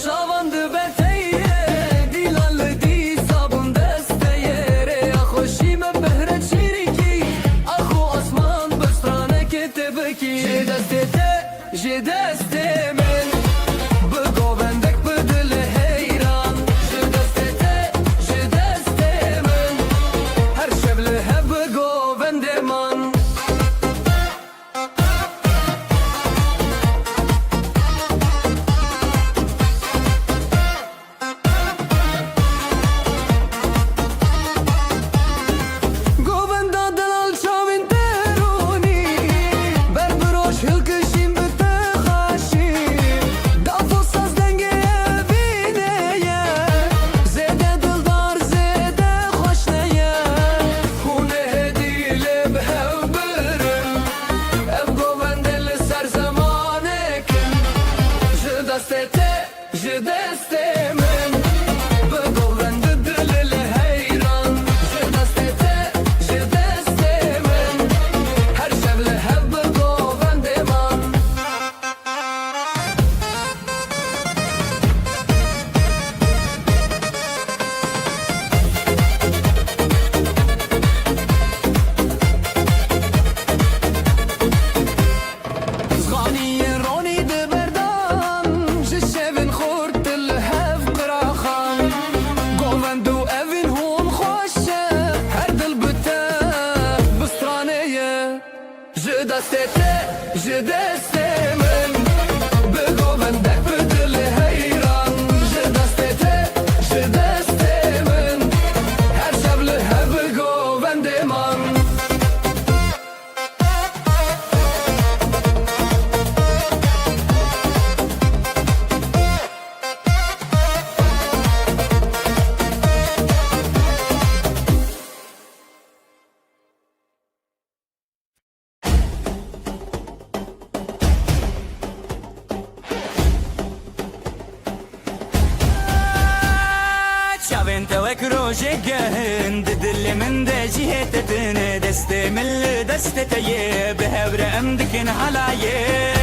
Şavandı beteye Dilanlı di sabun desteyere Ya hoşime behret şiriki Ahu asman bıstrane ketebeki Je destete, je destemen Begovendek bedile heyran Je destete, je destemen Her şevle hep begovendeman Je destemen Begovende dilile heyran Je destete, je destemen Her şevle hep begovendeman Zganiye roni de berdan Je şevin khurt الهف قراخان Govendo evin hon خوشه Her dil bite bistraneye Je destete, je destemen Begovende روجه گهن دل من ده جهتتن دست من دست تیه به هبر امدکن حلایه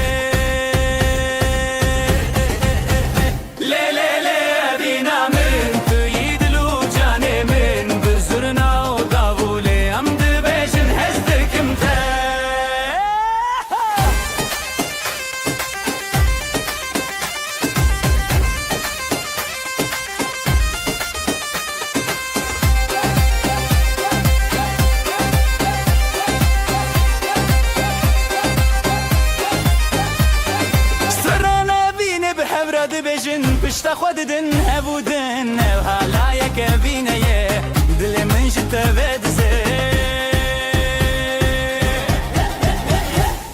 بجن پشت خود دن هبودن و حالا یک بینه دل من جت بدزه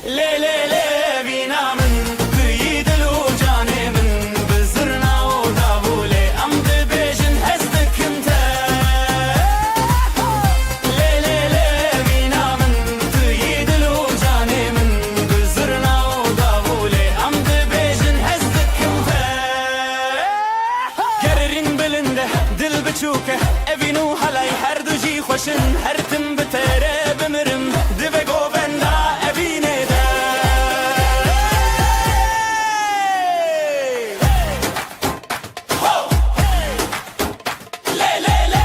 لی لی لی بینا من توی دل و جان من بزرنا و دابوله ام ده بجن هزدکم تا لی لی لی بینا من توی دل و جان من بزرنا و دابوله ام ده بجن هزدکم تا دل بچوکه اوینو حلای هر دو جی خوشن هر تم بتره بمرم دو گووندا اوینه ده لی لی لی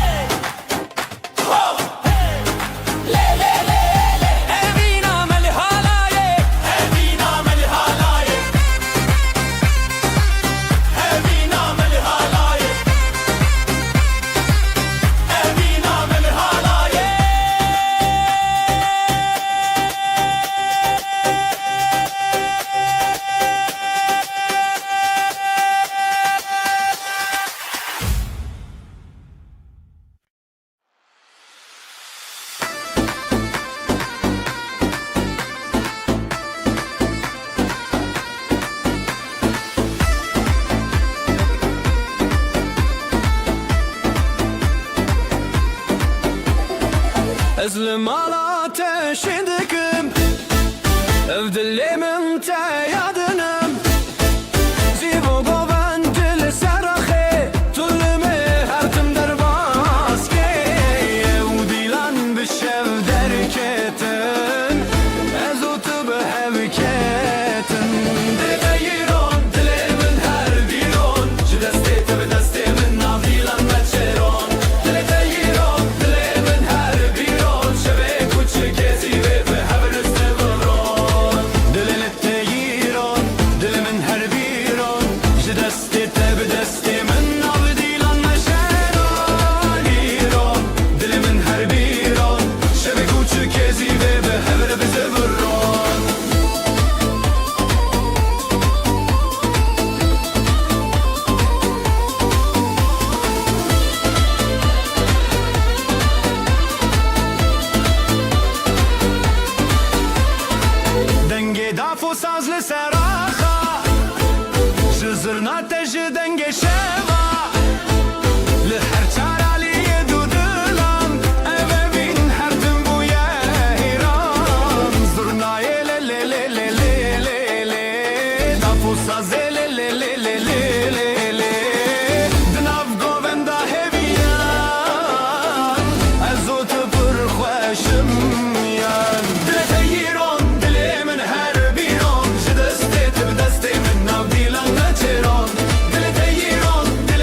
لی لی لی اوینا ملی حالایه اوینا ملی حالایه اوینا ملی حالایه ازلم على تشدكم افدلي من تيادنم زيبو قوان دل سرخي طلمي هرتم درباسكي وديلان بالشف دركتن ازوت بهبكتن دغيرون دلي من هر بيرون جدستي تبدستي من نافيلان متشيرون ساز لسراخا جزرنا تجدن شوا لهر چارالی دودلام اوین هر تنبویا هیرام زرنای لی لی لی لی لی لی دافو ساز لی لی لی لی لی لی دناف گووندا هویان ازوت پر خوشم یان دل تیرون دل من هر دل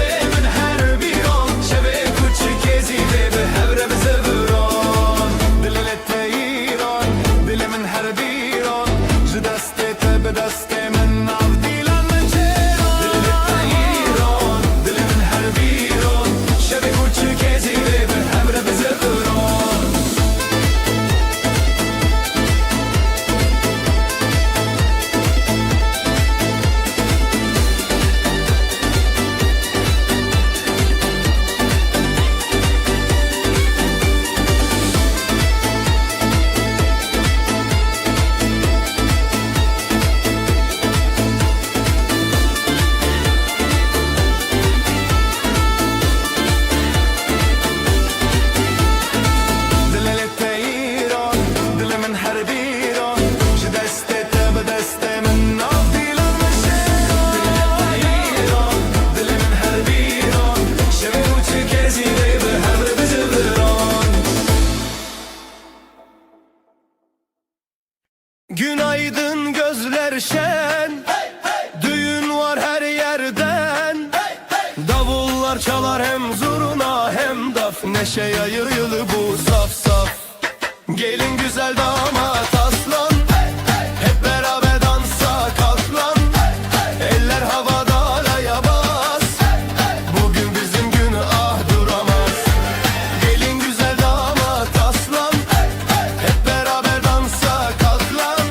neşe yayılı bu saf saf. Gelin güzel damat aslan, hep beraber dansa kalk lan. Eller havada alaya bas, bugün bizim gün ah duramaz. Gelin güzel damat aslan, hep beraber dansa kalk lan.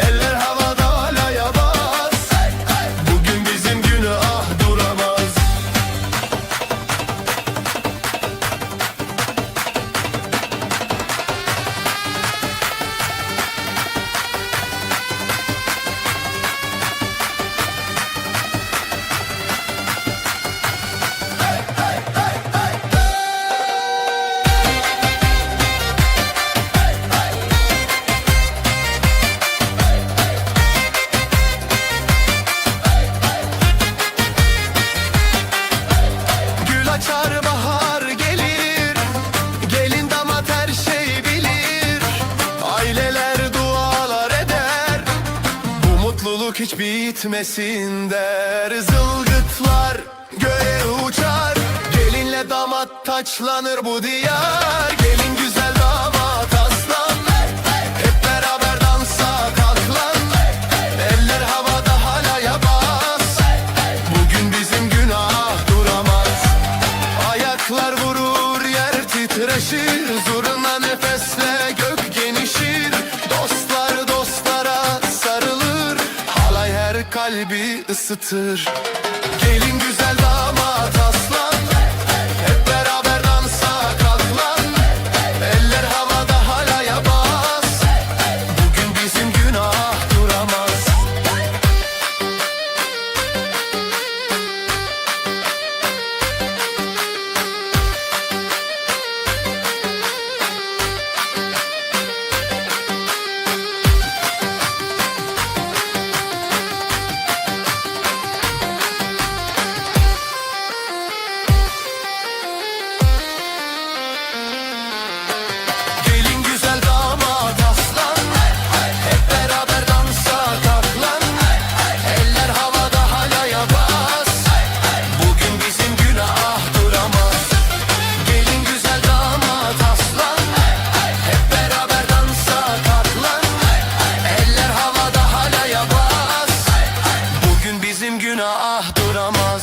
Eller havada alaya bas, bugün bizim gün ah duramaz. Gül açar bahar gelir, gelin damat her şey bilir. Aileler dualar eder, bu mutluluk hiç bitmesin der. Zılgıtlar göğe uçar, gelinle damat taçlanır bu diyar. Gelin güzel damat aslan, hep beraber dansa kalk lan. Eller havada halaya bas, bugün bizim günah duramaz. Ayaklar vurur yer titreşir, zurna nefesle gök genişir. Dostlar dostlara sarılır, halay her kalbi ısıtır. Gelin güzel damat aslan, hep beraber dansa kalk lan. Eller havada halaya bas, bugün bizim günah duramaz. Gelin güzel damat aslan, hep beraber dansa kalk lan. Eller havada halaya bas, bugün bizim günah duramaz. Gelin güzel damat aslan, hep beraber dansa kalk lan. Eller havada halaya bas, bugün bizim günah duramaz.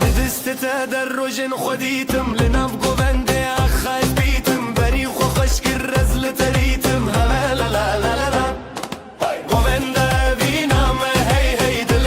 دزستة دروجن خديتم لنفقو بندي أخاز بيتم بريخو خشك الرزل تريتم هلا لا لا لا لا. Govenda vina me hey hey dil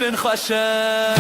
بن خوشه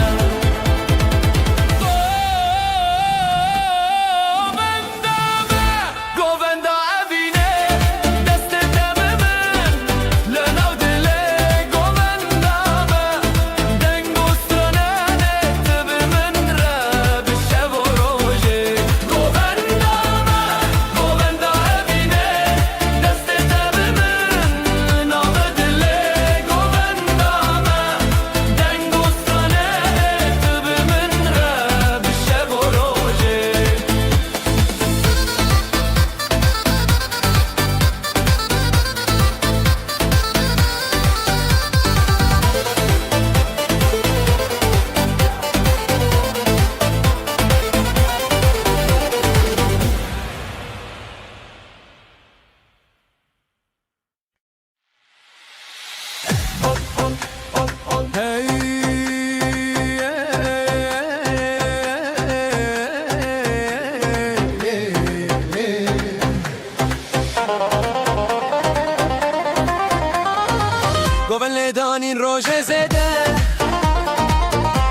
گوون لیدانین روژه زده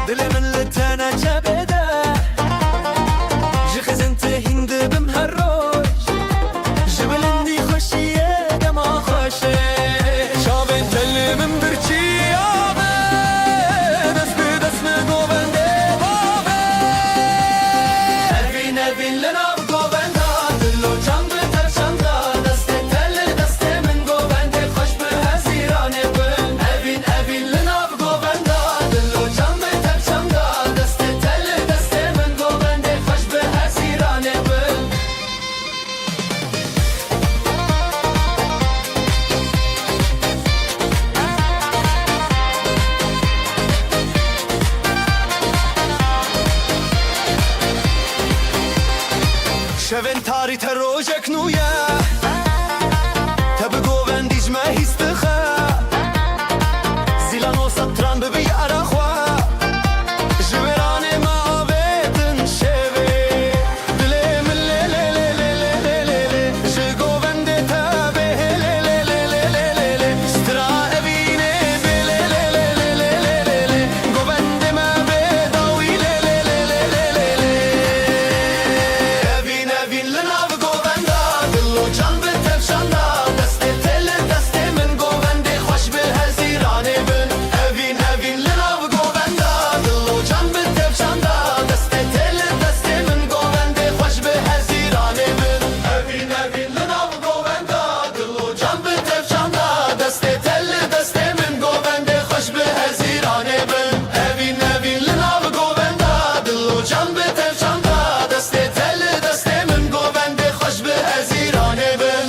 دل من لتنه جبده جی خزنت هند بم هر روش جبلندی خوشیه دما خوشه شابن تل من برچی آبه دست به دست من گوون ده بابه نبین نبین لناب گوون دا دلو جان به ترشان دا دست تل دست من گوون ده خوش به هزیرانه شوین تاری تروجک نویا تب گوون دیجمه هیستخه زیلان و سطران ببی عراخوا جبران ما آبیدن شوی دلی من لی لی لی لی لی لی لی جه گوون دی تبه لی لی لی لی لی لی لی سترا ابینه بی لی لی لی لی لی لی لی گوون دی ما بیداوی لی لی لی لی لی لی لی Evin linav govenda Dillo can be tevşanda Deste tel deste min govende Hoş be hezirane bin Evin linav govenda Dillo can be tevşanda Deste tel deste min govende Hoş be hezirane bin Evin linav govenda Dillo can be tevşanda Deste tel deste min govende Hoş be hezirane bin Evin linav govenda Dillo can be tevşanda Deste tel deste min govende خوش به هزیرانه بن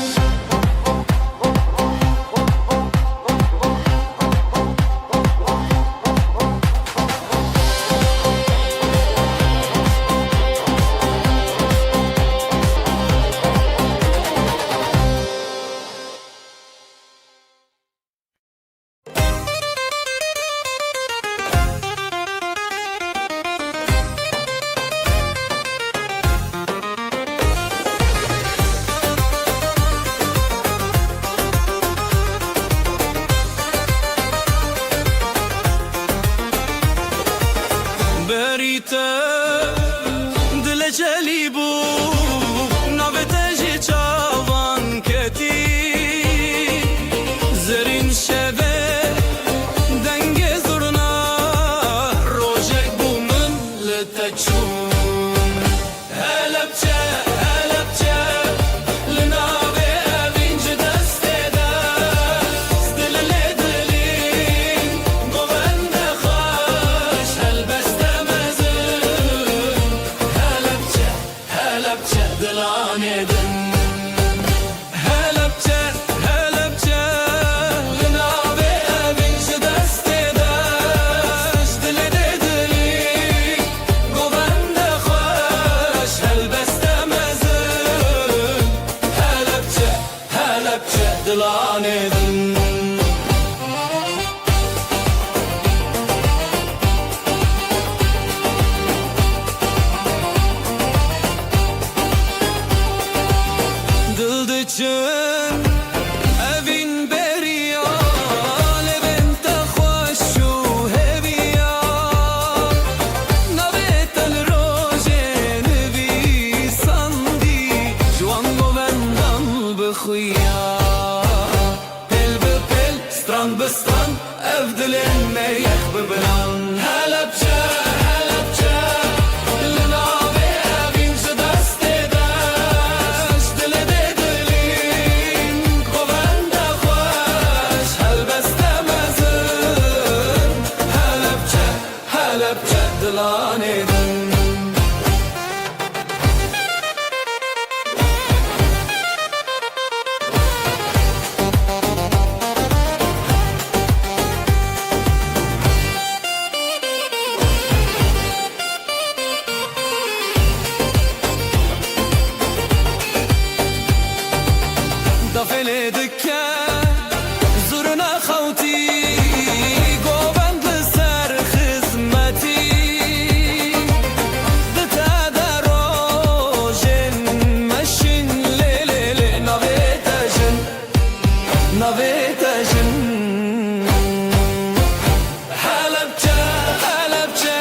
بریته دل جلی بو نوته جی چاوان کتی زرین شوه دنگ زرنا روژک بو من لتچون هلبچه هلبچه لناوه اوینج دسته دست دل لدلین گوند خوش هلبسته هلبچه دلانه دن هلبچه هلبچه لناوه اوینج دسته دست دل دلی گوند halepçe dilanedin دفل دکه زورنا خوتی گوبند سر خدمتی دتا دروژن مشین لیل نویتجن نویتجن حلبچه حلبچه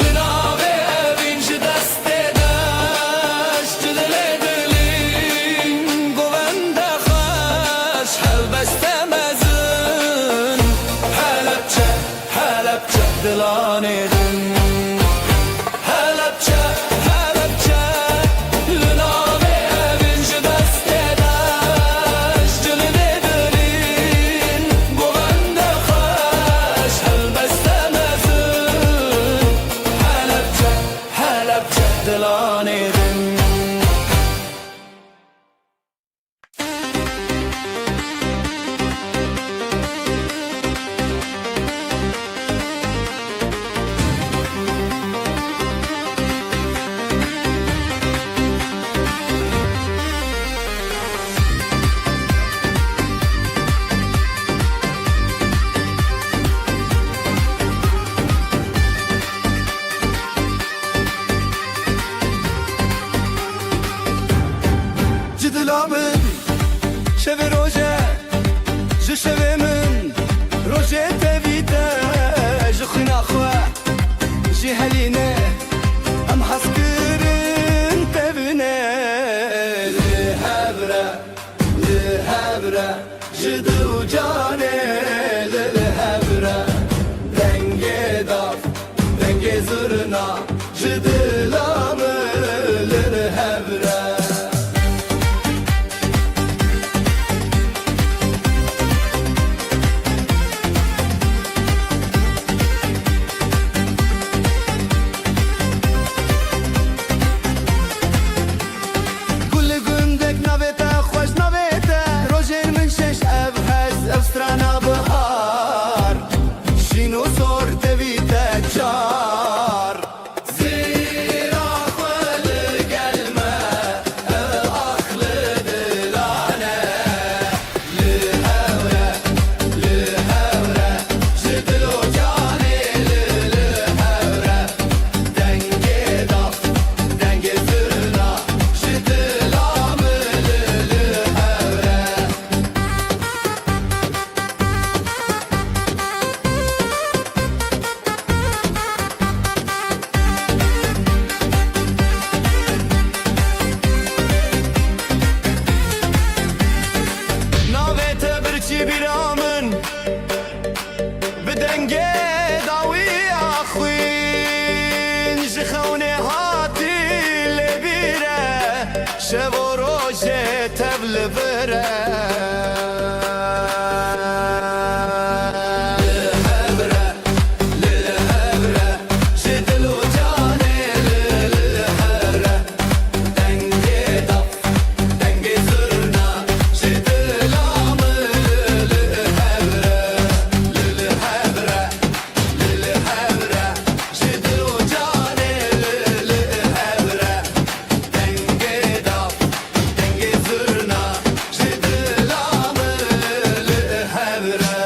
لناوی اوینج دست داشت دل دلین گوبند خاش حلبستمزن حلبچه حلبچه دلانیدن حلبچه حلبچه لناوی اوینج دست داشت دل دلین گوبند خاش حلبستمزن حلبچه حلبچه دلانیدن Cidila min şeve roje ji şeve min roje tevîte ji xwîna xwe ji helîne em hez kirin tevîne li hevre ji dil û canê li hevre dengê dav dengê zirna ji dila min li hevre Gulê gundek navête xweş navête rojên min şeş ev hez ev strana bihar şîn û sor tevî te çar Zîra xwe li gel me ev axlı dilane li hewre ji dil û canê li hewre dengê dav dengê zirna ji dila min li hewre Navête birçî bîra min bi dengê dawiya xwîn ji xewnê hatî lêbîre şev û rojê tev li vir e Li hevre ji dil û canê li hewre dengê dav dengê zirna ji dila min li hewre ji dil û canê li hewre dengê dav dengê zirna ji dila min li hewre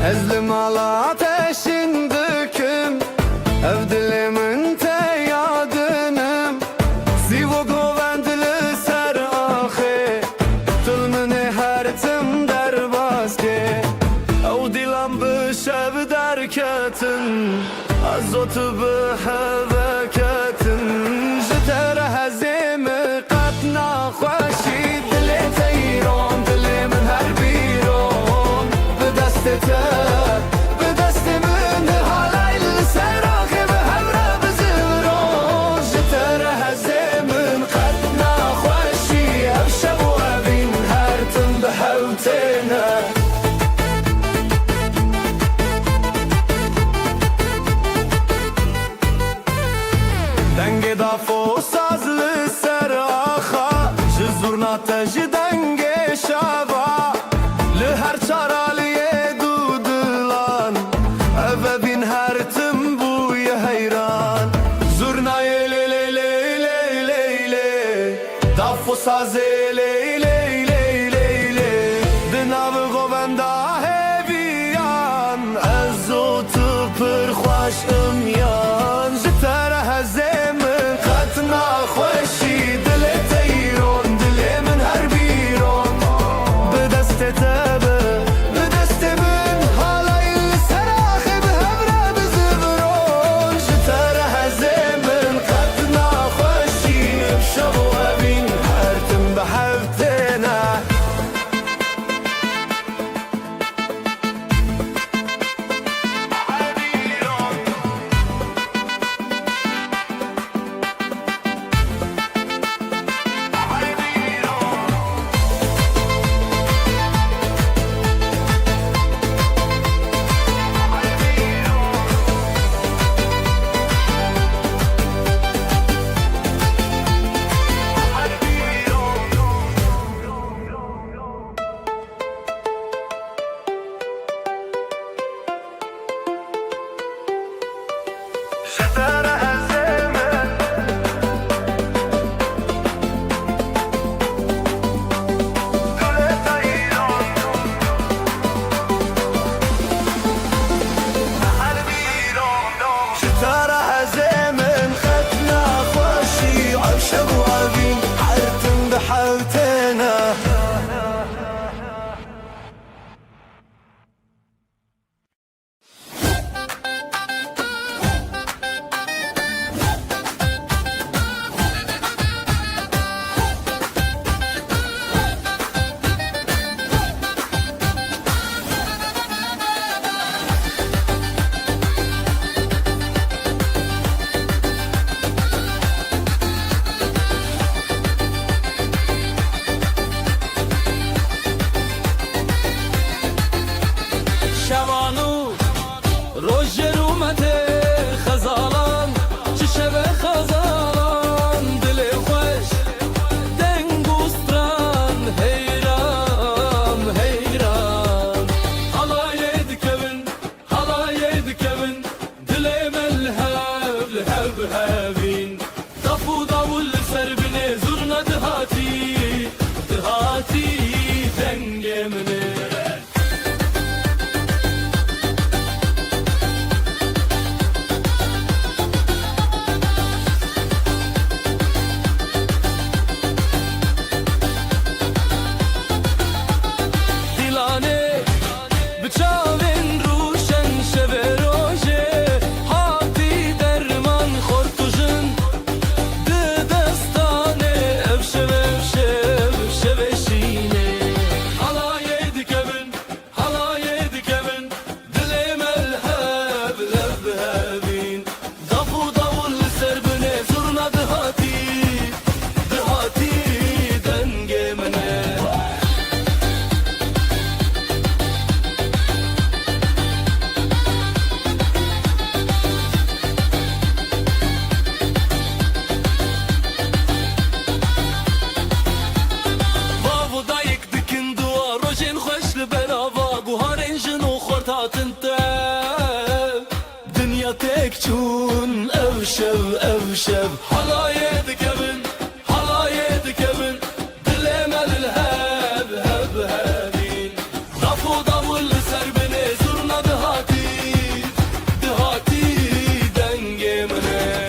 Ez li mala ateşin düküm ev dilimin te yadınım Sivo govendili ser صوت بحركة جتر هزيم قطنا خوشي دلي تيرون دلي من هالبيرون بدست من هالاي السراخي بهمرة بزبرون جتر هزيم قطنا خوشي أبشب وابين هارتم بحوتنا دنگ دافو ساز لسر آخا جزورنا تج دنگ شابا لهر چارالیه دودلان او بین هر تنبوی حیران زورنای لی لی لی لی لی لی دافو ساز لی لی لی لی لی دناو گووندا هیویان ازو تو پر خوش امیان جتر هزیم قطنا خوشی دل تیرون دل من هر بیرون بدست من حالای سراخی به همراه بزبرون جتر هزیم قطنا خوشی بشب و ابین هرتم به حفتنا شوانو روژر اومده خزالان چه شب خزالان دل خوش دنگوستران حیران حیران حالای دکبن دل ملهب لهب هبین دفو داول سر بنه زرنا دهاتی دنگ منه تكتون أوشب حلايا دكبن دل مال الهاب هب هابين ضفو السر بني زرنا دهاتي دنجي منه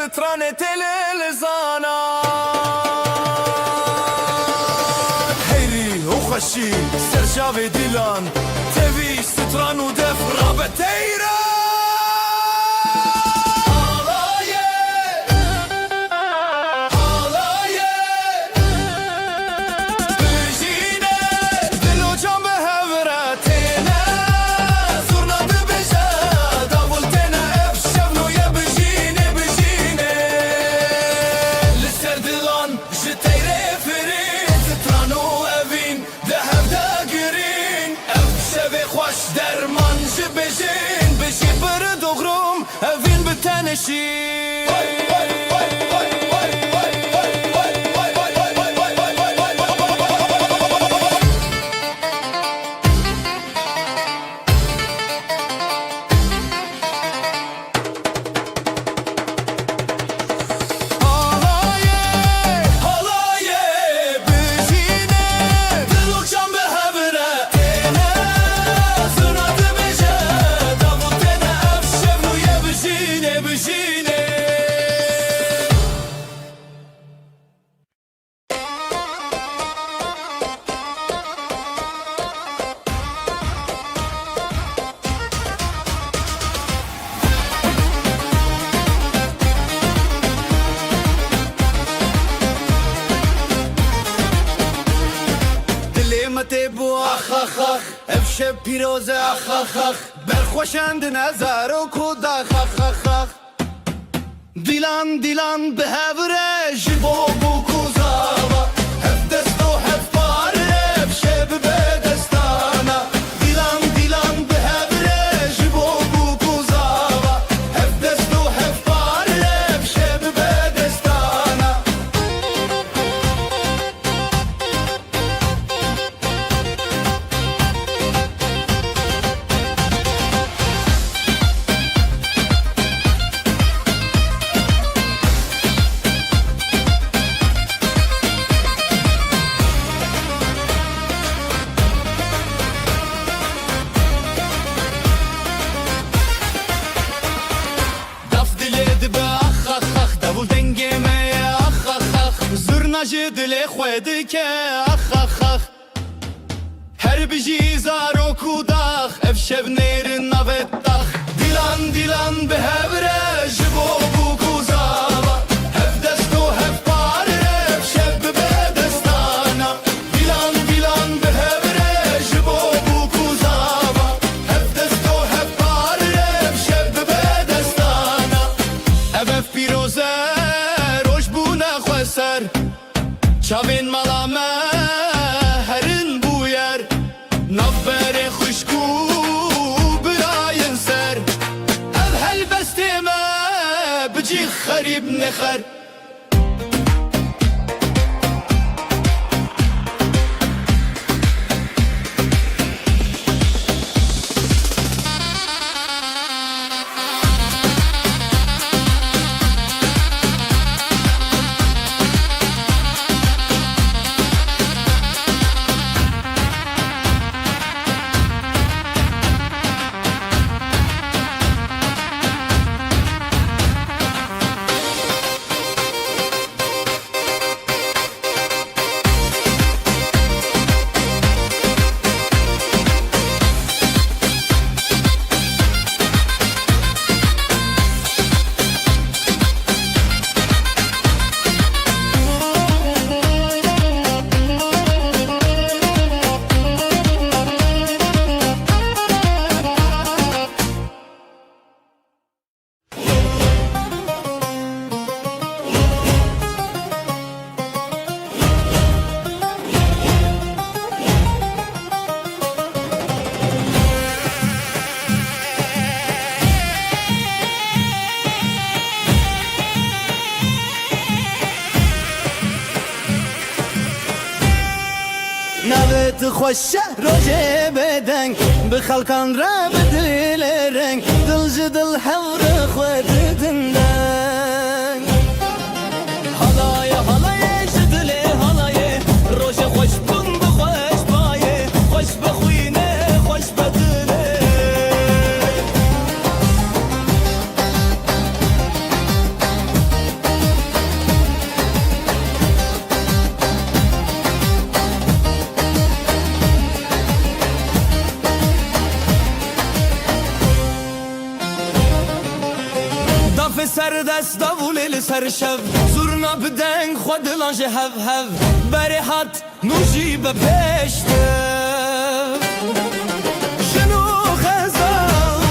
سترانة الالزانات هيري وخشي سرجافي ديلان تبي ستران ودف رابتيرا Vin بتنشي تبو اخ اخ اخ افشب پیروز اخ اخ اخ برخوشند نظر و کود اخ اخ اخ اخ دیلان دیلان به هوره جبو بو کوزاوا هف دست و هف پاره افشب به دستانا دیلان دیلان به هوره جبو بو کوزاوا هف دست و هف پاره افشب به دستانا دل خود که اخ اخ اخ هر بجی زارو کوداخ اف شب نیر نوتاخ دیلان دیلان به هوره جبو بو کوزاوا هف دست و هف پاره اف شب به دستانا دیلان دیلان به هوره جبو بو کوزاوا هف دست و هف پاره اف شب به دستانا اف پیروزه روش بو نخوسر چاوین ملامه هرین بویر نفر خوشکو براین سر اب هل بستیمه بجی خریب نخر نوت خوش روجه بدنگ بخلقان را بدل رنگ دل جدل حور خود دندنگ حالای حالای جدل حالای روش خوش بون بخوش بایه خوش بخوینه خوش بدله Af ser dest davul el ser şev Zurna bideng xwedilan ji hev hev Berê hat nûjî be pêşte Jin û xezan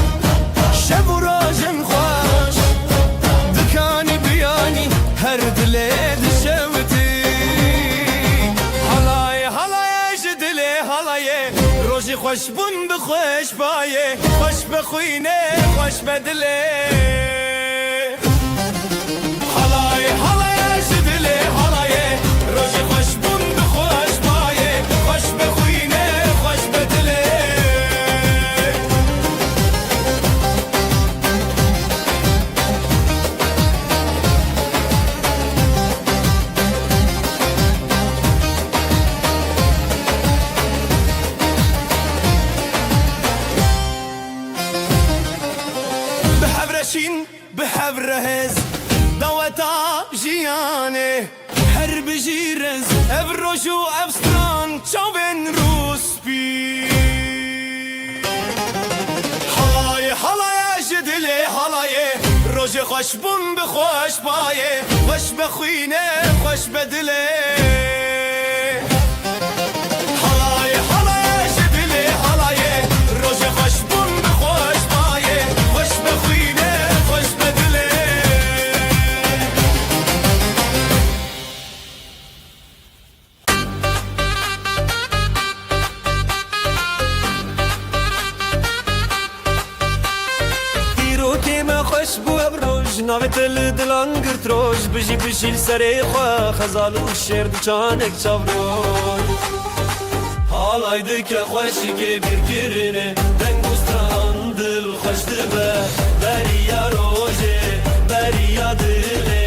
şev û rojên xweş Dikanî biyanî her dilê dişewitî Halayê halayê ji dilê halayê Rojî xweş bûn bi xweş bayê Xweş be xwînê xweş be dilê Halayê halayê ji dilê halayê Rojî xweş bûn bi xweş bayê Xweş be xwînê xweş be dilê Bihevreşîn bihevrehez Daweta jiyanê her bijîrez Ev roj û ev stran çavên rûspî Halayê halayê ji dilê halayê Rojê xweş bûn bi xweş bayê Xweş be xwînê xweş be dilê Halayê halayê ji dilê halayê Rojê xweş bûn bi xweş bayê Xweş be xwînê xweş be dilê Dîrokê me xweş bû ev roj Navê te li dilan girt roj Bijî bijî li serê xwe Xezal û şêr di çanek çavroj Halay dike xweşikê bîrkirine Deng û stran dil xweş dibe Beriya rojê beriya dilê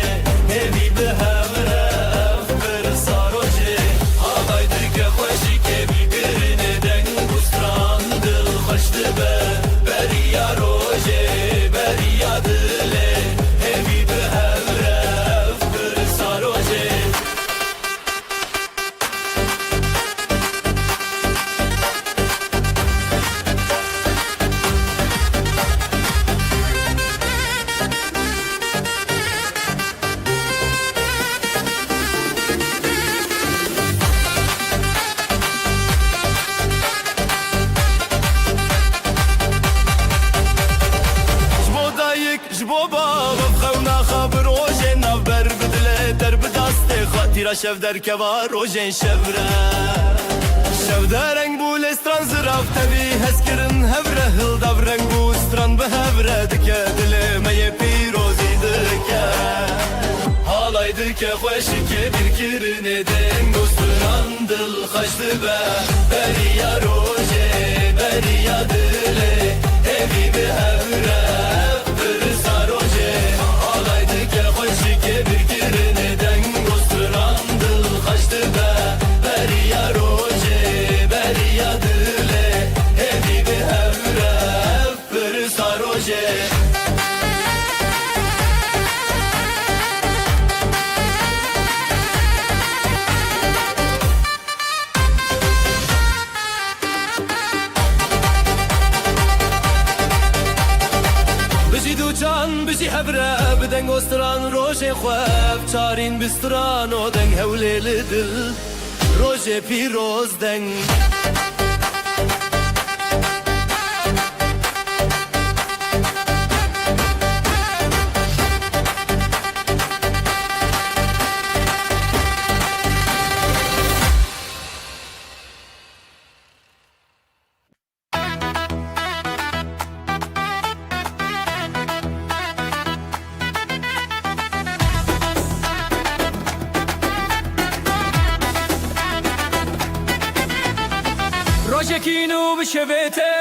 Hêvî bi hevre ev pirsa rojê Halay dike xweşikê bîrkirine Deng û stran dil xweş dibe Beriya rojê beriya dilê Hêvî bi hevre ev pirsa rojê Jbo dayik jbo baba Xewna xa bi rojên navber bi dilê der bi dastê xwe Tîra şev derkeva rojên şevre Şevdereng bû lê stran zirav tevî hezkirin hevre Hildav reng bû stran bi hevre dike Dilê me yê pîrozî dike Halay dike xweşikê bîrkirine Deng û stran dil xweş dibe Beriya rojê beriya dilê Hêvî bi hevre ev pirsa rojê Halay dike xweşikê bîrkirine Deng û stran dil xweş dibe Beriya rojê beriya dilê Hêvî bi hevre ev pirsa rojê Bijî du can bijî hevre bi deng û stran rojê xwe Ev çarîn bi stran û deng hewlê li dil Rojê pîroz deng Rojekîn û bişevê te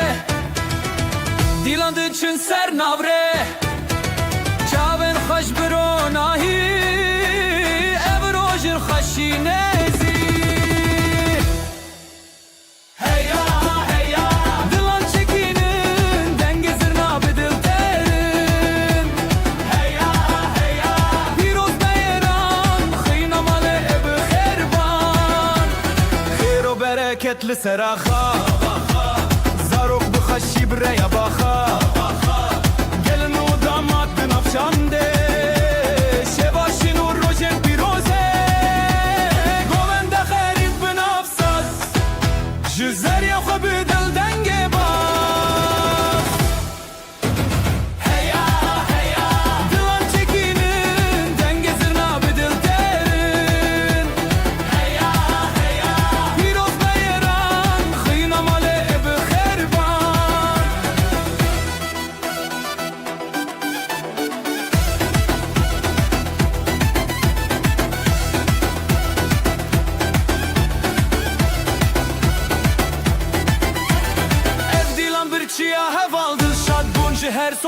Dîlan diçin ser navre Çavên xweş bi ronahî Ev rojin xweşîne zî Heya heya Dilan çekînin dengê zirna bi dil terin Heya heya Pîroz beyran xîna malê bi xêrban Xêr û bereket li sera xwe Zarok bi xweşî bi rêya baxa Gelin û damat di navşandê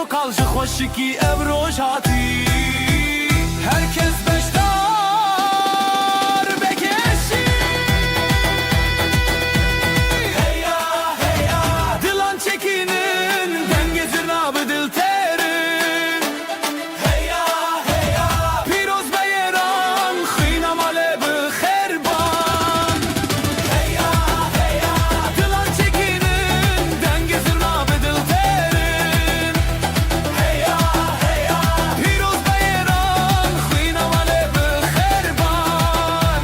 تو کالج خوشکی ابروش هاتی herkes beştar bekeşi hey ya dilan çekinin denge zırnabı dil terin hey ya piroz beyran khina male bi kherban hey ya dilan çekinin denge zırnabı dil terin hey ya piroz beyran khina male bi kherban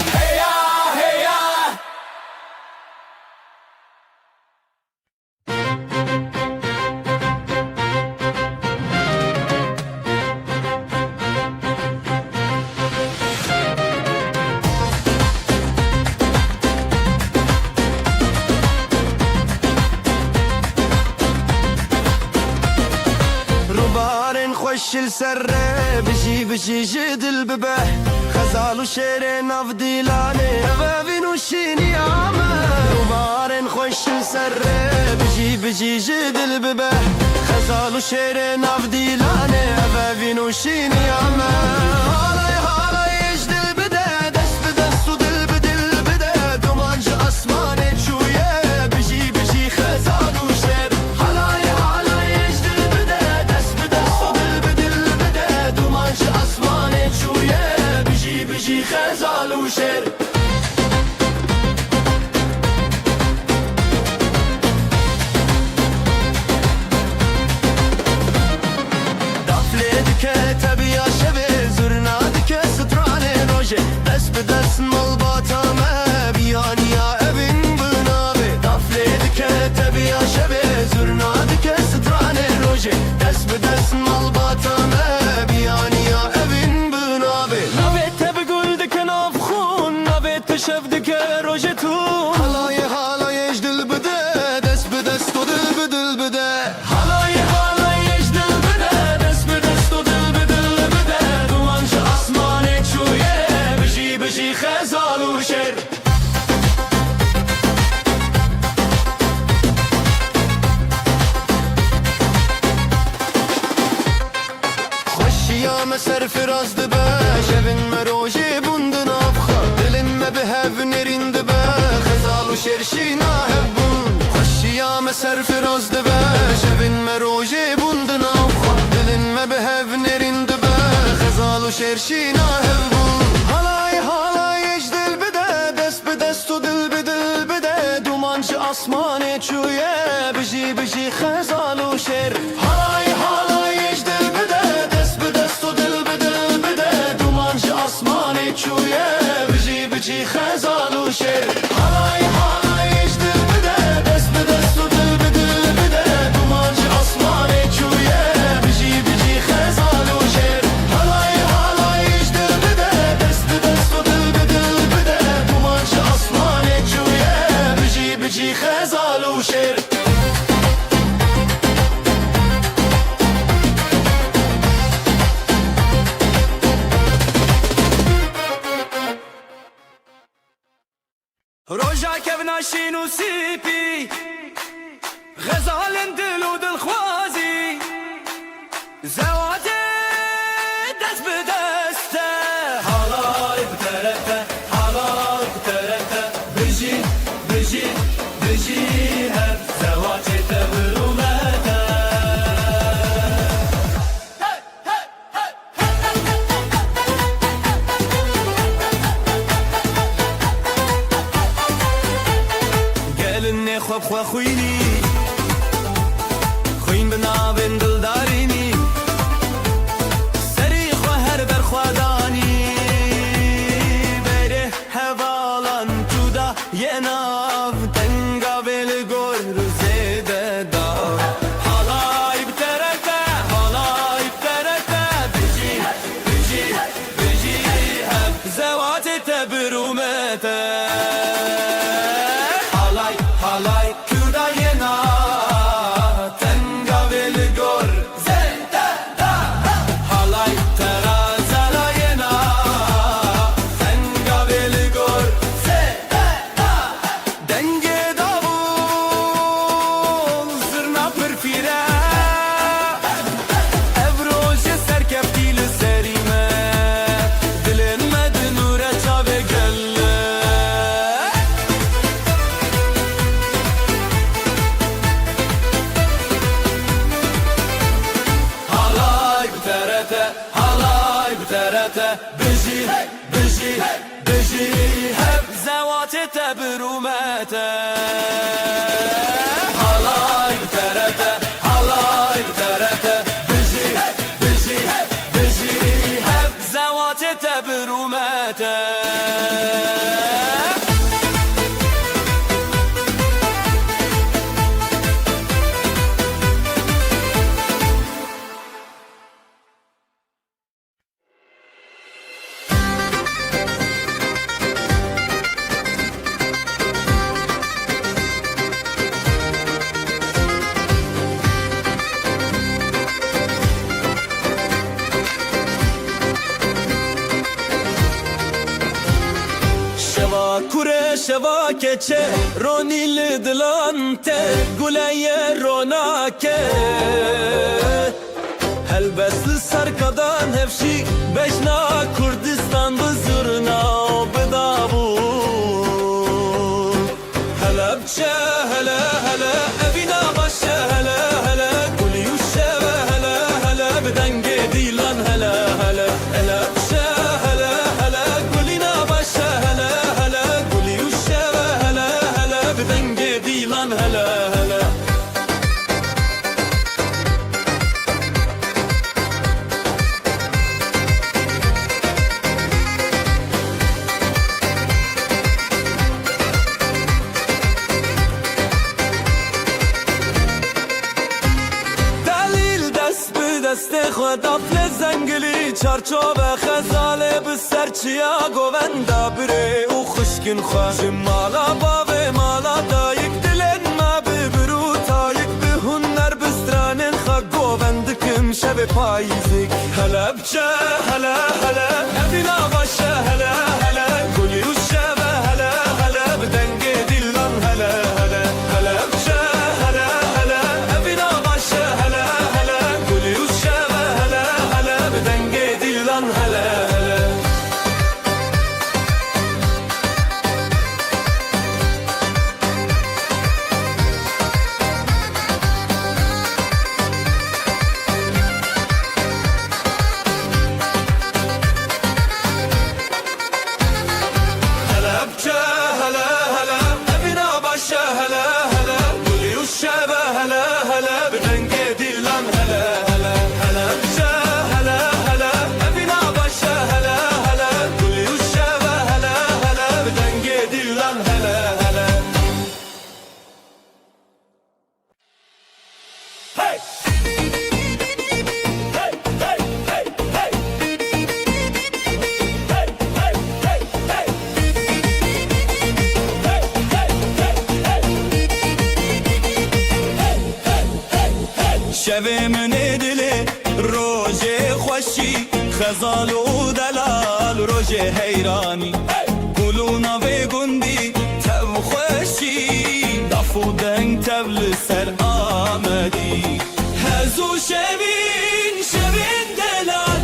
hey ya روبارن خوش السره بشي جدل ببه خزال وشير ناف ديلاني بابين وشيني عامه روبارن خوش السره بشي جدل ببه خزال وشير ناف ديلاني بابين وشيني عامه هالاي يجدل بده دست بدست ودل بدل بده دومانج اسماني شويه بشي خزال وشير هالاي يجدل بده دست بدست ودل بدل بده دومانج اسماني شويه بشي خزال وشير دفلتك تبي يا شبه زرنادك ستراني روجه دست بدست ملباتا ما بياني يا ابن بنابي دفلتك تبي يا شبه زرنادك ستراني روجه دست بدست ملباتا ما بياني يا ابن بنابي نویت بگولدک نافخون نویت شفدک روجتون هالاي اجدل بده دست بدست و دل بدل بده halay ejdel bide dest bi dest u dil bi dil bide dumanç asmanê çûye bijî xezal û şêr خوشیا مسر فراز دبه شبن مروجی بوندن افخا دلم ما بهف نرین دبه خزال و شرشینا هبون خوشیا مسر فراز دبه شبن مروجی بوندن افخا دلم ما بهف نرین دبه خزال و شرشینا هبون هالای اجدل بده دست به دست و دل به دل بده دومانچ اسمانه چویه بجی خزال و شر halay اجدل بده دست به دست و دل به دل بده دومانچ اسمانه چویه بجی خزال و شر halay اجدل بده دست به دست و دل به دل بده دومانچ اسمانه چویه بجی خزال و شر halay اجدل بده دست به دست و دل به دل بده دومانچ اسمانه چویه بجی خزال و شر روجا kevna şîn û sîpî Xezalên dil û dilxwazî Zewatê dest bi dest e Halay bi terete halay bi terete Bijî hev zewatê te birûmete خواب خوا خوینی خوین بنابن دلدارینی سری خوا هر بر خوا دانی بره حوالان تو دا یه ناو تنگا بل گور زیده دا halay biterete bijî زوات تبرومته Halay halay kurdayena Tenga velgor zeta da Halay terazalayena Tenga velgor zeta da Denge davul zırna pırfire Evroje serkeftiyle serime Dilenmedi nure çave gelle Halay bterete, halay bterete Biji, biji, biji Hep zevati tebrumete Halay bterete, halay bterete Biji, biji, biji Hep zevati tebrumete Şeva kure şeva keçe Ronil dilante Guleye ronake Helbesli sarkadan hevşi Beşna Kurdistan bızırna Bıdavu Helepçe hele hele Evina başe hele hele Guliyuşe ve hele hele Bidenge dilan hele hele Helepçe hele hele Gulina başe hele hele Guliyuşe ve hele hele Bidenge dilan hele hele دست خدا فل زنگلی چارچوب خزاله به سرچیا گووندا بره او خشکن خواه مالا باوه مالا دایک دلن ما ببرو تایک به هنر بسترانن خواه گووندکم شب پاییزک هلا بچه هلا هلا افینا باشه هلا هلا گلی و شب هلا هلا بدنگ دیلان هلا هلا هلا بچه هلا هلا افینا باشه هلا هلا گلی و شب هلا هلا بدنگ دیلان هلا هلا شویم ندلی روژه خوشی خزال و دلال روژه حیرانی گلونا و گندی تب خوشی دفو دنگ تبل سر آمدی هزو شوین شوین دلال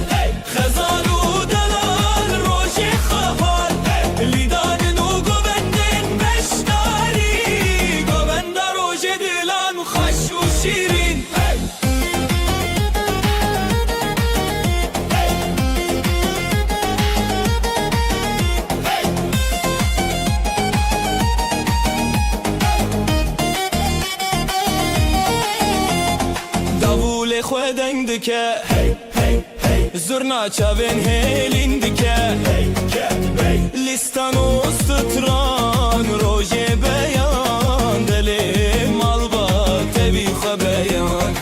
خزال و دلال روژه خفال لیدان و گوندن بشتاری گوند روژه دلان خوش و شیرین خودن دکه زرنا چاوین هیلین دکه لیستان و ستران روژه بیان دل مال با تبی خبیان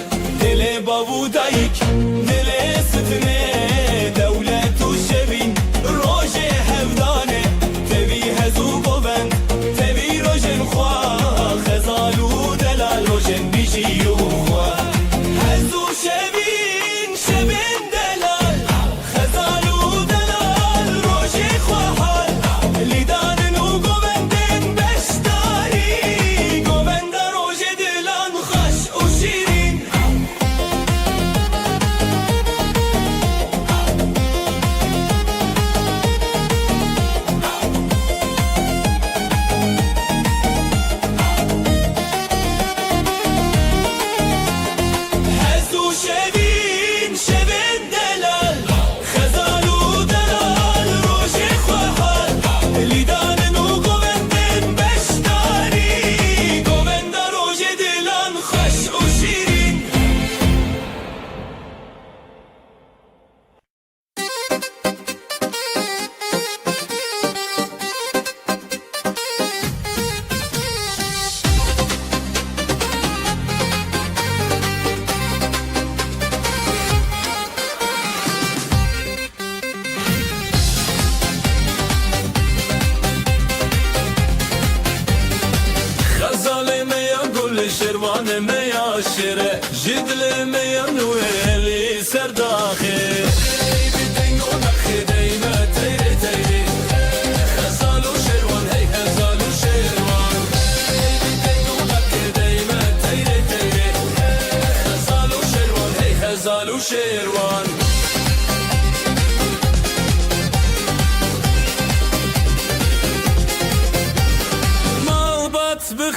دل بابو دایک دل ستنه دولت و شبین روژه هفدان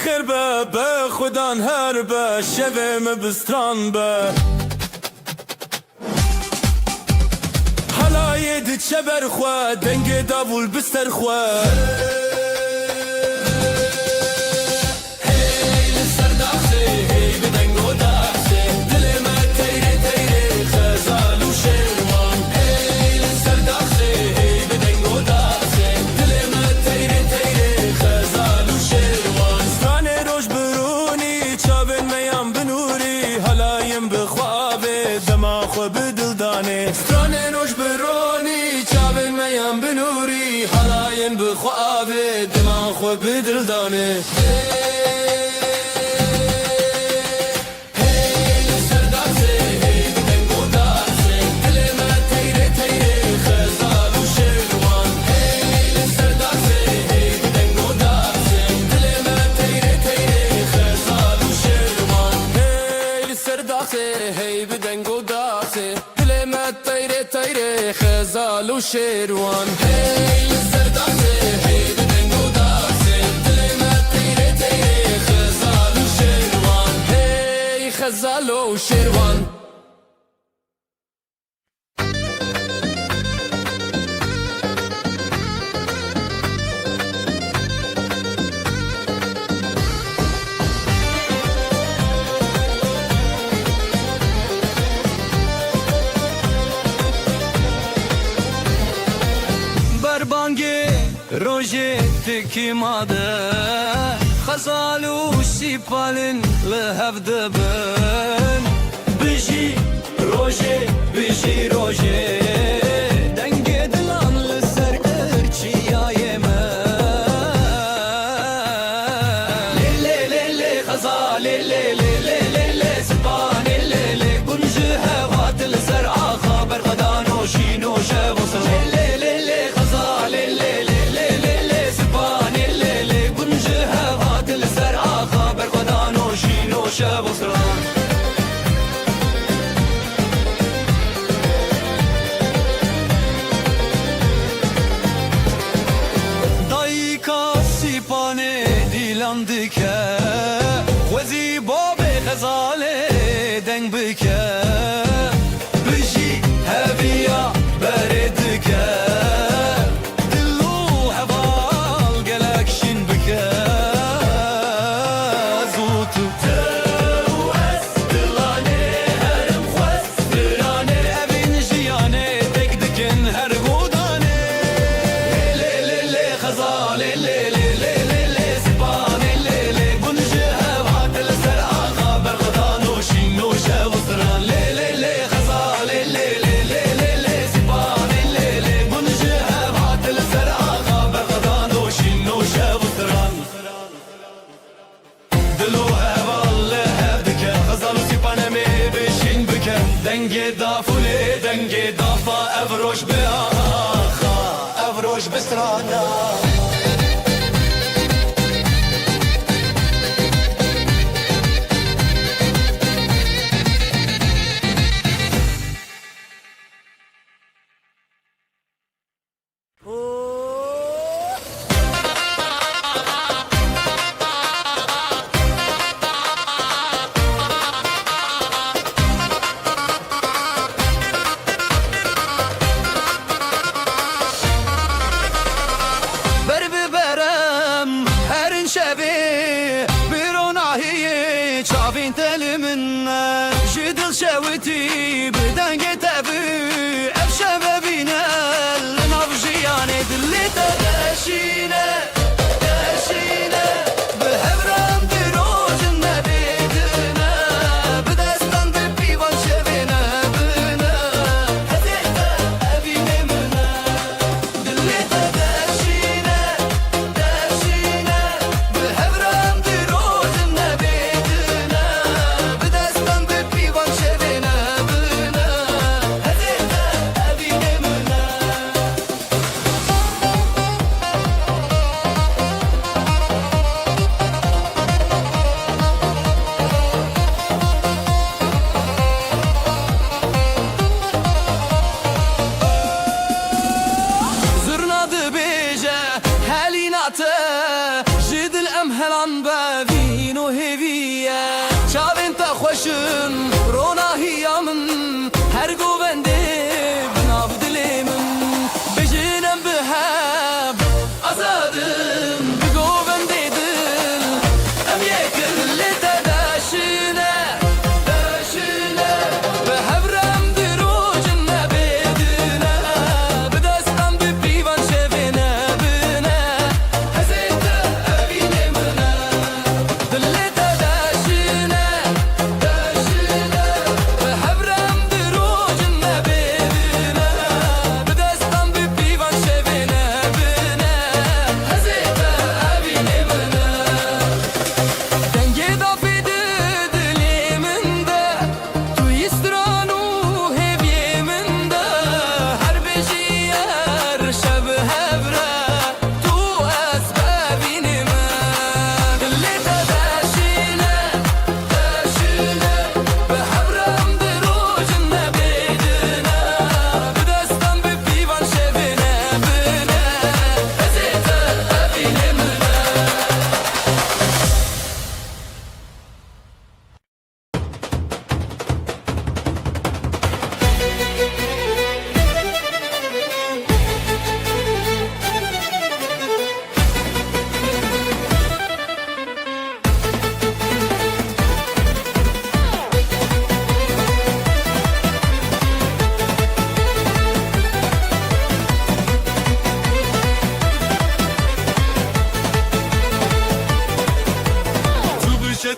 خیر به خودان هر به شویم بستران به حلای دی چبر خواه دنگ داول بستر خواه سترانه نوش برونی چاوین میان بنوری حلاین بخوابه دمان خو بدل دانه خزال و شیروان هی سردازه هی بدنگو دازه دل من تیره تیره خزال و شیروان هی خزال و شیروان روجه تكيماده خزالو سيبالن لهفدبن بيجي روجه دنگه دلان لسر ارچي يايمه لي خزال لي سبان لي بنجه هوات لسر خبر غدانو شينو شوصل لي خزال لي دایکا سیپانه دیلان دکه وزی باب غزاله دنگ بکه بجی هویا بردکه دلو هوال گلکشین بکه زوتو دنگه دافوله دنگه دافا افروش به آخا افروش بسترانا شوتي بدنجة تبي أفشى بينا لنفجياني دلي تغشينا تغشينا بهبرام دروج النبيدنا بدستان دبي وانشبنا بنا هديتا أبينا منا دلي تغشينا تغشينا بهبرام دروج النبيدنا بدستان دبي وانشبنا بنا هديتا أبينا منا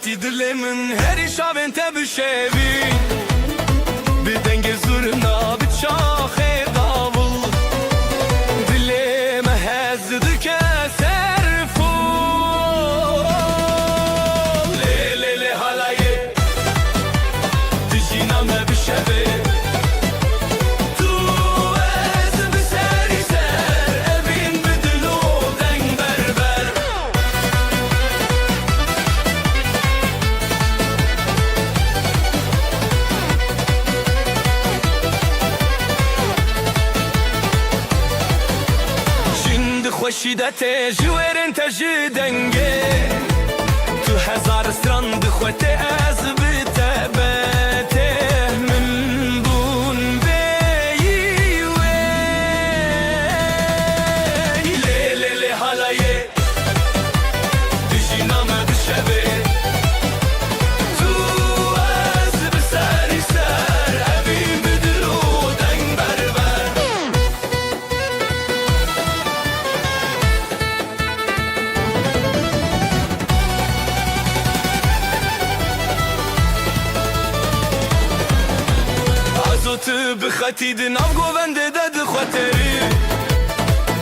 خطی دل من هری شاون تبشوی بدنگ زورنا بچاخ داول دلم هزد که سرفو لیلی لی حالایه دجینم بشوی خوشیدت جویرن تجدنگه تو هزار سترند خوته از بتبته من بون بیوی لیلی لی حالایه دیجی نامه بشبه تو از بسری سر اوین بدلو دنگ بربر تو بخطی دناف گوونده داد خاطری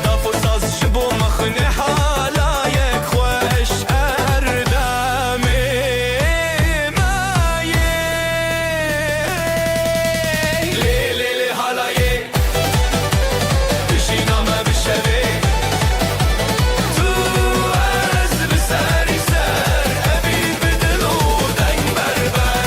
دافو ساز شبو مخنه حالایک خوش اردامه مایه لیلی لی حالایه بشینامه بشوی تو از بسری سر ابی بدلو دنگ بربر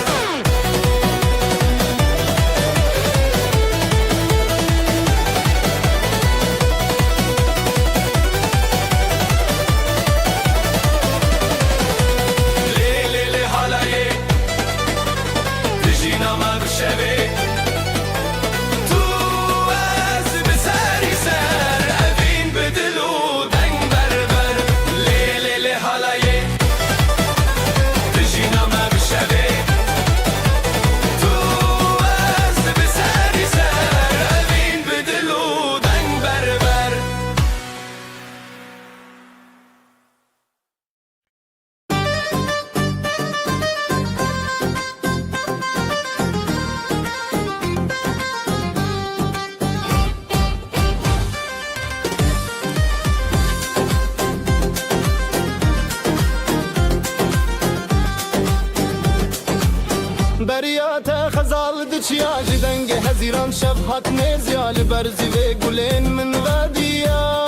بریات خزال دچیا جدنگ هزیران شب هات نزیال برزی و گلین من ودیا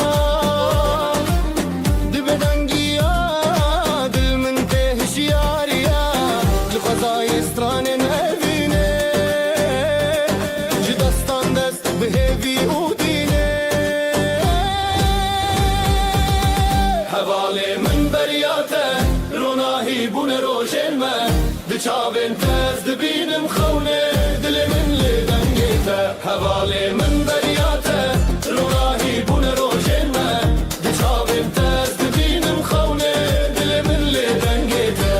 دبدنگیا دل من تهشیاریا لخزای استران نبینه جدستان دست بهوی اودینه حواله من بریاته روناهی بون روشن من دچاوین تز دبینم خونه دل من لدنگیته حواله من بریاته روناهی بون روشن من دچاوین تز دبینم خونه دل من لدنگیته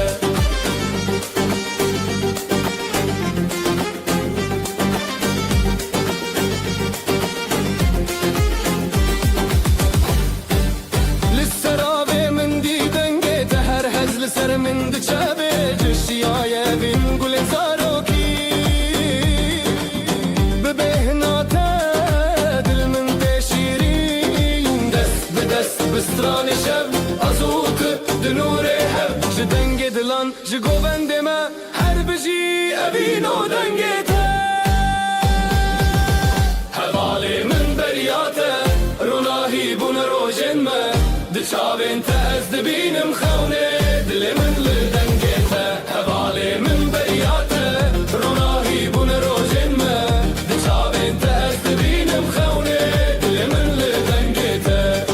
لسرابه من دیدنگیته هر هزل سر من دچاوه جشیای بین گل زاروکی ببهناته دل من تشیرین دست به دست بستران شب ازوک دنور هب جدنگ دلان جگوبند ما هر بجی ابینو دنگیته حواله من بریاته روناهی بون روشن ما دچاوین تز دبینم خونه دل من لدنگیته حواله من بریاته روناهی بون روشن ما دچاوین تز دبینم خونه دل من لدنگیته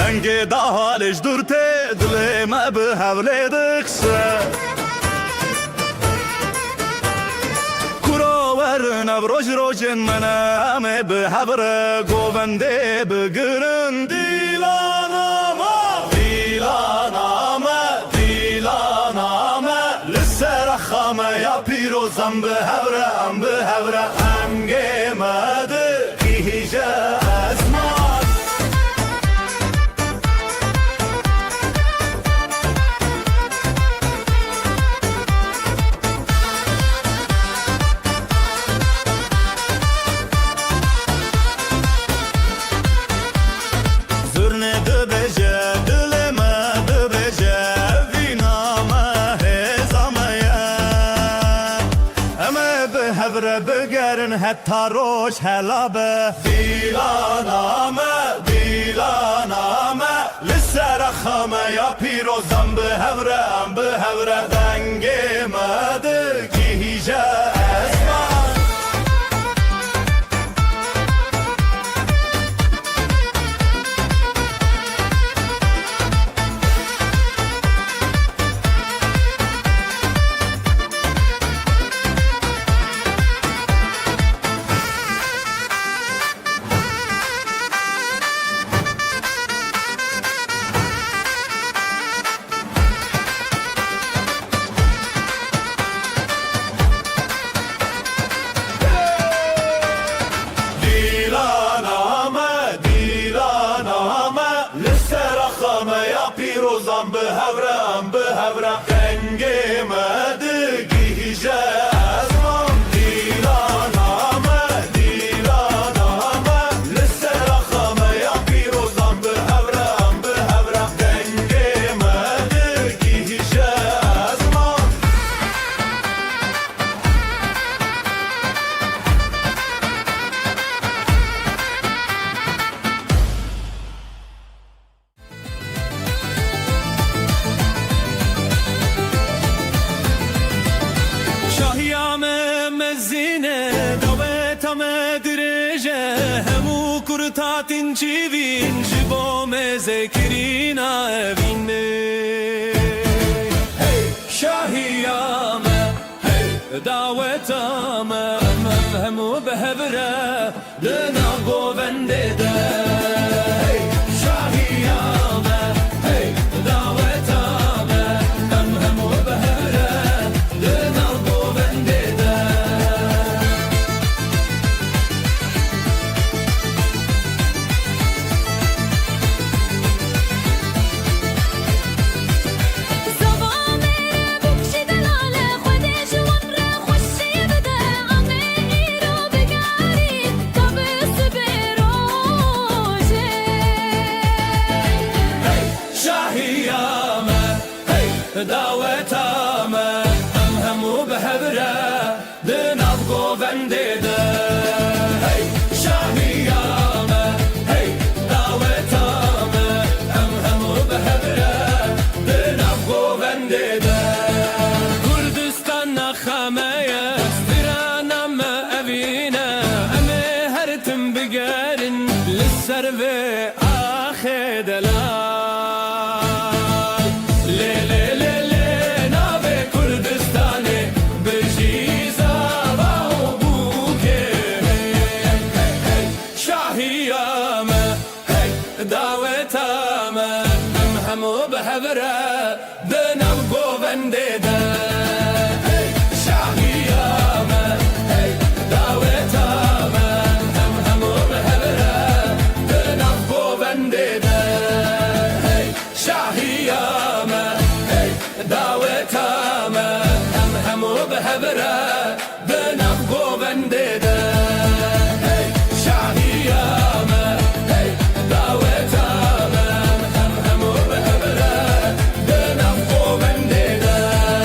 دنگ دهالش دورته دل ما به حوله دخشه کراور نبروج روجن منامه به حبر گوونده بگرن دیلانامه دیلانامه دیلانامه لسر خامه یا پیروزم به حبره همگه مده گیجه ازمان بگرن حتی روش حلابه دیلانامه دیلانامه لسر خامه یا پیروزم به حوره دنگ مده گیجه اسمان پیروزم به حوره دنگ مده گیجه ازمان دیلانامه دیلانامه لسر خامه یا پیروزم به حوره دنگ مده گیجه ازمان تاتین چی وین جبام ذکرینا وینه شاهیامه دعوتامه همو بهبره دنا گوونده ده شاهیامه دعوتامه همو بهبره دنا گوونده ده دعوتامه همو بهبره دناف گوونده ده شاهیامه دعوتامه همو بهبره دناف گوونده ده کردستان نخمه استرانم اوینه امه هرتم بگرن لسر و آخه دلال دعوتامه همو بهبره دنم گوونده ده شاهیامه دعوتامه همو بهبره دنم گوونده ده شاهیامه دعوتامه همو بهبره دنم گوونده ده دعوتامه همو بهبره دنم گوونده ده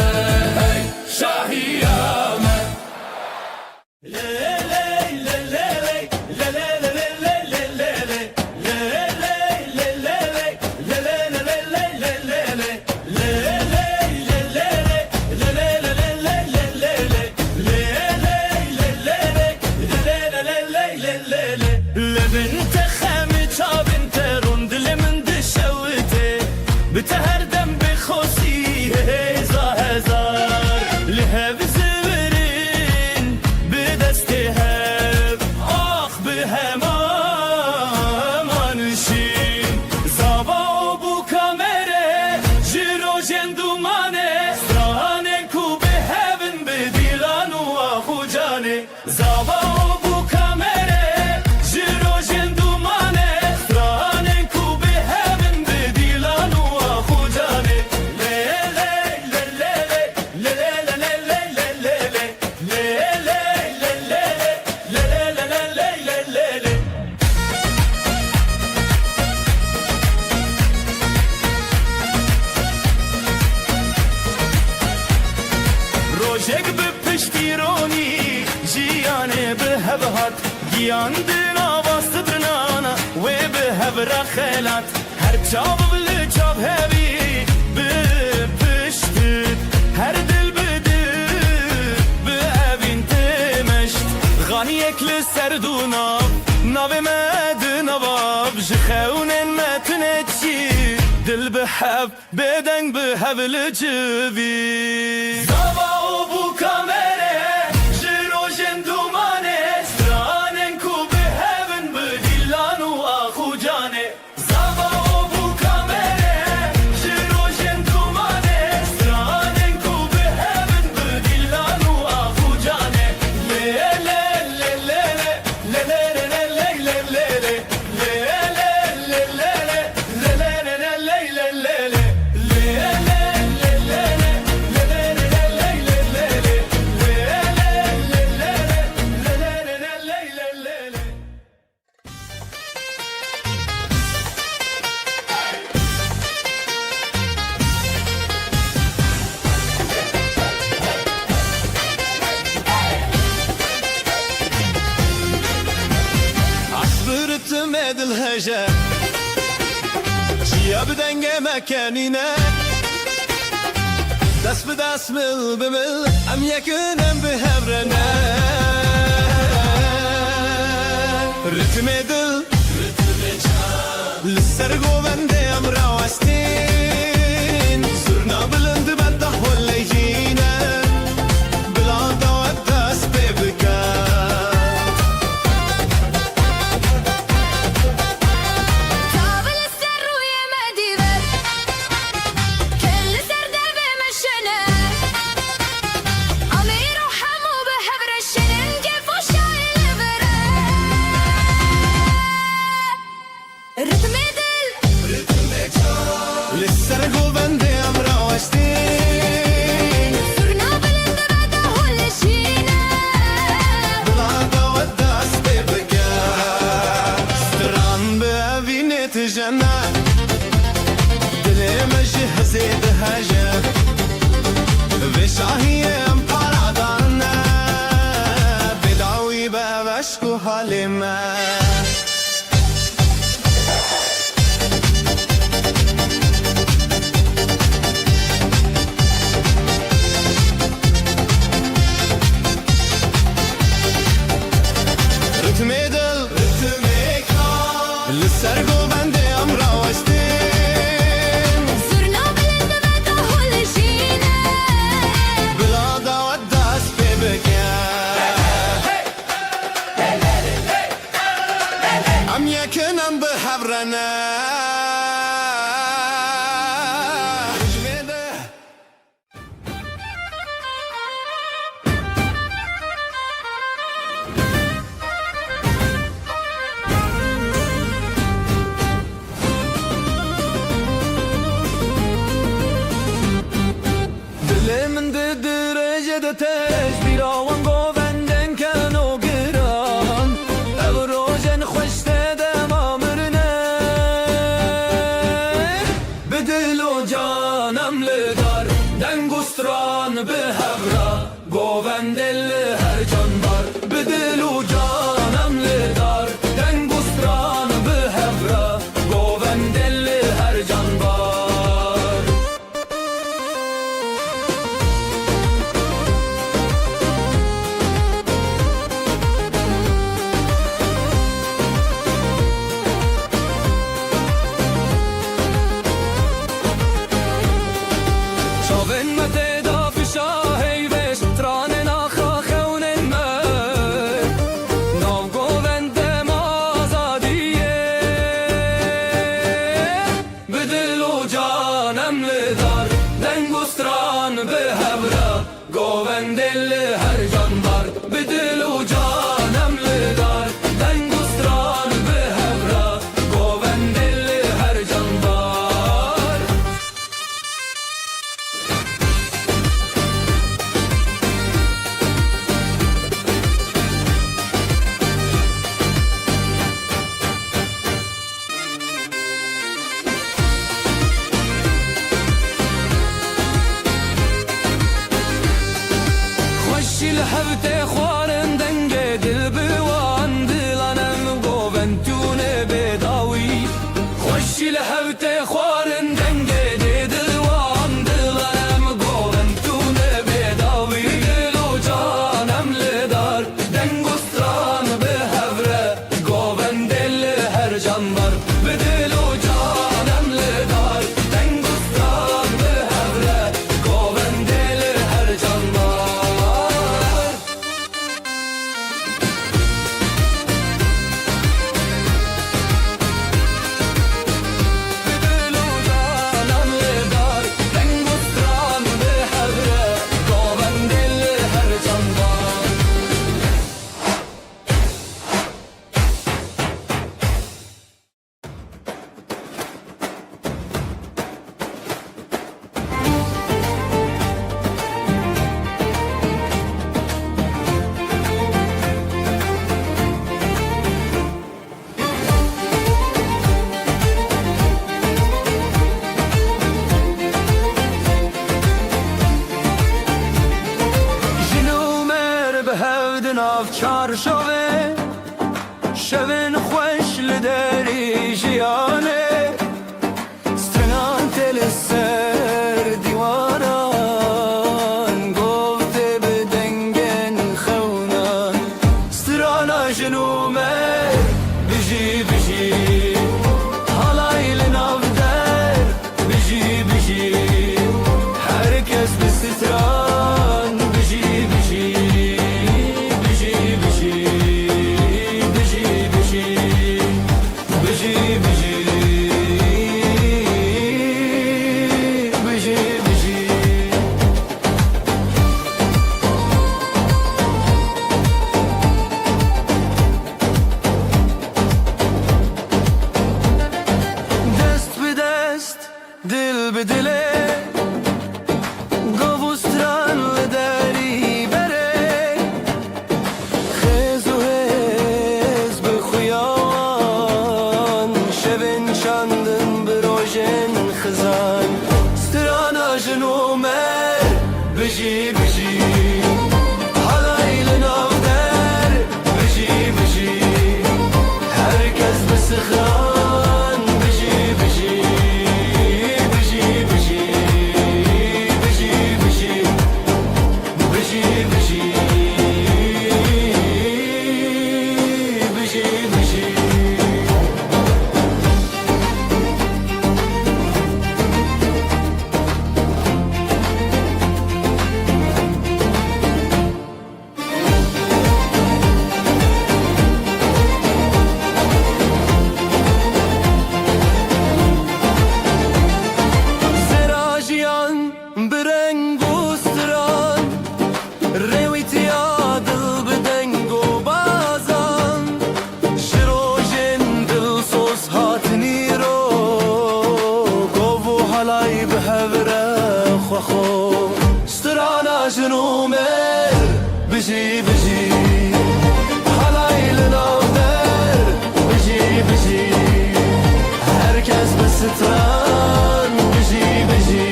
Yandına bastı nana ve be hevra khelat her çab bile çab hevi be pişti her dil bidir be evin temeşt gani ekli serduna nave medina bab jkhaunen metneçi dil behab beden behevli civi zava o bu kamera jirojen dumane stranen ku beheven bedilanu akhu jane zava o bu kamera jirojen dumane stranen ku beheven bedilanu akhu jane le le le le le le le le le le le عصبرت مد الهجا جيا بدنجة مكاننا دس بدس مل بمل أم يكون أم بهبرنا رتم دل للسرقو بندي أم راوستين صرنا بلند بده ولا يجينا بلا ودس ببكا كابل السر ويا مديبر كل سرد بمشنا أمير وحمو بحبر الشنن كيف وشايل البرا الرتم دل للسرقو بندي أم راوستين صرنا بلند بده ولا شينا بلا ودس ببكا ستران بأبيني تجنى دلي مجهزي دهجة بشاهي امبارادانا بدعوي بابشكو حالما رتمي دل للسرقو بندي أم راوستين صرنا بلند بده ولا شينا بلا ودس ببكا أم يكن أم بحبرنا دل من ده درجة تجبير وان قوفندن كانوا قران اغروجن خوشت دم امرنا شیل هوته خوارن دنگه دلوان دلم گوون تونه بداوی دل و جانم لدار دنگ و ستران به هوره گوون دل هر جان بار به دل و جانم لدار دنگ و ستران به هوره گوون دل هر جان بار چارشوه شوین خوش لدری جیانه سترنان تل سر دیوانان گفته بدنگن خونان سترانا جنومه بجی بجی حالای لناف در بجی بجی herkes bir stran بجی بجی دل به دله گوستران لدری بره خیز و هز به خویان شبن شاندن به روژن خزان سترانا جنومه بجی بجی حالای لناو در بجی بجی herkes به سخران بجی بجی سترانا جنومر بجي بجي حالay لناودر بجي بجي herkes بستران بجي بجي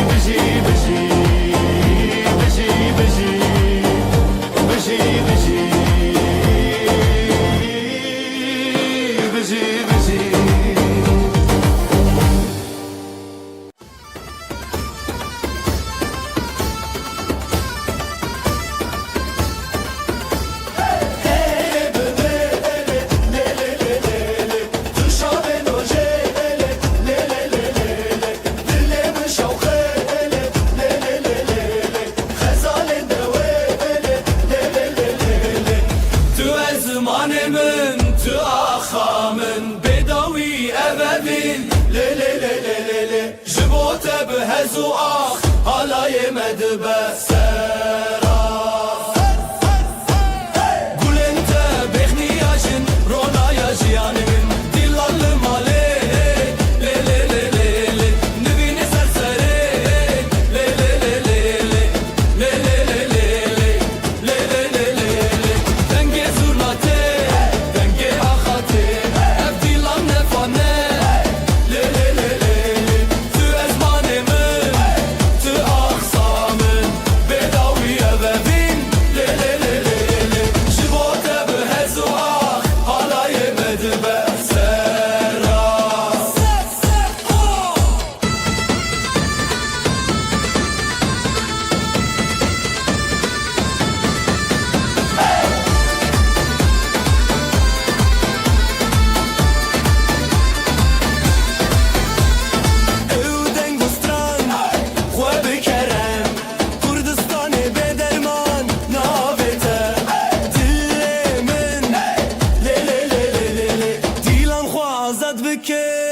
بجي بجي بجي بجي بجي بجي بجي بجي Zamanımın tü axamın bedavi evevin le le le le le le jibote be hezu ax hala yemedi be sera gulente behniyajin rona yajiyanımın dillallı male le le le le le nüvini sersere le le le le le le le le le le le le le denge zurnate denge ahate evdilan nefane le le le le tü ezmanemın tü aksamın bedav yad bike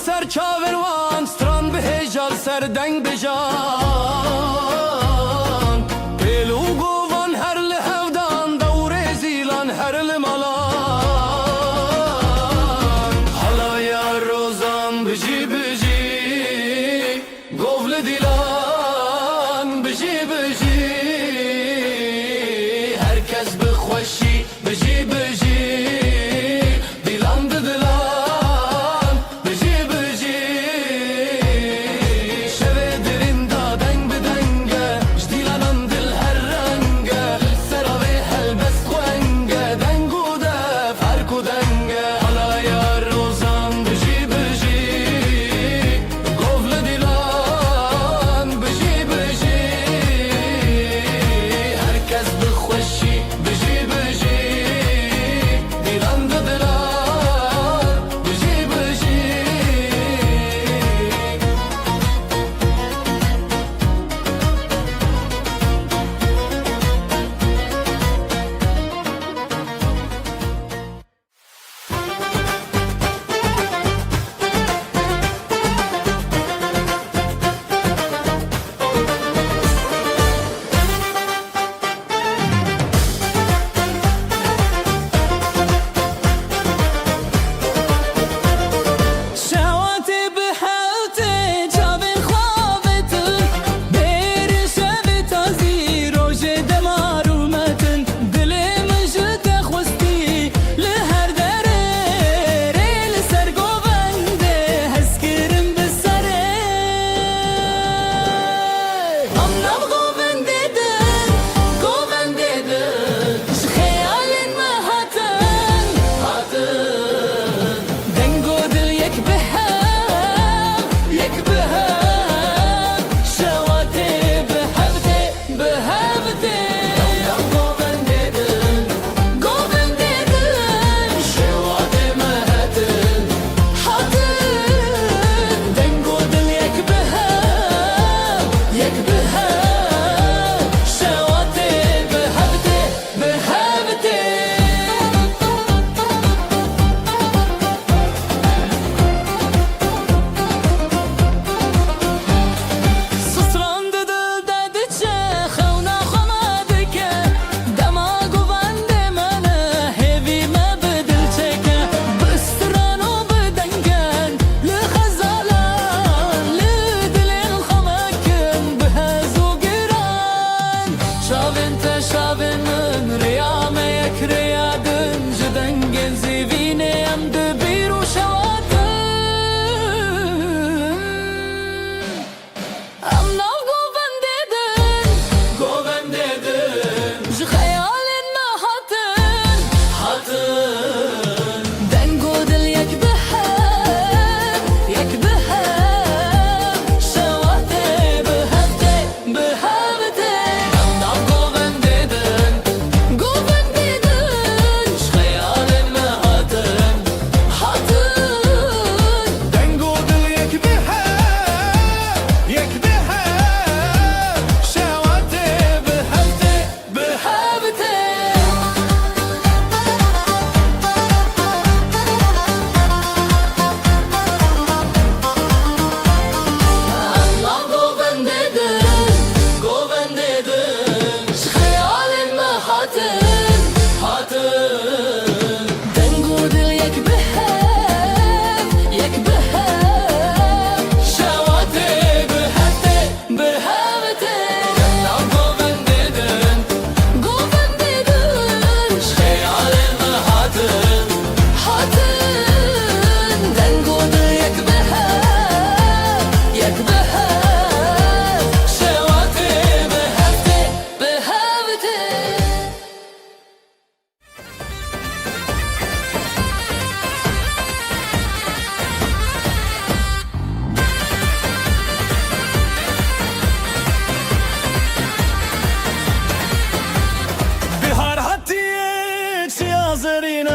سر چاوروان ستران به هجال سر دنگ بجان پیلو گوان هر لحودان دور زیلان هر لمالان حالا یا روزان بجی بجی گوول دیلان بجی بجی herkes بخوشی بجی بجی دیلان دلان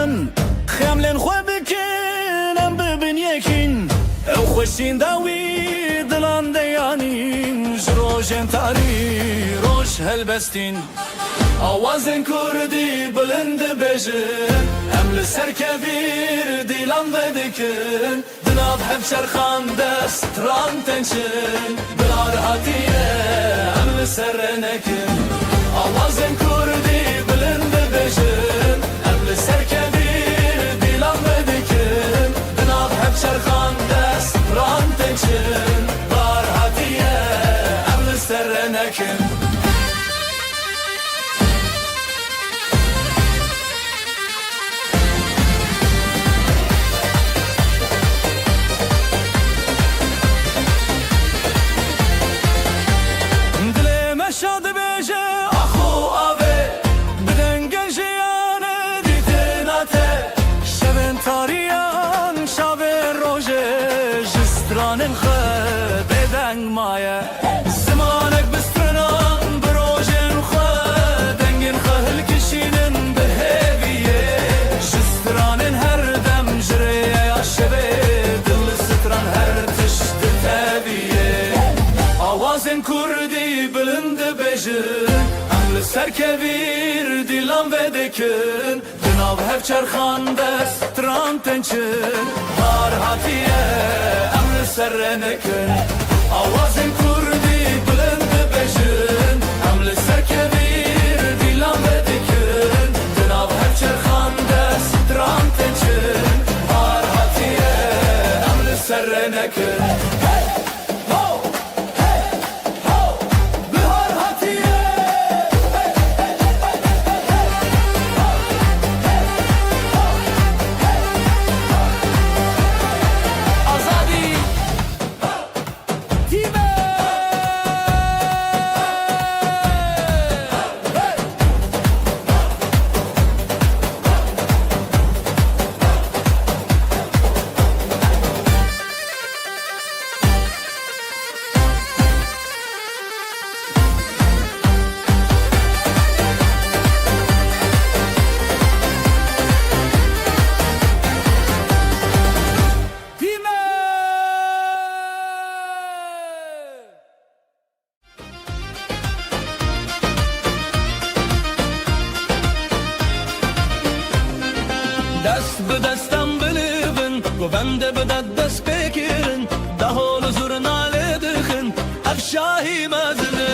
من خاملن خو بکن ام ببین یکین او خوشین داوی دلان دیانین جروجن تاری روش هلبستین آوازن کردی بلند بجن ام لسر کبیر دیلان بدکن دناب هفشر خان دست ران تنشن بلار هاتیه ام لسر نکن آوازن کردی بلند بجن ام لسر کبیر دیلان بدکن دناب هفشر خان دست ران تنشن بلار هاتیه ام لسر نکن شاد بیجه آخو آوه بدن گنجیانه دیدناته شبن تاریان شبن روژه جستران خود بدن مایه زمانک بسترنان بروژن خود دنگن خهل کشینن به هیویه جستران هر دم جریه یا شبه دل ستران هر تشت تبیه آوازن کردی بلند ام لسر کبیر دیلان بدکن دناب هفچر خان دست تران تنچن هار هاتیه ام لسر نکن آوازن کردی بلند بجن ام لسر کبیر دیلان بدکن دناب هفچر خان دست تران تنچن هار هاتیه ام لسر نکن دست به دستم بلیبن گوونده به دست بکرن ده حال زرناله دخن افشاهی مزنه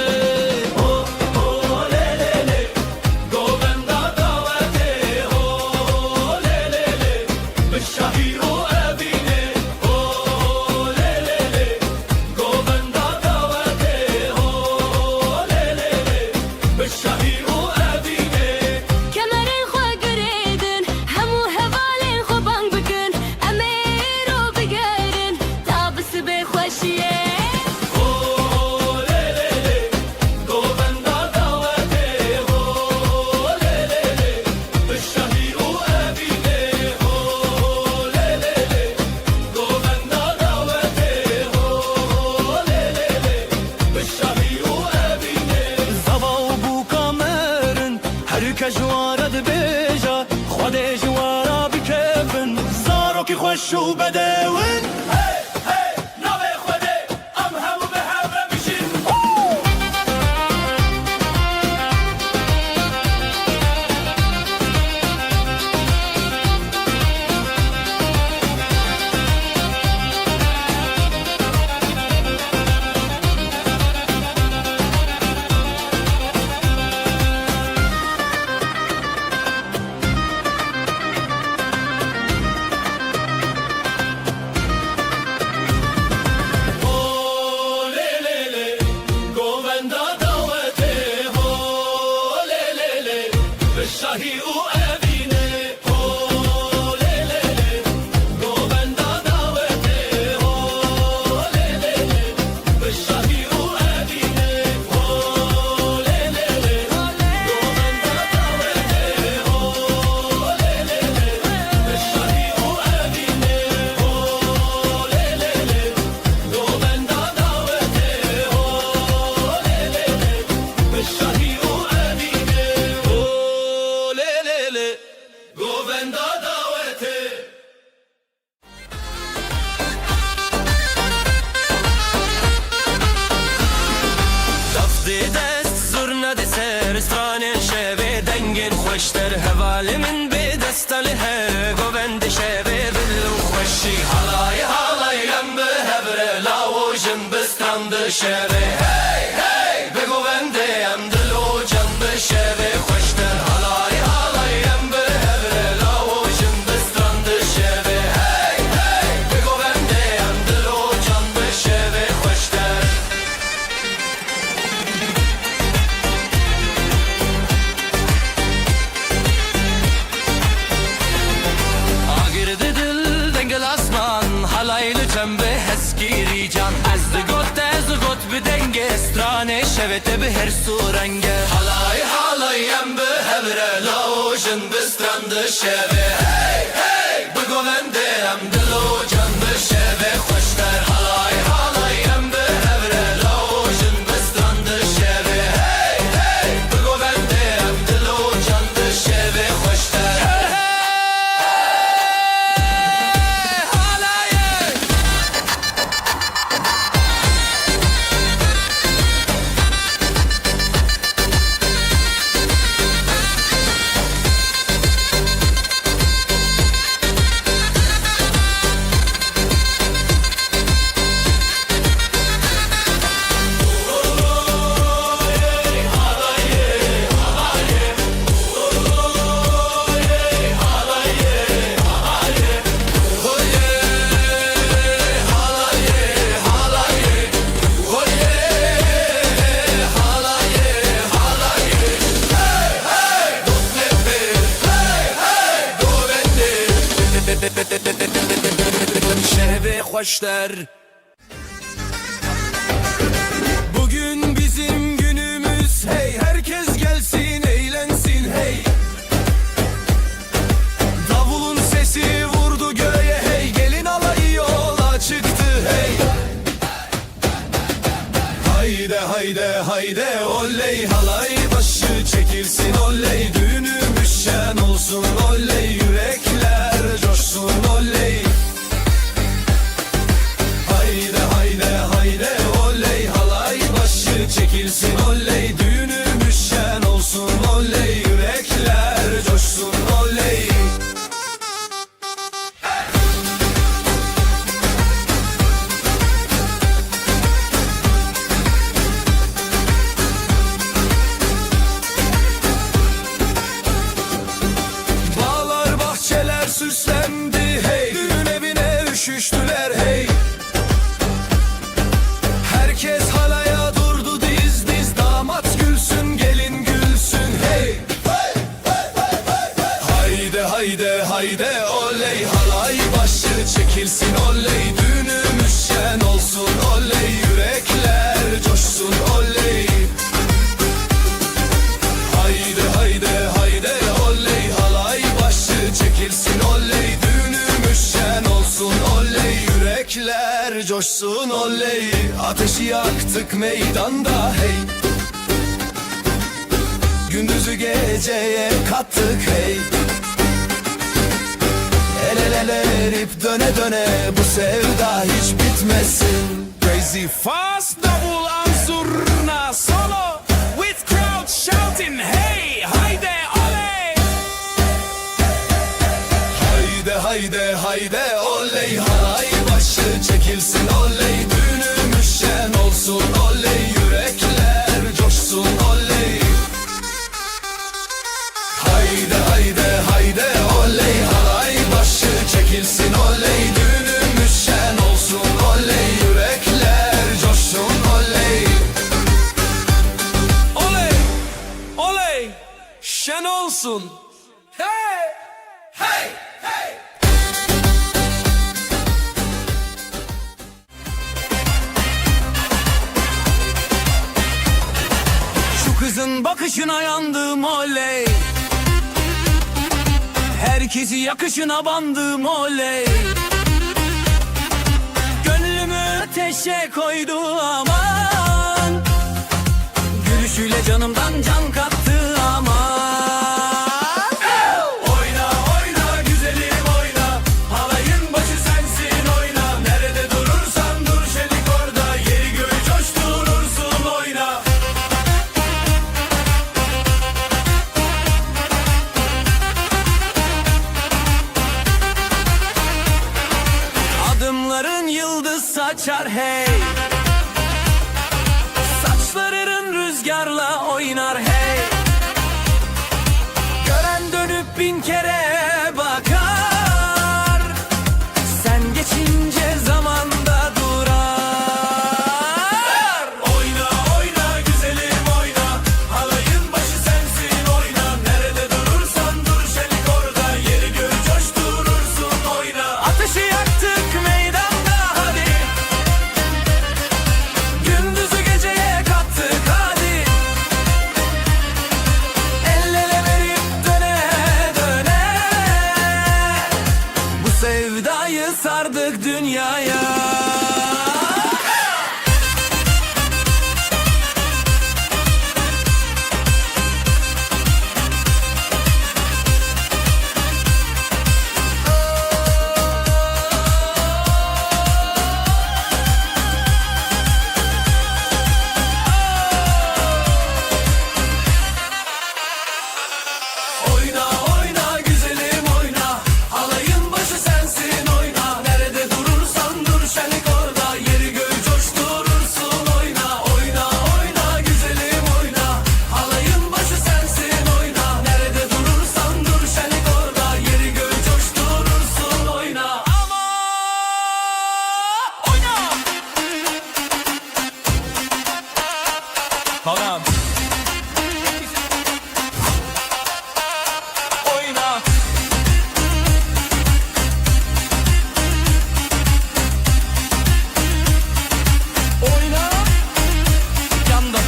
جوارد بیجا خود جوارا بکفن زارو کی خوش و بدون دستله گوند شبه دل خوشی حالای حالای ام به هبره لاوجن بستند شبه هی هی به گوند ام دل و جنب شبه خوشتر حالای حالای ام به هبره لاوجن بستند شبه هی هی به گوند ام دل و جنب شبه خوشتر آگرد دل دنگل اسمان حالایل جنبه هسگیری جان از گوت به دنگ استرانه شوته به هر سورنگه حالای حالایم به هبره لاوجن بسترند شوه هی هی بگوونده ام دل و جان به شوه خوشتر حالای حالایم به هبره لاوجن بسترند شوه هی هی بگوونده ام دل و جان به شوه خوشتر şehve hoşlar. Bugün bizim günümüz hey, herkes gelsin eğlensin hey. Davulun sesi vurdu göğe hey, gelin alayı yola çıktı hey. Hayde hayde hayde oley, halay başı çekilsin oley, düğünümüz şen olsun oley, yürekler coşsun oley. Hayde hayde hayde oley, halay başı çekilsin oley, düğünümüz şen olsun oley, yürekler coşsun oley. Bağlar bahçeler süslendi hey, düğün evine üşüştüler hey. Herkes halaya durdu diz diz, damat gülsün gelin gülsün hey. Hayde hayde hayde oley, halay başı çekilsin oley, düğünümüz şen olsun oley, yürekler coşsun oley. Hayde hayde hayde oley, halay başı çekilsin oley, düğünümüz şen olsun oley, yürekler coşsun oley. Ateşi yaktık meydanda hey, gündüzü geceye kattık hey. El ele ele verip döne döne, bu sevda hiç bitmesin. Crazy fast double ansurna solo with crowd shouting hey hayde oley. Hayde hayde hayde oley, halay başı çekilsin oley, düğünümüz şen olsun oley, yürekler coşsun oley. Hayde hayde hayde oley, halay başı çekilsin oley, düğünümüz şen olsun oley, yürekler coşsun oley. Oley oley şen olsun hey hey hey. Şu kızın bakışına yandım oley, herkesi yakışına bandım oley. Gönlümü ateşe koydu aman, gülüşüyle canımdan can kattı aman. Oyna oyna güzelim oyna, halayın başı sensin oyna. Nerede durursan dur şelik orada, yeri göğü coşturursun oyna. açar hey. Saçların rüzgarla oynar hey. Gören dönüp bin kere bakar, sen geçince zamanda durar. Oyna oyna güzelim oyna, halayın başı sensin oyna. Nerede durursan dur şelik orada, yeri göğü coşturursun oyna. Ateşi yaktık meydanda hadi, gündüzü geceye kattık hadi. El ele verip döne döne, bu sevdayı sardık dünyaya. Oyna oyna güzelim oyna, halayın başı sensin oyna. Nerede durursan dur şenlik orada, yeri göğü coşturursun oyna. Oyna oyna güzelim oyna, halayın başı sensin oyna. Nerede durursan dur şenlik orada, yeri göğü coşturursun oyna. Ama oyna. Tamam. Oyna. Oyna. Yandım.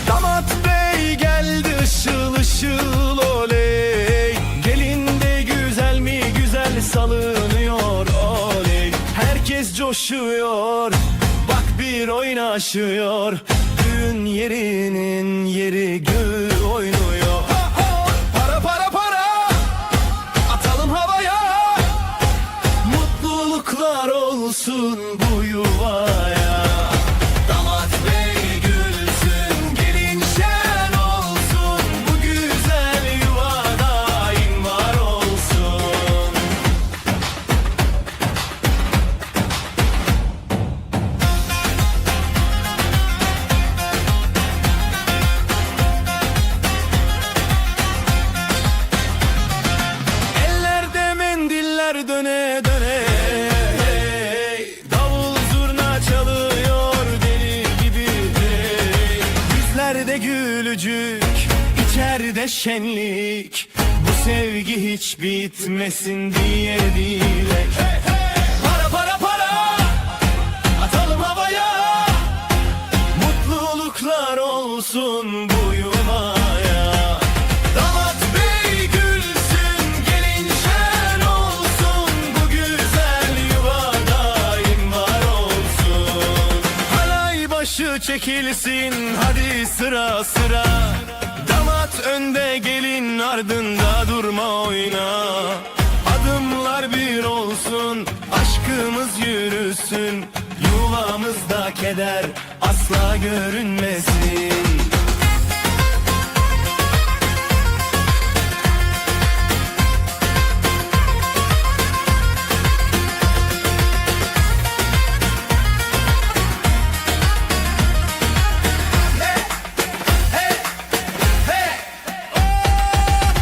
Damat bey geldi ışıl ışıl oley. Gelin de güzel mi güzel salınıyor oley. Herkes coşuyor, bak bir oynaşıyor. Düğün yerinin yeri göğü oynuyor. Para para para, atalım havaya. Mutluluklar olsun bu yuvaya. Damat bey gülsün, gelin şen olsun. Bu güzel yuva daim var olsun. Ellerde mendiller döne döne. Davul zurna çalıyor deli gibi. Yüzlerde gülücük, içeride şenlik. Bu sevgi hiç bitmesin diye dilek. Para para para, atalım havaya. Mutluluklar olsun bu yuvaya. Damat bey gülsün, gelin şen olsun. Bu güzel yuva daim var olsun. Halay başı çekilsin hadi sıra sıra. Damat önde, gelin ardında, durma oyna. Adımlar bir olsun, aşkımız yürüsün. Yuvamızda keder asla görünmesin.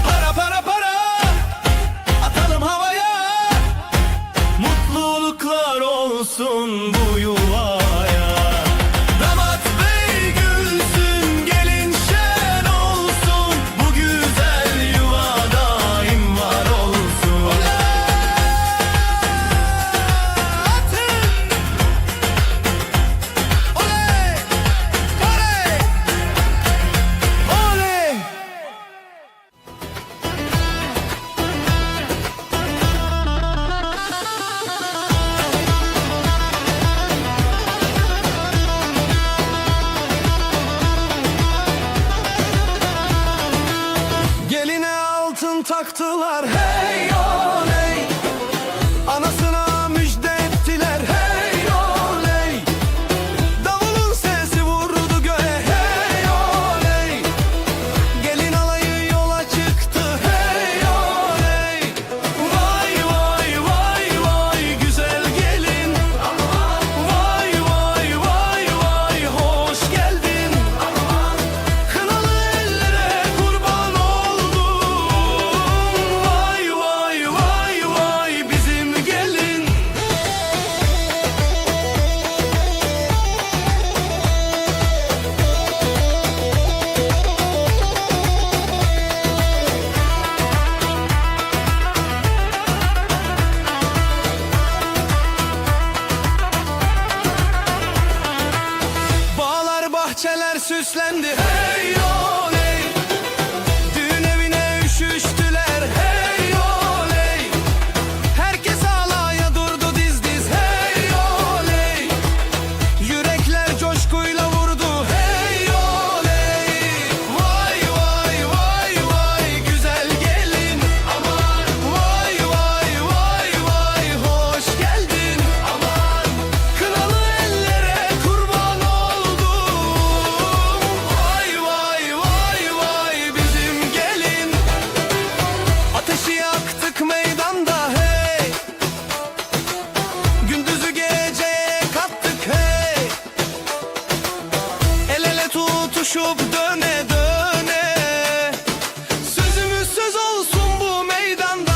Para para para, atalım havaya. Mutluluklar olsun bu yuvaya. Damat bey gülsün, gelin şen olsun. Bu güzel yuva daim var olsun. Oley! Oley! Oley! yaktılar hey oley. Anasına müjde ettiler hey oley. Davulun sesi vurdu göğe hey oley. Gelin alayı yola çıktı hey oley. Vay vay vay vay güzel gelin. Vay vay vay vay hoş geldin. Kınalı ellere kurban oldum. Vay vay vay vay bizim gelin. Bağlar bahçeler süslendi hey oley. Düğün evine üşüştüler hey oley. Herkes alaya durdu diz diz hey oley. Yürekler coşkuyla vurdu hey oley. Vay vay vay vay güzel gelin. Aman vay vay vay vay hoş geldin. Aman kınalı ellere kurban oldum. Vay vay vay vay bizim gelin. Ateşi yaktık meydanda hey. Gündüzü geceye kattık hey. El ele tutuşup döne döne. Sözümüz söz olsun bu meydanda.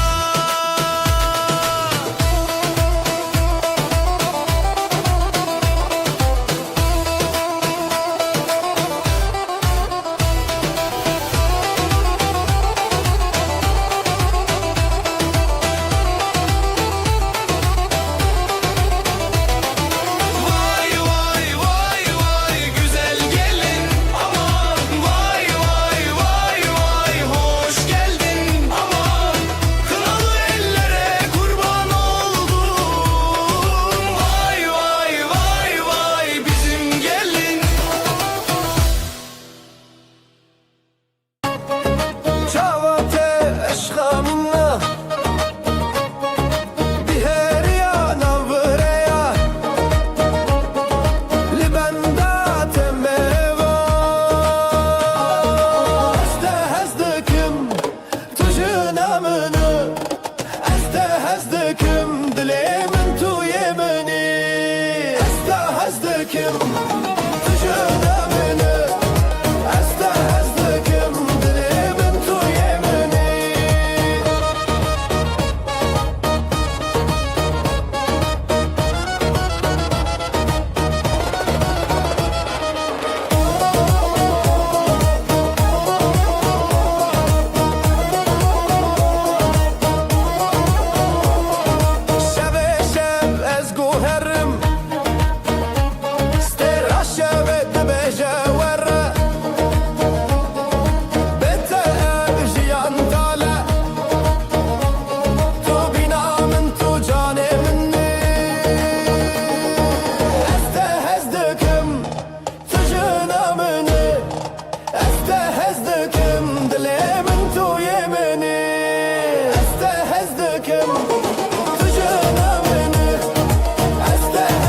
Vay vay vay vay güzel gelin. Aman vay vay vay vay hoş geldin. Aman kınalı ellere kurban oldum. Vay vay vay vay bizim gelin. شاوته عشقا منا بهريا نوريا لبندات ميوا استهزدكم تجنا منو استهزدكم دلي من تو يمني استهزدكم تجنا منو استهزدكم دلي من تو يمني شب شب از گوهرم استراشه و دبجه وره بته بجیان تاله تو بینا من تو جان منی استهزدکم تو جنا منی استهزدکم دلی من تو یمنی استهزدکم تو جنا منی استهزدکم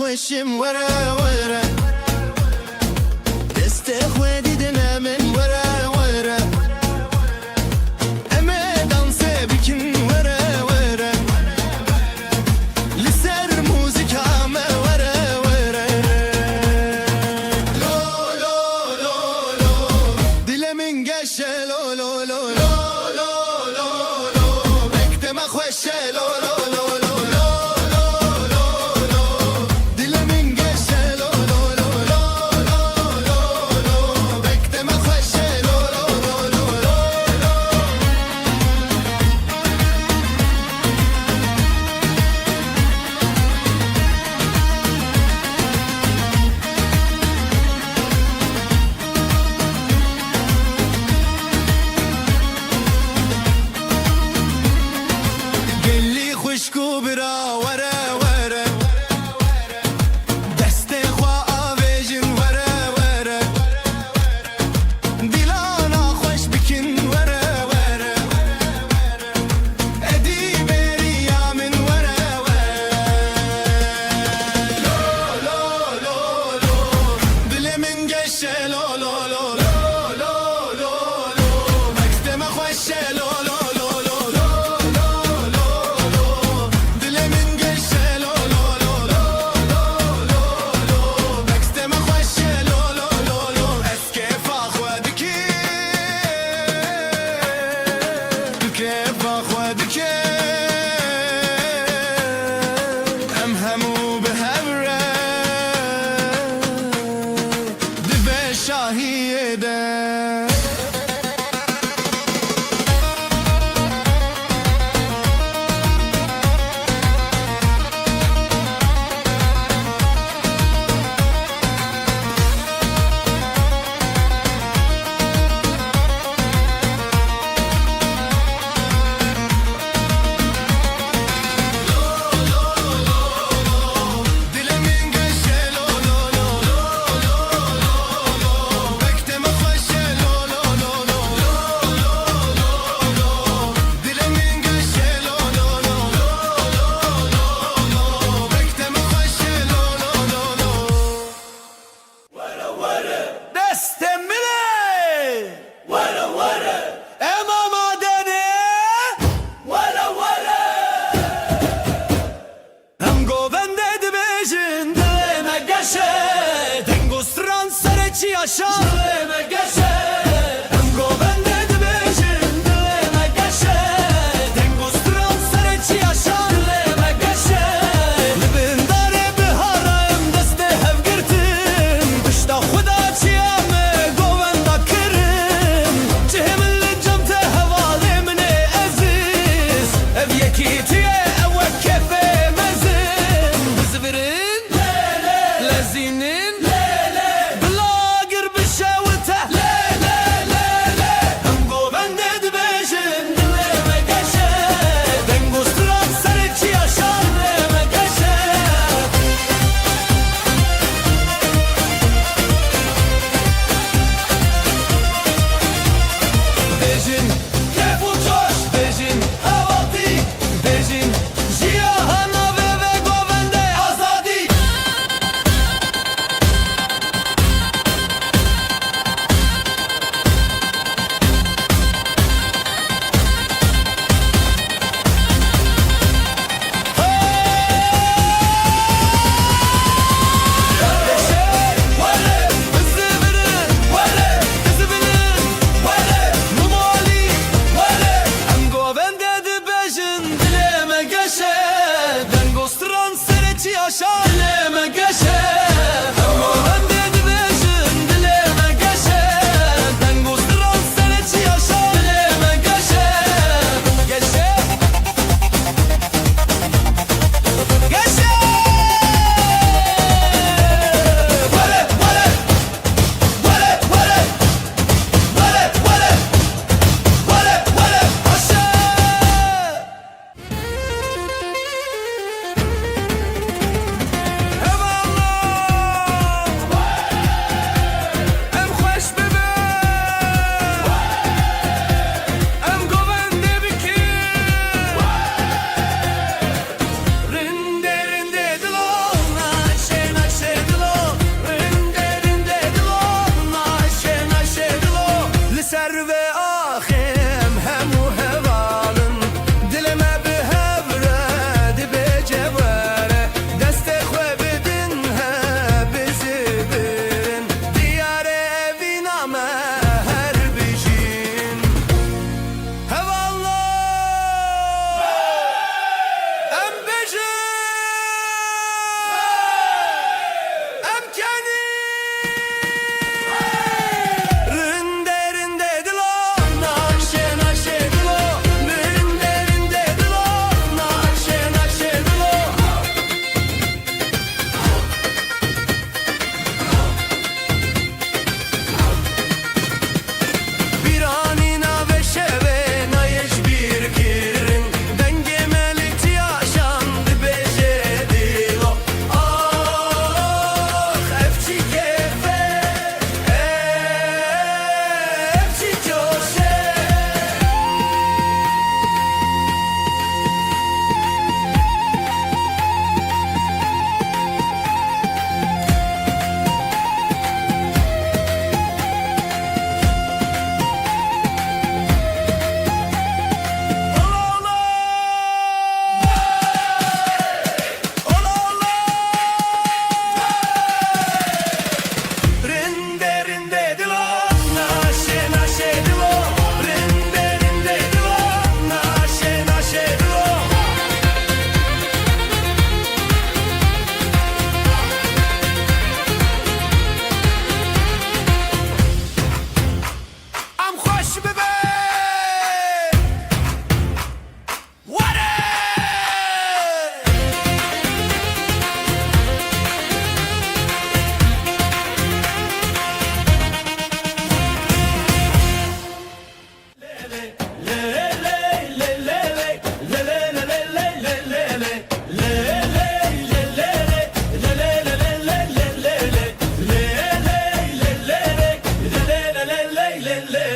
خوشم وره وره دست خودی دل من وره وره امه دانس بکن وره وره لسر موزیکا ما وره وره لو لو لو لو دل من گشه لو لو لو لو لو لو لو بکتم خوشه لو لو لو لو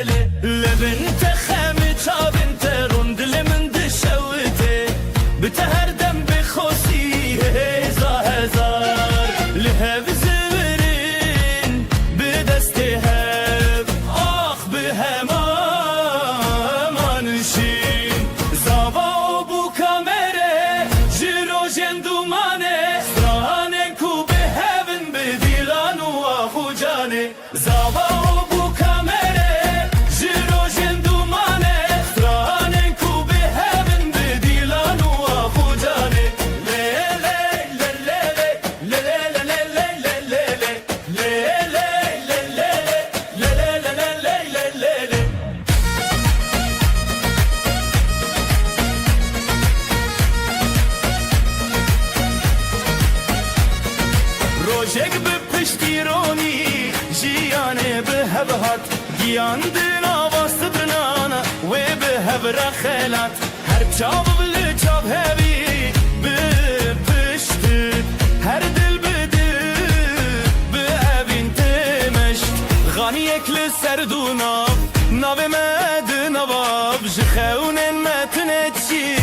ليلي لبنت خامي تشابنت روند لمن دشوتي بتهردم بخوسي هزا هزار لهب زورين بدستهب آخ بهما منشين زابا بو كاميري جيرو جندوماني ستراني كو بهبن بديلان واخو جاني زابا بو كاميري جيرو جندوماني ستراني كو بهبن بديلان واخو جاني ليلي ليلي ليلي ليلي ليلي روجك بپشتیرانی جیانه به هبهات گیان دنا واستبرنانا و به هبر خیلات هر چاب بلی چاب هبی به پشتید هر دل بده به اوین تمشت غانی اکل سردونا ناو مد نواب جخون متنچی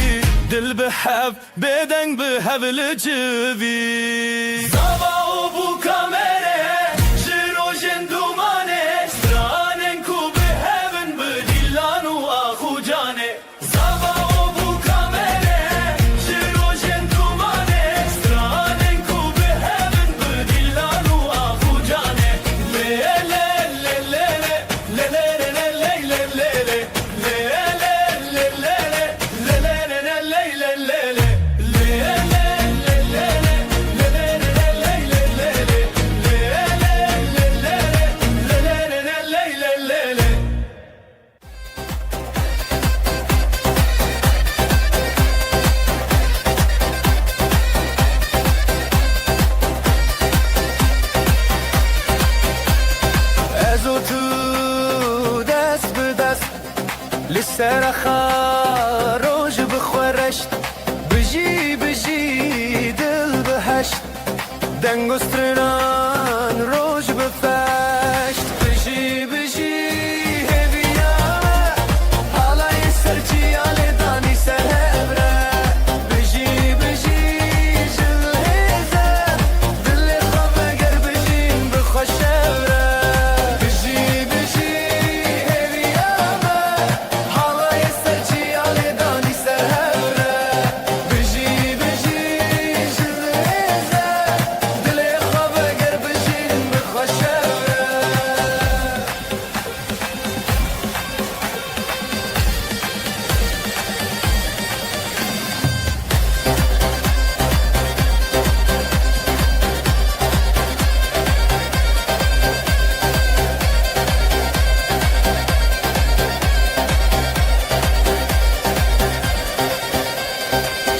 دل بحب بدنگ به هبل جوی زابا بو کامره جیرو جندومانه سترانن کو به هبن بدیلان و آخو جانه زابا بو کامره جیرو جندومانه سترانن کو به هبن بدیلان و آخو جانه لیلی لیلی لیلی لیلی لسر خاروج بخورشت بجی بجی دل بهشت دنگ و سترنان روج بفشت بجی بجی هبیامه حالای سرچی آلی دانی سر هبره بجی بجی جل هزه دل خواب اگر بجیم بخوش هبره بجی بجی هبیامه حالای سرچی آلی دانی سر هبره بجی بجی جل هزه دل خواب اگر بجیم بخوش هبره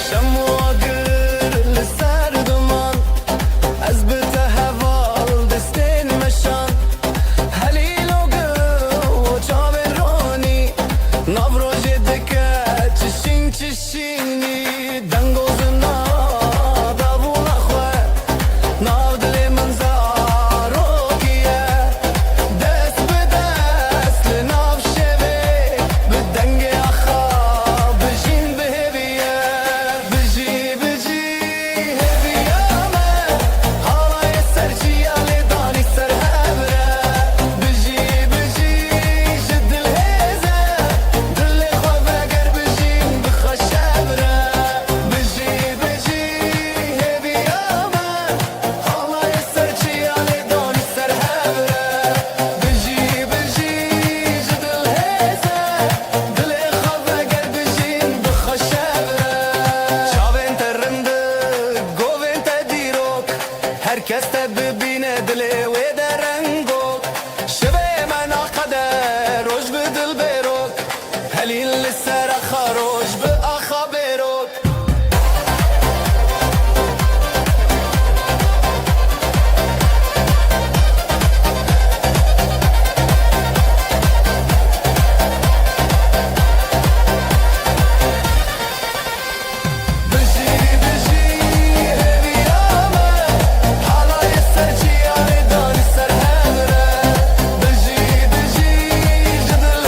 شمو اگر لسر دمان از بته هوال دستین مشان هلیل و گو چاب رانی ناو روژ دکه چشین چشینی دنگو زنا دابون اخوه ناو دل منزارو کیه دست به دست لناو شوه به دنگ اخا بجین به هبیه بجی بجی هبیامه حالای سرچی آلی دانی سر هبره بجی بجی جدل هزه دل خواب اگر بجیم بخوش هبره بجی بجی هبیامه حالای سرچی آلی دانی سر هبره بجی بجی جدل هزه دل خواب اگر بجیم بخوش هبره چاوین ترنده گوین تدیروک herkes de bibine dili ve de rengok şive mena kader roj bi dil berok helil lisser kharoj bi akha berok بجی بجی هبیامه حالای سرچی آلی دانی سر هبره بجی بجی جدل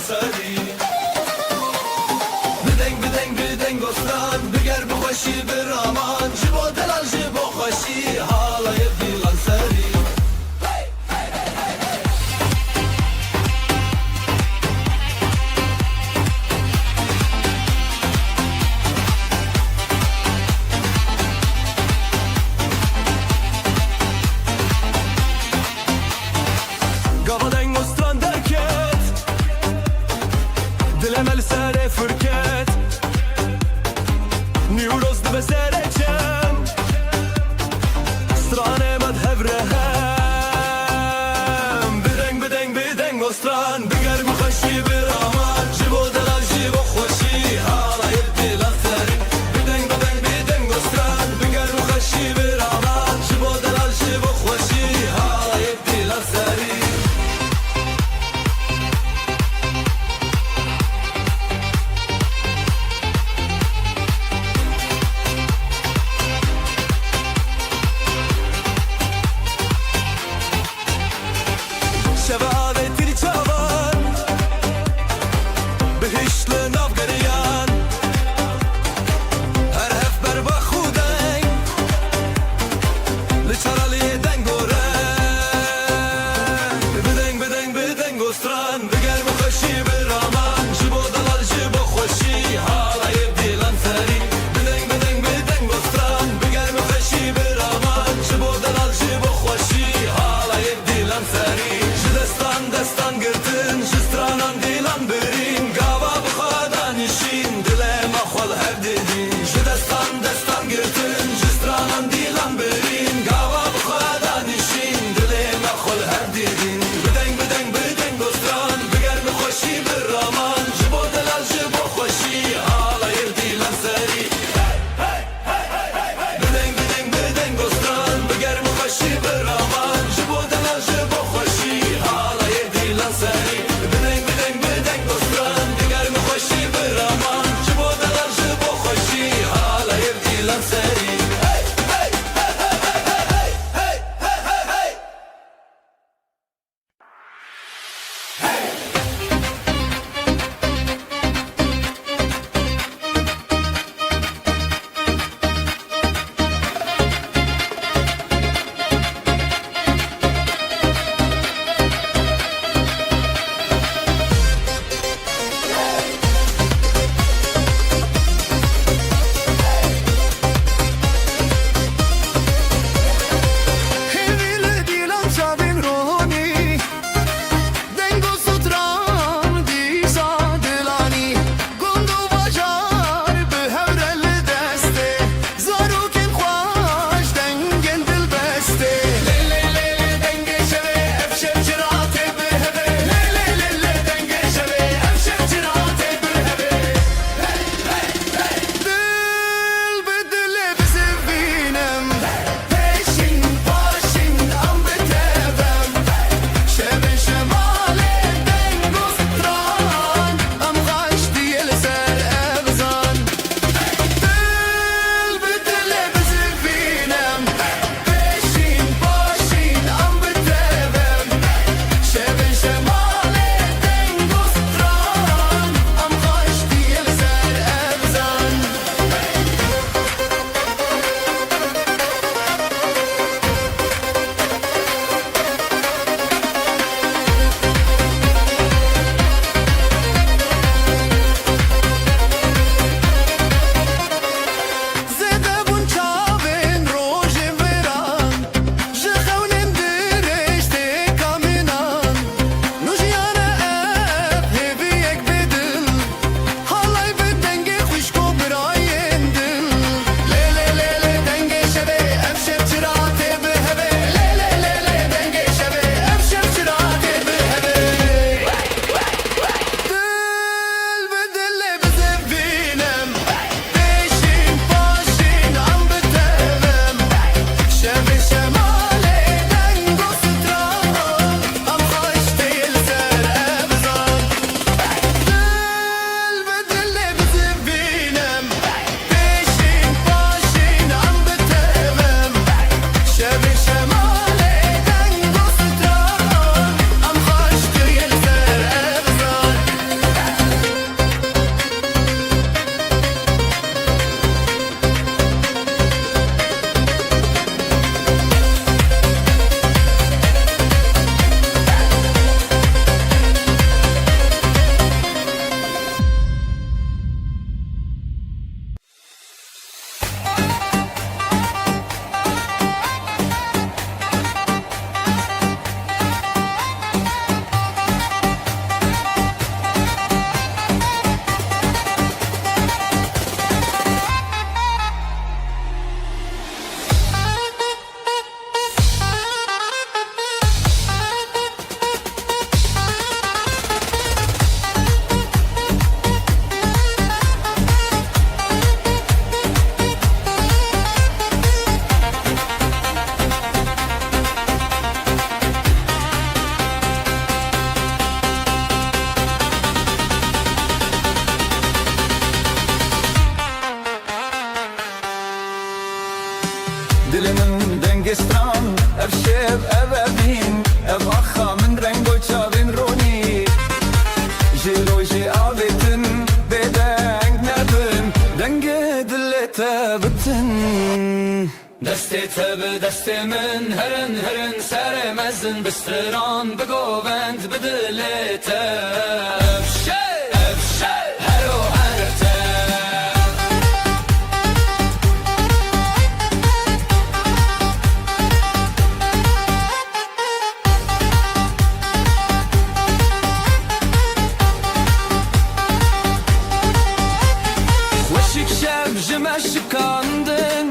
سری بدنگ استان بگر بخوشی برامان جبو دلال جبو خوشی حالای دیلان سری ev şev ev evin ev akha min rengo çavin roni Jiroji avetin bedeng nebin denge dillete bitin Deste tebe deste min herin herin seremezin bistiran begovend bedillete Evşe hero erte Şikandın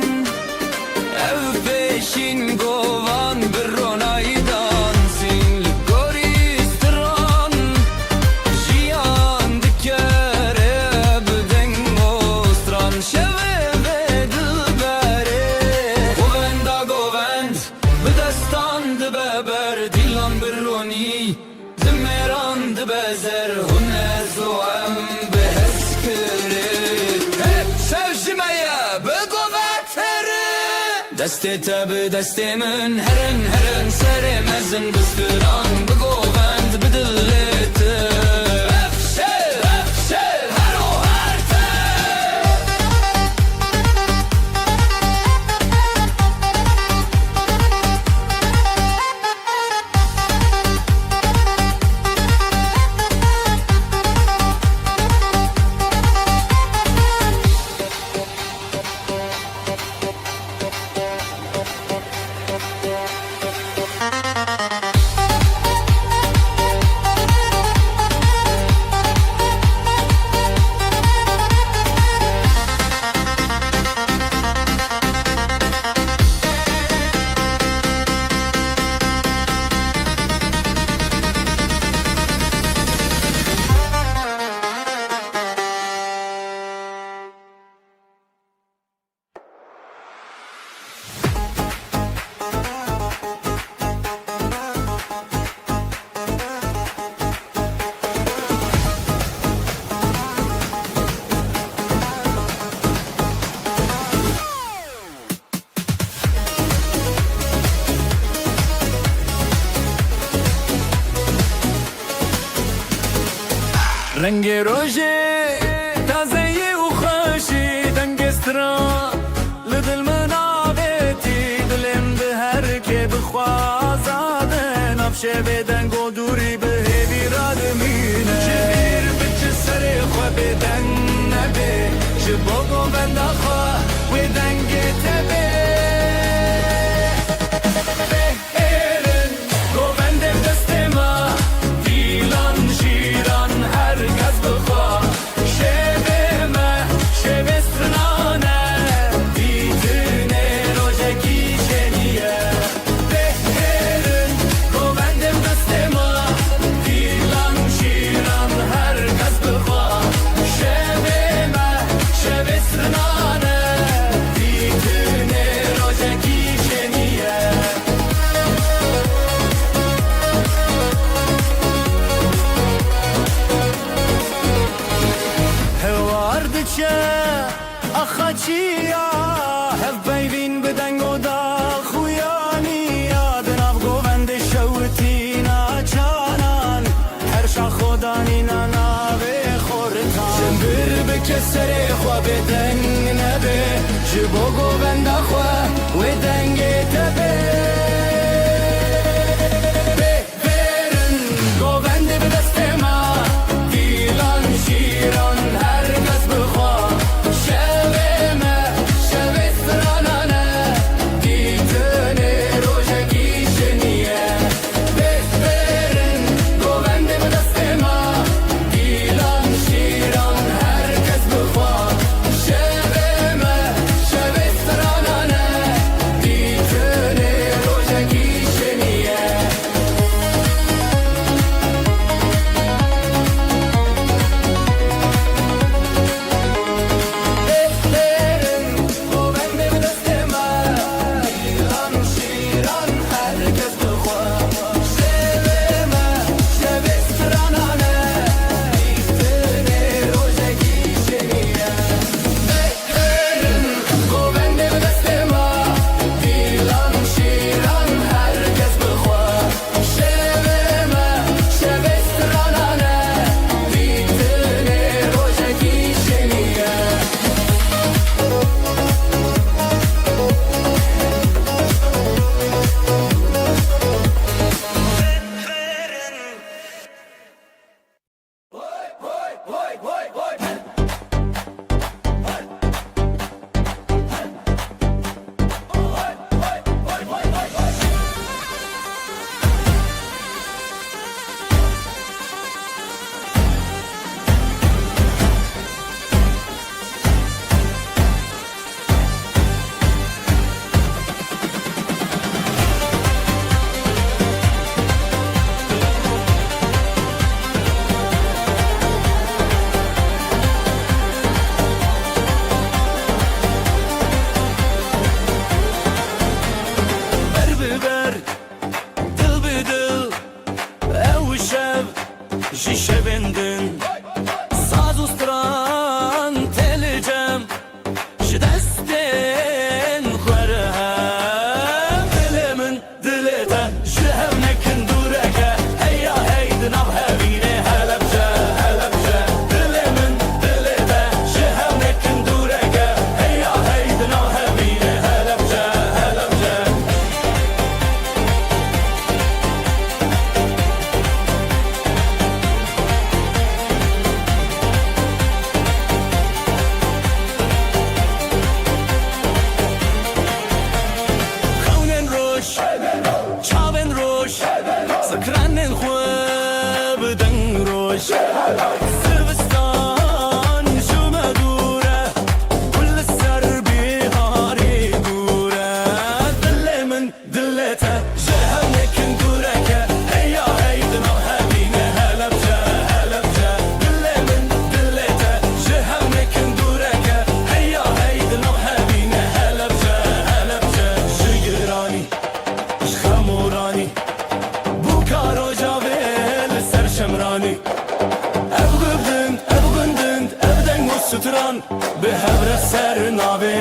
ev peşin govan bir ronaydan sin goristran jiyan dikere bden mostran şeve ve dilbere govend bedestan de beber dilan bir roni zmeran de bezer huner zoam beheskere Deste tabi destemin herin herin seremezin bistiran begovend bedillete Evşe hero erte رنگ روژه تازه و خوشی دنگسترا لدل منابتی دلم به هر که بخوازاده نفشه بدنگ و دوری به هیوی را دمینه جبیر بچه سر خواه بدنگ نبه جباگو بنده خواه و دنگ تبه بهرن گوندم دست ما دیلان جیران herkes bıxa Şevime, şevestrinane Didine rojeki şeniye Behrin, govendim destema Dilan şiran herkes bıxa Şevime, şevestrinane Didine rojeki şeniye Achachiya Hev beyvin bedeng o da khuyaniya Denav govende shawtina chanan Her shah khodanina nave khortan Jembir bekesere khwa bedeng nebe Jibo govenda khwa wedenge tebe Beverin govende bedestema Dilan shiran herkes bıxa Didine زوستان شو مدوره كل السر بهاري دوره دل من دلته جهنك ندورك هيا هيدنا هبينا هلا بجا هلا بجا دل من دلته جهنك ندورك هيا هيدنا هبينا هلا بجا هلا بجا جيراني خموراني بوكارو جاويل سر شمراني ابغندند ابدن وستران بهبر السر نابي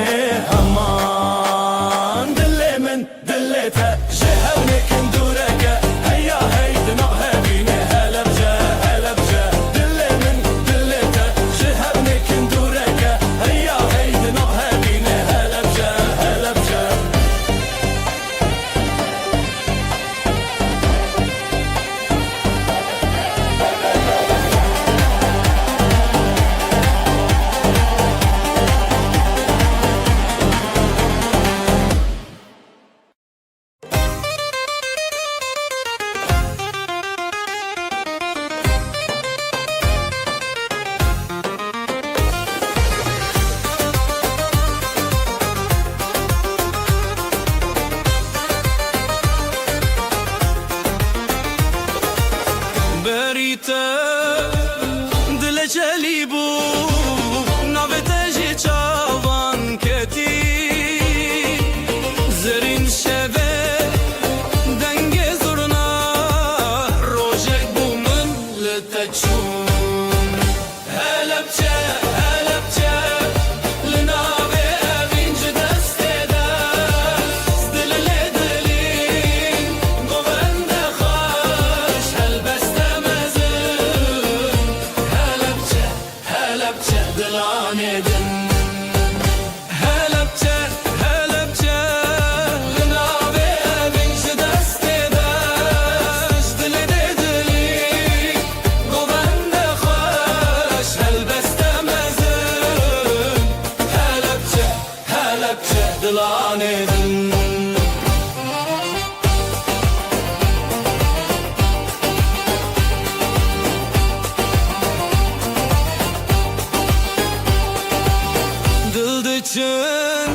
همان دل من دلته جهونك ندورك هيا هيدنا هبينا هلا بجا هلا بجا دل من دلته جهونك ندورك هيا هيدنا هبينا هلا بجا هلا بجا بريته دل جلیبو نوته جی چاوان کتی زرین شوه دنگ زرنا روژک بومن لتچون هلبچه هلبچه لناوه اوینج دسته دست دل لدلین گوند خوش هلبسته مزون هلبچه هلبچه دلانه دن هلبچه هلبچه لناوه اوینج دسته دست دل لدلین گوند خوش هلبسته مزون هلبچه هلبچه دلانه دن دلدچن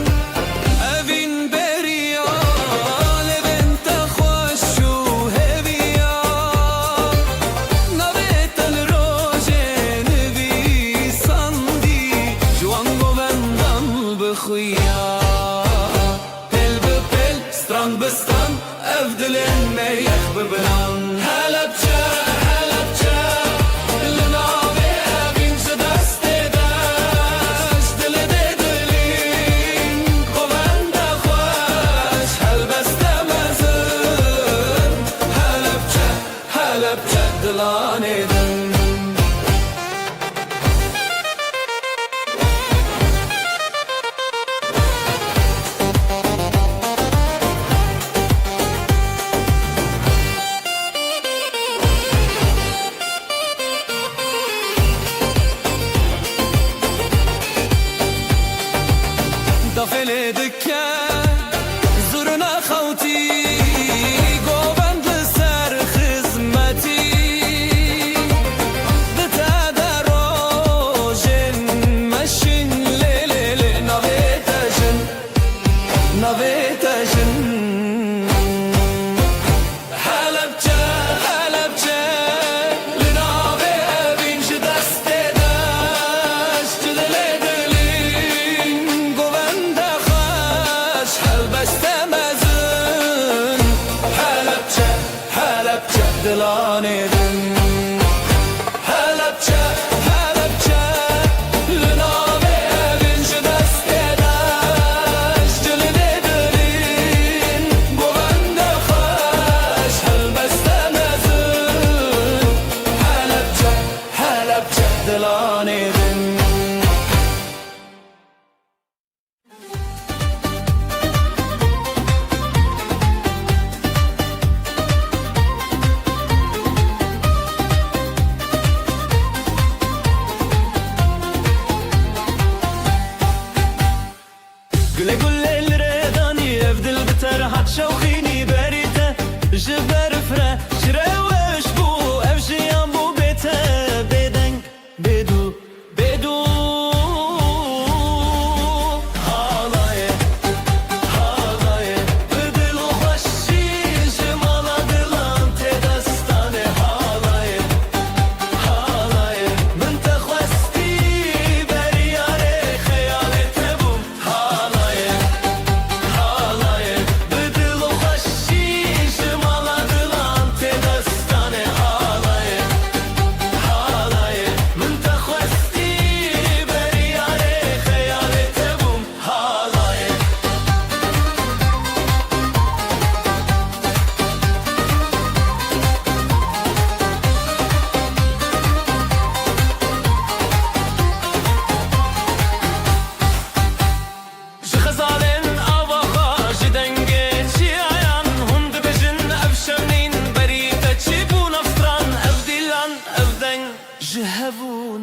اوین بریا لبنت خوش و هویا نویت الروج نویساندی جوان گوندم بخویا پل بپل ستران بستان افدلن میخ ببلان هلبچه هلبچه لناوه اوینج دسته دست دل دلین گوند خوش هلبسته مزن هلبچه هلبچه دلانه دن دافل دکه زرنا خوتی گوبند سر خدمتی دتا دروژن مشین لیلی نویتشن نویتشن هلبچه هلبچه لناوه اوینج دسته دست دل دلین گوند خوش هلبسته مزن هلبچه هلبچه دلانه دن هلبچه هلبچه لناوه اوینج دسته دست دل دلین گوند خوش هلبسته مزن هلبچه هلبچه دلانه دن Güle güle الرداني افدل بترحت شوخيني بريته جبر فره شروش بو افجيان بو بيته بدن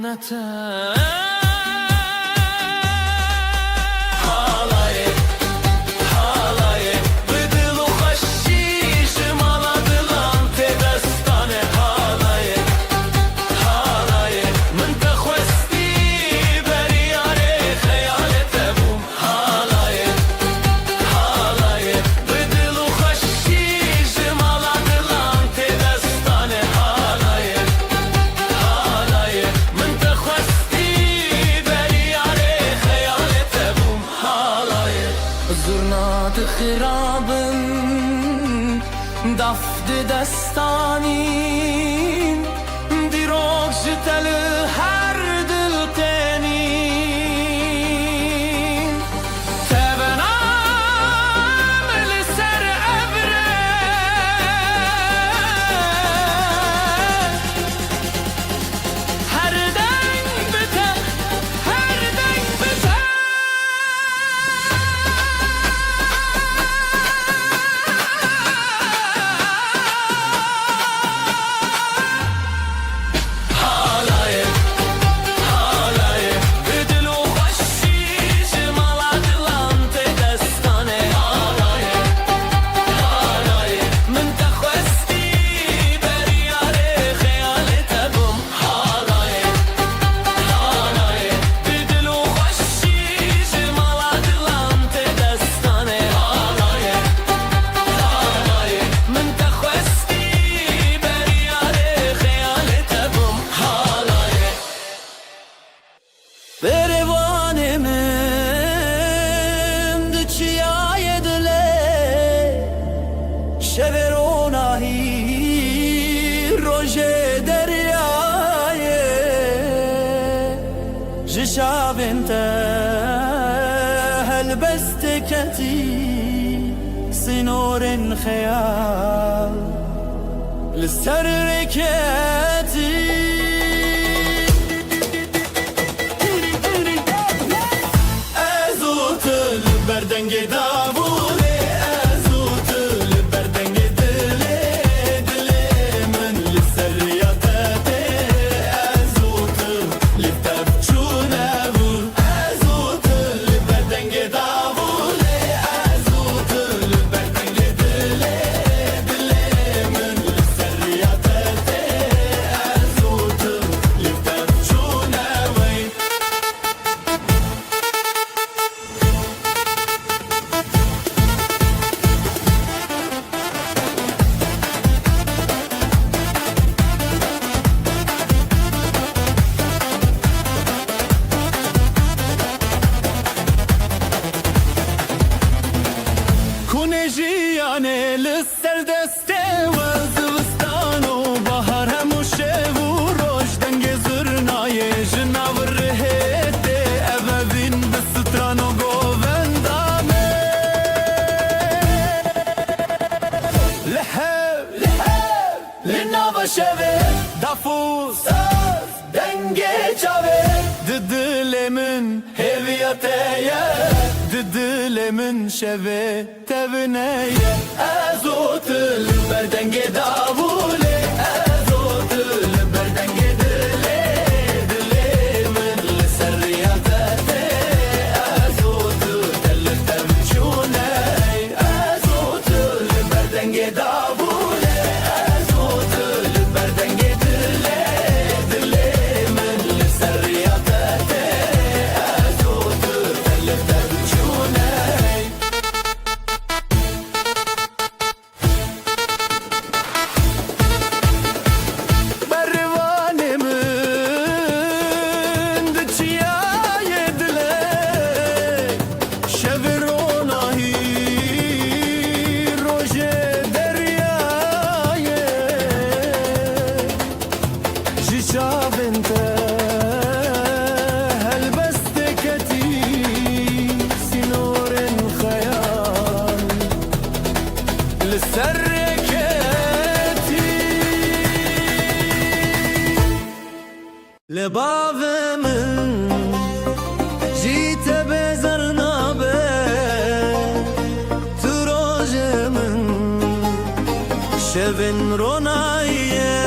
بونته زرنات خرابن دفت دستانین دیروگ جتل هر دل تنین تبنام لسر ابره هر دنگ بته هر دنگ بته شابنت هلبستكتي سنور خيال للسركتي ازوت البردنج دابولي ازوت البردنج دلي دلي من للسرياتي ازوت للتبجونة ازوت البردنج دابولي ازوت البردنج دلي دلي من للسرياتي ازوت للتبجونة وين كونجياني للسردستي والزوستان وبهر هموشه وروش دنگ زرناي جناور رهيتي أبابين بالستران وقوفندامي لحب لحب للنافا شبه دافوس دنگي چاوه ددلي من هيفياتيه ددلي من شبه تبنيه ازوت البردنج دابولي ازوت البردنج دلي دلي من للسرياتي ازوت تلتبجوني ازوت البردنج دابولي ازوت البردنج دلي دلي من للسرياتي ازوت تلتبجوني لباب من جيت بزرنا تروج من شبن روناية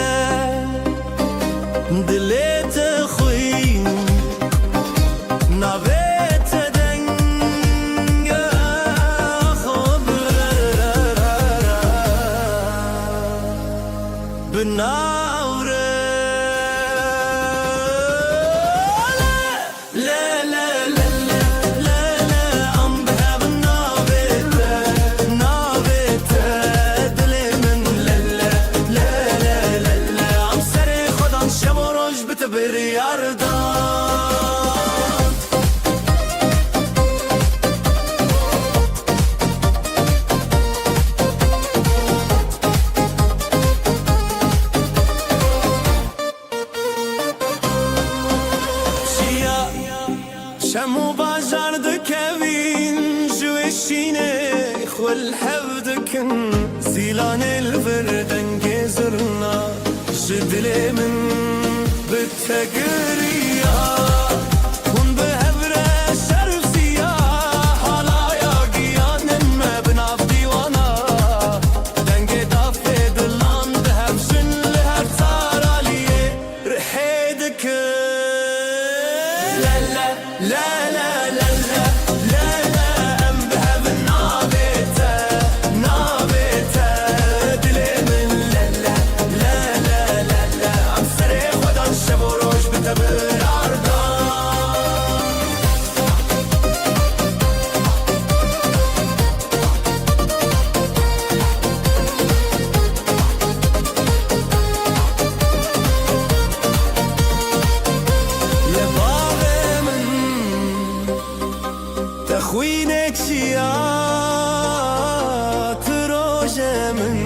دليت خوي بالناورة شمو باجار دكوين جوشيني خول حفدكن زيلان الفردن جزرنا جدلي من بالتقرية كن بهبرة شرف سياح على ياقيان ما بنعف ديوانا دنجي دافي دلان بهب جن لهر تاراليه رحيدك لا لا لا لا لا لا لا ام بهب نابته دلي من لا لا لا لا لا لا عم سري ودان شب وروج بتبر عرضان يا بابا من تخوينك شيات روجة من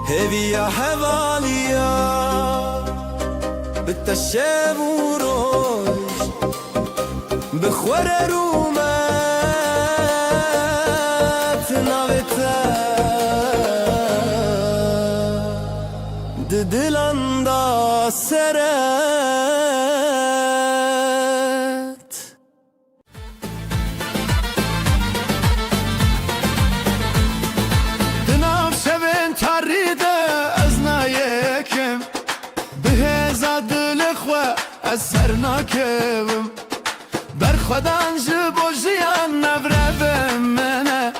هبي يا حباليا بالتشاب وروج بخور رومات نابتا ددلان دا سرات سرناکم بر خودان جبو جیان نبرم منه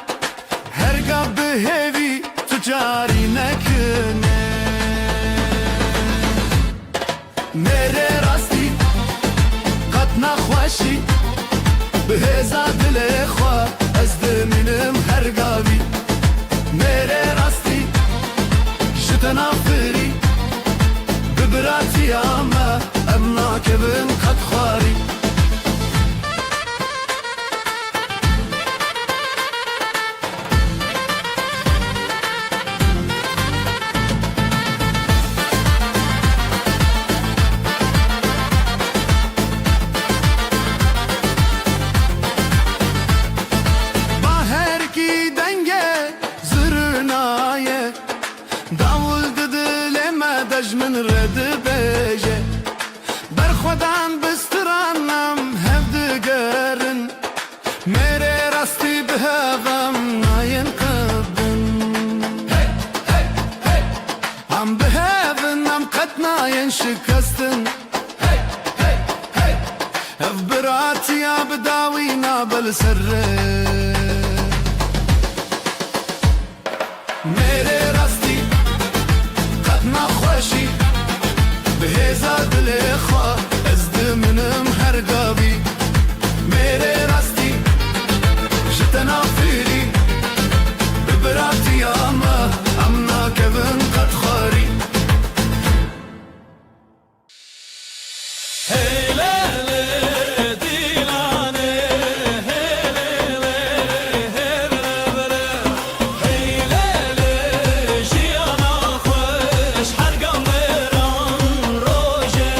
هرگاه به هیوی تو جاری نکنه میره راستی قد نخوشی به هزا دل خواه از دمینم هرگاهی میره راستی جتنا فری ببراتی آمه امنا كبن قد خاري باهر کی دنگه زرنايه داول دل ما دجمن رد بيجه خودم بسترانم هفدگرن میره راستی به هم ناین قدن هم به هم قد ناین شکستن اف براتی بداوی نابل سره میره راستی قد نخوشی به هزا دل خواه منم هر قابي میره راستی جتنا فيري ببراتي اما كبن قد خاري روجه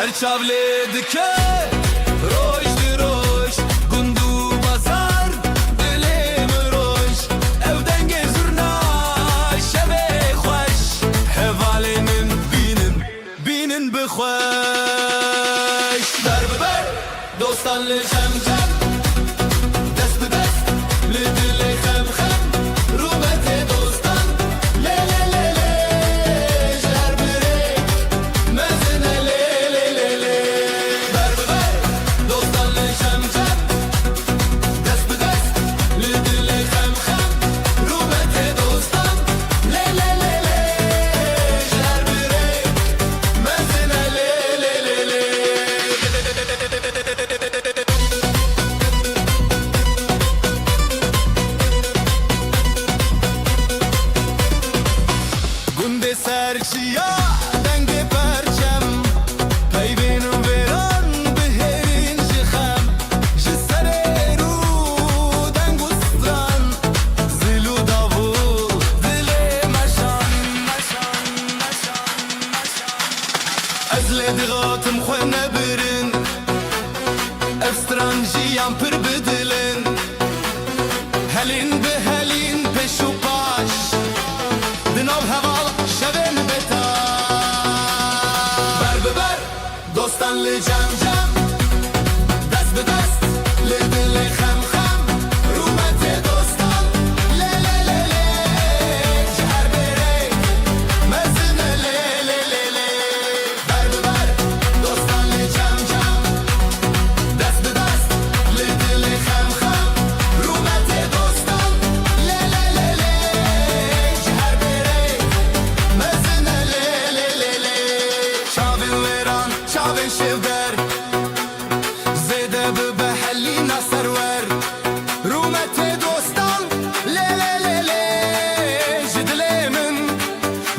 هر چاولی دکه روش دی روش گندو بازار دلیم روش او دنگ زرنا شبه خوش حوالی من بینن بخوش در ببر دوستان لجم جم دست به دست لدل خم خم روبت دوستان لی لی لی لی جهر برek mezine لی لی لی لی در ببر دوستان لجم جم دست به دست لدل خم خم روبت دوستان لی لی لی لی جهر برek mezine لی لی لی لی گنده سرچیا دنگ پرچم پیبین ویران بهرین شخم جسر رو دنگ استران زلو داوول دل مشان از لدغاتم خواه نبرن افسترانجیان پر بدلن هلین به هلین پش و پاش دناو هوا شبن بتا بر ببر دوستان لجم جم دست به دست لدل خم خم رومت دوستان لی لی لی لی جهر برek mezine لی لی لی لی بر ببر دوستان لجم جم دست به دست لدل خم خم رومت دوستان لی لی لی لی جهر برek mezine لی لی لی لی چاوین ویران چاوین شیودر زیده ببحلی نصر ور رومت دوستان لی لی لی لی جدلی من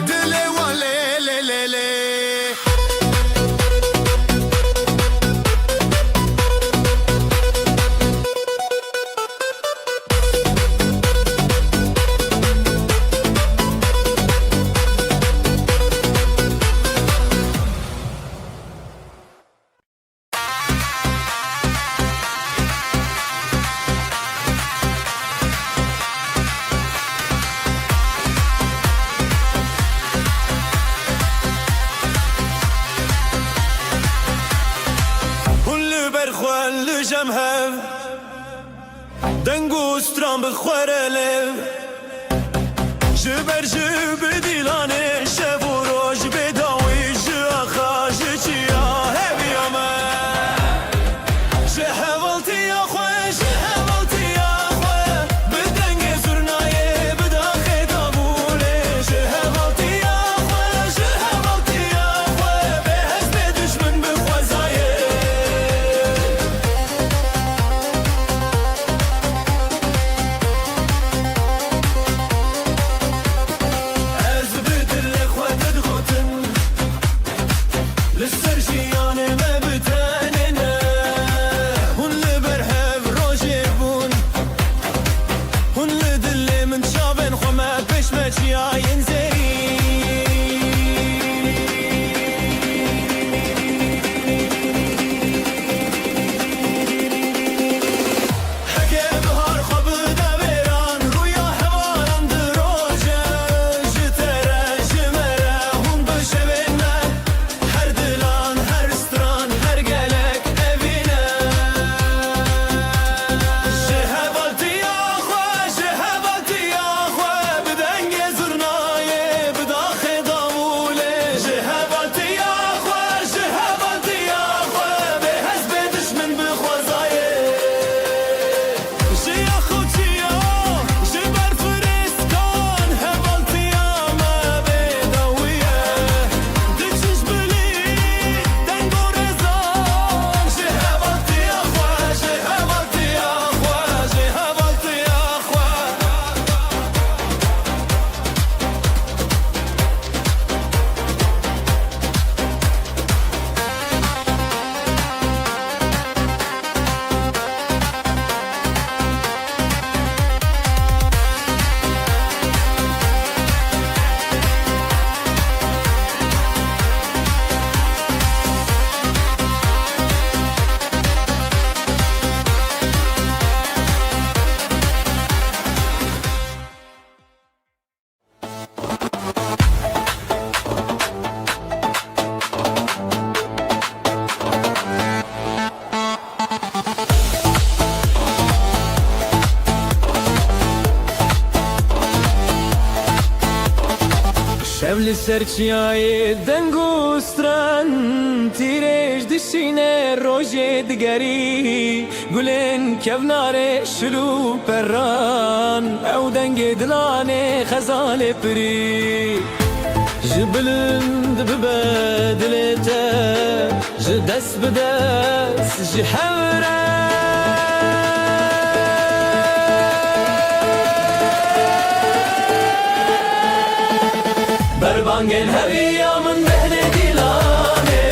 دلی و لی لی لی لی هون برخوان لجم هف دنگو ستران بخوره لف جبر جب دیلانه شب و روش بداوی جاخا جچیا هبی آمد جهوالتی یا خواه جهوالتی یا خواه بدنگ زرنایه بداخه دابوله جهوالتی یا خواه به حزب دشمن بخوازایه از بدل لسرچیای دنگوستران تیرش دشینه روژه دگری گلن کفنار شلو پران او دنگ دلانه خزال پری جبلند ببدلته جدس بدس جحوره بربانگن هویا من بهنه دیلانه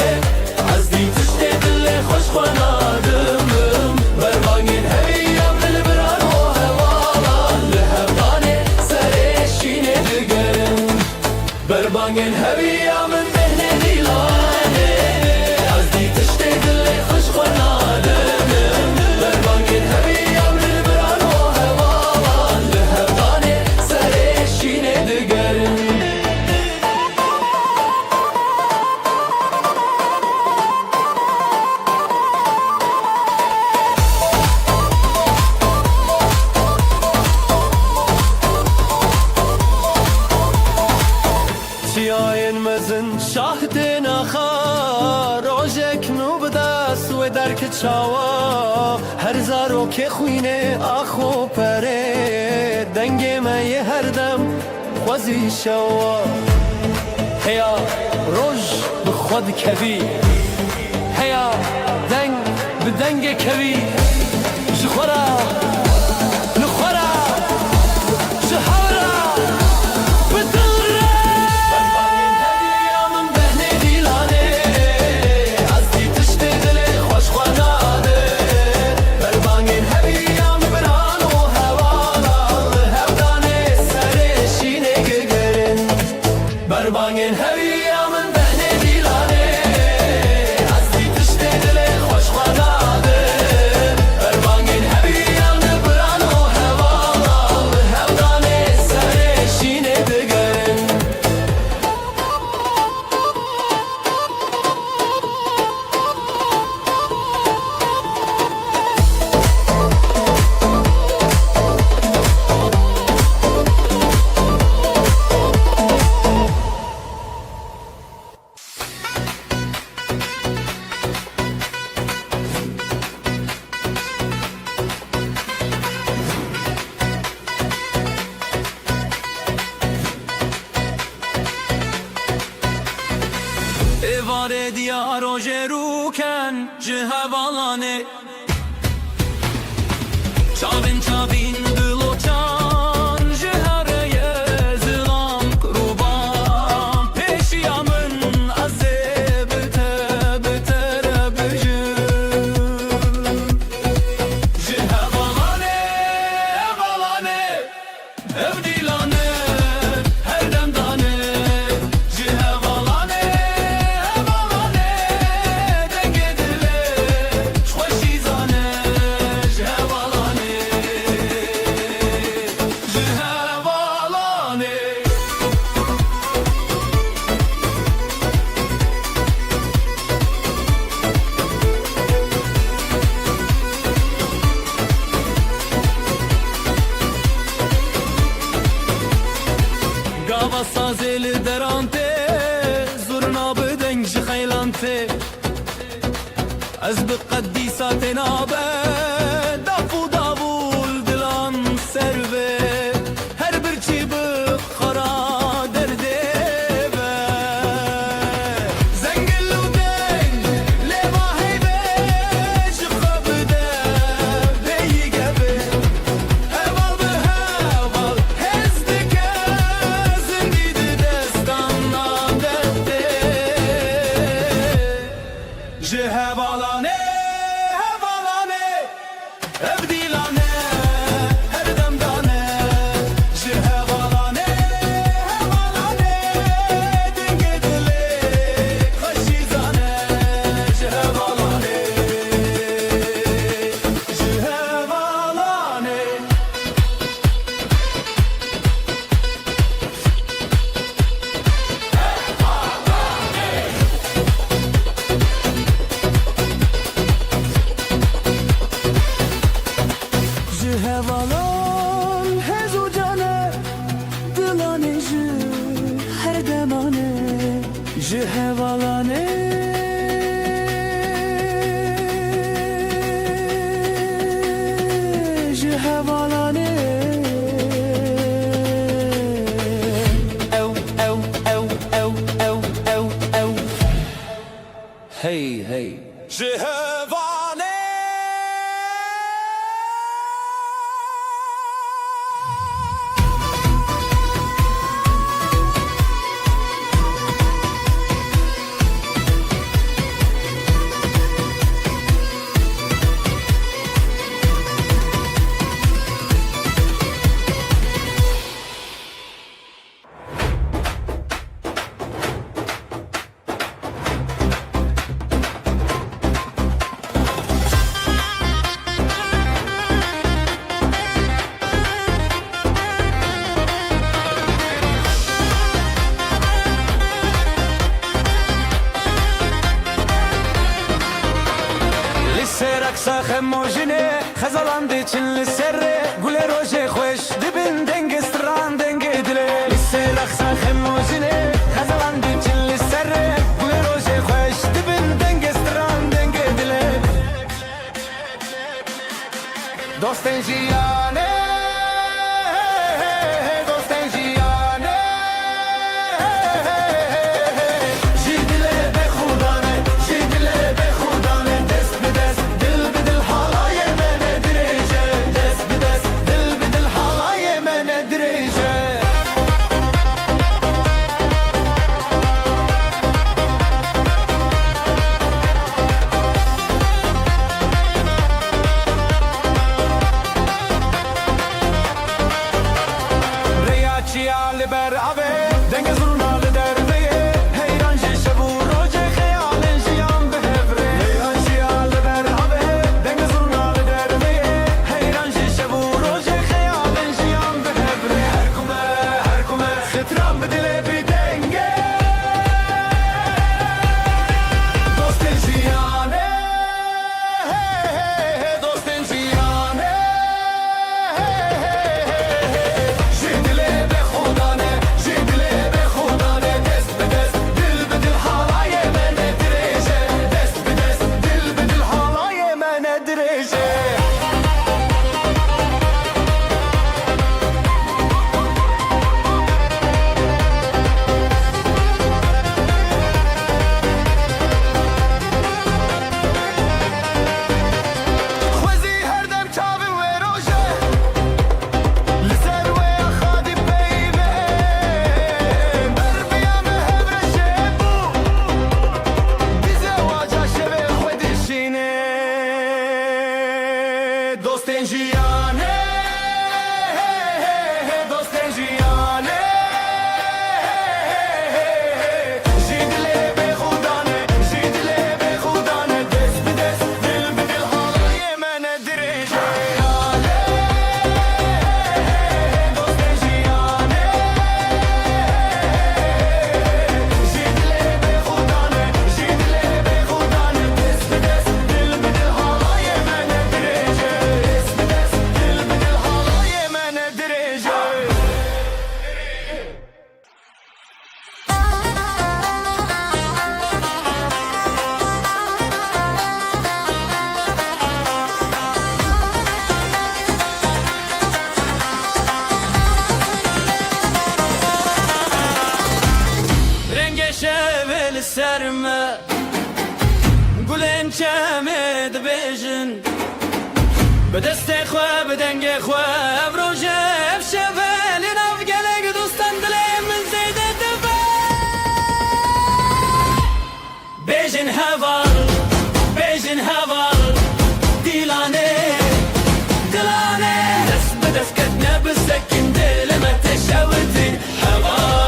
از دی تشته دل خوش خونادمم بربانگن هویا من بران و هوالان لهفتانه سرشینه دگرم بربانگن هویا من بهنه دیلانه از دی تشته دل خوش خونادمم بربانگن هویا من بران و هوالان لهفتانه سرشینه دگرم چیاین مزن شاهد نخا روزک نو بدست و درک چاوا هر زارو که خوینه آخو پره دنگ می هر دم خوزی شوا هیا روز بخود کوی هیا دنگ بدنگ کوی جخورا نخورا جهورا بربانگن هویا من بهنه دیلانه از دی تشته دل خوش خوناده بربانگن هویا من بران و هوالا هودانه سرشینه دگرن evare diyar oje ruken cihavalane çavin çavin diloçan cihareye zilam kurban peşiyamın azebte betere bejim cihavalane evalane evdilane her demdane cihavalane Gava sazeli derante zurna bedeng jxaylante az biqaddisat nabe dafu davul dilan serve her bir çibi khara derde ve zengillu deng leva heybe jxabde beyi gebe heval be heval hezdike zindide destandan derde cihavalane ji hevalanê ji hevalanê ew ew ew ew ew ew ew hey hey Şehvane Raksa xemojine xezalan de çin li serre gule roje xoş dibin denge stran denge dile lise raksa xemojine xezalan de çin li serre gule roje xoş dibin denge stran denge dile dosten jiyane dosten jiyane jidile be khudane jidile be khudane dest be dest Liber ave denge zurna le derveye heyran şebu roje khayalen jiyan behevre heyran jiyan liber ave denge zurna le derveye heyran şebu roje khayalen jiyan behevre her kume khitram bedile bi denge dosten jiyane dosten jiyane Dosten jiyane dosten jiyane jidile be khudane jidile be khudane dest be dest dil be dil halaye mene dirije dosten jiyane jidile be khudane dest be dest dil be dil halaye mene dirije شاول السرمة قولن شامد بيجن بدستي خوا بدنجي خوا بروجة بشبال نافقلق دوستان دلي من زيد الدفا بيجن هفال بيجن هفال ديلاني ديلاني دس بدس كتنا بالسكن دي لما تشاوتي هفال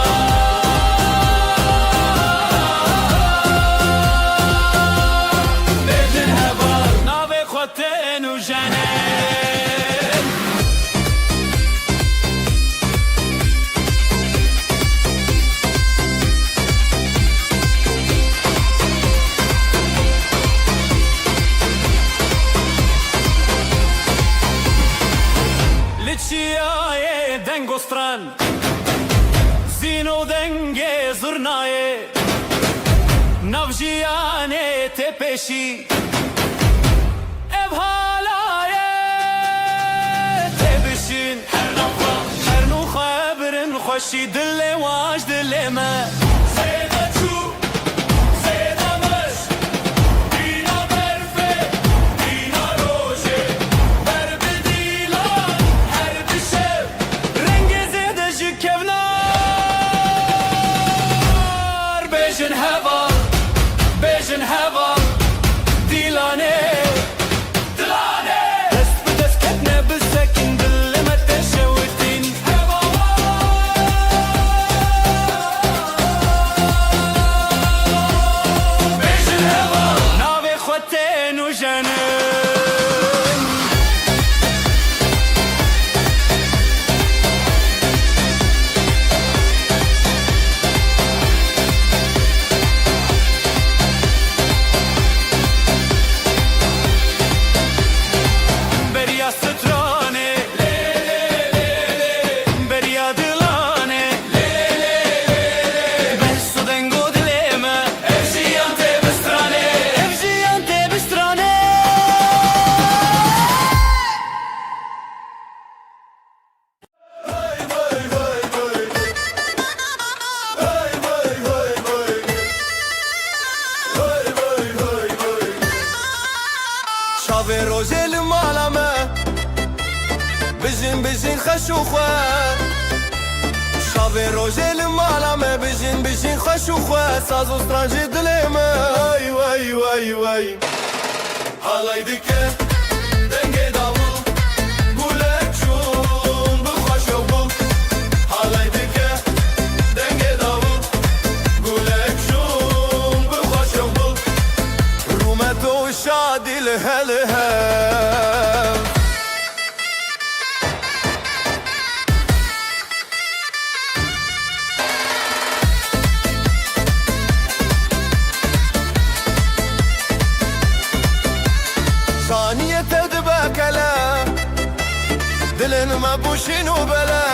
Dengostran Zino denge zurnaye نافجیانه تپشی evhalaye tebişin her nu xabirin xoşi dille waj dilleme zeda çu zeda meş dina berfe dina roje ber bedilan her bişev rengi zede ji kevlar bejin heva dilane شاوی روزل مالامه بجین خشوخه شاوی روزل مالامه بجین خشوخه ساز و سترانجی دلمه وای وای وای وای حالای دیکه دنگه داوو گولک چون بخوشو بو حالای دیکه دنگه داوو گولک چون بخوشو بو رومت و شادی لهله ثانية تدبكلا دلن ما بوشين وبلا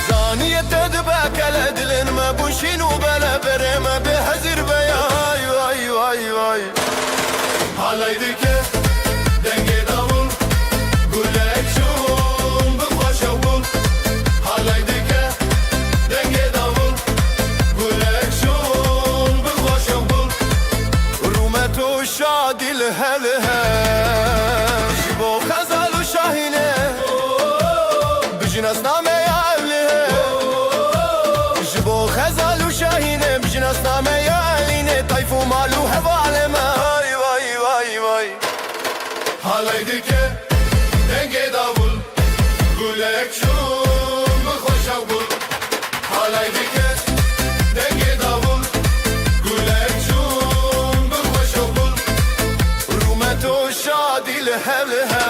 ثانية تدبكلا دلن ما بوشين وبلا بريما بهزر بياي واي واي واي حالي ديكي دنگي داول قولك شون بخوش اول حالي ديكي دنگي داول قولك شون بخوش اول رومتو شادي لهلها جبو خزال وشاهينه بجناس نامه يعلها جبو خزال وشاهينه بجناس نامه يعلينه طيف ومالو هفالما واي واي واي واي حالي ديكي دنگي داول قولك شون بخوش اول حالي ديكي دنگي داول قولك شون بخوش اول رومتو شادي لهلها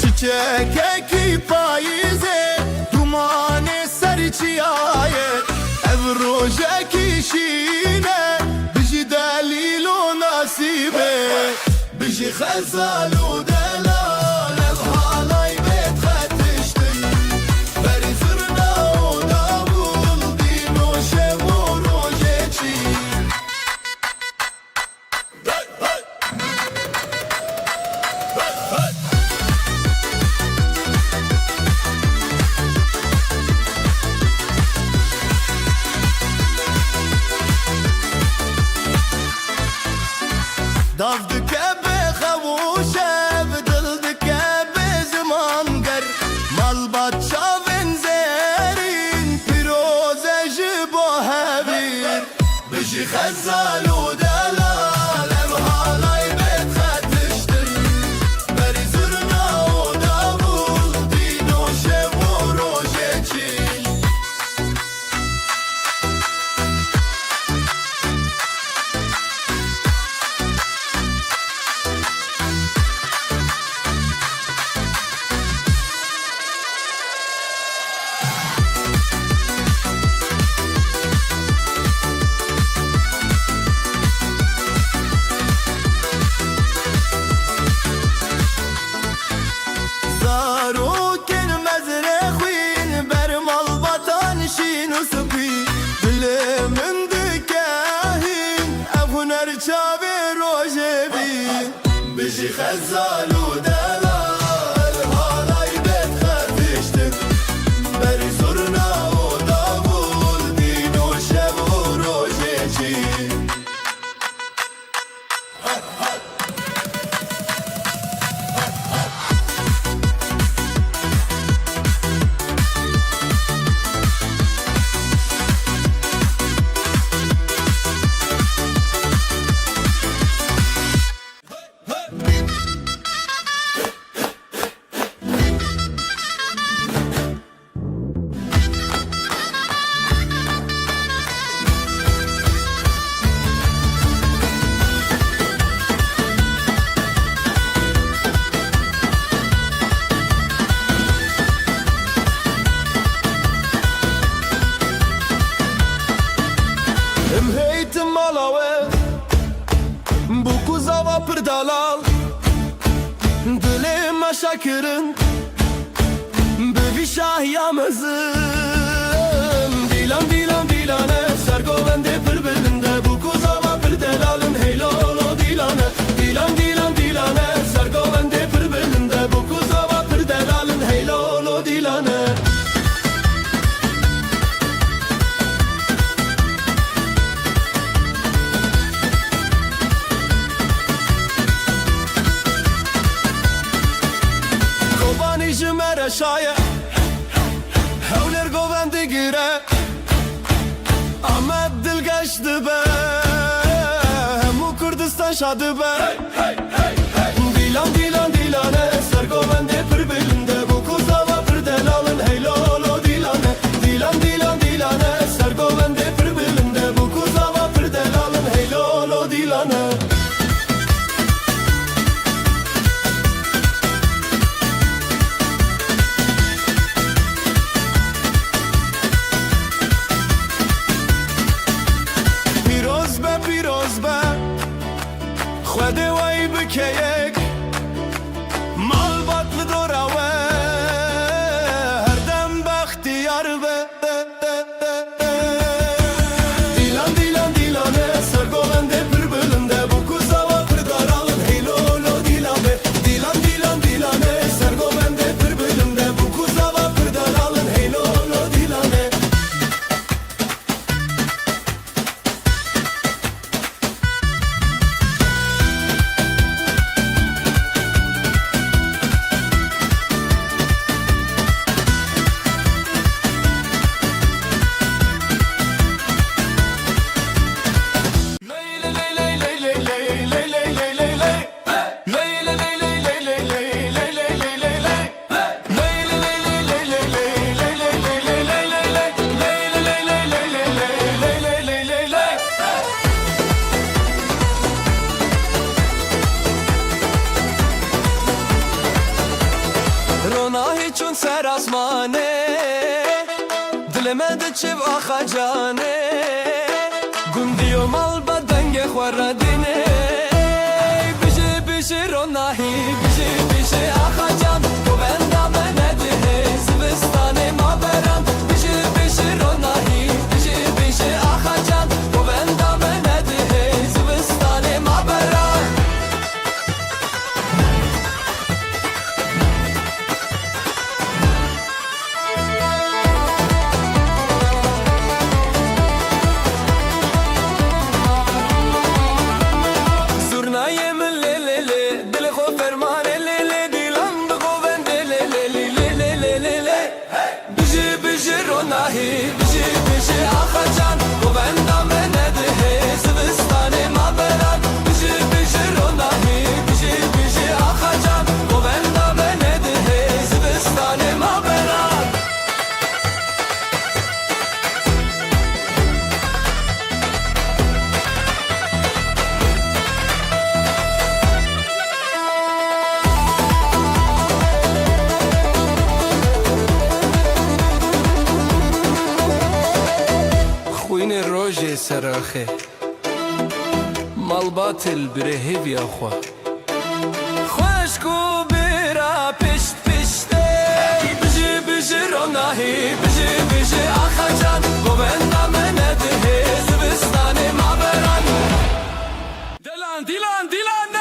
çiçek payizê dumanê serî çiyaye ev rojekî şîne bijî delîl û nasîbê bijî xezal û delal ev halay bêt xetiştin berî zirna û davul dîn û şev û rojê çî Dav dike be xewuşe bi dil dike be ziman ger malbat çavên zerîn pîroze ji bo hevîr bijî xezal û delal ev halay bêt xetiştin berî zirna û davul dîn û şev û rojê çî بجي خزال ودلال هالاي بيت خرفشتن بري زرنا ودابول دينو شب وروجيجي Bu kuzava pırdalal Dilema şakırın Bevi şahyamızın Dilan dilan dilane Sergovende pırbelinde Bu kuzava pırdalalın Heylolo dilane Dilan dilan dilane Sergovende pırbelinde Bu kuzava pırdalalın Heylolo dilane Jimere şaye Hevler govendi gire Ahmet dil geçti be Hemu Kurdistan şadı be Dilan dilan dilane Ser govendi pır belinde Bu kuzava pır delalın Heylolo dilane Dilan dilan dilane Ser govendi pır belinde Bu kuzava pır delalın Heylolo dilane خود وای بکیک مال باطل دوراوه هر دم بختیار به دیلان دیلان دیلانه سرگولنده پر بلنده bu kuzava pırdaralın heylolo dilane Dilan dilan dilane sergovende per bölümde bu kuzava pırdaralın heylolo dilane چون سر آسمانه دل من چه آخا جانه گندی و مال بدنگ خوردینه بشه بشه روناهی بشه بشه آخا جان تو بندم نده زبستان ما برم بشه بشه روناهی بشه بشه آخا جان تو بندم نده زبستان ما برم سراخه مال باطل بره هیوی آخوا خوشکو برا پشت پشته بجی بجی روناهی بجی بجی آخا جان گوبندم نده زبستان ما بران دلان دلان دلان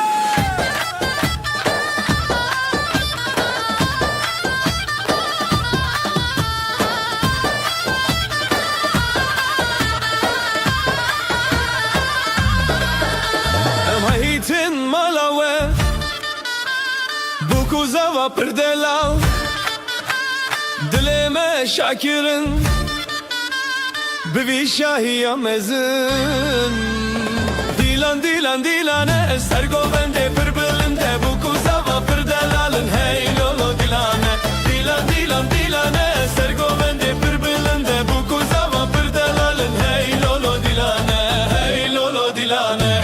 ku zava perdelal Dilê me şakirin Bivî şahiya mezin Dîlan dîlan dîlane Sergovendê pir bilind e bû ku zava perdelalin Hey lolo dîlane Dîlan dîlan dîlane Sergovendê pir bilind e bû ku zava perdelalin Hey lolo dîlane Hey lolo dîlane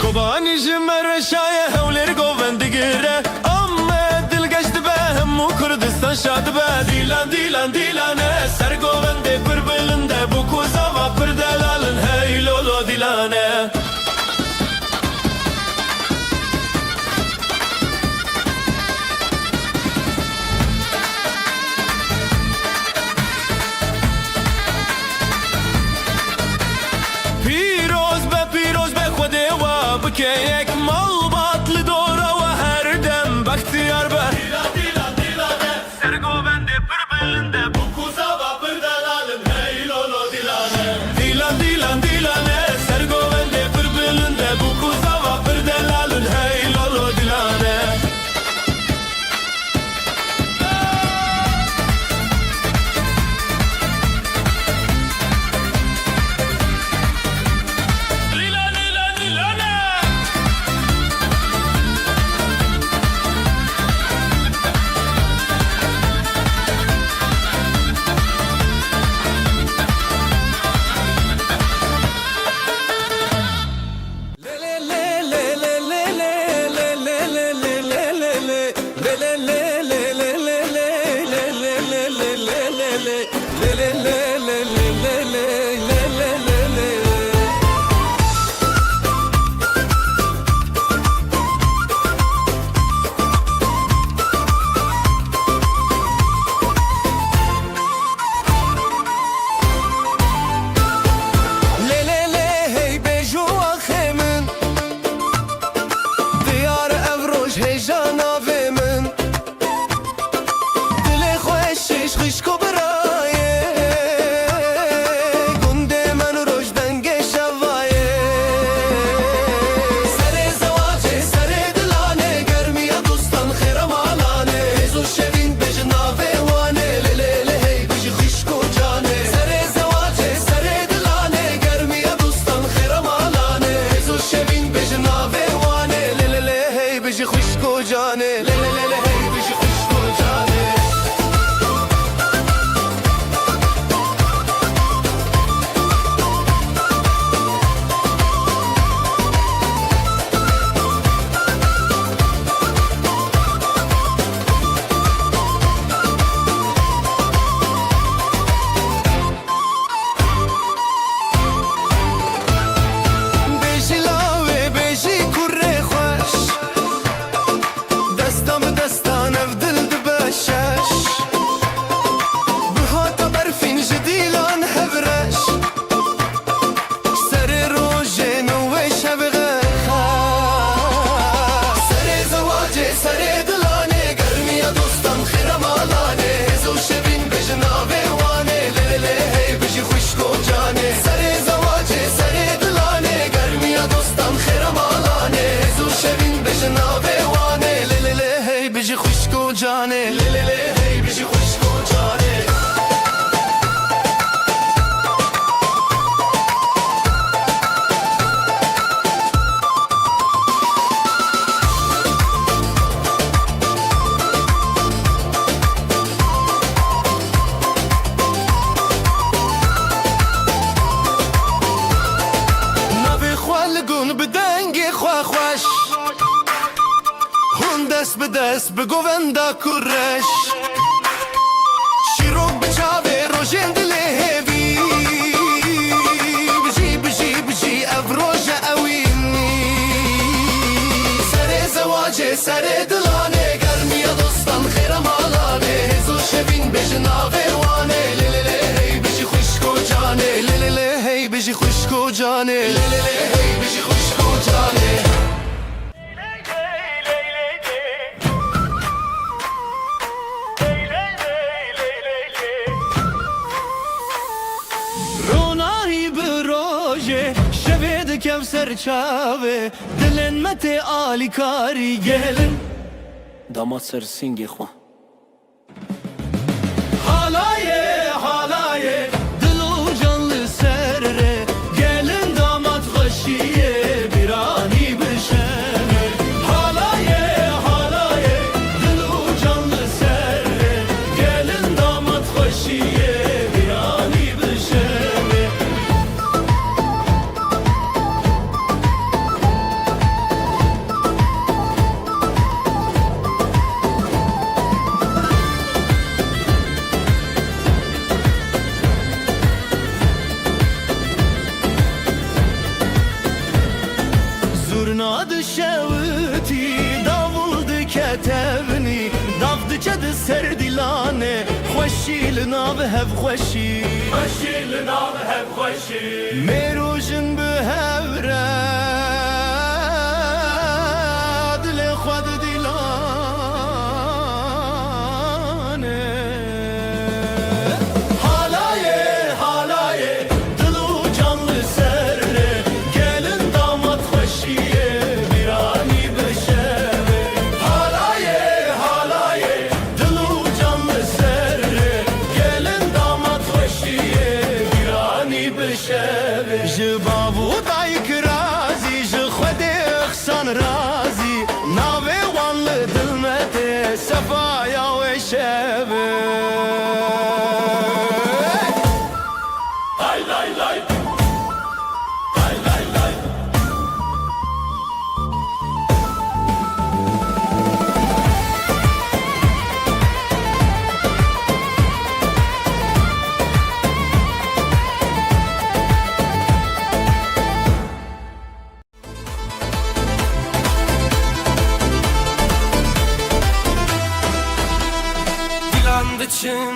Kobani ji me reşaye hewlêr govend digire Amme dil geçti be hemû Kurdistan şad be Dîlan dîlan dîlane Ser govendê pir bilind e bû ku zava pir delalin Hey lolo dîlane Pîroz be Xwedê we bike yek malbat li dora we her dem bextiyar be Dîlan dîlan dîlane Ser govendê pir bilind e bû ku zava pir delalin Hey lolo dîlane Dîlan dîlan dîlane Ser govendê pir bilind e bû ku zava pir delalin Hey lolo dîlane دست به دست به گووندا کرش شیروک به چاوه روژن دله هیوی بجی بجی بجی افروژ اوینی سر زواج سر دلانه گرمی دوستان خیرم آلانه هزو شبین بجناوه وانه لیلی هی بجی خوشکو جانه لیلی هی بجی خوشکو جانه لیلی هی بجی خوشکو جانه serçave Dilin mete alikari gelin Damat sersingi xwa Halaye halaye Dilu canlı serre Gelin damat hoşiye Bir ani bişene Halaye halaye Dilu canlı serre Gelin damat hoşiye Bir ani bişene Zurnadı şevti, davuldu ketevni Davdı çadı serdilane, xoşil nav hev xoşi Xoşil nav hev xoşi Merujin bu hevre, dile xwad dilane Halaye halaye, dilu canlı serre Gelin damat xoşiye, bir ani beşere Halaye halaye, dilu canlı serre Gelin damat xoşiye, bir ani beşere Ji babu dayk razi, ji xwedê xsan razi Navê wan li dil me tê, sefaya wê şeve Lay lay lay Lay lay lay Dilan diçin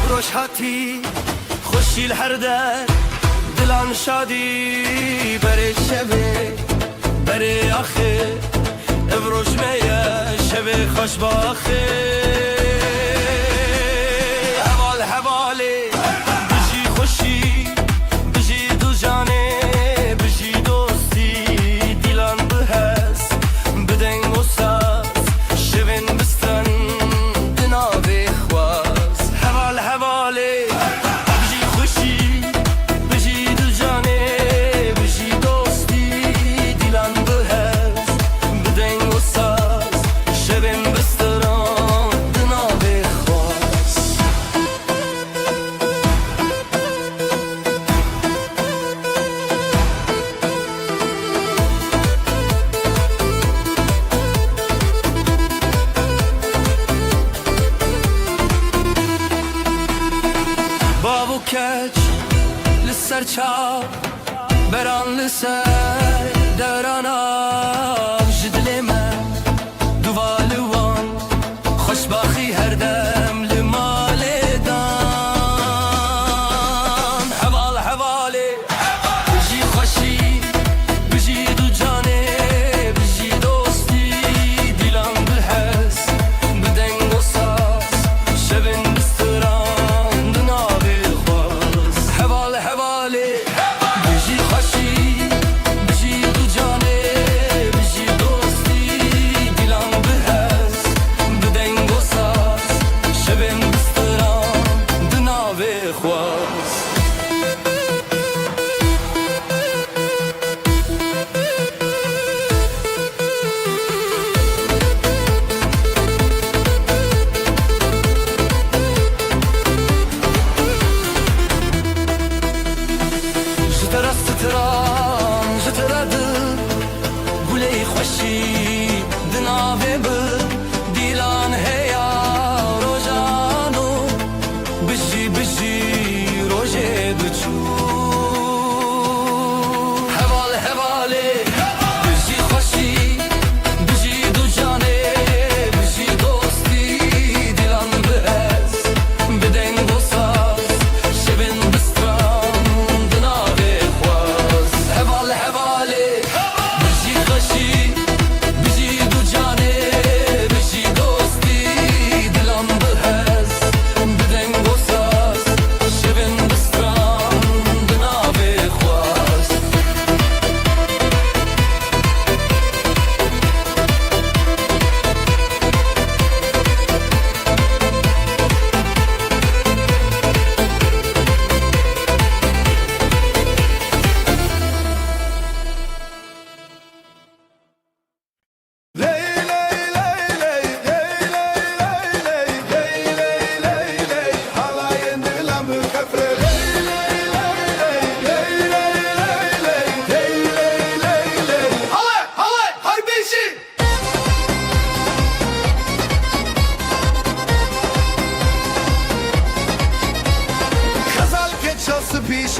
roşhati خوشیل هر در دلان شادی بره شبه بره آخه افروش میه شبه خوش باخه حوال حواله بجی خوشی بجی دو جانه بجی دوستی دیلان بهست بدن و ساز شبن بستن دنابه خواست حوال حواله کج لسر چاو بران لسر درانا جدل من دوالوان خوشباخی هر دم لمال دان حوال حواله بجی خوشی بجی دو جانه بجی دوستی دیلان بلحس بدنگ و ساز شبن بستران دنابه حوال حواله بجی خوشی بجی دو جانه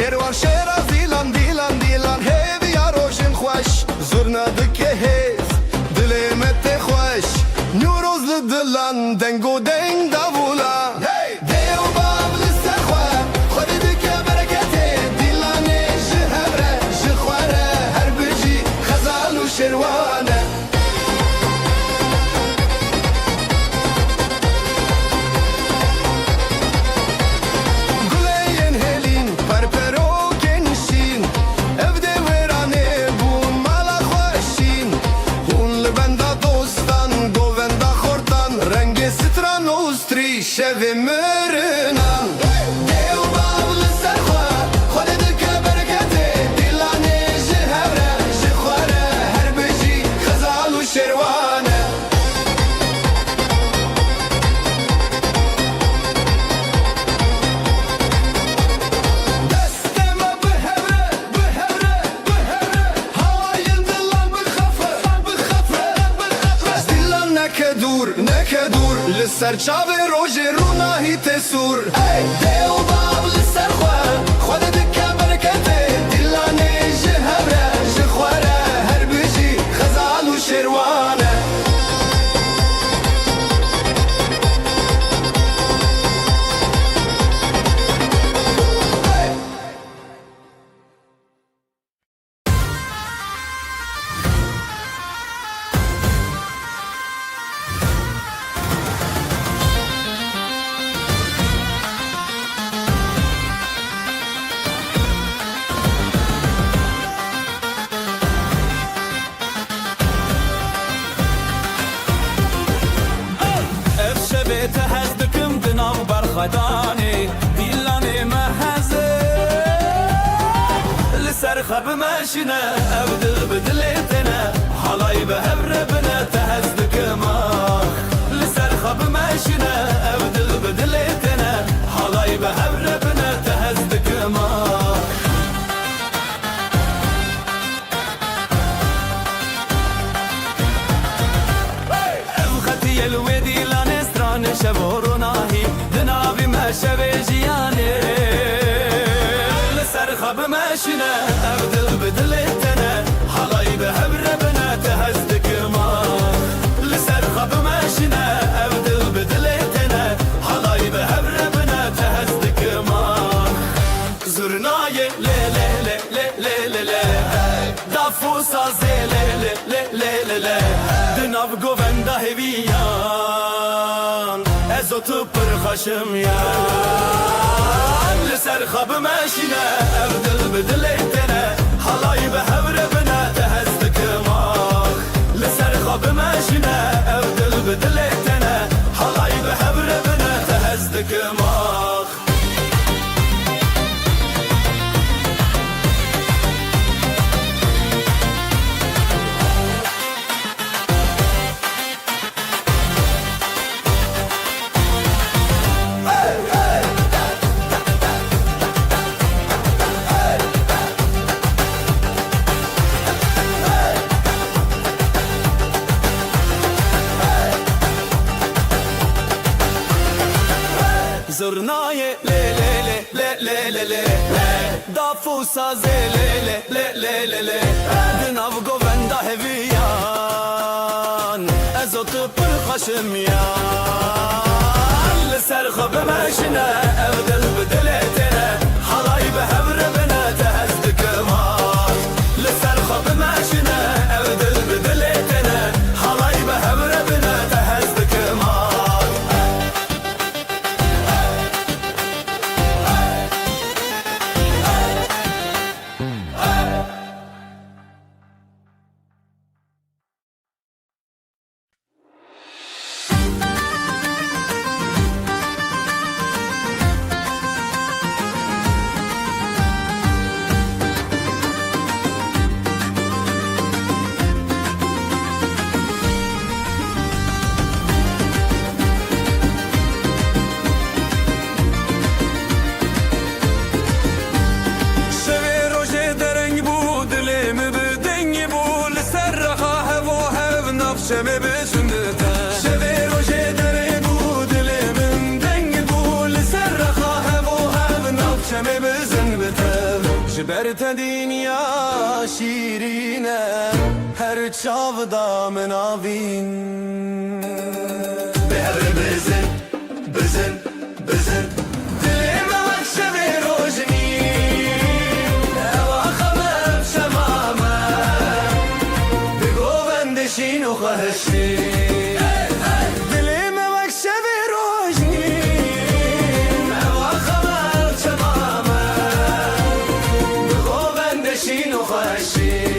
شێروان شێرا دیلان دیلان دیلان هێویا ڕۆژن خوۆش زورنا دکێ هێز دلێ me tê xweş نوروز li dilan deng û deng davûla dêw bav li ser xwe xwedî dike bereketê dîlanê ji hev re ji xwe re her bijî xezal û şêrwan e guleyên hêlîn perperokên şîn ev dê wêranê bûn mala xweşîn hûn li benda dostan govenda xortan rengê stran û strî şevê mirinan dêw bav li ser xwe xwedî dike bereketê dîlanê ji hev re ji xwe re her bijî xezal û şêrwan e destê me bihevre bihevre bihevre havayên dilan bixefe bixefe bixefe dilan neke dûr li ser çavê rojê rûnahî tê sûr dêw bav li ser xwe xwedî dike bereketê dîlanê ji hev re ji xwe re her bijî xezal û şêrwan e ev şevê te hez dikim di nav berxwedanê dîlanê me heze li ser xwe bimeşîne ev dil bi dilê têne halayî bi hev re bine te hez dikim ah li ser xwe bimeşîne ev dil bi dilê têne halayî bi hev re bine te hez dikim ah ev xetiyê li wê dîlanê stranê şev û rûnahî di navî me şevê jiyanê li ser xwe bimeşîne ev dil bi dilê têne halayî bi hev re bine te hez dikim ah li ser xwe bimeşîne ev dil bi dilê têne halayî bi hev re bine te hez dikim ah zurnayê lê lê lê lê lê lê lê dafû sazê lê lê lê lê lê lê di nav govenda hêviyan ez û tu pir xweşim yan li ser xwe bimeşîne ev dil bi dilê têne halayî bi hev re bine te hez dikim ah li ser xwe bimeşîne ev dil bi dilê têne halayî bi hev re bine te hez dikim ah zurnayê lê lê lê lê lê lê lê dafû sazê lê lê lê lê lê lê di nav govenda hêviyan ez û tu pir xweşim yan li ser xwe bimeşîne ev dil bi dilê têne halayî bi hev re bine te hez dikim ah li ser xwe bimeşîne ev dil bi dilê têne halayî bi hev re bine te hez dikim ah شمه بسندتا شوی روژه دره بو دل من دنگ بو لسر خواه و هم ناف شمه بزن بتا te dünya şirine her çavda menavin Behre bezin, bezin, bezin Dilime vakşevi rojni Eva khamem şemame Bigovendişin u khahşin Dilime vakşevi rojni Eva khamem şemame Bigovendişin u khahşin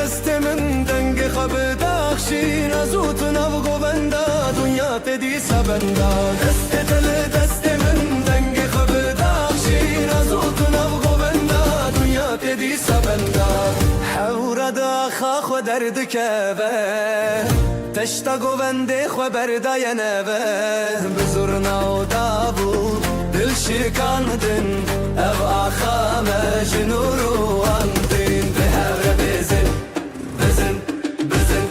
دست من دنگ خب داخشین از اوت نو گووندا دنیا تدی سبندا دست من دنگ خب داخشین از اوت نو گووندا دنیا تدی سبندا حور دا خاخ و درد کبه تشتا گوونده خو برداینه بزرنا و دابو دل شکاندن او آخامه جنورو اندین به هر بزن بزن بزن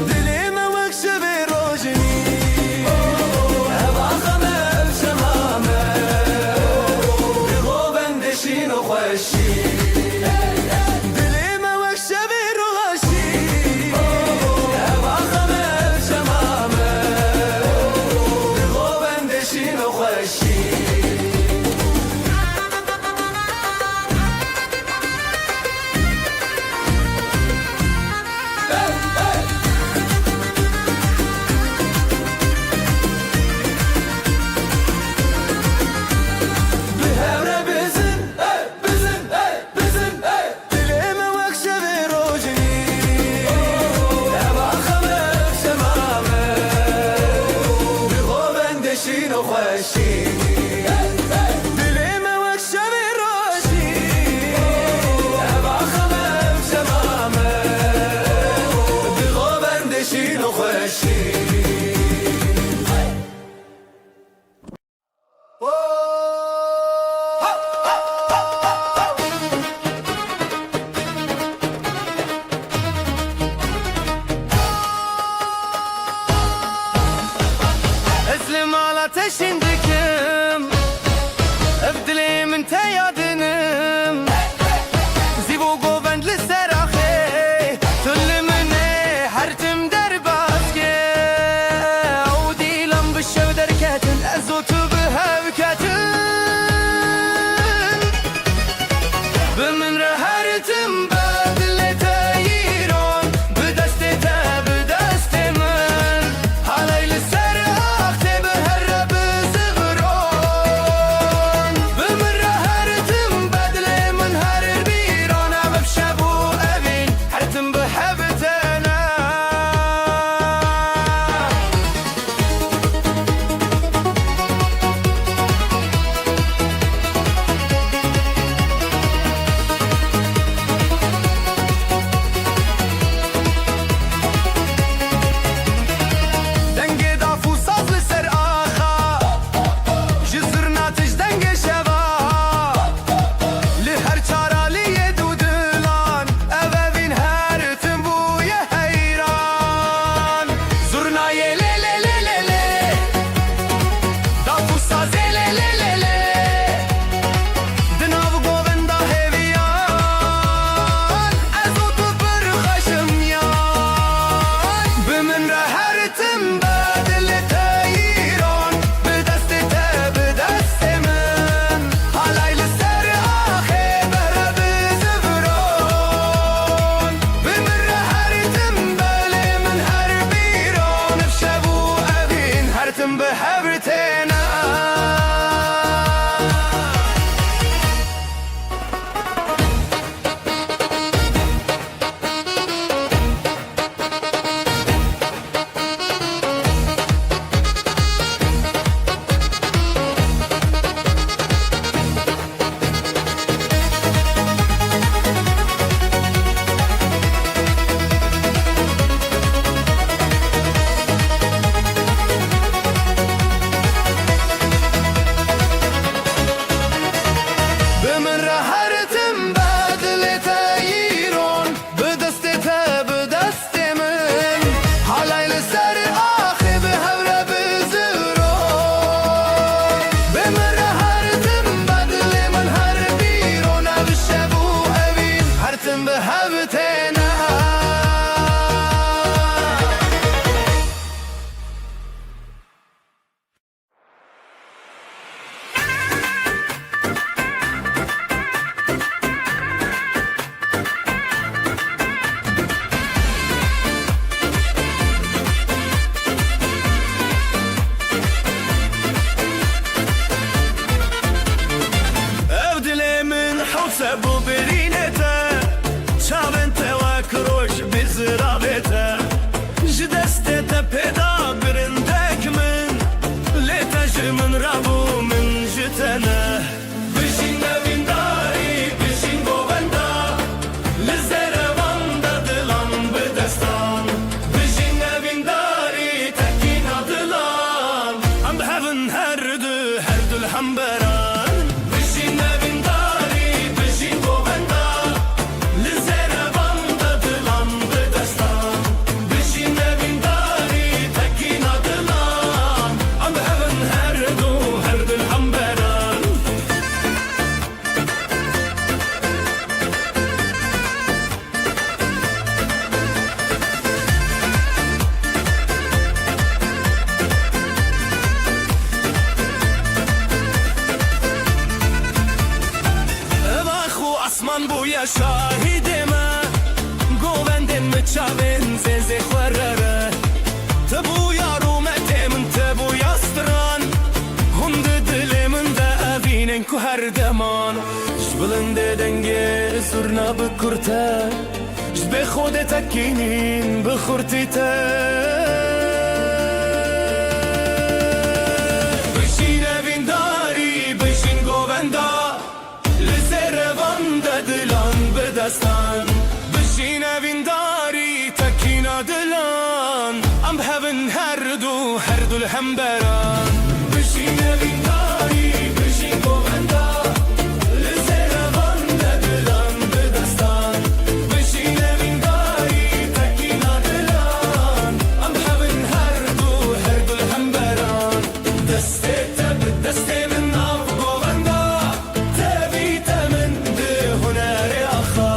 دلیم وکشه به روشنی او آخامه شمامه به غوبندشین و خوشی دلیم وکشه به روشی او آخامه شمامه به غوبندشین و خوشی Ateşindikim Evdilimin te yadinim Zivu govendli serahe Tüllimine her tim derbazge O dilam bişev derketin Ezotu bihevketin Bimin rehertim bedli teyiron Bidesti te bidesti min Halayli serah te biher شاهدما گووندن مچاوین زنزه خورره تبو یارو متمن تبو یاستران هند دل من ده اوینن کو هر دمان جبلند دنگه زرنا بکرته جب خودت تکینین بخورتی ته بشین اوینداری بشین گووندا لزروان ده دلان بدستان بشین اوینداری تکینا دلان ام هفن هر دو الهمبران بشین اوینداری بشین گووندا لزروان ده دلان بدستان بشین اوینداری تکینا دلان ام هفن هر دو الهمبران دسته تب دسته من ناف گووندا تبیت من ده هنر آخا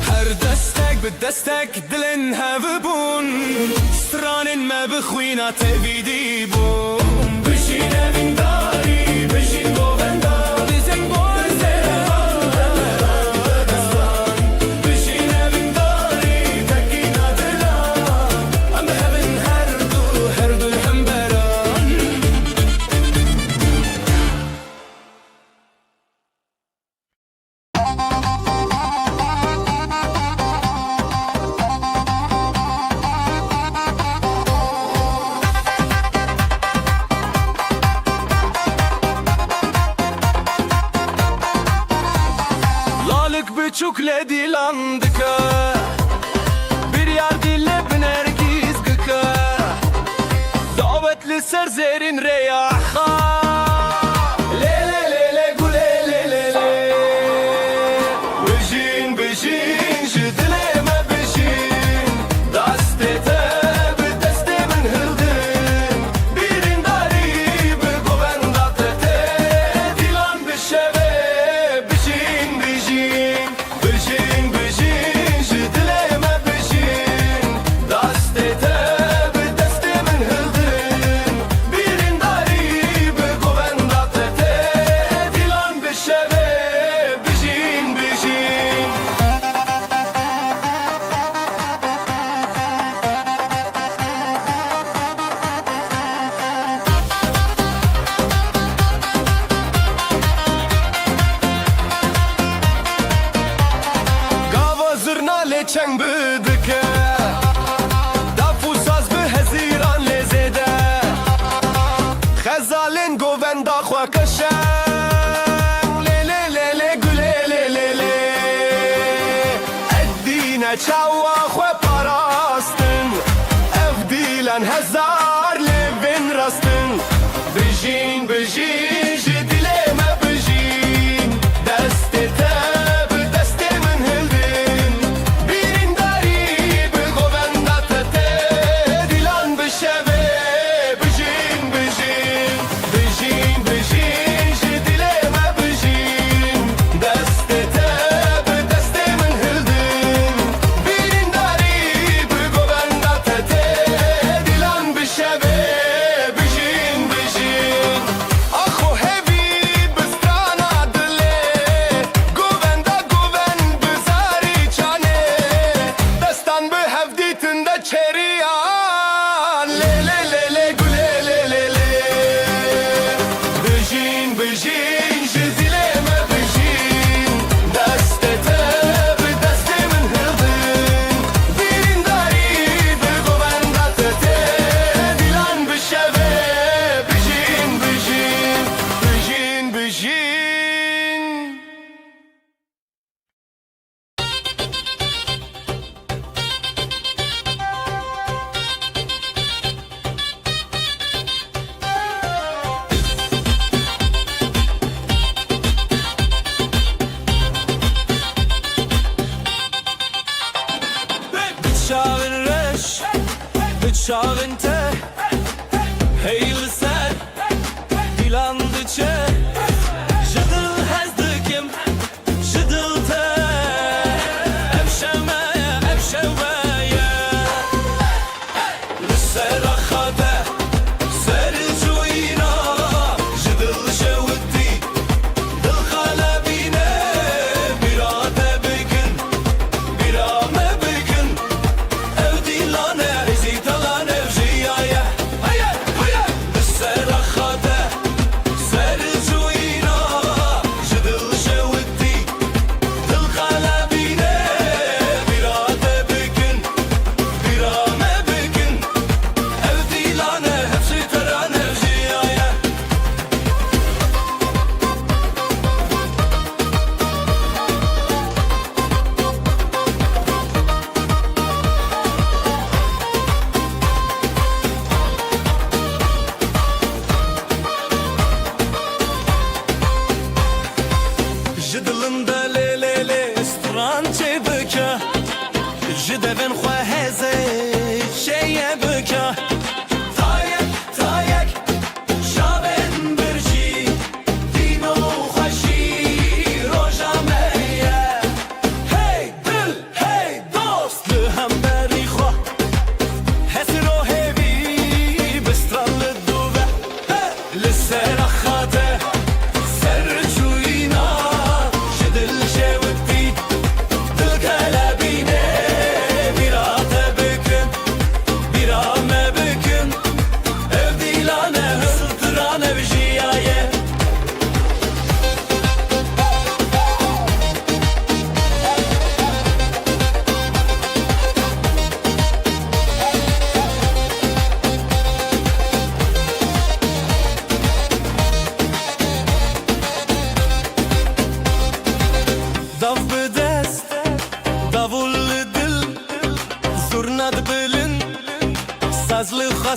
هر دستک به دستک دلن هفبون سترانن ما بخوینا تبیدی بون بشین اوینداری بشین گووندا بزن بشین اوینداری تکینا دلان ام هفن هر دو الهمبران Lalık büçük ledi landıka Bir yar dille binergiz gıka Davetli serzerin reyaha Lele lele gule lele le Bejin bejin jidileme bejin Dastete bir destemin hıldın Birin dari bir govendate Dilan bir şeve bejin bejin Bejin bejin jidileme bejin Dastete bir destemin hıldın Birin dari bir govendate Dilan bir şeve bejin bejin Gava zırna leçen bıdıke Dafu saz bi heziran lezede Xezalin govenda xwa keşen Lele lele güle lele le Eddine çawa xwe parastin Ev dilen hezar levin rastin Bejin bejin jidileme bejin Destete bir destemin hıldın Birin dari bir govendate Dilan bir şeve bejin bejin Bejin bejin jidileme bejin Destete bir destemin hıldın Birin dari bir govendate Dilan bir şeve bejin bejin Aho hevi bistrana dile Govenda goven bizari çane Destan bi hevditinde çeriyan Lele lele güle lele le Bejin bejin jidileme bejin Destete bir destemin hıldın Birin dari bir govendate Dilan bir şeve bejin bejin Bejin bejin Bıçağın reş Bıçağın te Heyli sen Dilandı çe Jıdıl hezdikim Jıdıl te Evşemeye evşeveye Lüsera khade Seri cuyina Jıdıl şevdi Dıl khalabine Birate bike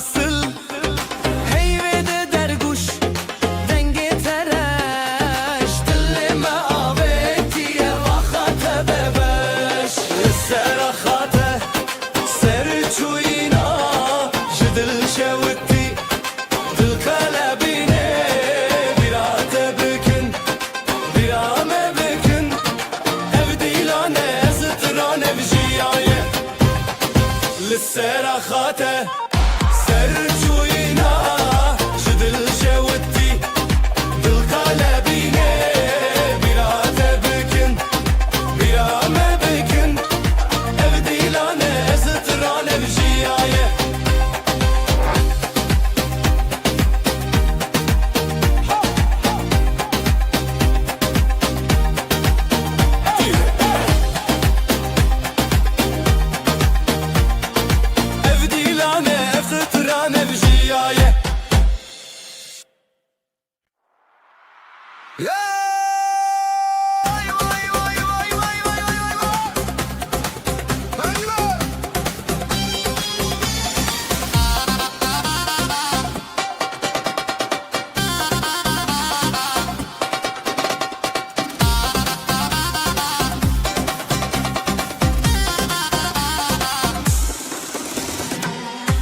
nasıl Heyvede derguş denge tereş Dillime avetiye vakate bebeş سرخاته سر چوینا جدل شوتی دل قلبینه بیرات بکن بیرامه بکن ev دیلانه زترانه بجیایه لسرخاته سر چوینا جدل شوتی دل قلبینه بیرات بکن بیرامه بکن ev دیلانه زترانه بجیایه ev دیلانه زترانه بجیایه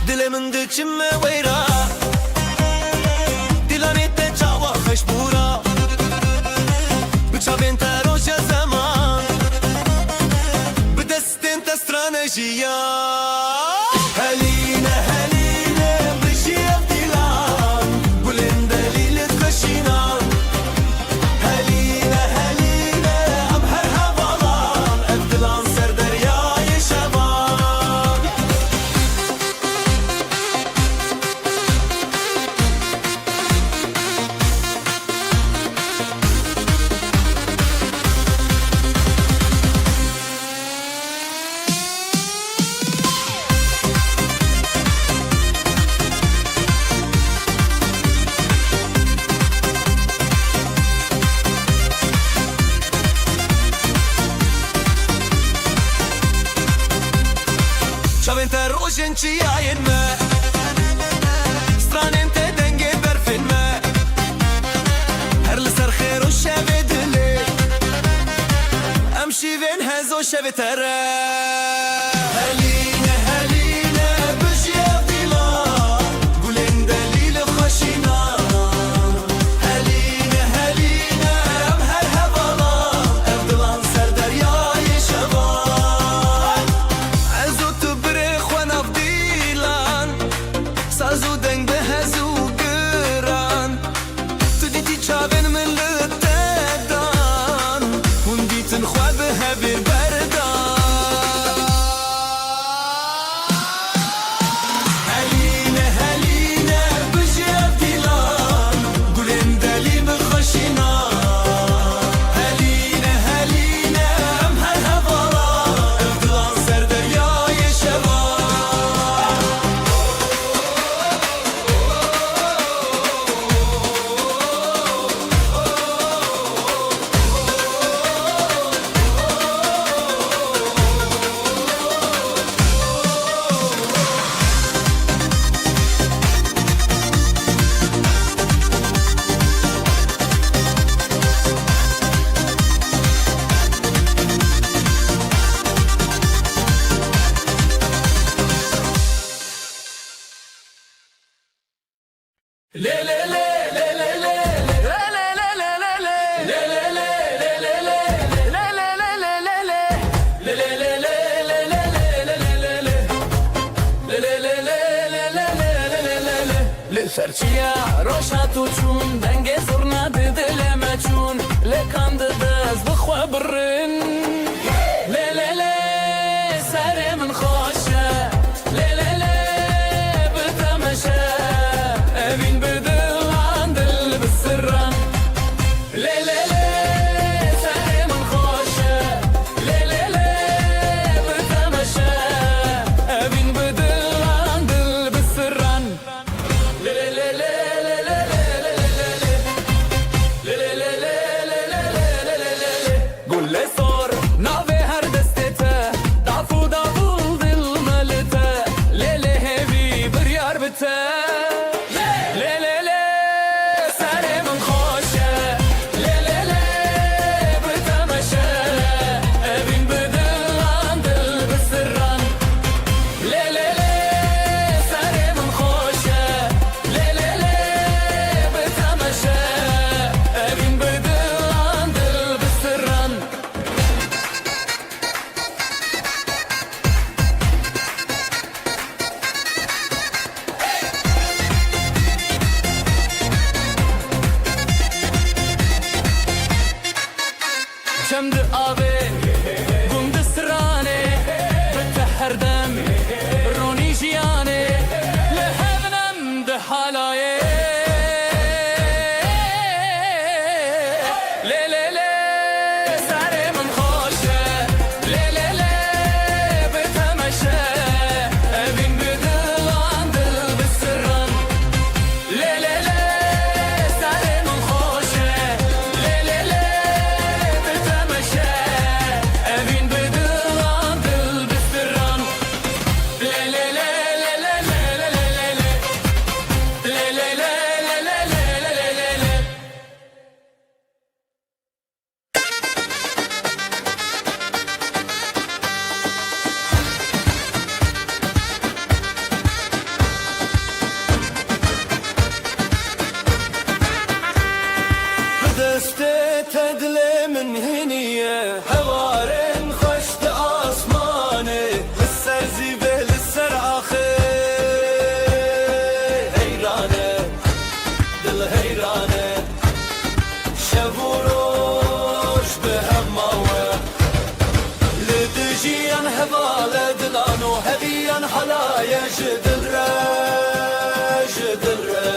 دلمن دچمه ویرا دیلانی ته چاوا خشبورا بچاوین تروش زمان بدستین تسترانجیا هلینه هلینه بجیب دیلان بلند دلیل کشینا هلینه هلینه ام هر هوالان ابدلان سر دریای شبان Çavên te rojên çiyayên me Stranên te dengê berfên me Her li ser xêr û şevê dilê Em şîvên hez û şevê te re Helîne helîne bijî ev dîlan Gulên delîl xweşînan Helîne helîne em her hevalan Ev dilan ser deryayê şevan Ez û tu birê xwe nav dîlan Saz û deng bi hez û giran Tu dîtî çavên min li te dan Hûn dîtin xwe bi hevêr berdan Helîne helîne bijî ev dîlan Gulên delî bi xweşînan Helîne helîne em her hevalan Ev dilan ser deryayê şevan Serçiya roşa tuçun denge zurna didileme çun Le kandı dez bixwe birrin Le le le serê min xweş e Le le le bitemeşe Evîn bi dilan dil bi sirran Le le le serê min xweş e Le le le bitemeşe Evîn bi dilan dil bi sirran Gulle so حلايا جدلرا جدلرا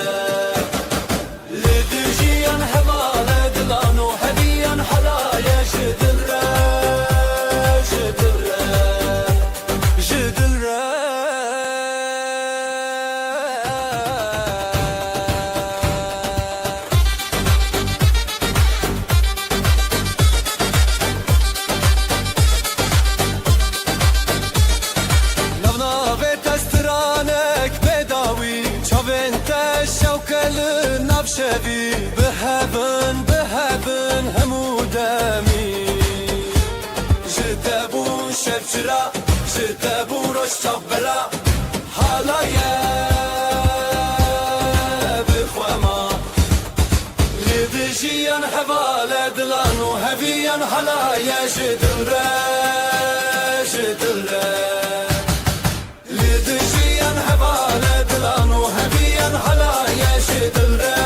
لدجيان حمالة دلانو هديان حلايا جدلرا جدلرا جدلرا شبي بهبن بهبن همودمي جدبو شبشرا جدبو روش صبرا حالايا بخوما لدجيان حبالة دلانو هبيان حلايا جدلرا جدلرا لدجيان حبالة دلانو هبيان حلايا جدلرا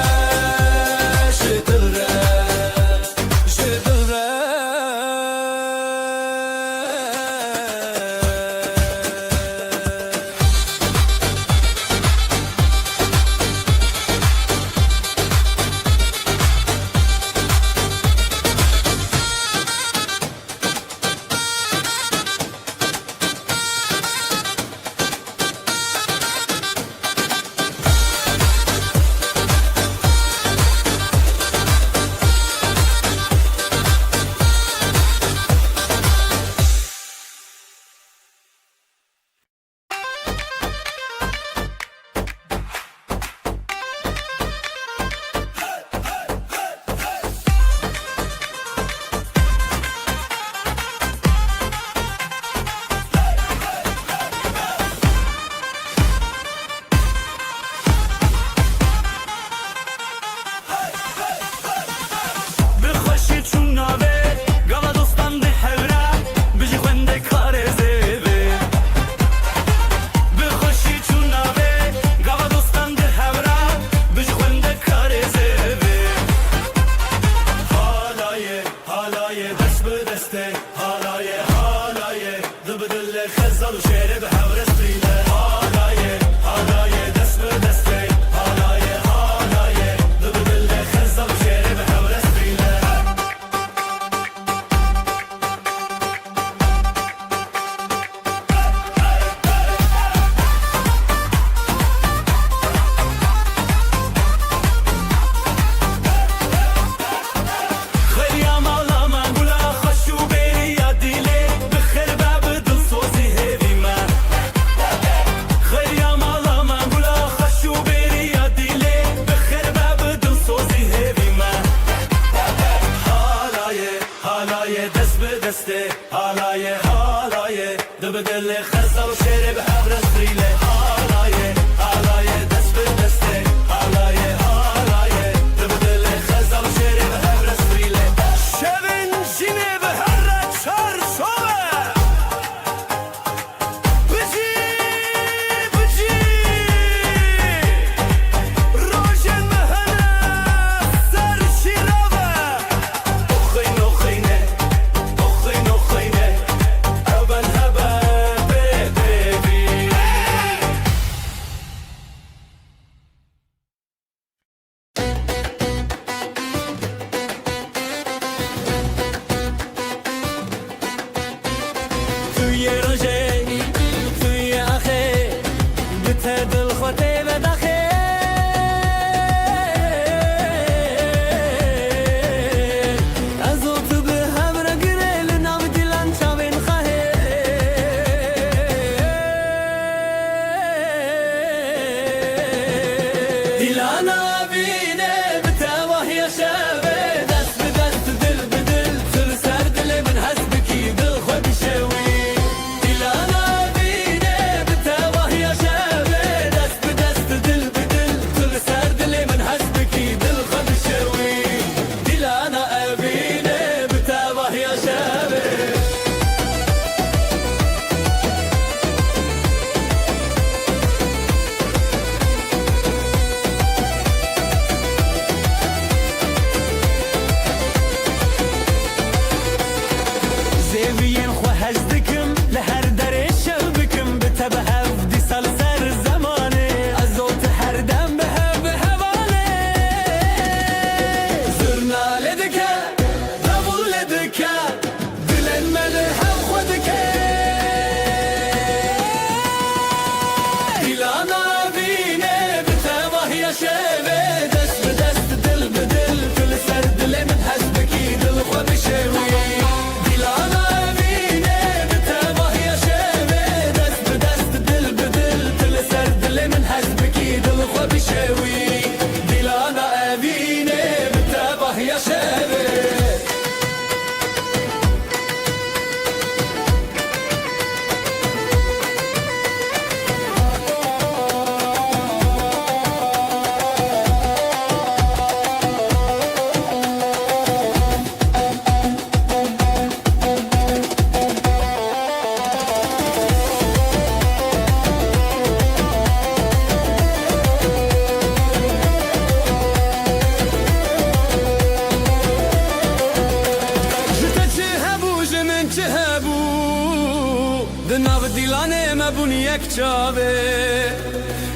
یک چاوه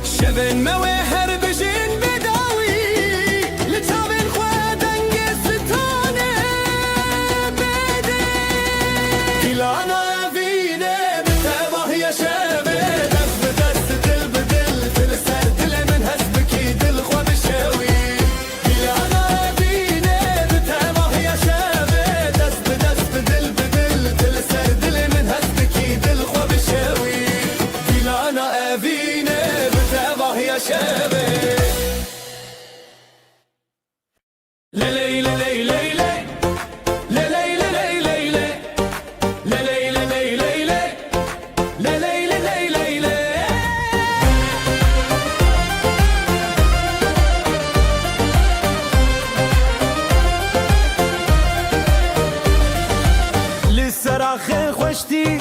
شبن موه هر بجین بداوی لچاوین خواه دنگ ستانه بده گیلانا وینه بتباه یا شبه دست بدست دل بدل دل سر دل من هست بکی دل خواه بشوی گیلانا وینه بتباه یا شبه دست بدست دل بدل دل سر دل من هست بکی دل خواه بشوی گیلانا وینه بتباه یا شبه لسراخ خوشتی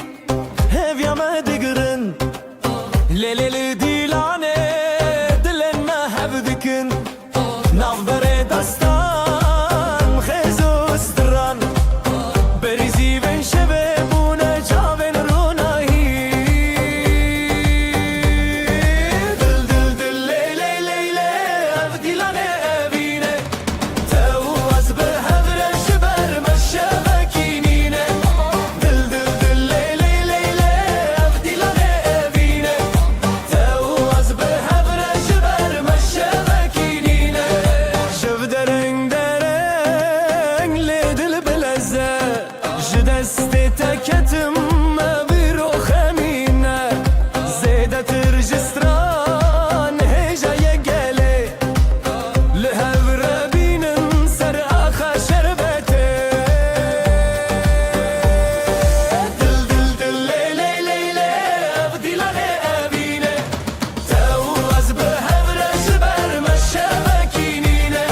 هفیا ما دگرن لیلی دیلانه دلن ما هبدکن نافبر دستان خیزو استران بریزی بین شبه بونه جاوین رونایی دل دل دل لیلی لیلی اف دیلانه اوینه تو از به هفرش بر مشبکینینه دل دل دل لیلی لیلی اف دیلانه اوینه تو از به هفرش بر مشبکینینه شب درنگ درنگ لیدل بلزه جدست تکتم بیرو خمینه زیده ترجستران هجای گله لهور بینن سر آخا شربته دل دل دل لیلی لیلی اف دیلانه اوینه تو از به هورش بر مشبکینینه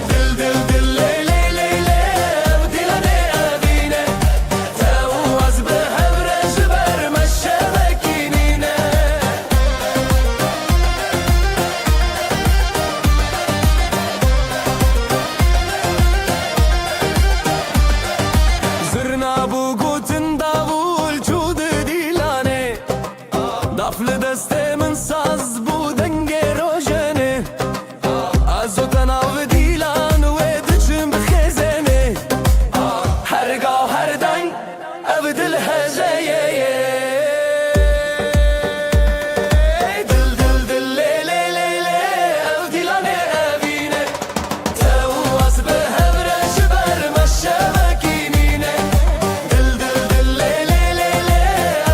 دل دل دل لیلی لیلی اف دیلانه اوینه تو از به هورش بر مشبکینینه زرنا بو گوتن داول چود دیلانه دافل دسته من ساز بو دنگ روشنه از او تناو دیلان و دچم بخزنه هرگاه هر دنگ او دل هزایه دل دل دل لیلی لیلی او دیلانه اوینه تو از به هورش بر مشبکینینه دل دل دل لیلی لیلی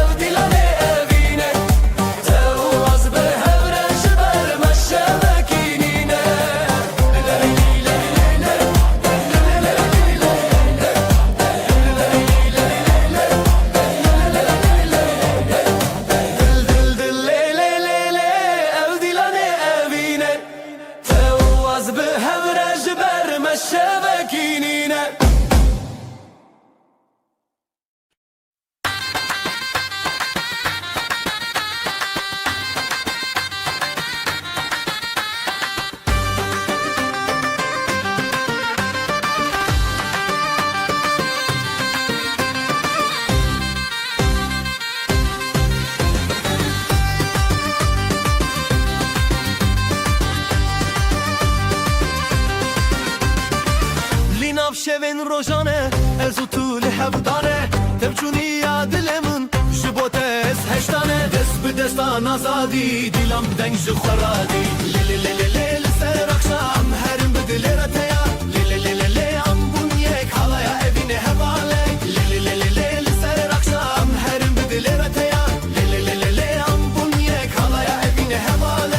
او دیلانه اوینه تو از به هورش بر مشبکینینه دل دل لیلی لیلی او دیلانه اوینه تو از به هورش بر مشبکینینه لیناف شوین روشانه از طول هفدانه تبچونی یاد لمن جبوتس هشتانه دست به دستان آزادی دیلم دنگ خرادی لیلی لیلی لیلی سر اخشام هرم بدل رتیا لیلی لیلی لیلی ام بون یک حالا evine hevale لیلی لیلی لیلی سر اخشام هرم بدل رتیا لیلی لیلی لیلی ام بون یک حالا evine hevale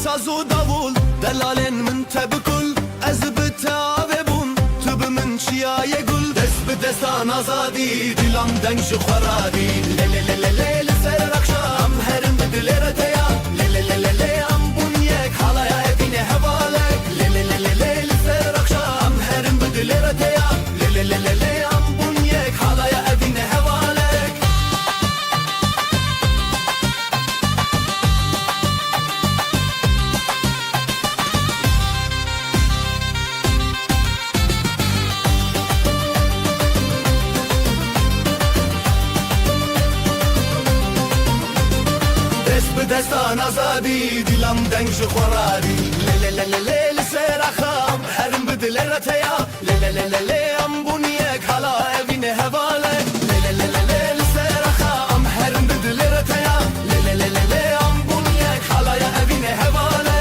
ساز و داول دلالن من تبکل از بتاوه بون تو به من چیای گل دست به دستان آزادی دیلم دنگ خرادی لیلی لیلی لیلی سر اخشام هرم بدل رتیا لیلی لیلی لیلی ام بون یک حالا evine hevale لیلی لیلی لیلی سر اخشام هرم بدل رتیا لیلی لیلی لیلی ام بون یک حالا evine hevale destan azadi dilam deng ji xwararî lê lê lê lê lê li ser axam herim bi dilê re teya lê lê lê lê lê em bûniyek hala evînê hevale lê lê lê lê lê li ser axam herim bi dilê re teya lê lê lê lê lê em bûniyek hala ya evînê hevale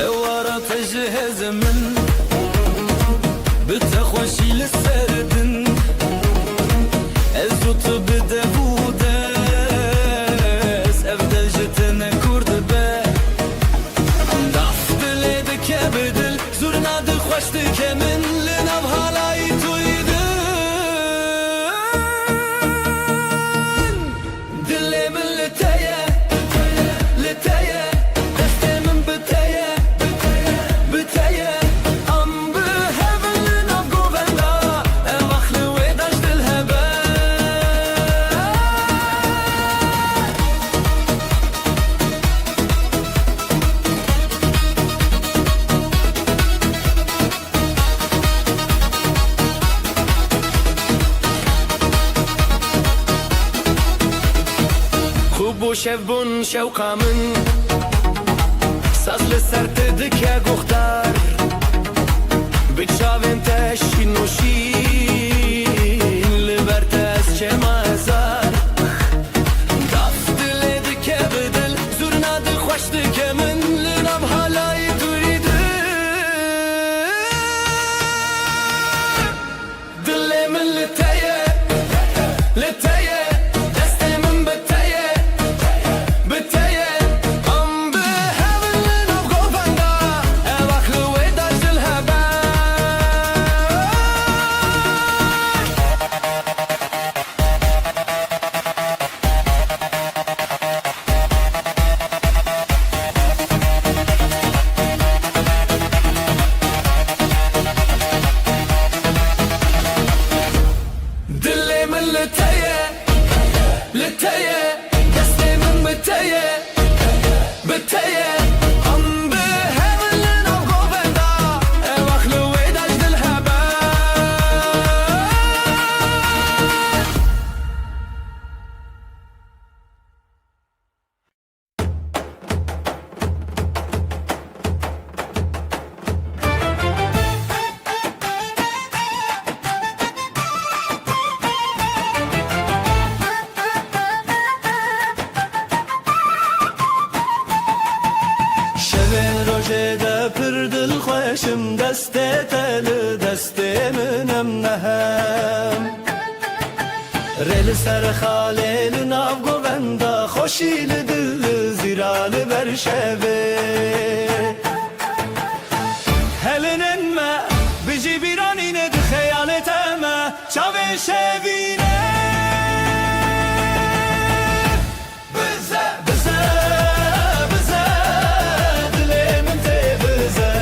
ewara tejhez min bitexweşî li ser din ez û tu bi devû des ev de ji tune kur dibe daf dilê dike bi dil zûrna dixweş dike min li nav halayî tuyî din dilê min li te ye li te ye destê min bi te ye bi te ye em bi hevin li nav govenda ev axlê wê daş dil hebe خوب و شev bûn şewqa min saz li ser te dike guxtar bi çavên te şîn û şîn li ber te ez çêma ezar daf dilê dike bi dil zûrna dixweş dike min li nav halayî dûrî din dilê min li te ye li te ye destê min bi te ye bi te ye em bi hevin li nav govenda ev axlê wê daş dil hebe dilê min li te ye li te ye destê min bi te ye bi te ye em bi hevin li nav govenda ev axlê wê daş dil hebe şevên rojê de pir dilxweşim destê te li destê min em nehem rê li ser xalê li nav govenda xweşî li dil zîra li ber şevê helinin me bijî bîranîne di xeyalê te me çavê şevîne bize bize bize dilê min tê bize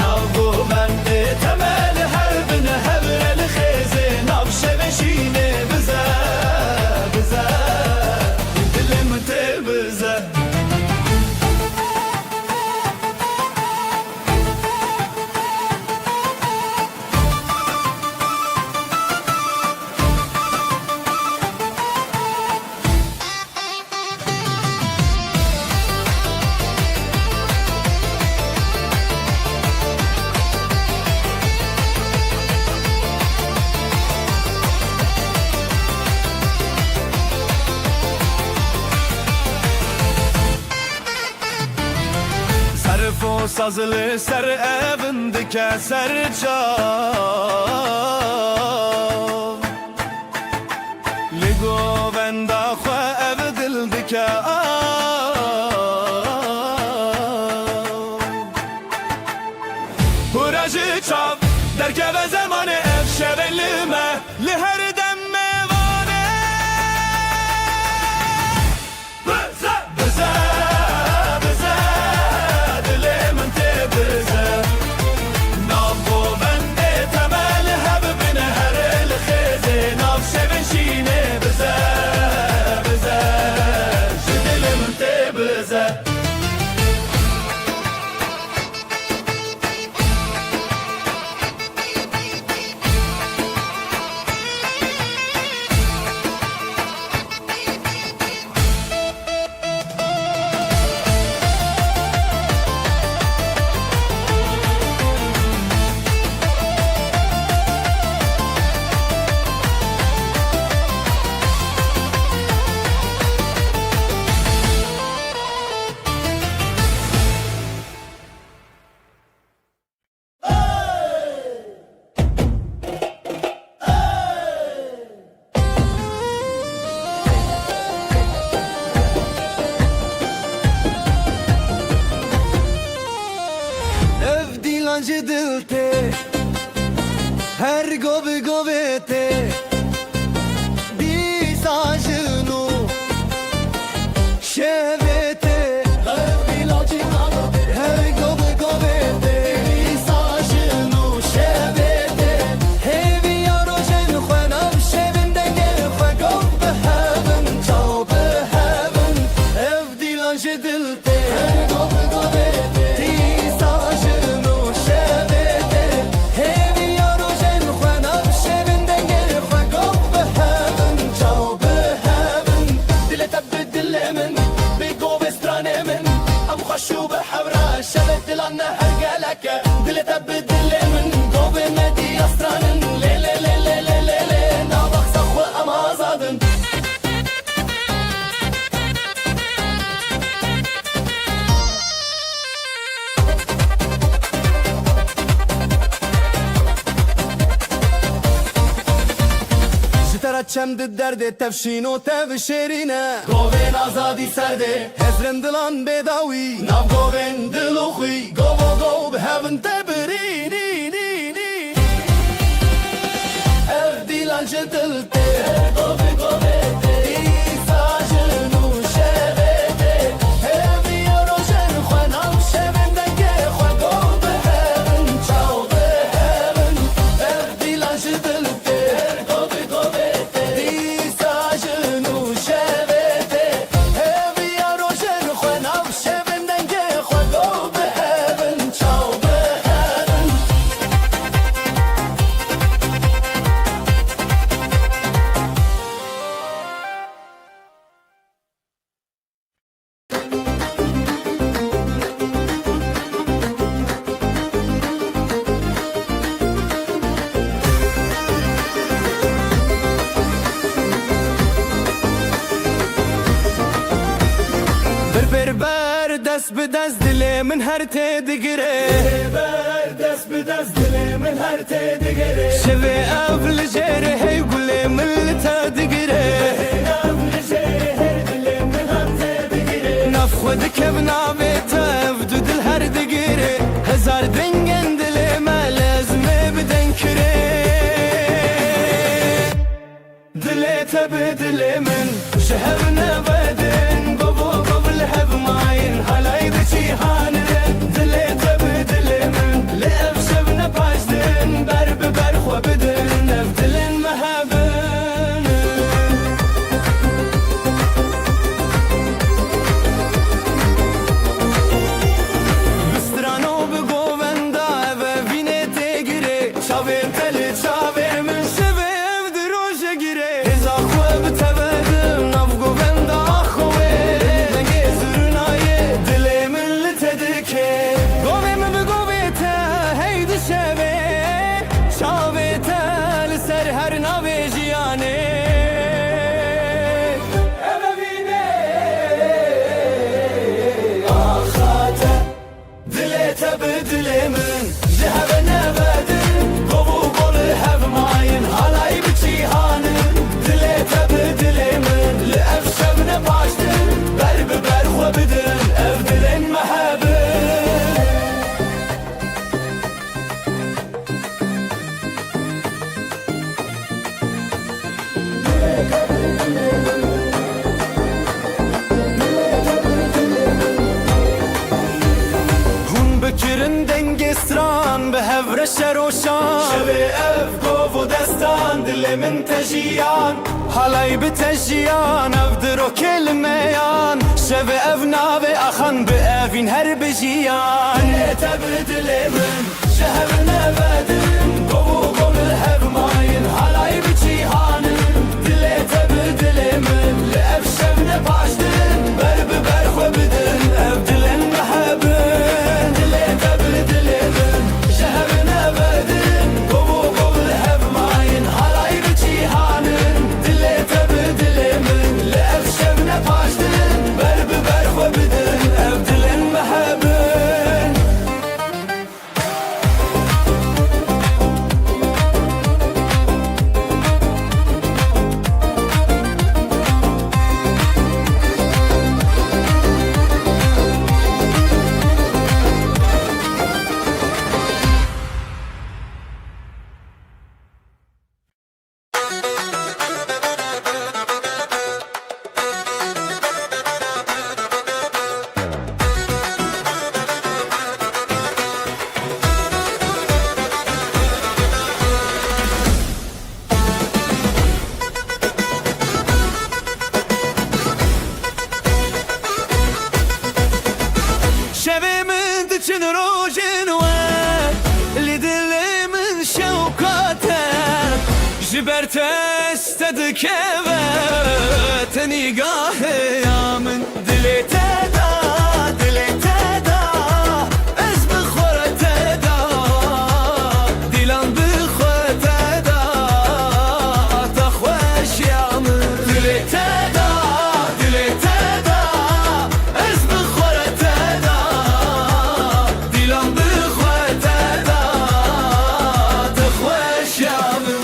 nav govendê temel her bine hevre li xêzê nav şevê şînê bize bize dilê min tê bize Serfo sazlı ser evin dike ser çav li govenda xwe ev dil dike hurajı çav derkeve zer şevelime li her dem mevane dilancı dilte her gobe gobete disajnu şevete her gobe gobete disajnu şevete hevi yarojen khanav şevinde gel khagov behaven çav behaven ev dilancı dilte her gobe gobete disajnu şevete hevi yarojen khanav şevinde gel khagov behaven çav behaven dile tabdilemen بقوة استرانيمن أم خشو بحورة شبت دلنا هرقلك دل تبدل من قوة مدي أسترانن لي لي لي لي لي لي لي نابخ سخوة أما زادن چم درد تفشین و تفشیرینه گوین آزادی سرده هزرن دلان بداوی ناف گوین دلو خوی گو به هون تبرینی اف دیلان جدلته گوه ایساجنو شبته همی روشن خوانم شبن دنگه خواه گو به هون چاو به هون اف دیلان جدلته بر دست به دست دل من هر تدگره بر دست به دست دل من هر تدگره شوی اول جره هی گل من تدگره اول جره هر دل من هر تدگره نف خود کب ناوی تف دو دل هر دگره هزار دنگن دل ما لازمه بدن کره دل تب دل من شهر نبدن قبل هب ماين هلاي بشي هانن دلي تبدل من لأف شبنا باشدن برب برخو بدن نفدلن مهابن بسترانو بقوون دا وفيني تيگري شاوين تلي شاوين من شبه افدروش گري هزا خواه بتبدم نف قوون دا به هفر شروشان شوی اف گو و دستان دل من تجیان حالی بتجیان اف درو کلمیان شوی اف ناوی اخان به افین هر بجیان تبدل من شهر نبدن گو بالهف ماین حالی بجیهانن دل تبدل من لأف شبن باشدن برب برخو بدن اف دلن محبن دل تبدل من شهر نبدن گو بالهف ماین حالی بجیهانن دل تبدل من لأف شبن باشدن برب برخو بدن اف دلن محبن چن روژن و لدل من شوقاته جبرت استد كبت نگاه يا من دلي تدا دلي تدا از بخورت تدا دلان بخورت تدا تخوش يا من دلي تدا دلي تدا از بخورت تدا دلان بخورت تدا تخوش يا من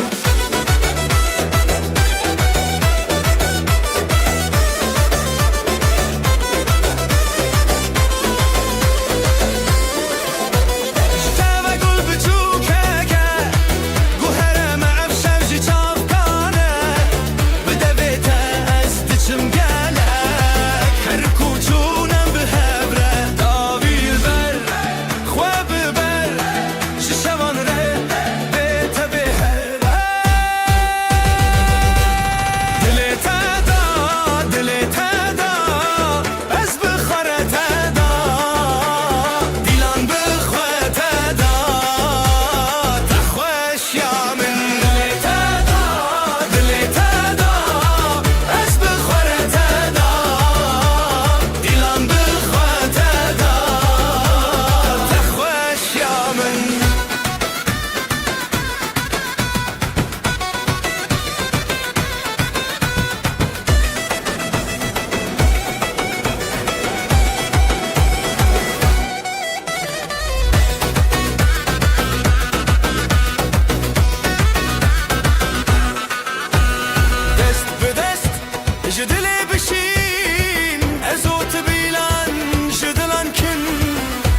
جدلي بشين ازوت بيلان جدلان كن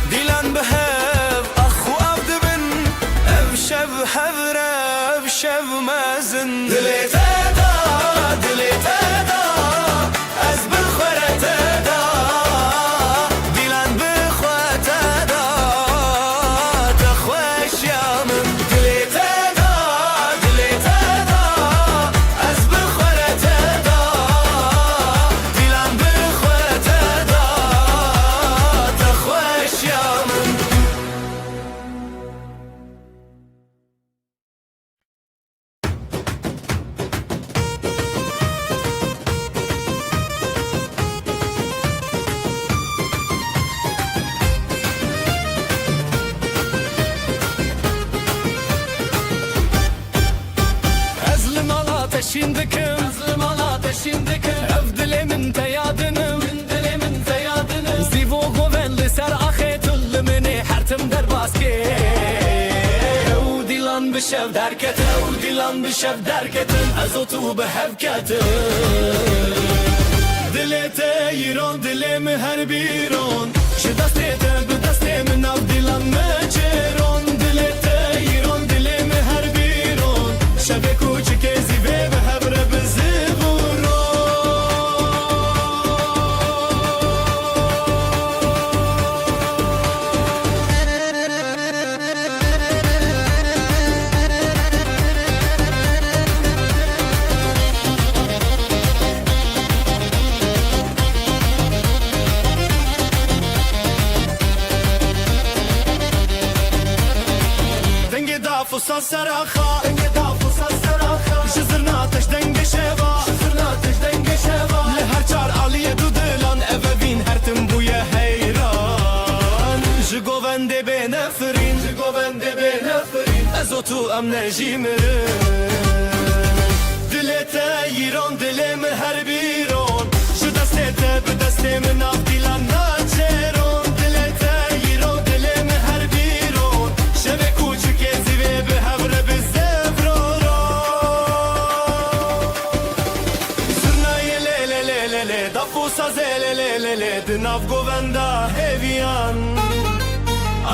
ديلان بهاب اخو عبد بن ابشب حذرة ابشب مازن دلي تدا دلي تدا از بالخورة تدا ديلان بخوة تدا تخوش يا من دلي تدا دلي تدا از بالخورة تدا Şimdikim Azlımala şimdikim Evdile min teyadınım Dile min teyadınım Zivo govenli ser ahetulli mini Hertim der baske Dilan bişev derketin Dilan bişev derketin Azotu behevketin Dile teyiron Dile mi her biron Şu dastete bu daste min av dilan meçeron Dile teyiron Dile mi her biron Şebe kuçik ezive فصل سراخا انقطع فصل سراخا شزرنا تش دنگ شوا شزرنا تش دنگ شوا لهر چار علیه دو دلان اوین هرتم بوی حیران جگوونده به نفرین جگوونده به نفرین از تو ام نجیمرین دلت ایران دلم هر بیرون شو دستت به دست من اف دیلان ناچرون دلت ایران دلم هر بیرون شب کوچک زیوه به هبره به زفرورو سرنای لیله لیله لی دفوسا زیله لیله لی دناف گووندا هیویان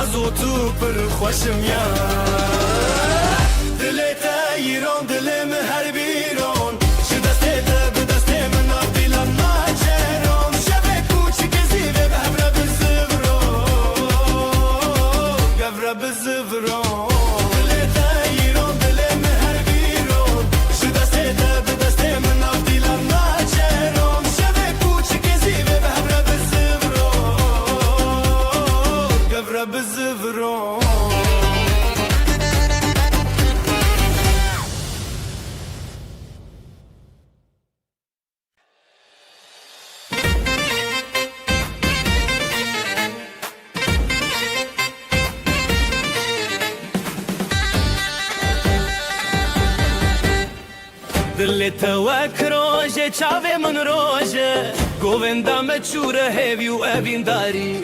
از او تو پر خوشم یا دلت ایران دلم هر بیرون شو دستت به دست من اف دیلان ناچرون شب کوچک زیوه به هبره به زفرورو گفره به زفرورو لتوك روجه چاوه من روجه گووندا مچوره هیویو اوین داری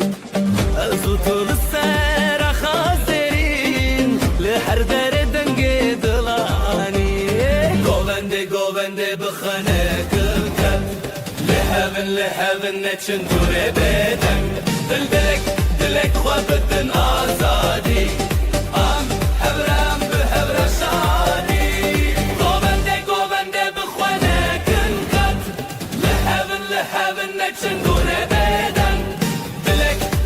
ازو تو لسر خازرین لهر در دنگ دلانی گوونده بخانه کلکم لهبن نچن دوره بدن دلک خواه بدن آزادی ام هبرم به هبر شادی گوونده بخانه کلکم لهبن نچن دوره بدن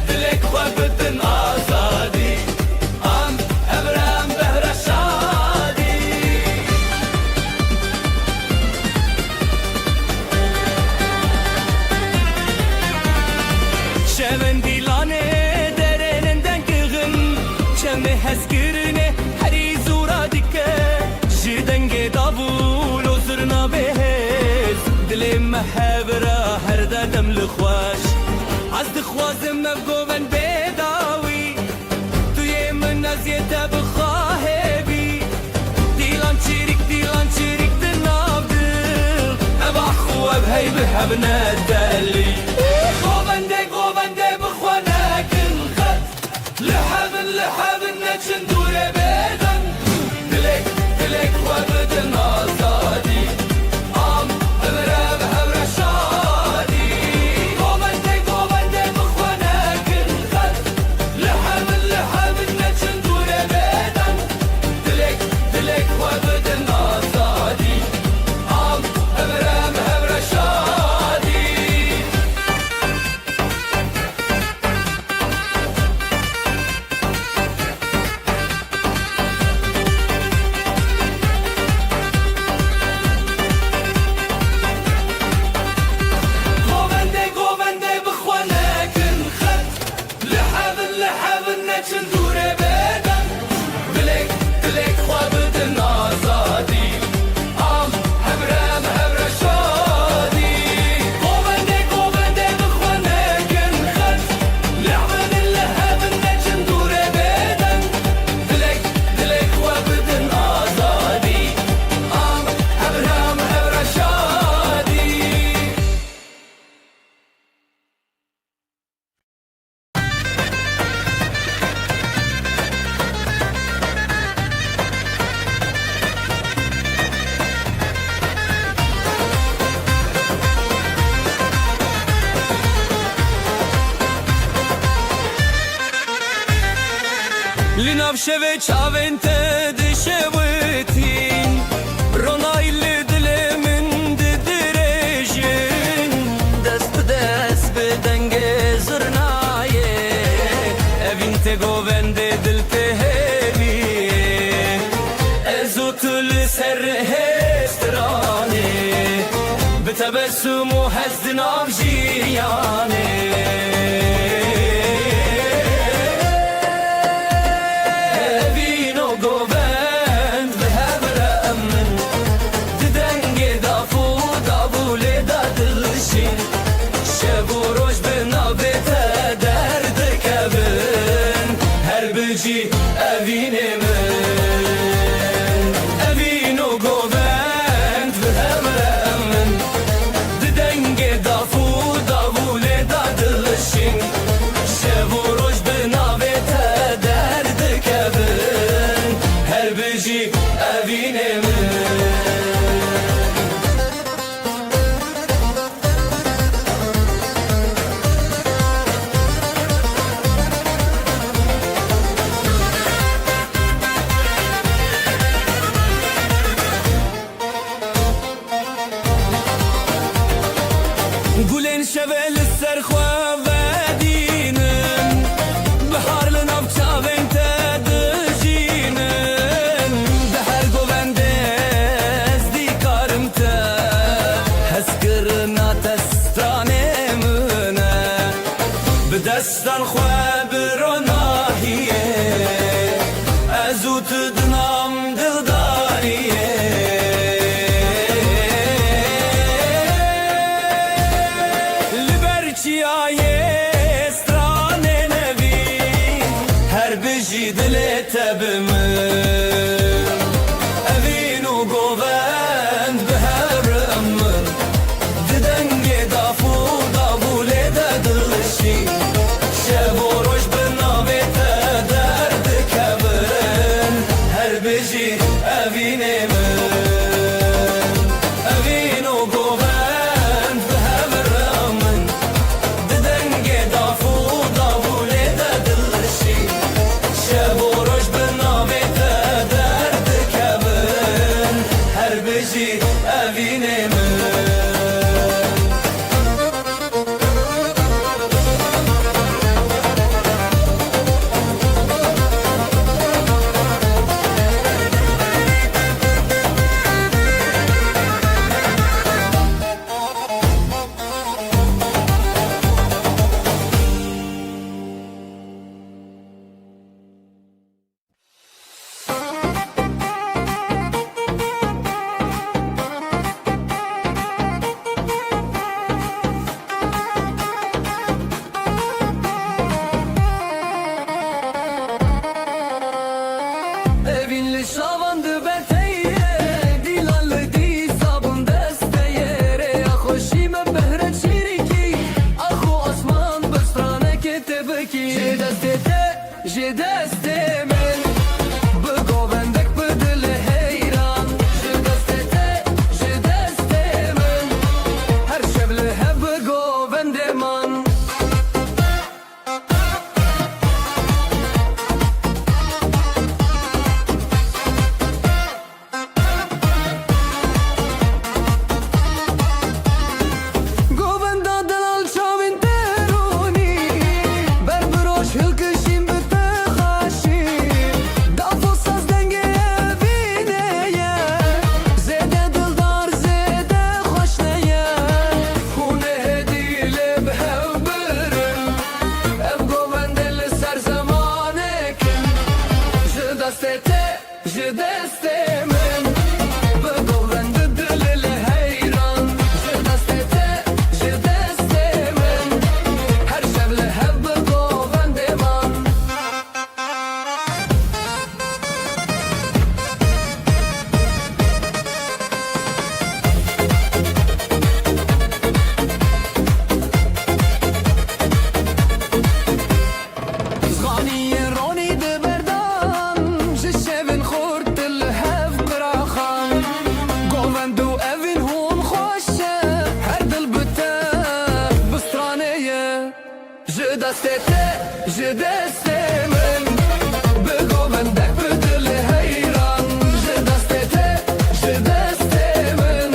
دلک خواه بدن آزادی ام هبرم به هبر شادی شون دیلانه درنندن کغن چمه هزگرنه هری زورا دیکه جدنگ دابول و زرنا بهز دل محبرا هر دادم لخواش از دخوازم مبگوون بداوی توی من نزیده بخواه بی دیلان چیریک دناب دل ابا خواب هی بحب ندلی گوونده بخوانه کن خد لحبن نچن دوره بدن دلک خواه بدن آزادی ام همرا به همرا شادی گوونده بخوانه کن خد لحبن نچن دوره بدن دلک خواه بدن آزادی ام همرا به همرا شادی گوونده بخوانه کن خد لحبن نچن دوره بدن دلک خواه بدن آزادی ام هبرا شادی گوونده بخوانه کن خد لحبن نچن دوره بدن دلک خواه بدن آزادی ام هبرا شادی لناف شوه چاوین دشوتین رونایل دل من درجین دست بدنگ زرنایه evin te govende dil te heviye ezotul ser hestrane بتبسم وحزن بجياني Evino govend ve hemremen Didenge dafu davule dadılışın Şevuroj binave te derde kevin Her beci evinemin گلین شوه لسر خواه و دینم بحار لناف چاوین تدجینم ده هر گوونده از دیکارم تا هز کرنا تستانه منه به دستان خواه بروناهیه ازو تدنام دلداریه دلت بمن أذين وقوبان بها Ji destê te, ji destê min bi govendek bi dilê heyran. Ji destê te, ji destê min her şev li hev bi govendê man. Govenda delal çavên derûnî ber bi roj hilkişîn bi te xaşî. Dafo saz dengê evîneye zêde dildar zêde xweş neye. Hûn ê hêdî lê bi hev birin ev govendê li ser zemanekin. Ji destê te, ji destê min bi govendê dilê li heyran. Ji destê te, ji destê min her şev li hev bi govendê man. Zganiyê ronî di berdan ji şevên xurt li hev qiraxan. Govend û evîn hûn xweş e her dil bi te bi stranê ye. Ji destê te, ji destê min bi govendek bi dilê heyran. Ji destê te, ji destê min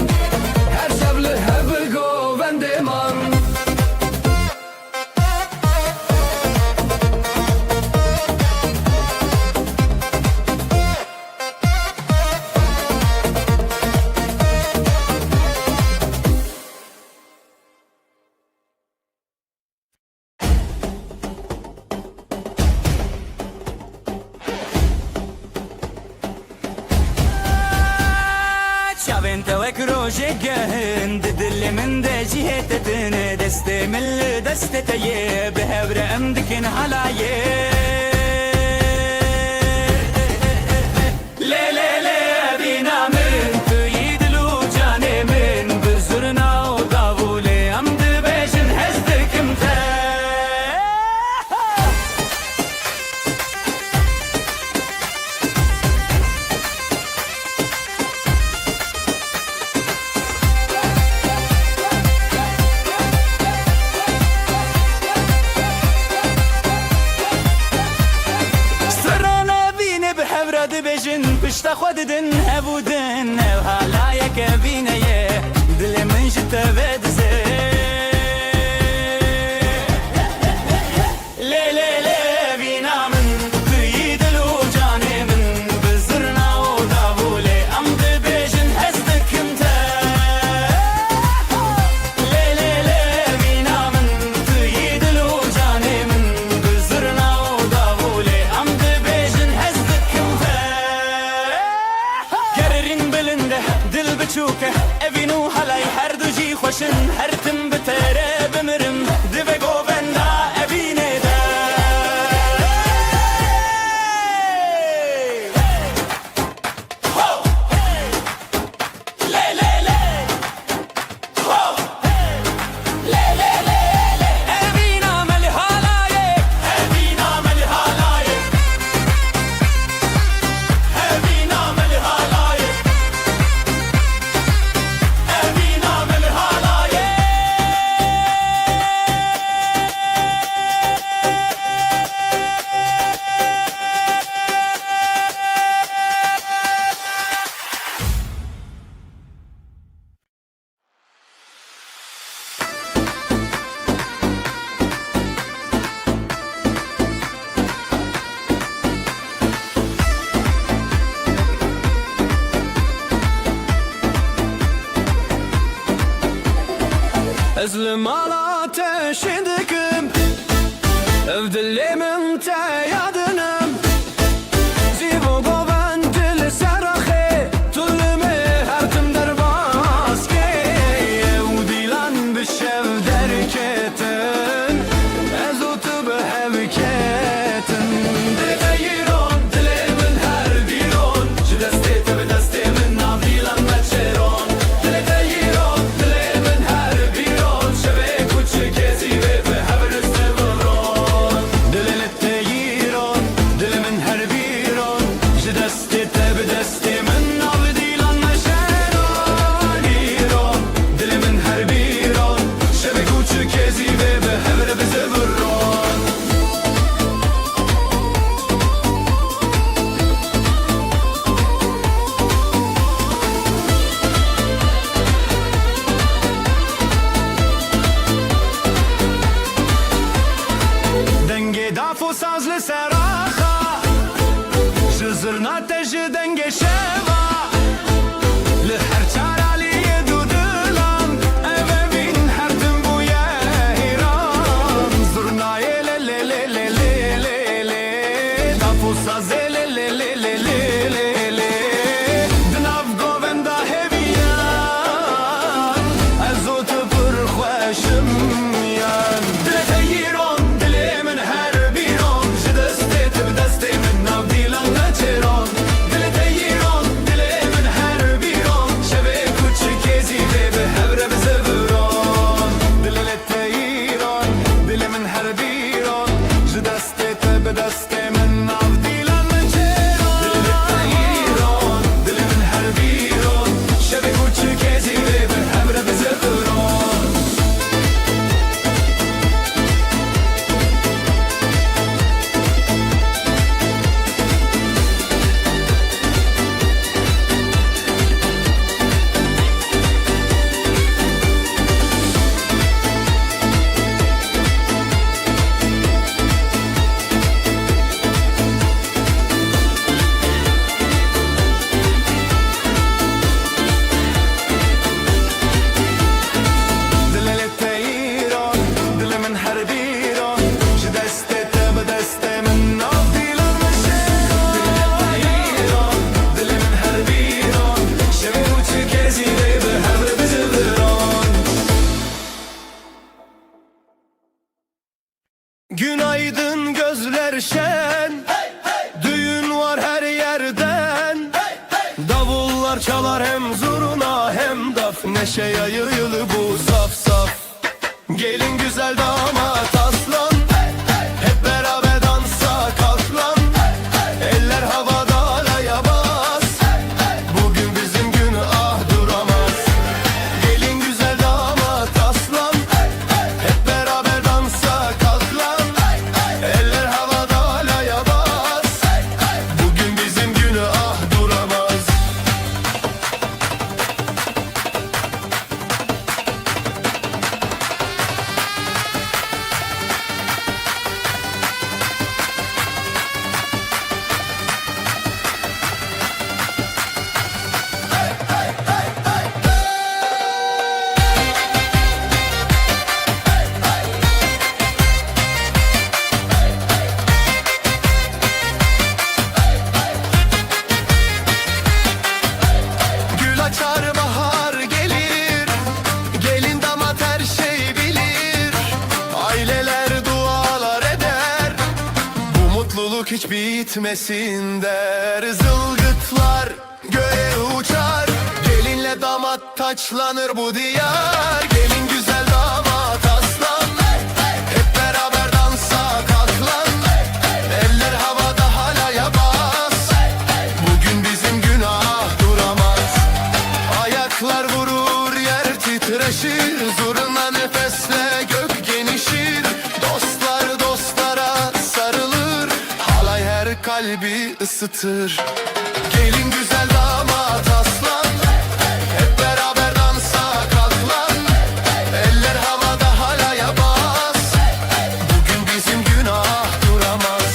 her şev li hev bi govendê man. Çavên te wek rojê gehin di dilê min de jî hêtetin. Destê min li destê te ye bi hev re em dikin halayê. Lê lê lê evîna min tu yî dil û canê min bi zurna û davûlê em dibêjin hez dikim te. Sırrana vînê bi hev re dibêjin pişta xwe didin hebûdin. Ev halayek evîne ye dilê min ji te ve dize. Lê lê lê evîna min tu yî dil û canê min bi zirna û davûlê em dibêjin hez dikim te. Lê lê lê evîna min tu yî dil û canê min bi zirna û davûlê em dibêjin hez dikim te. Gerîn bilinde dil biçûke evîn û halay her du jî xweşin her tim bi te re bimirim dibe govenda evînê de. Ho! Lê lê lê! Ho! Lê lê lê lê! Evîna me li halayê! Evîna me li halayê! Evîna me li halayê! Evîna me li halayê! Ez li mala teşê dikim ev dilê min te yadinim. Zîvo govend dilê seraxê tu li me her tim derbaskê. Ew dîlan bi şev derketin ez û tu bi hev ketin. Dilê te yîron dilê min her dîron ji destê te bi destê min nav dîlan me çêron. Dilê te yîron dilê min her dîron şevê kûçikê zîvê bi hev riste biron. Dilê دافو ساز لسراخا جزرنا تجي دنگ شوا لهر چارالی دودلان اوه بین هر دن بویا هیران زرنای لی لی لی لی لی لی لی دافو ساز لی لی لی لی لی لی لی دناف گووندا هویان ازو تو پر خوشم یان دل تیران دل من هر بیران جدسته تب دسته من ناف دیلان نچران دل تیران دل من هر بیران شبه کوچک زیده به هبره بزبران دل تیران دل من هر بیران جدسته تب دسته من ناف دیلان نچران دل تیران دل من هر بیران شبه کوچک زیده به هبره بزبران دل تیران دل من هر بیران چه دسته تب دسته من ناف دیلان نشیران دل من هر بیران شبه کوچک زیده به هبره بزبران Günaydın gözler şen, düğün var her yerden. Davullar çalar hem zurna hem daf, neşe yayılı bu saf saf. Gelin güzel damat aslan, hep beraber dansa kalk lan. Eller havada alaya bas, bugün bizim gün ah duramaz. Gelin güzel damat aslan, hep beraber dansa kalk lan. Eller havada alaya bas, bugün bizim gün ah duramaz. Gül açar bahar gelir, gelin damat her şey bilir. Aileler dualar eder, bu mutluluk hiç bitmesin der. Zılgıtlar göğe uçar, gelinle damat taçlanır bu diyar. Gelin güzel damat aslan, hep beraber dansa kalk lan. Eller havada halaya bas, bugün bizim günah duramaz. Ayaklar vurur yer titreşir, zurna nefesle gök genişir. Dostlar dostlara sarılır, halay her kalbi ısıtır. Gelin güzel damat aslan, hep beraber dansa kalk lan. Eller havada halaya bas, bugün bizim günah duramaz.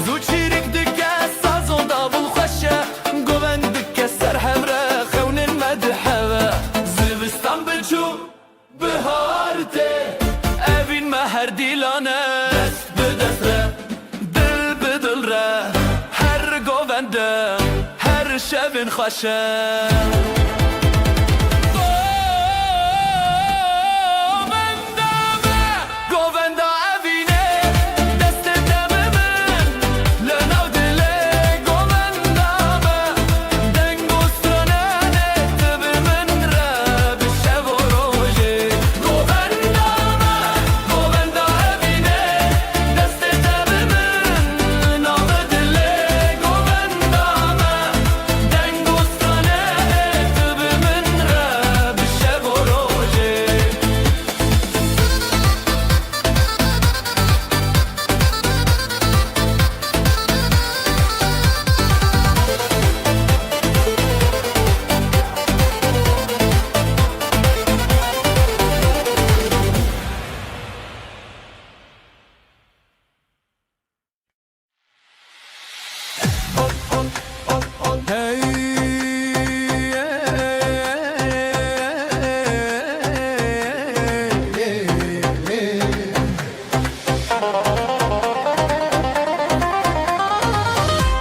زو چیرک دکه سازو دابل خوشه گوون دکه سر همره خون المدحوه زوستان بچو بهارته اوین مهر دیلانه دست به دست ره دل به دل ره هر گوونده هر شبین خوشه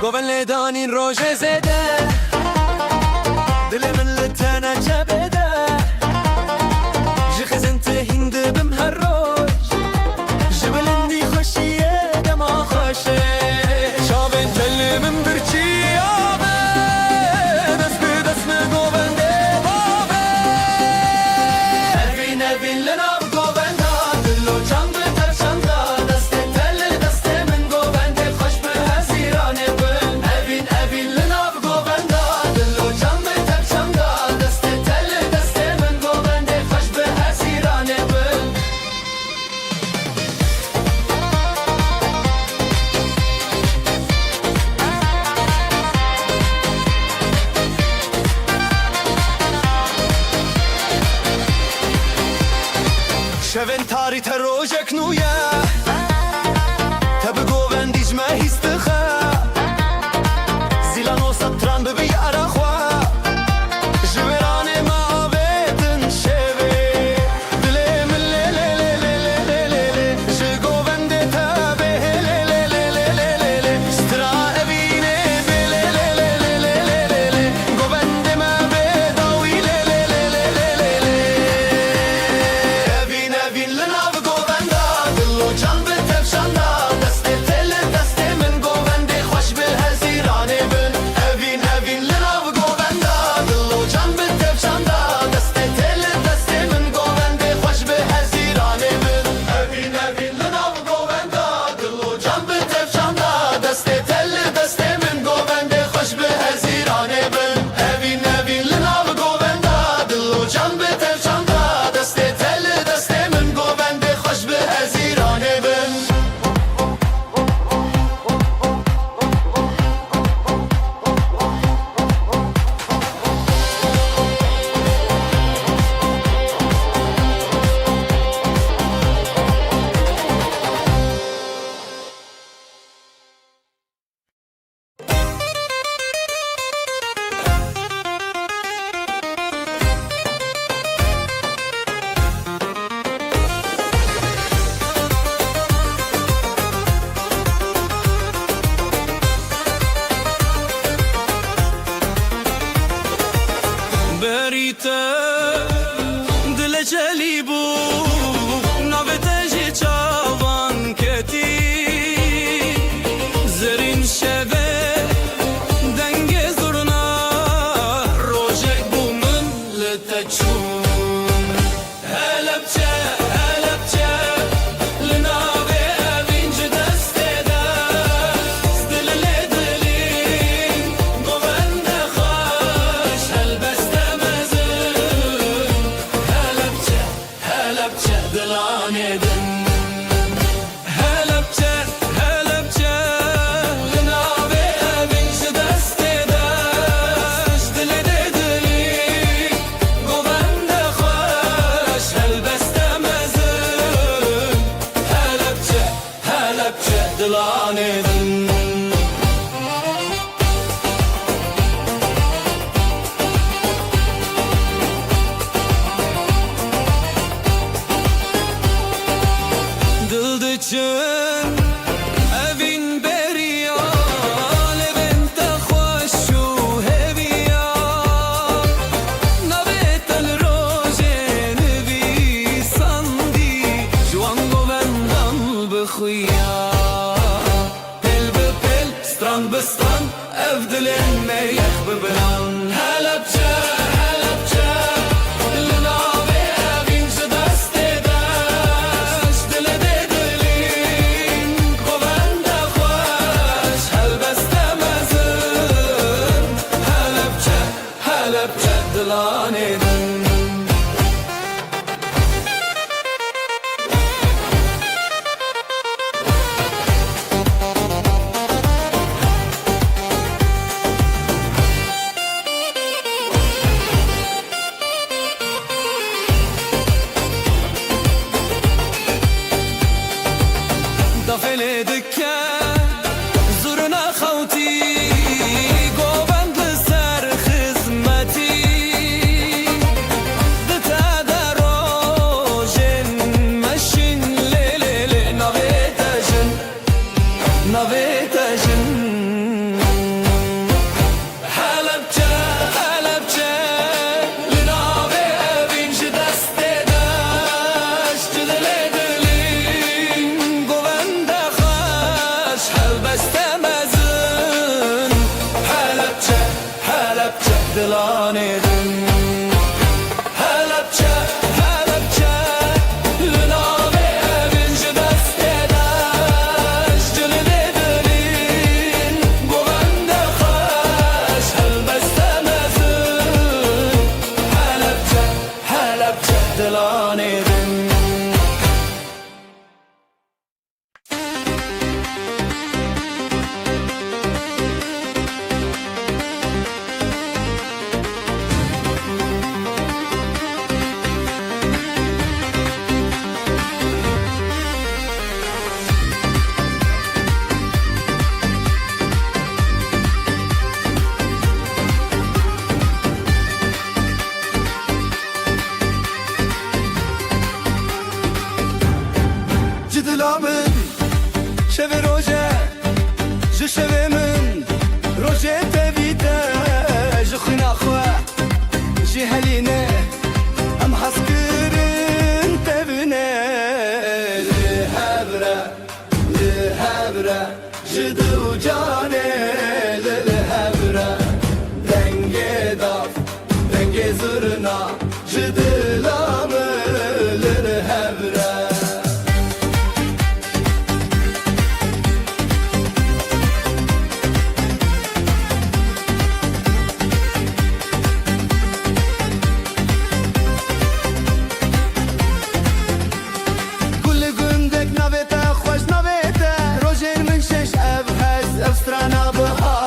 گوون لیدانین روژه زده دل من لتنه جبده جی خزنت هند بم هر روز جبلندی خوشیه دما خوشه شابن تل من برچی آبه دست به دست من گوون ده بابه اوین اوین لناب گوون دا دلو چند تر چند دا دست تل دست من گوون ده خوش به هزیرانه اوین لناب گووندا بستان بستان اف دلن ميخ ببلان هلبچه هلبچه لناوی اوین چه دست دشت دل دلین قوند خوش هلبسته مزن هلبچه هلبچه دلانی دن دفل دکه زورنا خوتی گوبند سر خدمتی دتا دروژن مشین لیل نویتجن نویتجن حلبچه حلبچه لناوی اوین چه دست دشت دل دلین گوند خوش هلبسته مزن حلبچه حلبچه دلانی دن حلبچه حلبچه لناوی اوین چه دست دشت دل دلین گوند خوش هلبسته مزن حلبچه حلبچه دلانی دن جدلا من شب روزه ج شب من روزه تبيته ج خنا خوا ج هلينه ام حسكرن تبنه لهبره لهبره جدو جانه لهبره دنگه داف دنگه زرنا جدلا من لهبره خوش نویته روژین من شش اف هست افسترانا بها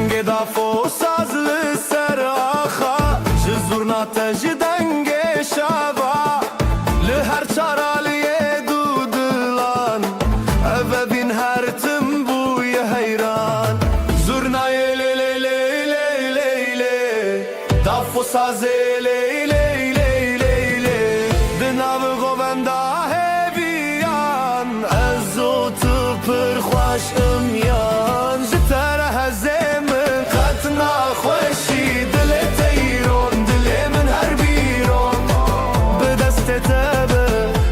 دنگ دافو ساز لسر آخا جزورنا تج دنگ شابا لهر چارالیه دو دلان او بین هر تم بوی حیران زورنای لی لی لی لی لی لی دافو ساز لی لی لی لی لی دناو گووندا هبیان از او تو پر خوش امیان جتر هزم قطنا خوشی دل تیرون دل من هر بیرون به دست تبه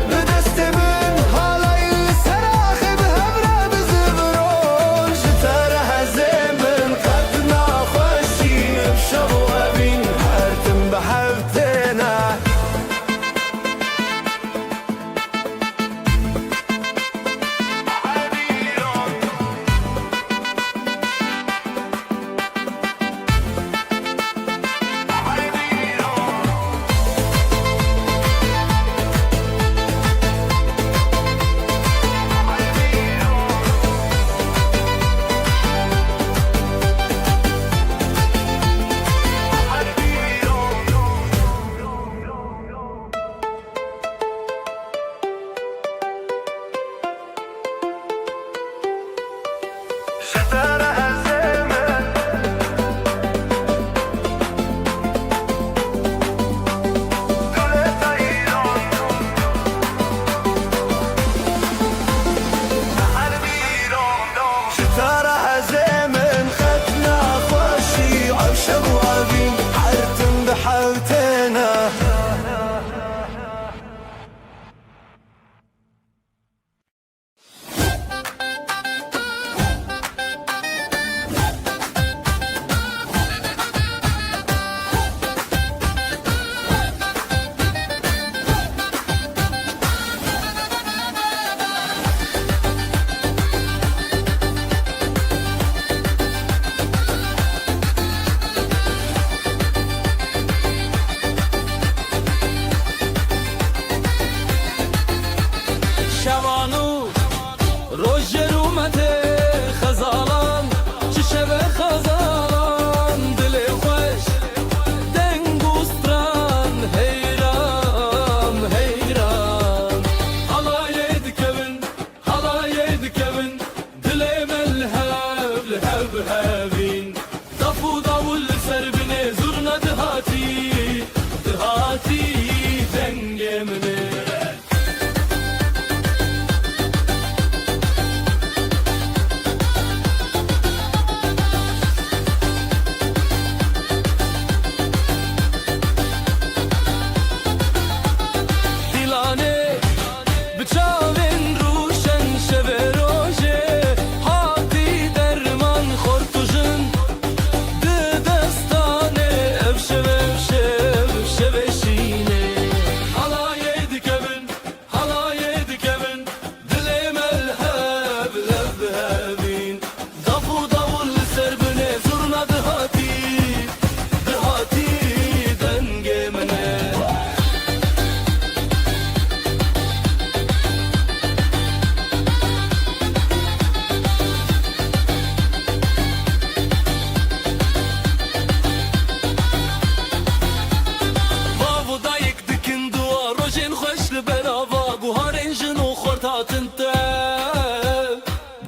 به دست من حالای سراخ به همراه بزبرون جتر هزم قطنا خوشی بشو ابین هرتم به حفتنا شوانو روژر اومده خزالان چشه به خزالان دل خوش دنگوستران حیران حیران حالای دکبن دل ملهب لهب هبین دفو داول سر بنه زورنا دهاتی دنگ منه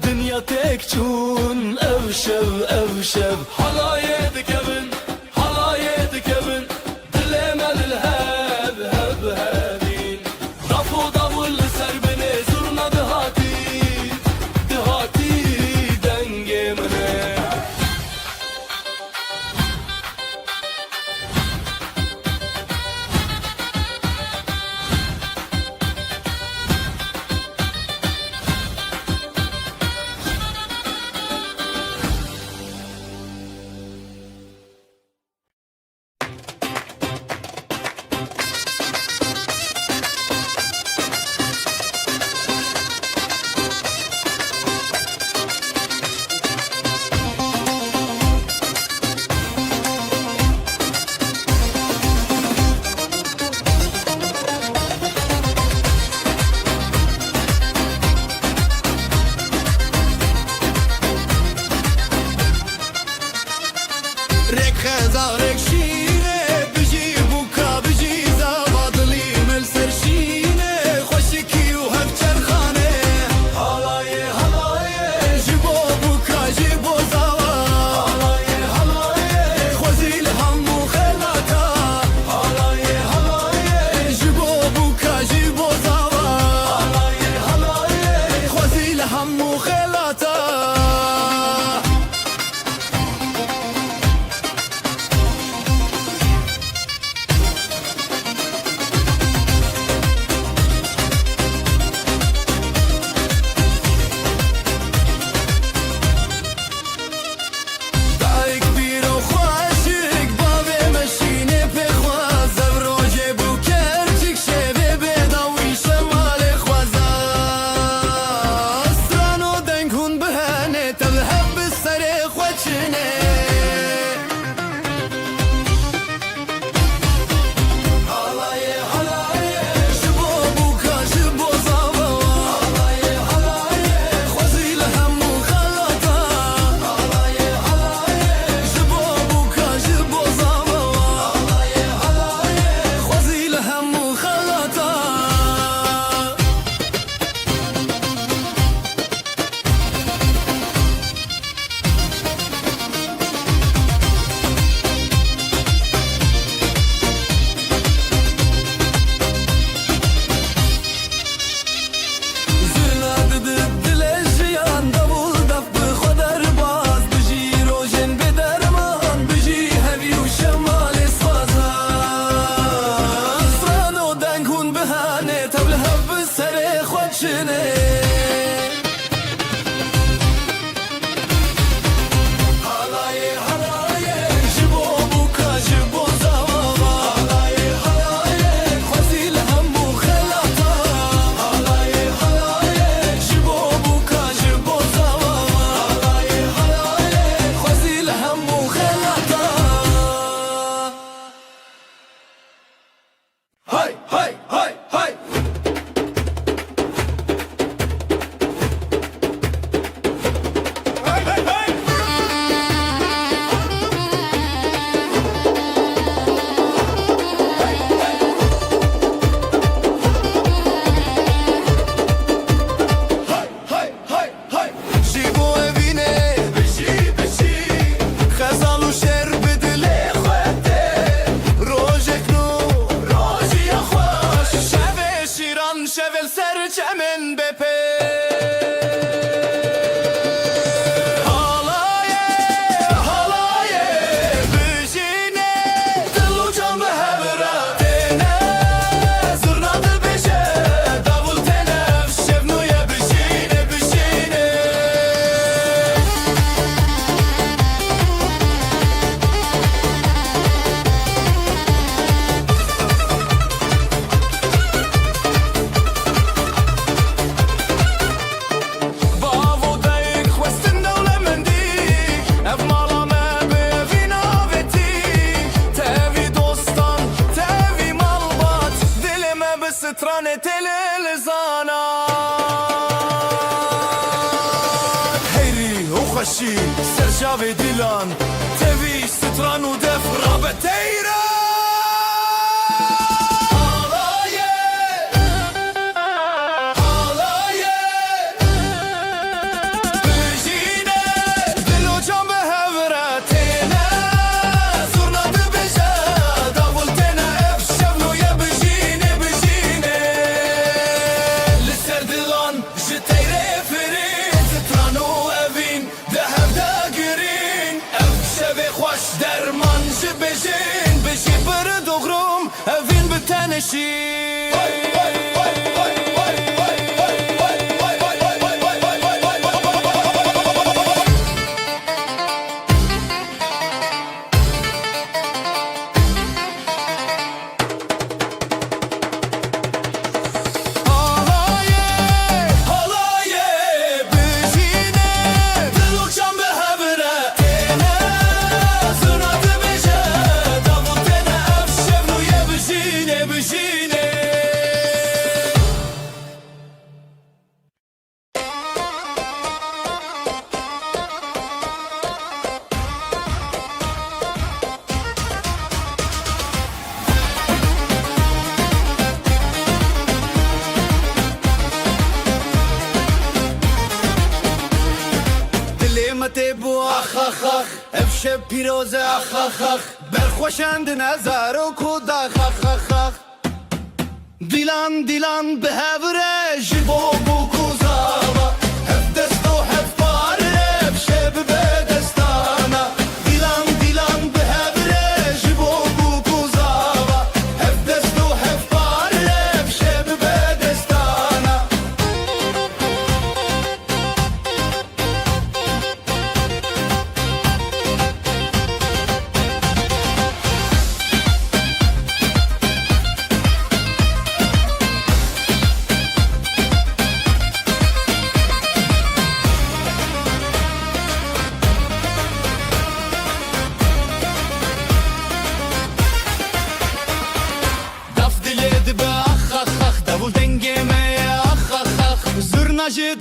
دنیا تک چون او شب حالای دکبن دل مل الهب هب هبین دفو داول سر بنه زورنا دهاتی دنگ منه دارك شينه بجي بوكا بجي زابادلي مل سرشينه خوشكي وهك چرخانه هلاي هلاي جبو بوكا جبو زوا هلاي هلاي خوزيل همو خلاتا هلاي هلاي جبو بوكا جبو زوا هلاي هلاي خوزيل همو خلاتا شvel serçemin bepe Halaye halaye bijine Dilu can be hevra tene Zurnadı beşe davul tene Şevnuye bijine bijine سترانه تلزانا هيري وخشي سرجاوي ديلان تبي ستران ودف رابتيرا درمان بجين بجي برد وغروم أفين بتنشي Bujine اخ افش پیروزه اخ برخوشند نظر و کوداخ اخ دیلان به هوره جبو بو کوزاوا هف دست و هف پاره افش به دستانا دیلان به هوره جبو بو کوزاوا هف دست و هف پاره افش به دستانا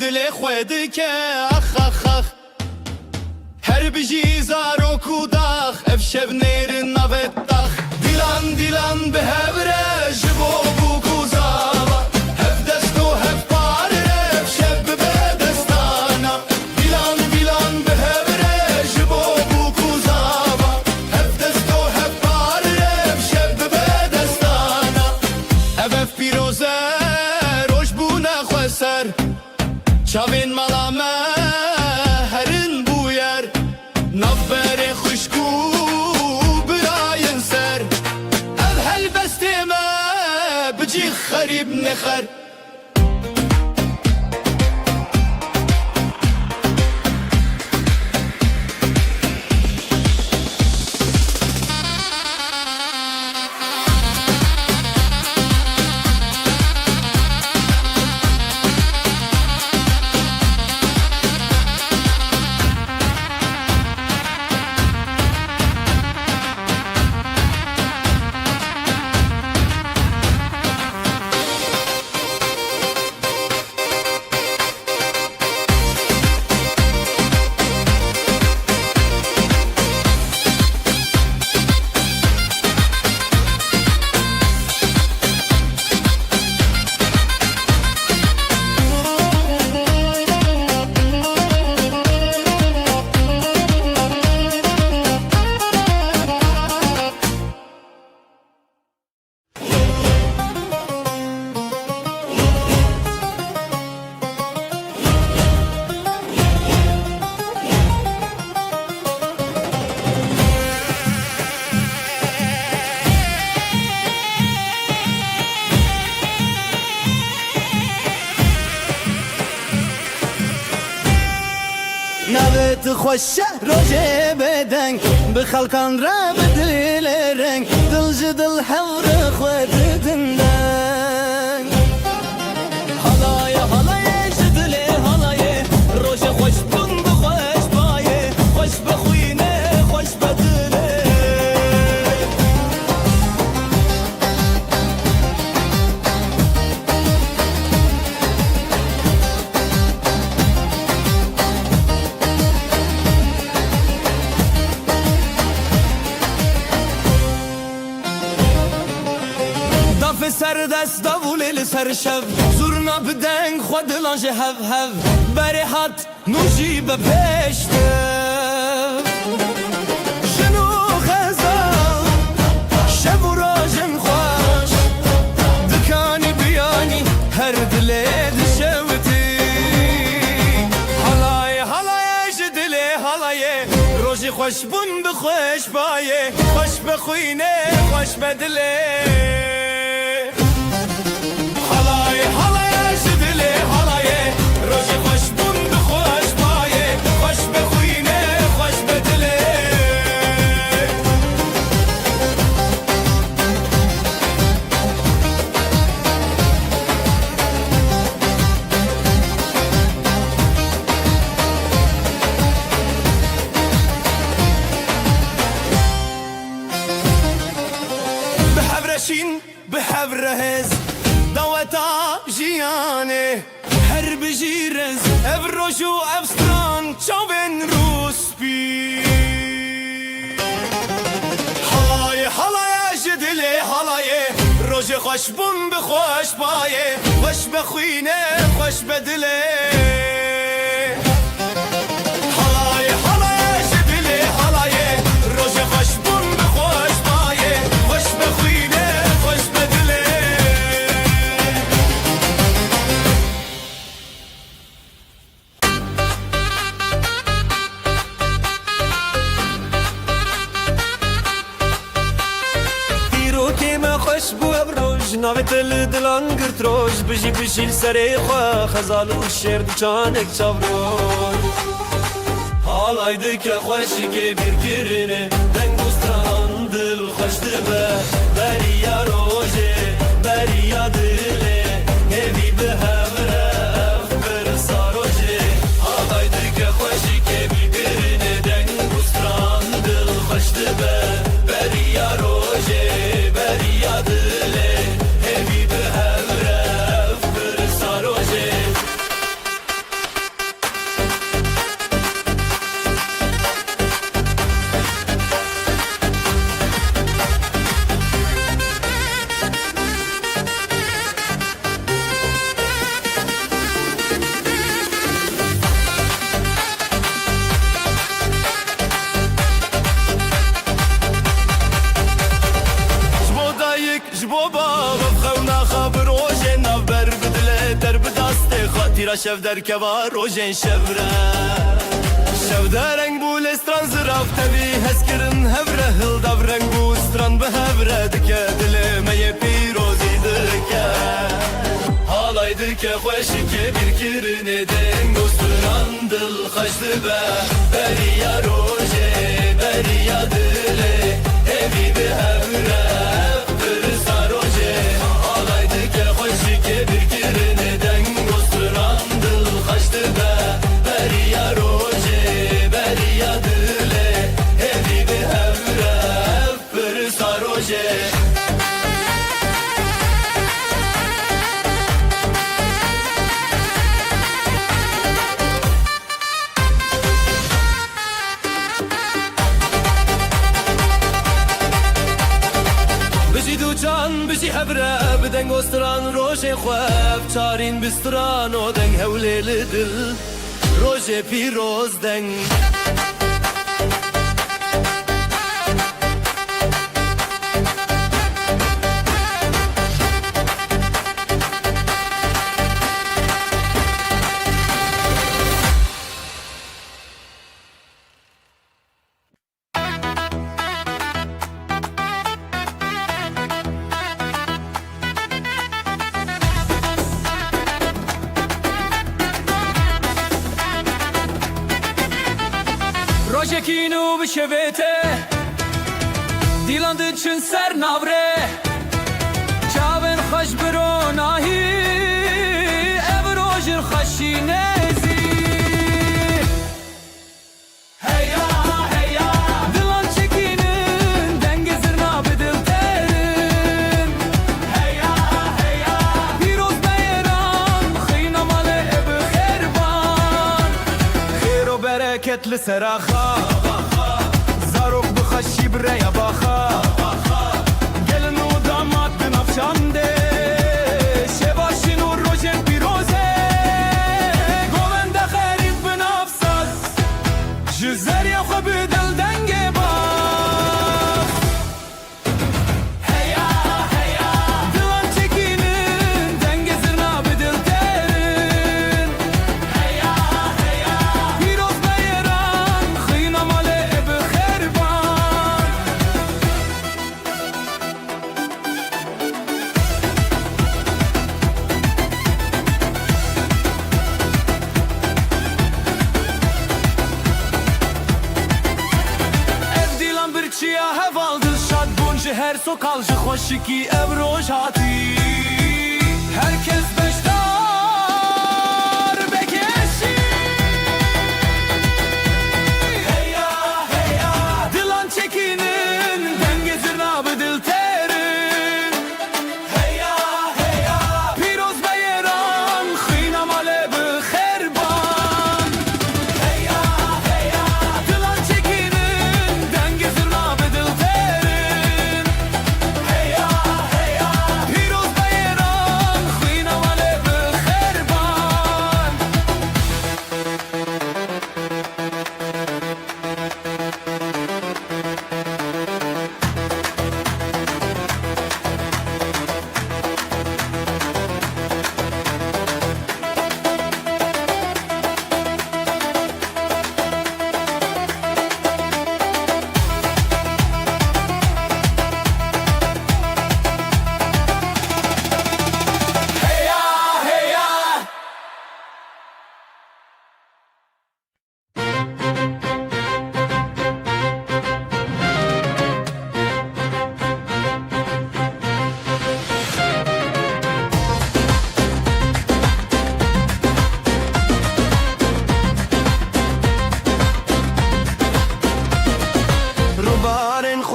دل خود که اخ هر بجی زارو کوداخ اف شب نیر نبتاخ دیلان به هبره جبو بو کوزاوا هف دستو هف پاره اف شب به دستانا دیلان به هبره جبو بو کوزاوا هف دستو هف پاره اف شب به دستانا اف پیروزه روش بو نخوسر چاوین مالامه هرین بویر نبر خوشکو براین سر هل بستیمه بجی خریب نخر نوت خوش روجه بدنگ بخلقان را بدل رنگ دل جدل حور خود دندنگ حالای جدل حالای روجه خوش بون بخوش بایه خوش بخوینه خوش بدله سر دست داولی سر شب زورنا بدنگ خود لانج هف بری حد نوشی به پشته شنو خزال شب و راجم خوش دکانی بیانی هر دلی دشوتی حالای جدلی حالای روشی خوش بون بخوش بایه خوش بخوینه خوش بدله حالای جدلی حالای روشی خوش بون بخوش بایه خوش بخوینه خوش بدله بحبرشین بحبرهز دوتا جیانه هر بجیرز افروشو افستران چاوین روسپی حالای جدلی حالای روش خوش بون بخوش بایه خوش بخوینه خوش بدله حالای جدلی ناوی تل دلان گرت روش بجی بشیل سری خواه خزال و شیر دوچانک چاورون حالایده که خوشی که بیر کرنه دنگوستان دل خوش دبه بریا روژه بریا دله همی به همره افبر ساروژه حالایده که خوشی که بیر کرنه دنگوستان دل خوش دبه بریا روژه بریا دله همی به همره افبر ساروژه تیرا شف در کوا روژن شفره شف در رنگ بو لستران زرافته بی هز کرن هفره هل داو رنگ بو ستران به هفره دکه دل می پیروزی دکه حالای دکه خوشی که بیر کرنه دنگ و ستران دل خشت به بریا روژه بریا دله همی به هفره برسا روژه حالای دکه خوشی که بیر کرنه دنگ خشت به بریا روژه بریا دله همی به همره برسا روژه بجی دو جان بجی هبره بدنگ استران روژه خواب چارین بستران و دنگ هوله لدل روژه پیروز دنگ Rojekinu bişevete Dilandı çün ser navre Çaven xoş biro nahi Ev rojir xaşinezi Heya heya Dilan çekinin Dengi zırna bedil terin Heya heya Piroz beyran Xıyna male ev xerban Xero bereketli seraxa خشی بره یا باخا گلن و داماد بنفشانده شباشین و روژن پیروزه گوونده خرید بنفساز جزر یا خوب دل دنگه باخ هیا هیا دلان چکینن دنگ زرنا بدل ترین هیا هیا پیروز بیران خینا ماله چیا هوال دل شاد بونج هر سو کالج خوشی کی ابروج هاتی herkes beştar bekeşi heya heya dilan çekinin denge zirna bedil terin heya heya piroz beyran xina male be xerban heya heya dilan çekinin denge zirna bedil terin heya heya piroz beyran xina male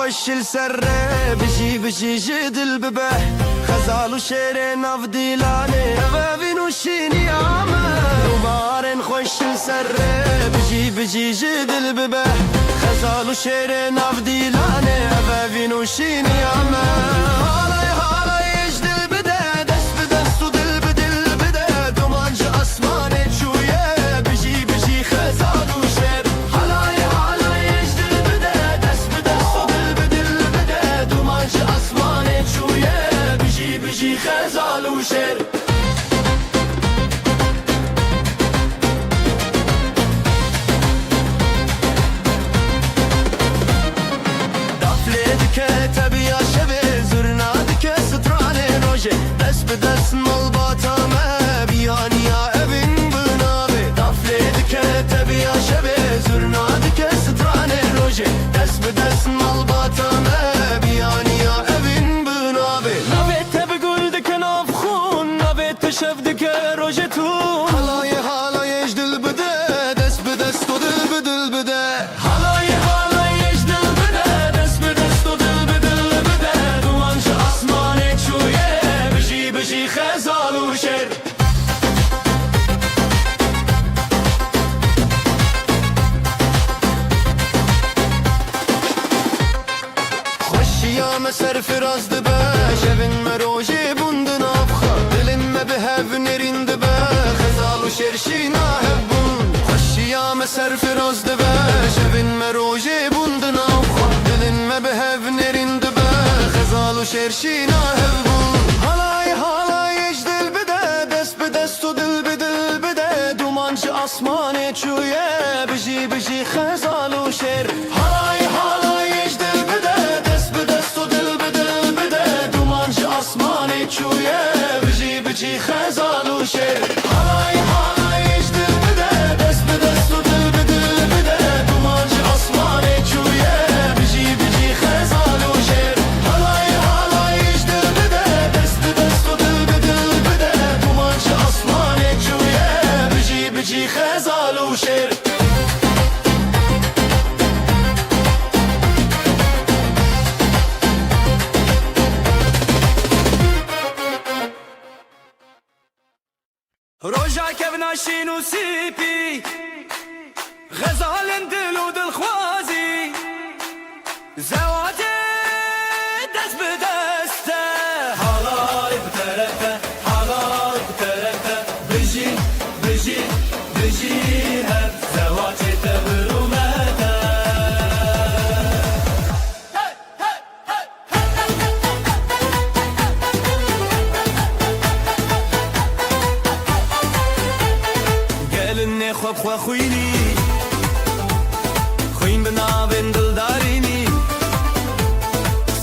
خوش السره بجي جدل ببه خزال و شعر ناف دیلانه اوین و شینی آمه روبارن خوش السره بجی جدل ببه خزال و شعر ناف دیلانه اوین و شینی آمه دست مال باتامه بیانی یا evin بنابه دفله دکه تبیا شبه زرنا دکه سترانه روژه دست مال باتامه بیانی یا evin بنابه نوه تب گل دکه ناف خون نوه تشف دکه روژه تون حالایش دل بده دست به دست و دل به دل بده حالایش دل بده دست به دست و دل به دل بده دوانش آسمان چویه بجی خزال و شر خوشیام سر فراز دبه شبین مروجی بوندن افخا دلم ما به هف نرین دبه خزال و شرشی ناهبون خوشیام سر فراز دبه شبین مروجی بوندن افخا دلم ما به هف نرین دبه خزال و شرشی ناهبون حالایش دل بده دست به دست و دل به دل بده دومانچ آسمان چویه بجی خزال و شر حالایش دل بده دست به دست و دل به دل بده دومانچ آسمان چویه بجی خزال و شر حالایش دل بده دست به دست و دل به دل بده دومانچ آسمان چویه بجی خزال و شر حالایش دل بده دست به دست و دل به دل بده دومانچ آسمان چویه بجی خزال و شر روژا کفنا شین و سیپی غزال دل و دل خوازی زوات دست به دسته حالای بترکه بجی هر زوات تبرومته خواب خواه خوین بناوین دلدارینی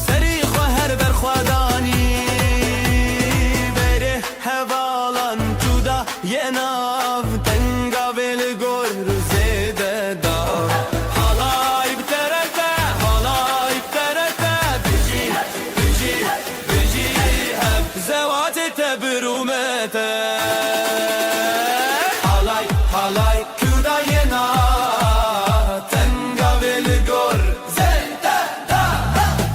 سری خواه هر بر خوادانی بره حوالان جودا یه ناو تنگا بل گر زیده دا حالای بترکه بجی هم زوات تبرومته حالای کوداینا تنگا بل گر زنده دا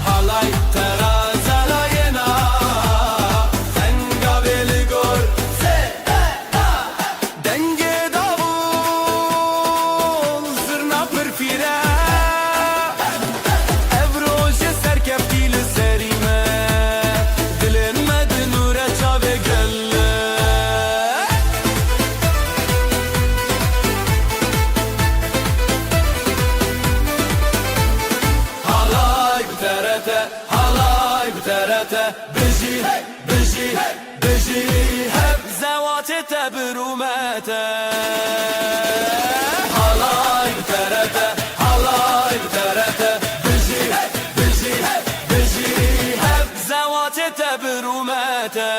حالای ترازالاینا تنگا بل گر زنده دا دنگ داوول زرنا پرفیره افروج سرکفتی لسریمه دلن مدنوره چاوه گله بجی هب زوات تبرومته حالای بترته بجی هب زوات تبرومته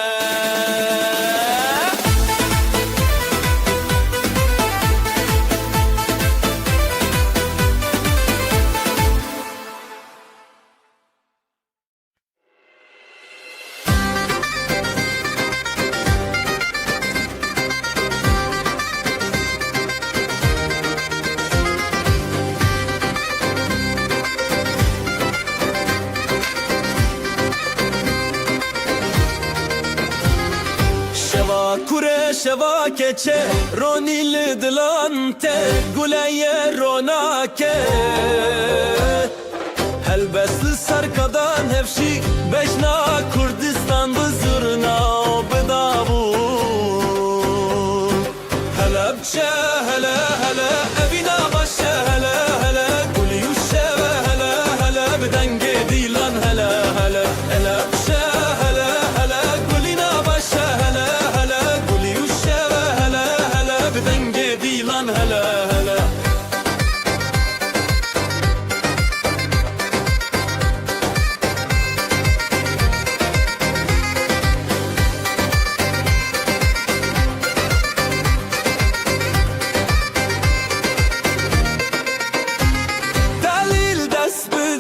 جوا keçe Ronil dilante Guleye ronake Helbesli sarkadan hevşi Beşna Kurdistan bızırna Bedavun Helepçe hele hele Evina başe hele hele Guli uşeve hele hele Bedenge dilan hele hele Helepçe hele hele Gulina başe hele hele Guli uşeve hele hele Bedenge dilan hele hele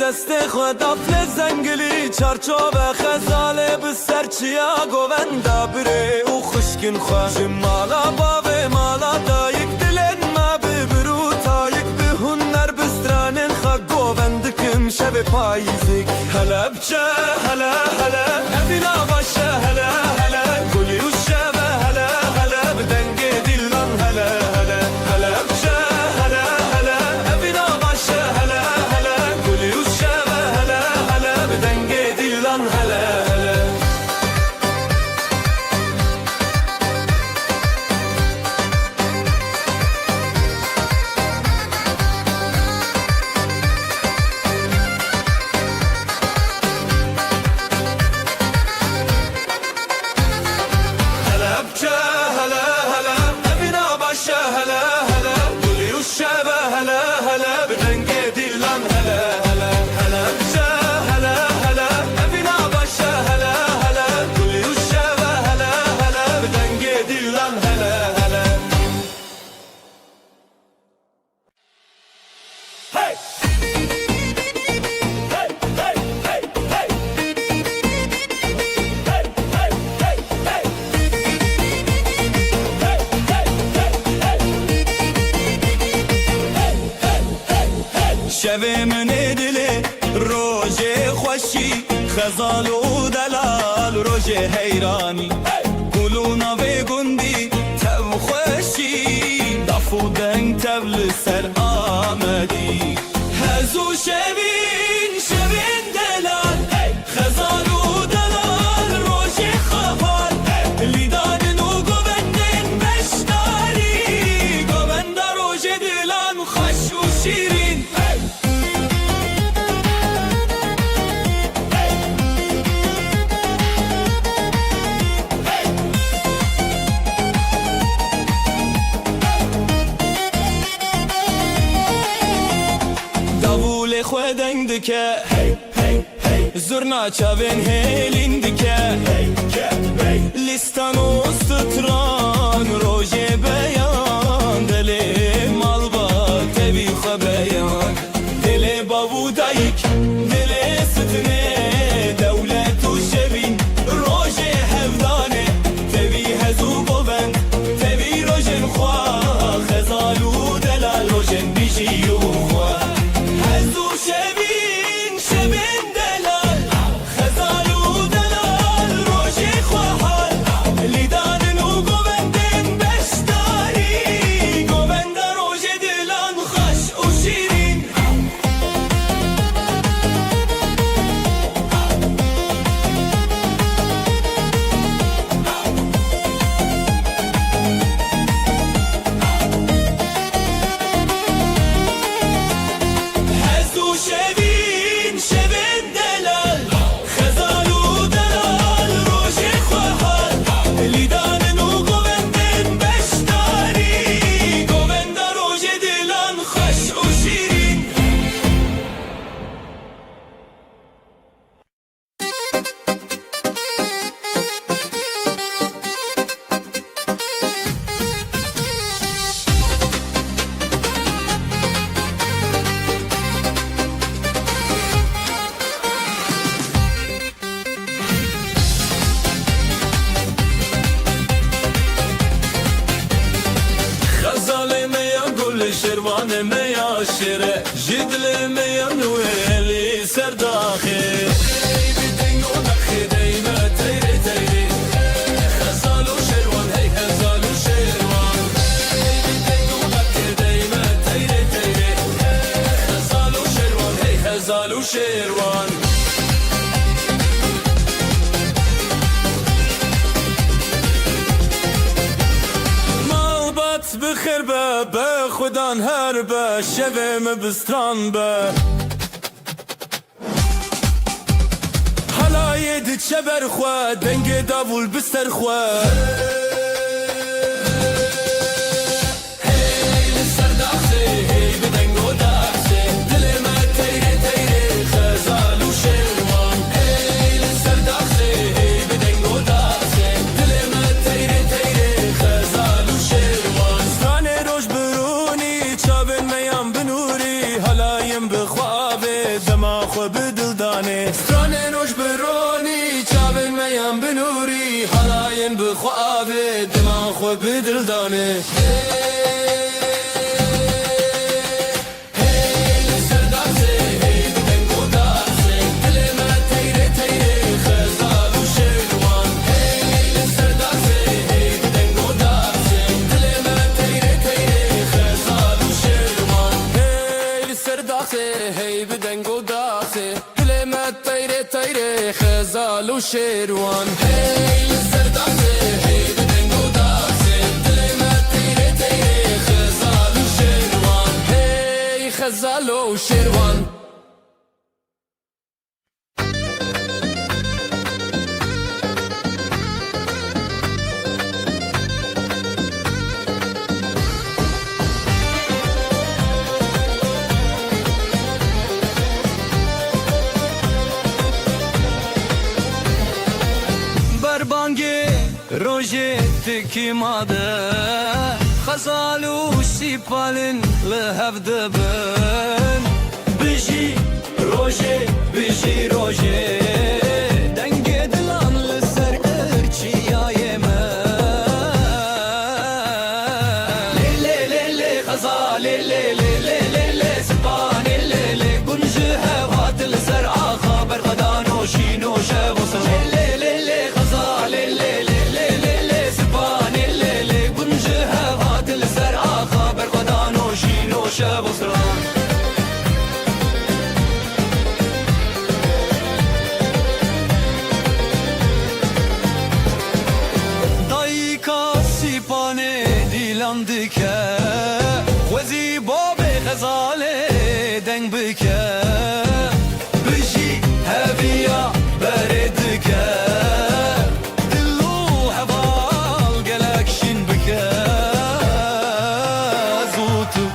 دست خود افل زنگلی چارچوب خزاله به سرچیا گووندا بره او خشکن خواه مالا باوه مالا دایک دلن ما ببرو تایک به هنر بسترانن خواه گووندکم شب پاییزک هلا بچه هلا هلا افینا باشه هلا هلا گلی و شب هلا هلا بدنگ دیلان هلا هلا هلا بچه هلا هلا افینا باشه هلا هلا گلی و شب هلا هلا بدنگ دیلان هلا هلا شوه من دلی روژه خوشی خزال و دلال روژه حیرانی گلونا و گندی تو خوشی دفو دنگ تبل سر آمدی هزو شوین شوین دلال خزال و دلال روژه خوابال لیدان و گوندن بشتاری گوند روژه دلان خوش و شیرین خودن دکه زرنا چاوین هیلین دکه لیستان و ستران روژه بیان دل مال با تبی خو بیان دل بابو دایک دل ستنه دولت و شبین روژه هفدانه تبی هزو بوند تبی روژن خواه خزالو دلال روژن بیجی و خواه هزو شبین شبین دلال خزالو دلال روژه خواهال لیدانن و گوندن بشتاری گوند روژه دلان خوش و شیرین خزال وشيروان مالبات بخربة بخدان هربة شبه مبستران به حلايد تشبر خوا دنگ داول بستر خوا بخوابه دماغ خو بدل دانه خزال وشيروان هي السرداسي هي بدنجو داسي دلما تيري تيري خزال وشيروان هي خزال وشيروان روجيتك ماده خزالو سيبالن لهفدبن بيجي روجي بيجي روجي دنگي دلان لسر ارچي يا يمن لي لي لي خزال لي لي لي لي سبان لي لي كنجه هات لسر خبر غدانو شينو شبص لي لي لي خزال لي شبصران دايكا سيباني ديلاندكه وزي بابي غزالي دنگ بكه بجي هبيا بردكه دلو هبال قلقشن بكه زوتو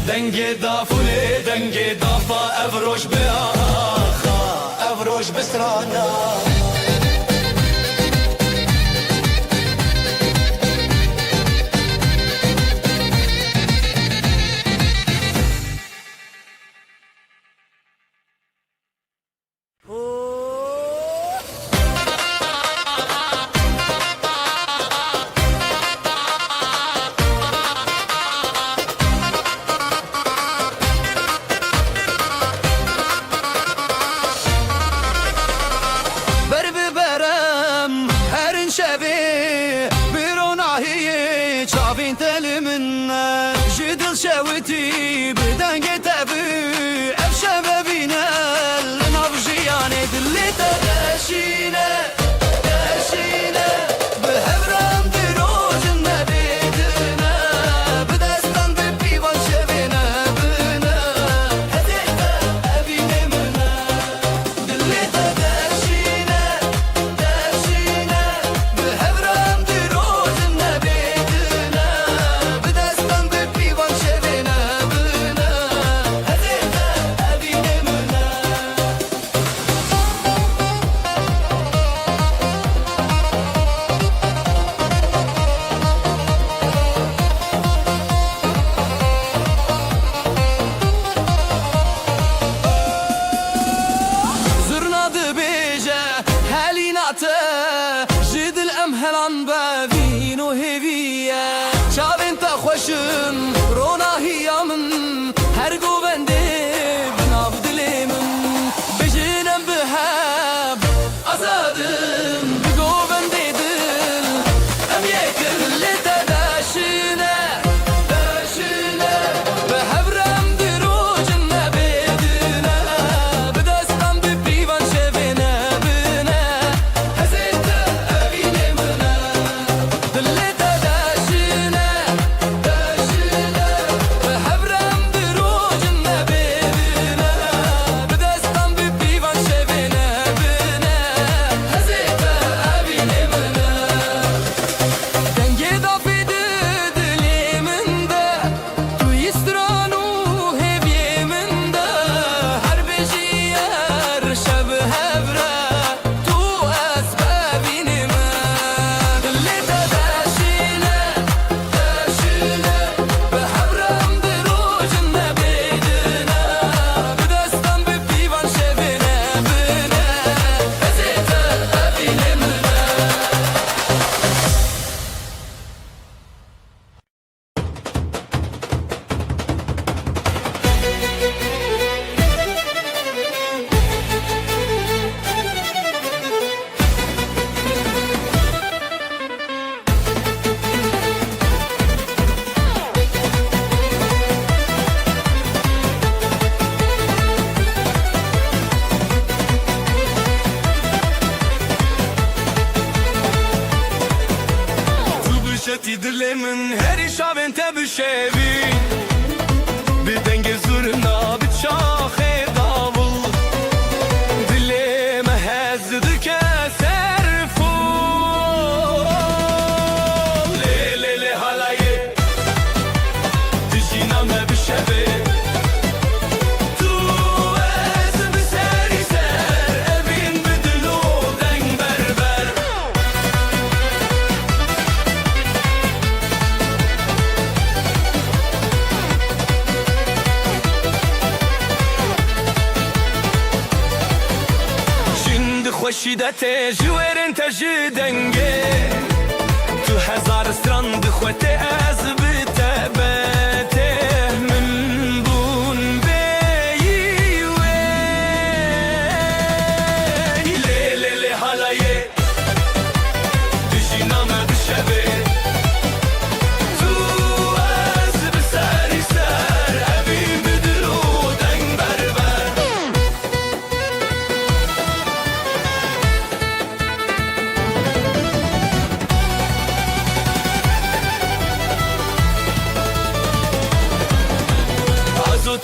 دنگی دافولی دنگی دافا افروش به آخا افروش بسرانا بشوی به دنگ زورنا به چاخ داول دلم هزد که سرفول لیلی حالایه دجینم بشوی تو از بسری سر ابین بدلو دنگ بربر خوشیدت جوارن تجدنگه تو هزار سترند خوته از بتبته من بون بیوه لیلی حالایه دجینام بشبه تو از بسری سر ابین بدلو دنگ بربر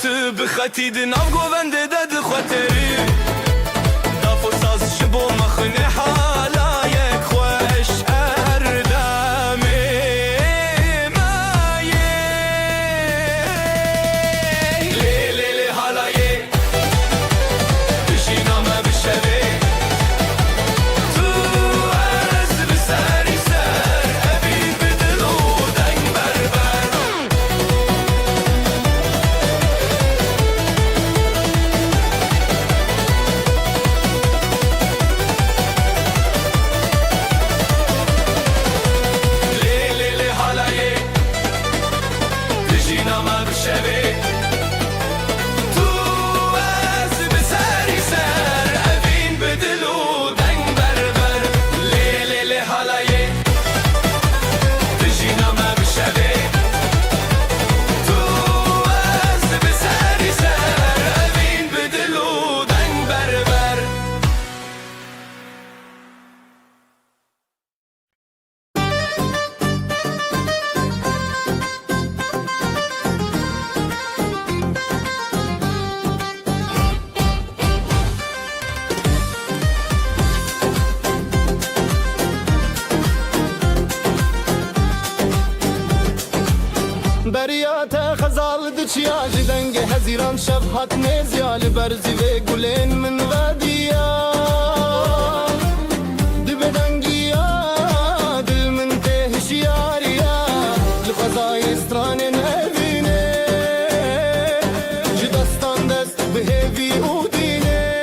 تو بخطید ناو گوونده داد خاطری دافو ساز شبو مخنه حالا یک خوش اردامه مایه لیلی حالایه بشینامه بشوی تو از بسری سر ابین بدلو دنگ بربر بریات خزال دچیا جدنگ هزیران شب هات نزیال برزی و گلین من ودیا دبدنگیا دل من تهشیاریا لخزای استران نبینه جدستان دست بهوی اودینه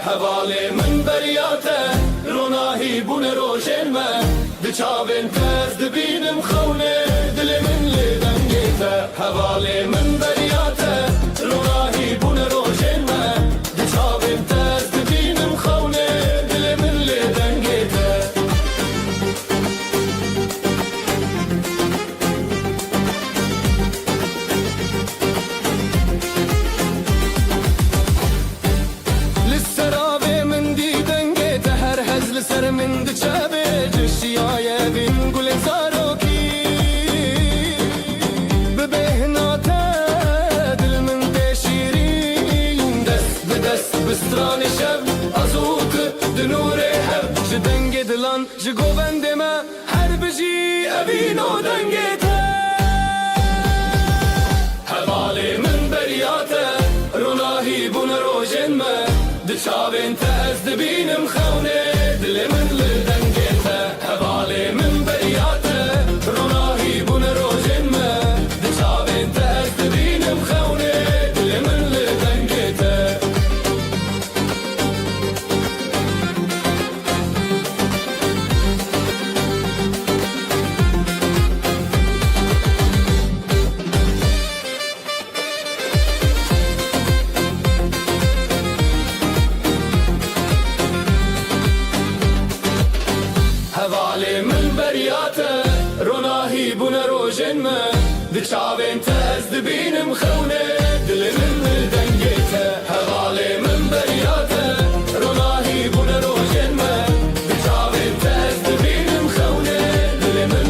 حواله من بریاته روناهی بون روشن من دچاوین تز دبینم خونه دل من لدنگیته حواله من بریاته روناهی بون روشن من دچاوین تز دبینم خونه دل من لدنگیته لسرابه من دیدنگیته هر هزل سر من دچابه جشیای بین گل زاروکی ببهناته دل من تشیرین دست به دست بستران شب ازوت دنور هب جدنگ دلان جگوبند ما هر بجی ابینو دنگیته حواله من بریاته روناهی بون روشن ما دچاوین تز دبینم خونه دل من لدنگیته حواله من بریاته روناهی بون روشن ما دچاوین تز دبینم خونه دل من لدنگیته حواله من بریاته روناهی بون روشن ما دچاوین تز دبینم خونه دل من لدنگیته حواله من بریاته روناهی بون روشن ما دچاوین تز دبینم خونه دل من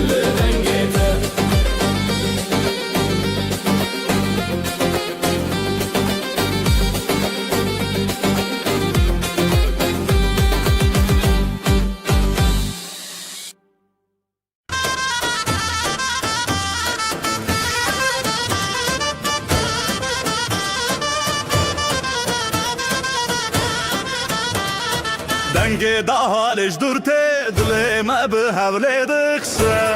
دنگ دا حالش درته دل ما به حوله دخشه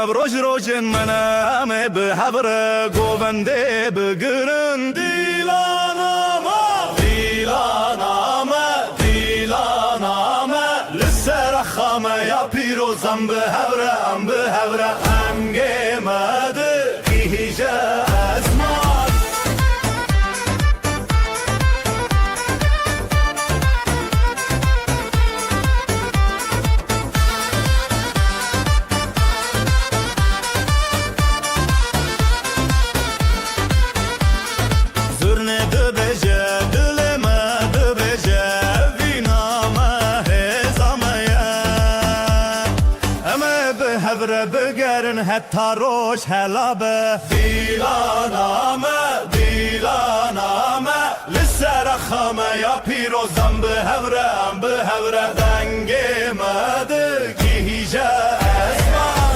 روش روشن منامه به حبر گوونده بگرن دیلانامه لسر خامه یا پیروزم به حبره همگه مده هیجه ازمان بگرن حتی روش حلابه دیلانامه لسر خامه یا پیروزم به حوره دنگ مده گیجه اسمان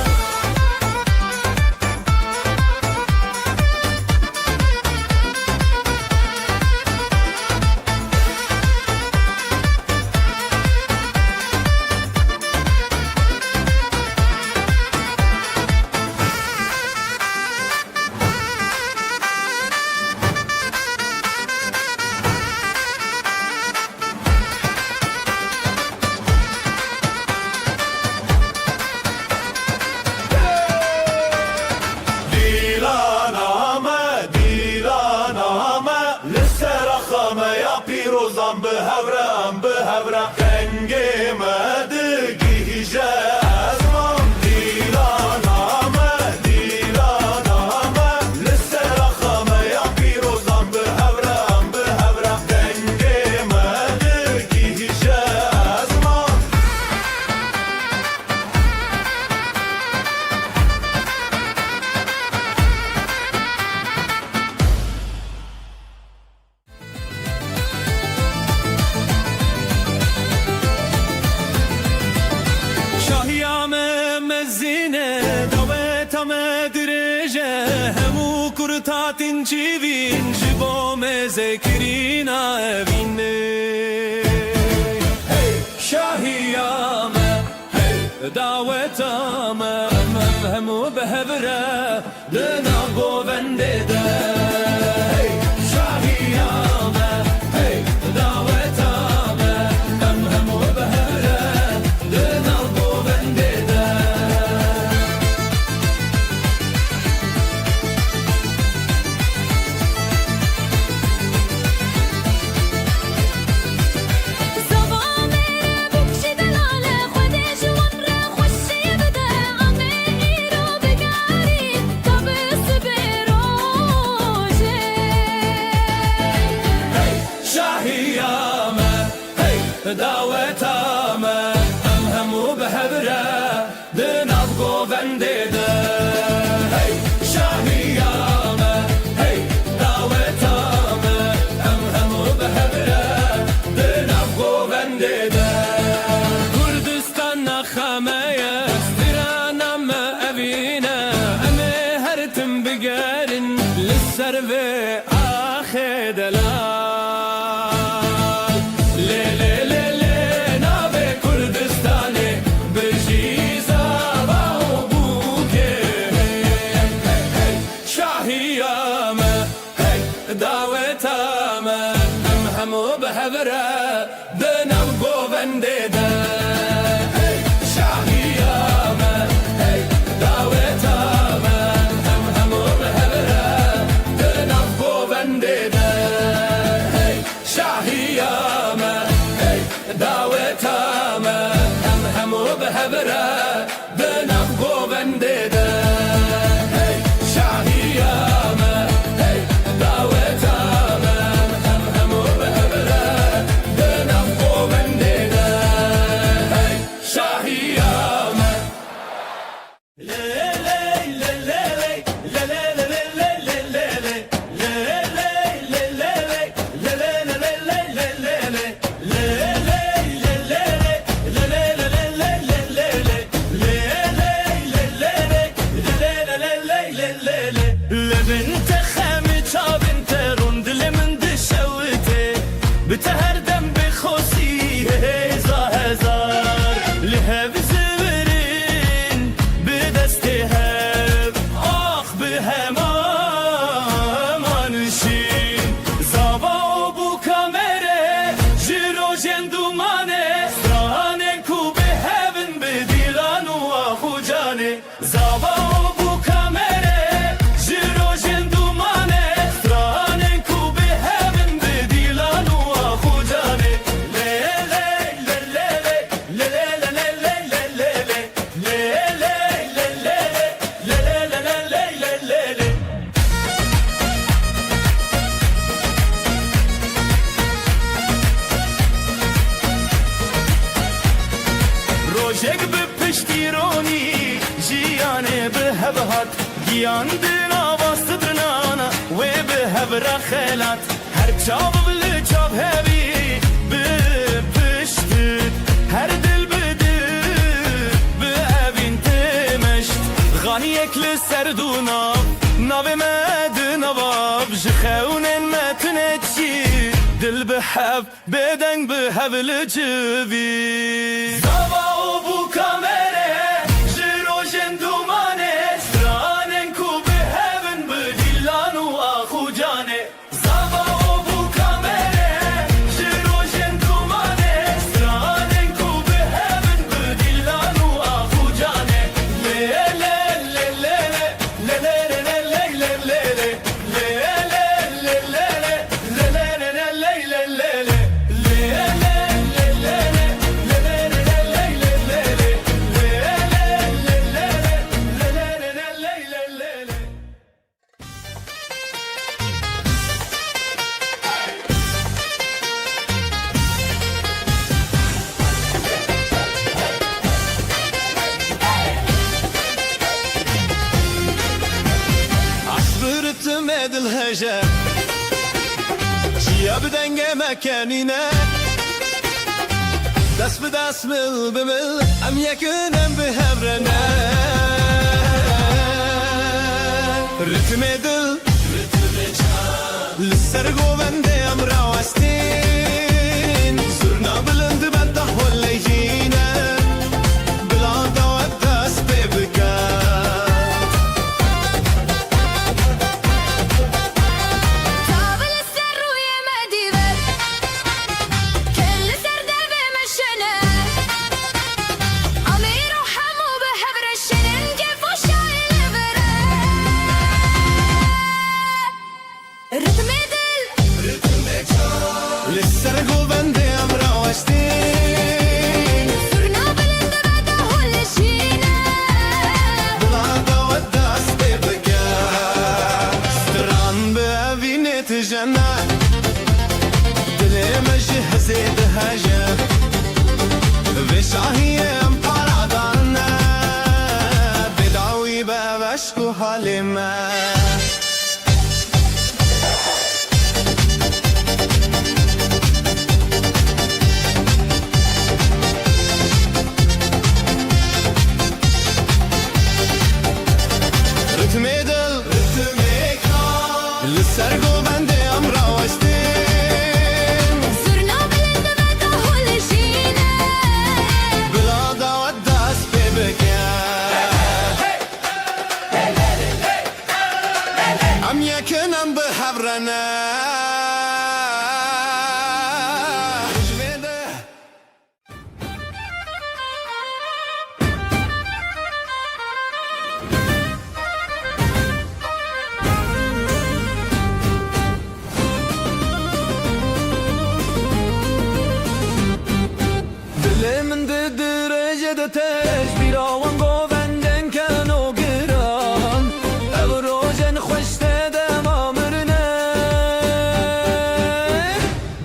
پیروزم به حوره دنگ مده گیجه ازمان دیلانامه لسر خامه یا پیروزم به حوره دنگ مده گیجه ازمان تاتین چی وین جبو مذکرینا وینه شاهیامه دعوتامه همو بهبره لنا گوونده ده شاهیامه دعوتامه همو بهبره لنا گوونده ده دعوتامه همو بهبره دناف گوونده ده شاهیامه دعوتامه همو بهبره دناف گوونده ده کردستان نخمه استرانم اوینه امه هرتم بگرن لسر و آخه دلال دعوتامه همو بهبره دنم گوونده ده شاهیامه دعوتامه همو بهبره دنم گوونده ده شاهیامه دعوتامه همو بهبره دنم گوونده ده خوجانه زابا بو کامره جرو جندومانه سترانن کو به همن بدیلان و خوجانه لی لی لی لی لی روشک به پشتیرانی جیانه به هبهات گیان دنا باستدرنانا و به هبرا خیلات هر چاو بل چاو هبی به پشت هر دل بده به اوین تمشت غانی اکل سردونا ناو مد نواب جخونن متنچی دل به هب بدن به هبل جوی زابا بو کامره جرو جندومانه سترانن کو به هبن بدیلان و آخو جانه زابا بو کامره جرو جندومانه سترانن کو به هبن بدیلان و آخو جانه لی لی لی لی لی لی لی لی تمد الهجا جيا بدنجة مكاننا داس بداس مل بمل أم يكون أم بهبرنا رتم دل للسرقو بندي أم راوستين زرنا بلند بده ولا يجينا بلاد وداس ببكا للسرقو بندي أم راوستين صرنا بلند بعده ولا شينا بلاد وداس ببكا ستران بأبيني تجنى دلي مجهزي دهجة بشاهي امبارادانا بدعوي بابشكو حالما للسرقو بندي أم راوستين صرنا بلند بعده ولا شينا بلاد وداس ببكا أم يكن أم بحبرنا من درجة تجبير وانقو بندن كانوا قران أبروجن خوشت دمامرنا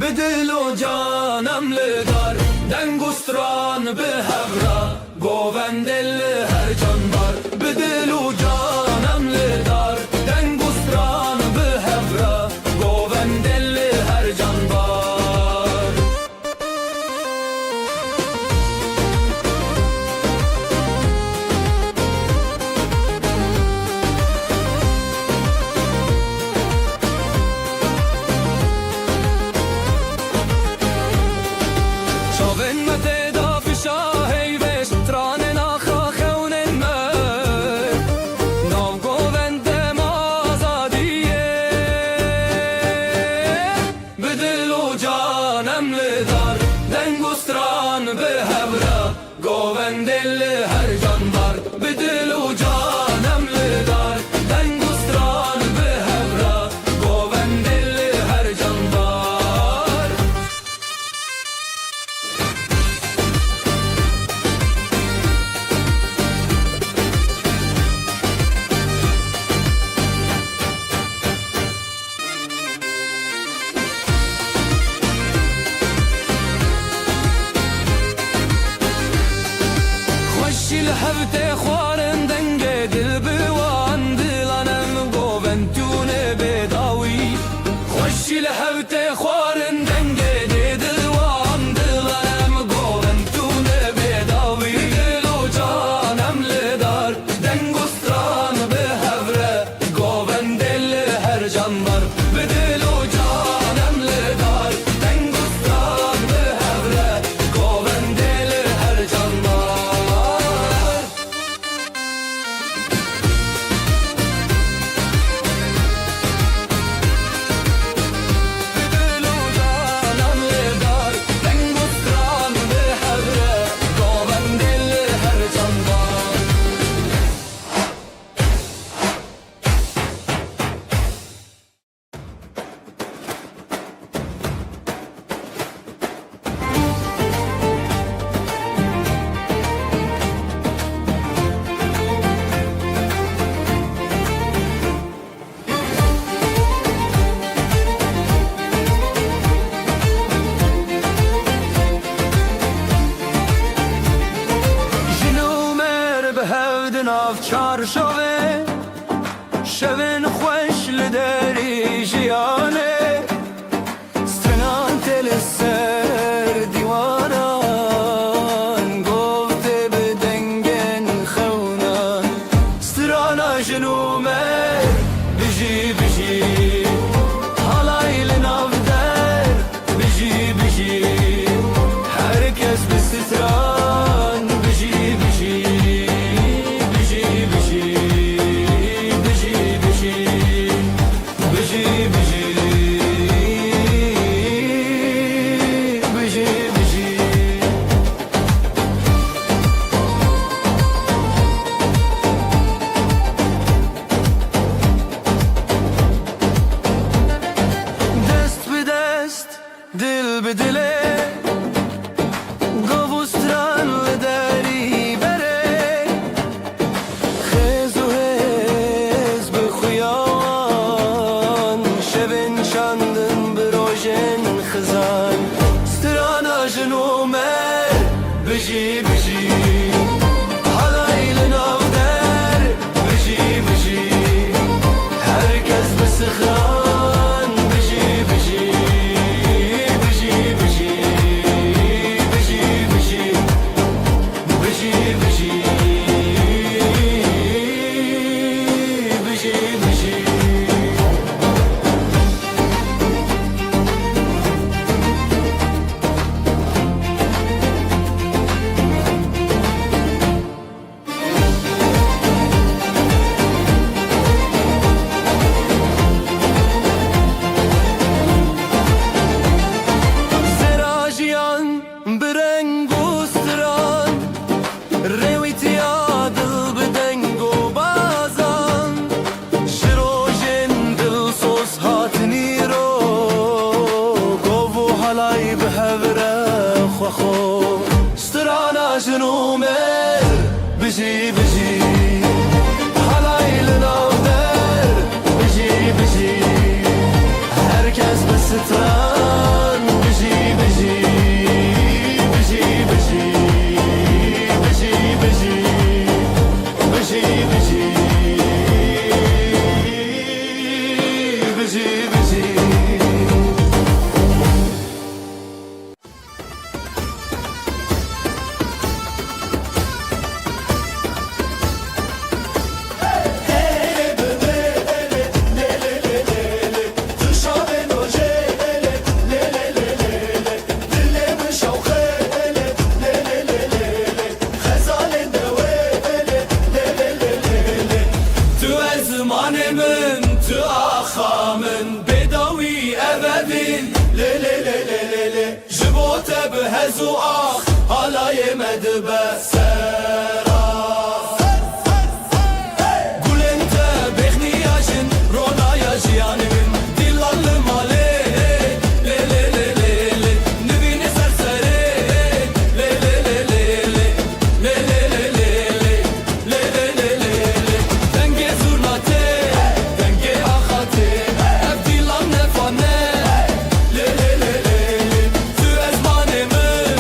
بدلو جانم لدار دنگوستران بهبرا قوندل هر جانبار بدلو جانم لدار دنگوستران بهبرا قوندل هر جانبار. هفته خوارن دنگه دل بوان دلانم گوون تونه بداوی خوشی لهفته خوارن دنگه دلوان دلانم گوون تونه بداوی دل و جانم لدار دنگ استران به هفره گوون دل هر جانبار به دل و جانم لدار دنگ استران به هفره گوون دل هر جانبار چارشوه شوین خوش لدری جیانه ستنان تل سر دیوانان گفته بدنگن خونان سترانا جنومه بجی بجی حالای لناف در بجی بجی herkes bir stran بجی بجی دل به دله گوستران لداری بره خیز و هز به خویان شبن شاندن به روژن خزان سترانا جنومه بجی بجی حالای لناو در بجی بجی herkes به سخران بجی بجی سترانا جنومه بجي بجي حالای لناو در بجي بجي herkes به ستران بجي بجي بجي بجي بجي بجي بجي بجي بجي بجي زمانمın tu axamın bedawi ebedin le le le le le le jibote behezu ah halaye medbe sera gulente behniyajin ronaya jiyanımın dillallı male le le le le le nüvini sersere le le le le le le le le le le le le le denge zurnate denge ahate evdilan nefane le le le le tu ezmanemın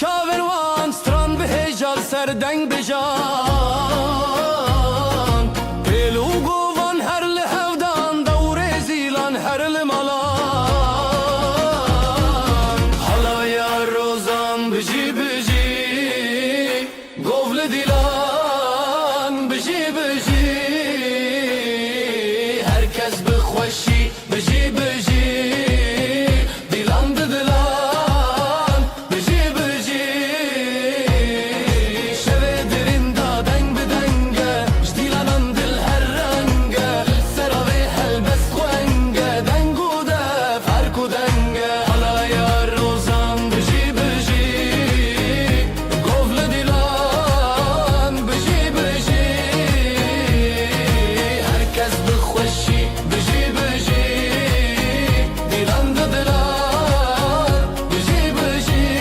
çavên wan stran bi hêjar serdeng bijan pêl û govan her li hevdan dewrê zîlan her li malan halaya rozan bijî bijî gov li dîlan bijî bijî herkes bi xweşî bijî bijî dîlan di dilan bijî bijî şevê dirîn da deng bi denge ji dîlanan dil her renge sera vê helbest xwenge deng û dev her ku denge halaya rozan bijî bijî gov li dîlan bijî bijî herkes bi xweşî bijî bijî dîlan di dilan bijî bijî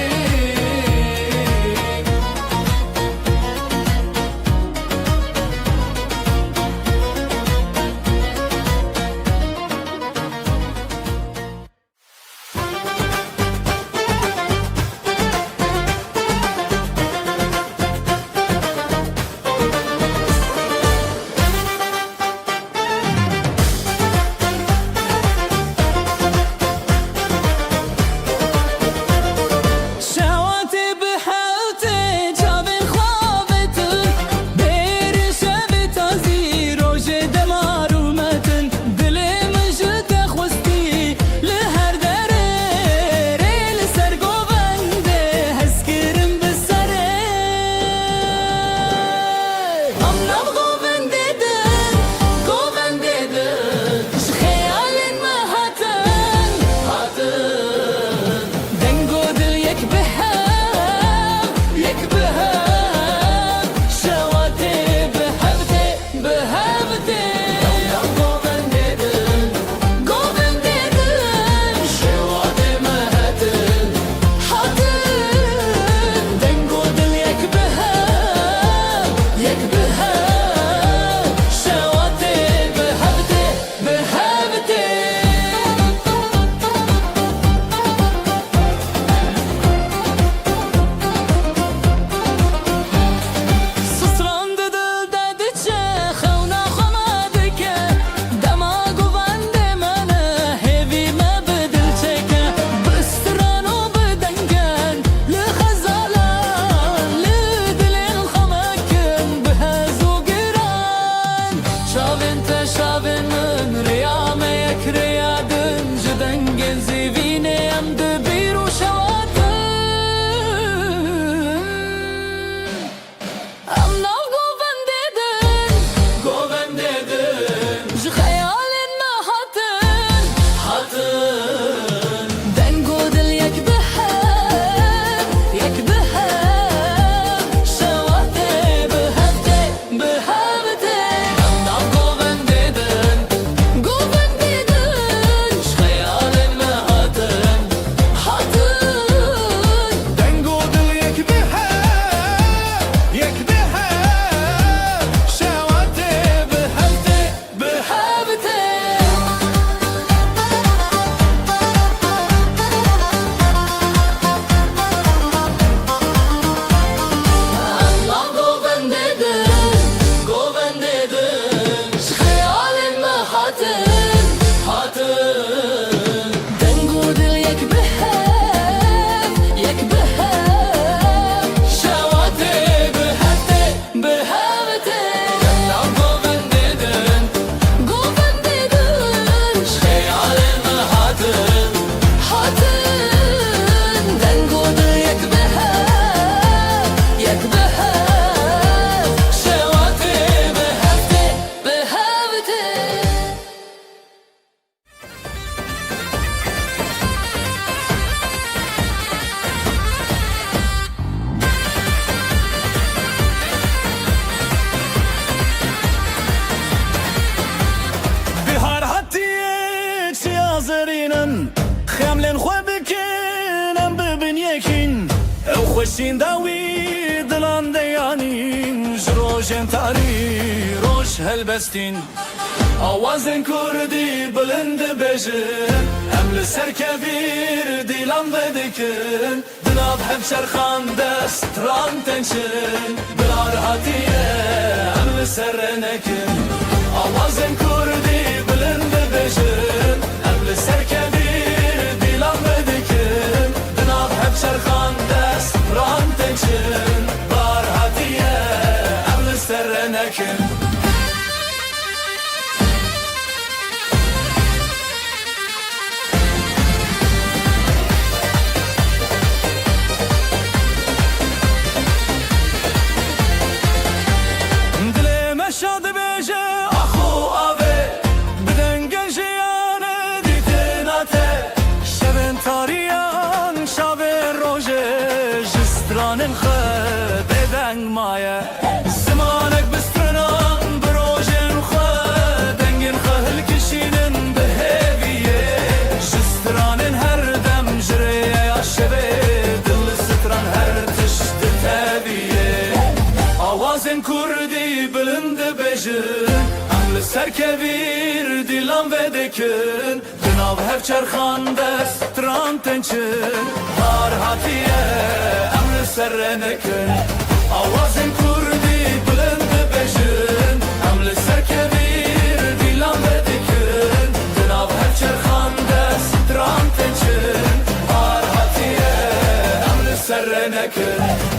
شواتي بحالتي جابن خوابتن بيري شابي تازي روجي دمار ومتن دلي من جد خوستي لهر داري ريل سرقو بندي هسكرم بالسري هم نبغو بنديدن قو بنديدن شخيال ما هاتن دنگو دل یک بهم شواتي بهبتي گو بندیدن شواتي مهتن حاتن دنگو دل یک بهم شواتي بهبتي سسراند دل دادچه خونا خمادکه دماغو بنده منه هیوی ما بدل چکه بستران و بدنگن لخزالان لدلین خمکن بهزو گران شاوین تا شاوین من ریام یک ریادن جدنگن زیوینه ام دبیر و شواتن I'm now go bendeden ji xeyalên me hatin dengo dil yek bihem şewatê bihevtê I'm now go bendeden ji xeyalên me hatin dengo dil yek bihem şewatê bihevtê بهبتي Allah go bendeden şkhayalin ma hatin dengo dil yek bihem şewatê bihevtê Allah go bendeden şkhayalin ma hatin dengo dil yek bihem şewatê bihevtê bihar hatiye çiyazerinen xemlen xwe bikin em bibin yekin ew xweşîn dawî dilan deyanîn ji rojên tarî roj helbestîn awazên kurdî bilind dibêjin em li ser kevîr dîlan vedikin بناب هفشر خانده ستران تنشن بلار هاتیه امل سرنکن آوازن کردی بلند بشن امل سرکبیر دیلان بدکن بناب هفشر خانده ستران تنشن بلار هاتیه امل سرنکن شاد بیجه آخو آوه بدن گنجیانه دیتناته شبن تاریان شبن روژه جستران خود بدنگ مایه زمانک بسترنان بروژن خود دنگن خهل کشینن به هیویه جستران هر دم جریه یا شبه دل ستران هر تشت تبیه آوازن کردی بلند امل سرکبیر دیلان بدکن بناب هفچر خانده ستران تنچن هار هاتیه امل سرنکن آوازن کردی بلند بجن امل سرکبیر دیلان بدکن بناب هفچر خانده ستران تنچن هار هاتیه امل سرنکن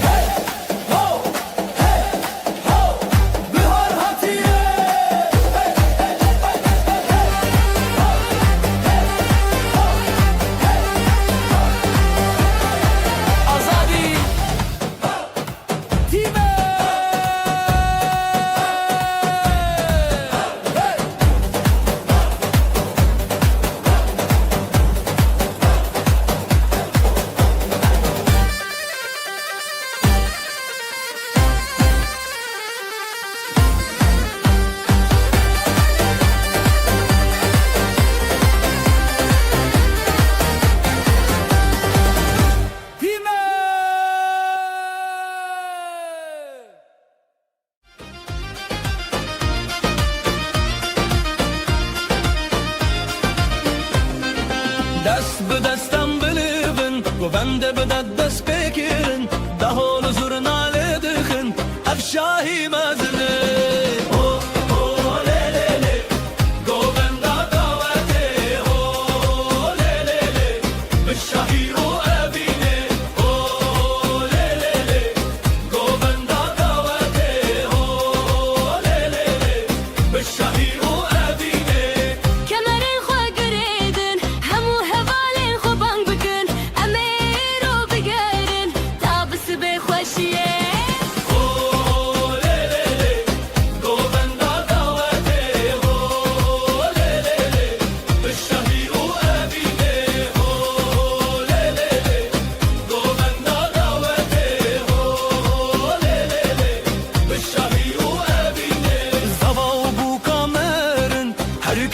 دست به دستم بلیبن گوونده به دست بگیرن ده حال زورناله دخن افشاهی مزنه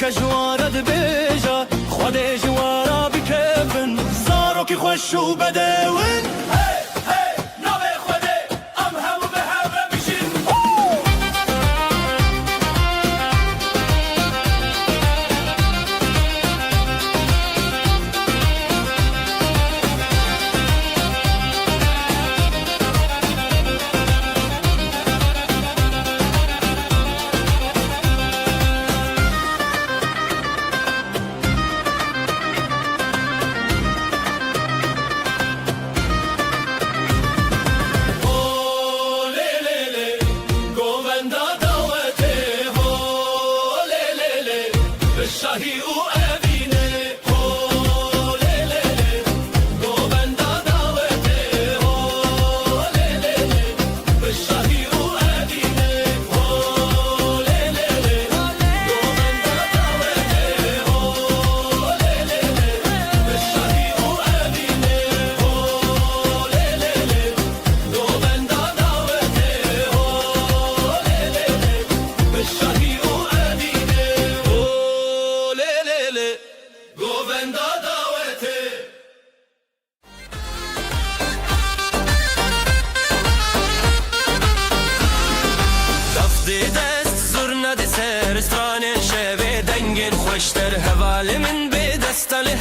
کجواره دبیجا خود جوارا بکفن زارو کی خوش و بدون شاهی و امینه هو لی لی لی گووندا دعوته هو لی لی لی به شاهی و امینه هو لی لی لی گووندا دعوته هو لی لی لی به شاهی و امینه هو لی لی لی گووندا دعوته هو لی لی لی به شاهی و سرستران شبه دنگن خوشتر حوالی من به دستاله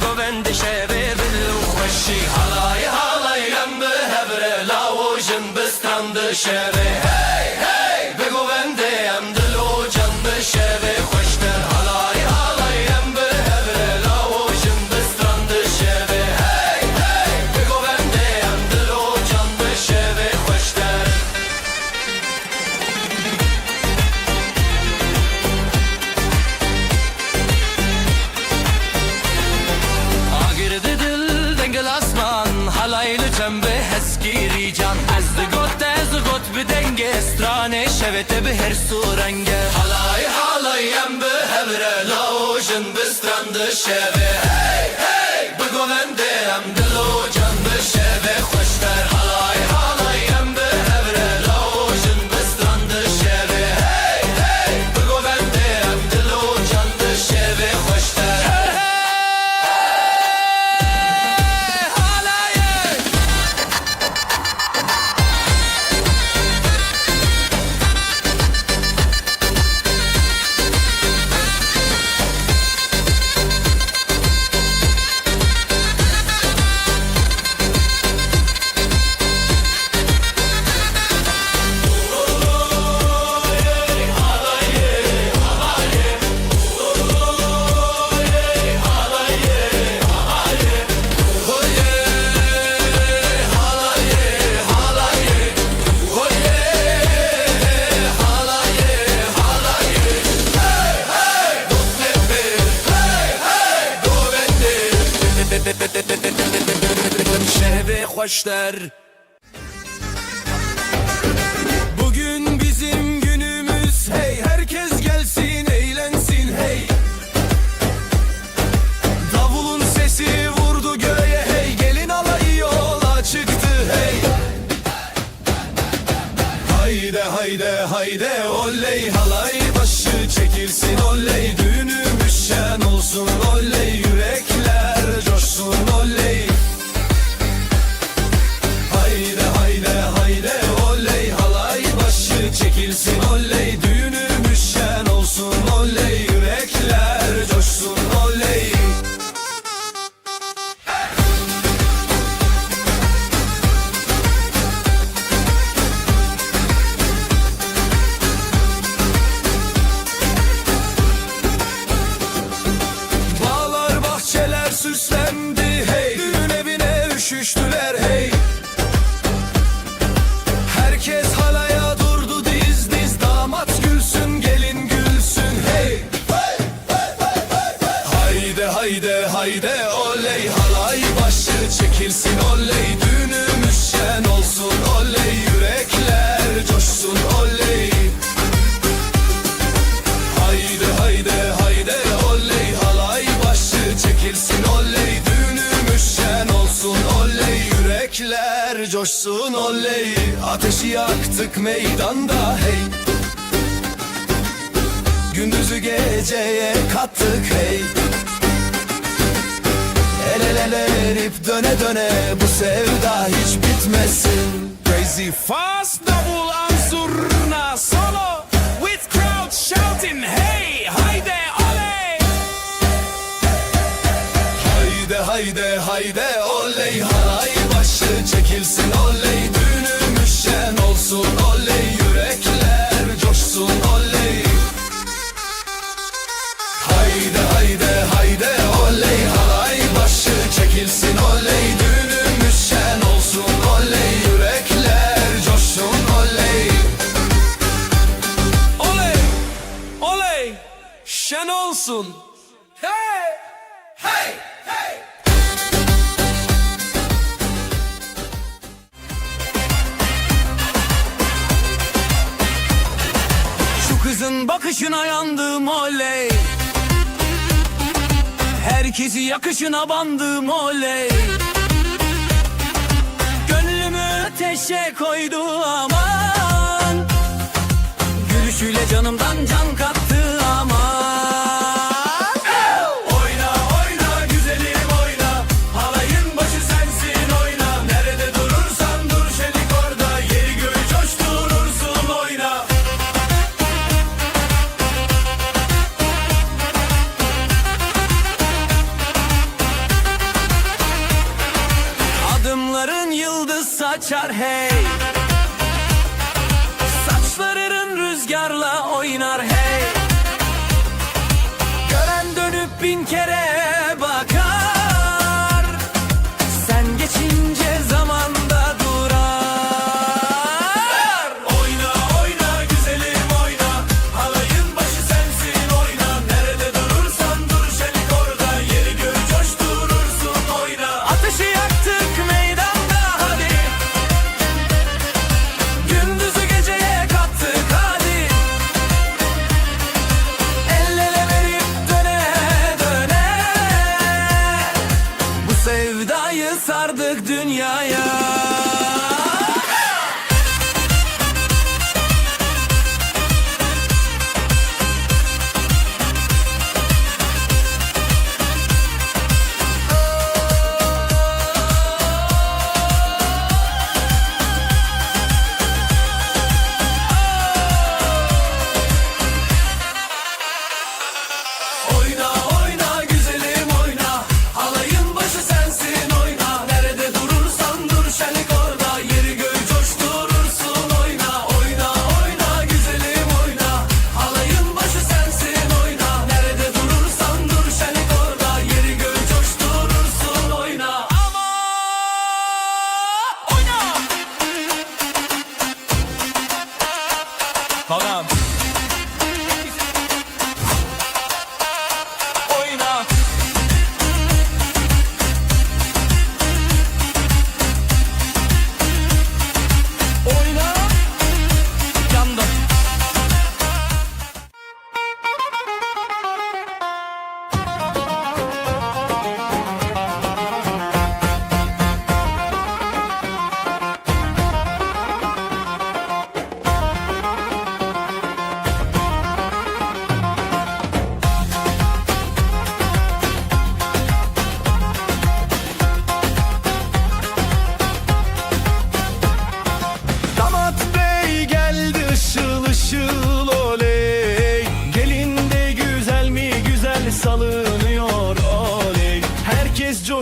گووند شبه بلو خوشی حالای حال strandı şevi Hey hey bego vende em dilo candı şevi Hoşter halay halay em be hevre lavojin be strandı şevi Hey hey bego vende em dilo candı şevi Hoşter Agirdi dil dengel asman halaylı cembe heskiri can Ez got bi denge strane şevete bi her surenge Halay halay em bi hevre lavojin bi strandı şevi Hey hey bi govende em dilo can bi şevi Hoşter halay halay em bi hevre lavojin bi strandı şevi Hey hey bi govende em dilo can bi şevi Hoşter şevi hoşter Bugün bizim günümüz hey herkes gelsin eğlensin hey Davulun sesi vurdu göğe hey gelin alayı yola çıktı hey Hayde hayde hayde oley halay başı çekilsin oley Düğünümüz şen olsun oley yürekler coşsun oley Hayde hayde hayde oley halay başı çekilsin oley Düğünümüz şen olsun oley yürekler coşsun oley Bağlar bahçeler süslendi hey Düğün evine üşüştüler hey Herkes halaya durdu diz diz Damat gülsün gelin gülsün hey Hayde hayde hayde oley halay başı çekilsin oley Düğünümüz şen olsun oley yürekler coşsun oley Hayde hayde hayde oley halay başı çekilsin oley Düğünümüz şen olsun oley yürekler coşsun oley Ateşi yaktık meydanda hey Gündüzü geceye kattık hey El ele verip döne döne bu sevda hiç bitmesin Crazy fast double ansurna solo with crowd shouting hey hayde oley Hayde hayde hayde oley halay başı çekilsin oley Düğünümüz şen olsun oley yürekler coşsun oley Hayde hayde hayde oley halay başı çekilsin oley Düğünümüz şen olsun oley yürekler coşsun oley oley oley şen olsun hey hey hey Şu kızın bakışına yandım oley Herkesi yakışına bandım oley Gönlümü ateşe koydu aman Gülüşüyle canımdan can kattı aman Oyna oyna güzelim oyna Halayın başı sensin oyna Nerede durursan dur şenik orada Yeri göğü coşturursun oyna Adımların yıldız saçar hey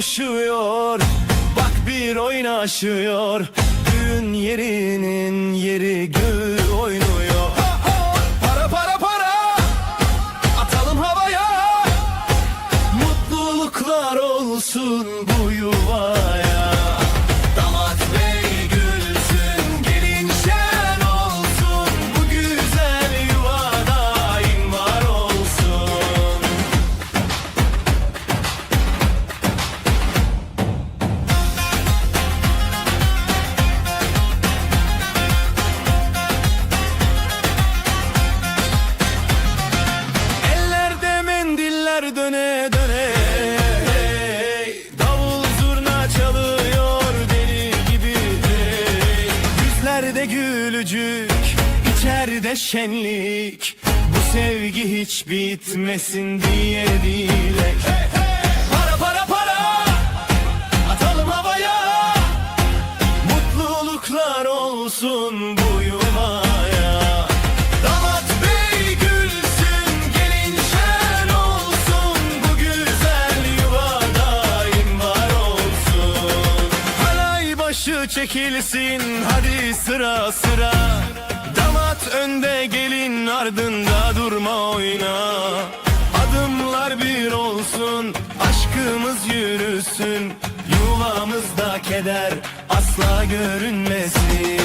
coşuyor. Bak bir oynaşıyor. Düğün yerinin yeri gül oynuyor. Para para para, atalım havaya. Mutluluklar olsun bu yuvaya. Damat bey gülsün, gelin şen olsun. Bu güzel yuva daim var olsun. Ellerde mendiller döne döne. Hey, davul zurna çalıyor deli gibi. Hey, yüzlerde gülücük, içeride şenlik. Bu sevgi hiç bitmesin diye dilek. Para para para, atalım havaya. Mutluluklar olsun bu yuvaya. Damat bey gülsün, gelin şen olsun. Bu güzel yuva daim var olsun. Halay başı çekilsin, hadi sıra sıra. Damat önde, gelin ardında, durma oyna. Adımlar bir olsun, aşkımız yürüsün. Yuvamızda keder asla görünmesin.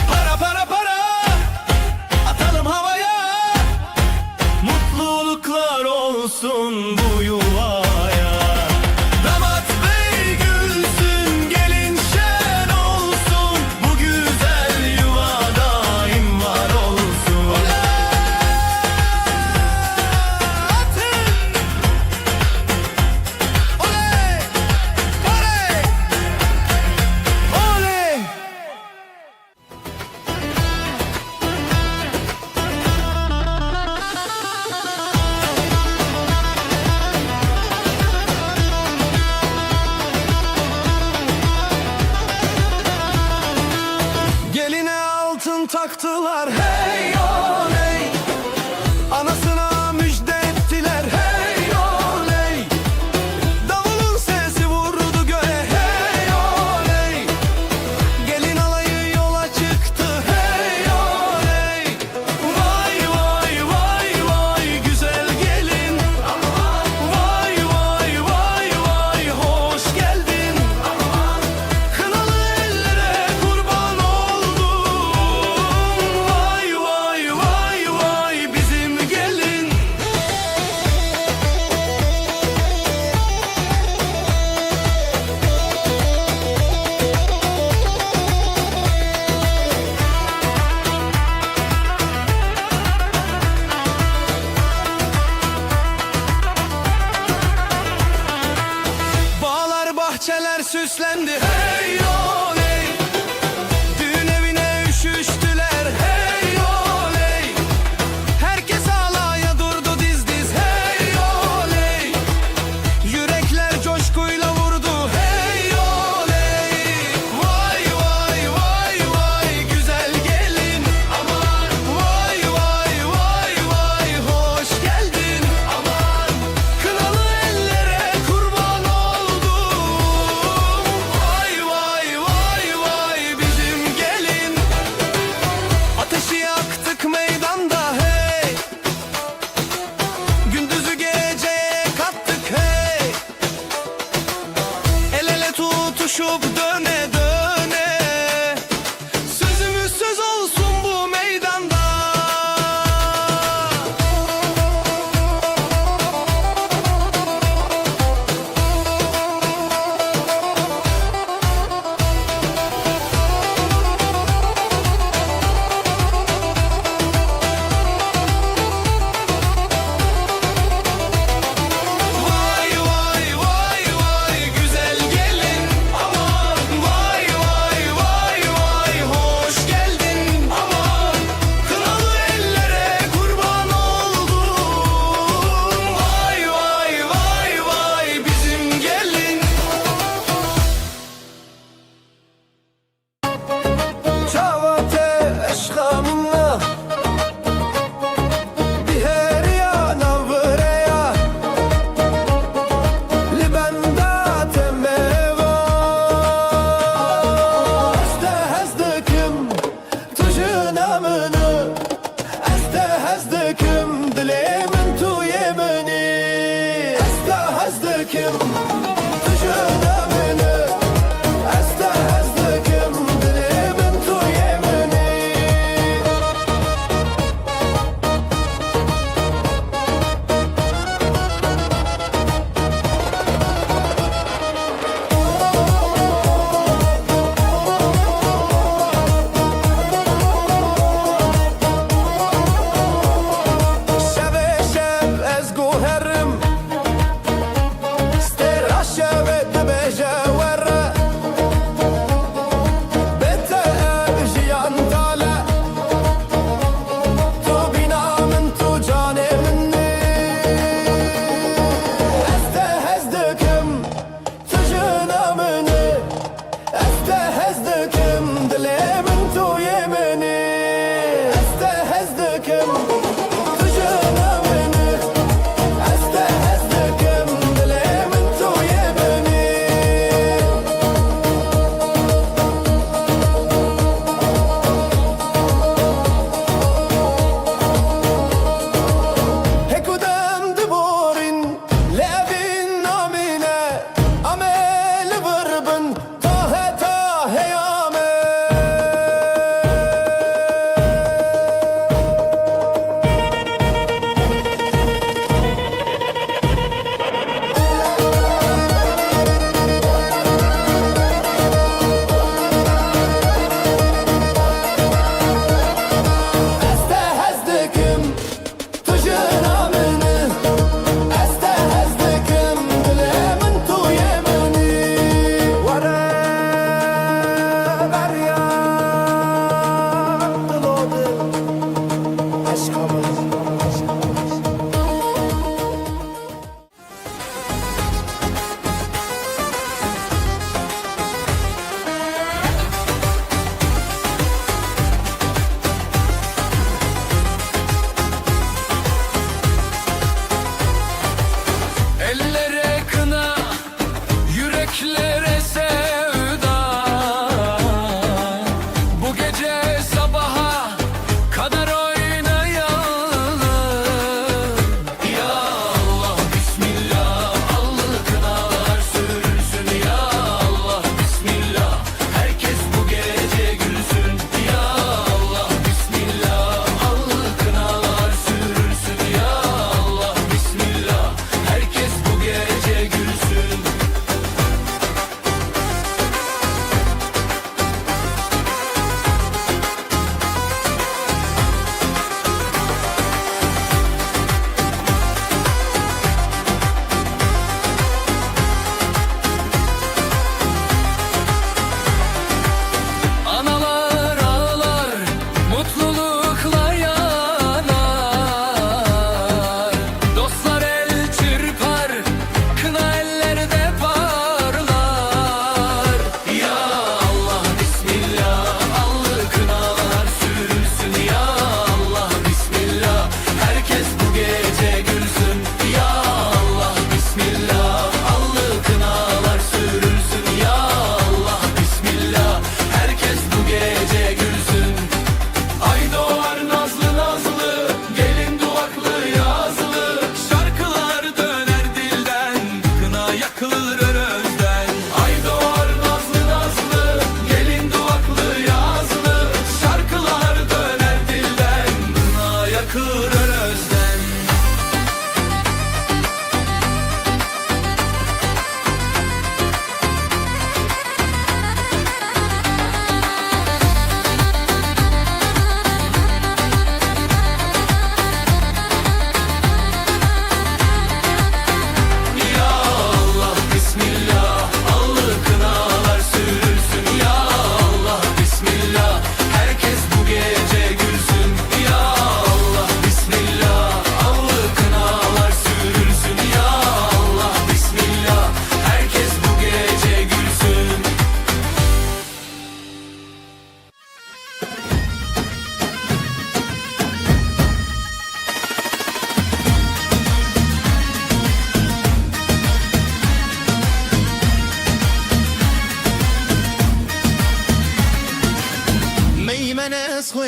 Para para para, atalım havaya. Mutluluklar olsun bu yuvaya. Damat bey gülsün, gelin şen olsun. Bu güzel yuva daim var olsun. Atın! Oley! Oley! Oley! Geline altın taktılar, hey oley. Anasına müjde ettiler, hey oley. Davulun sesi vurdu göğe, hey oley. Gelin alayı yola çıktı, hey oley. Vay vay vay vay güzel gelin. Vay vay vay vay hoş geldin. Kınalı ellere kurban oldum. Vay vay vay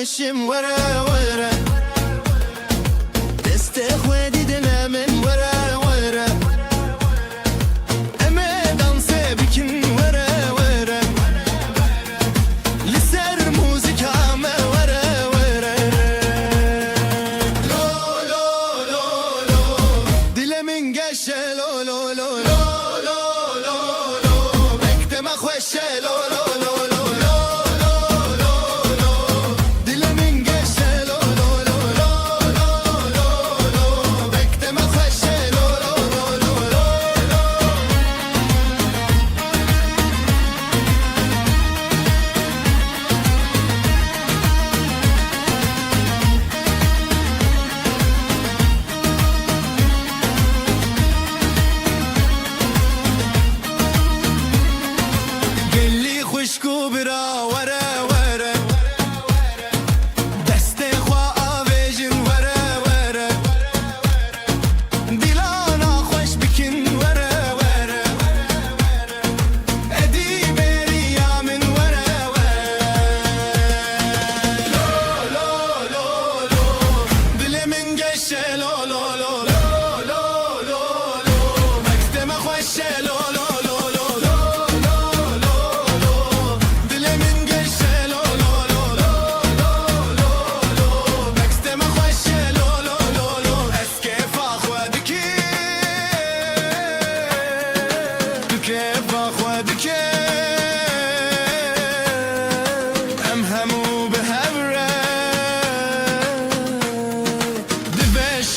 خوشم وره وره دست خودی دل من وره وره امه دانس بکن وره وره لسر موزیکام وره وره لو لو لو لو دل من گشه لو لو لو لو لو لو لو بکتم خوشه لو لو لو لو خوشکو برا وره وره دست خواه آویجن وره وره دیلانا خوش بکن وره وره ادی بری آمن وره وره لو لو لو لو دل من گشه لو لو لو لو لو لو مکتم خوشه لو لو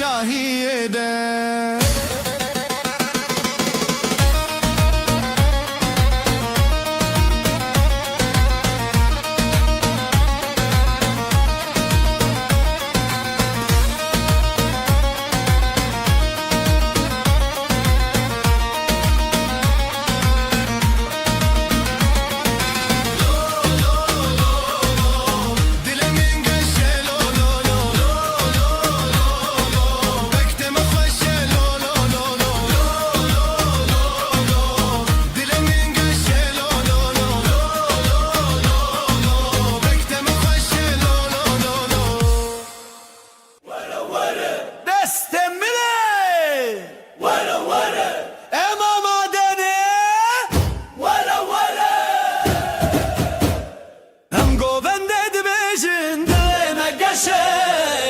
شاهیده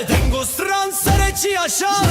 Tengo stranzare ci asciare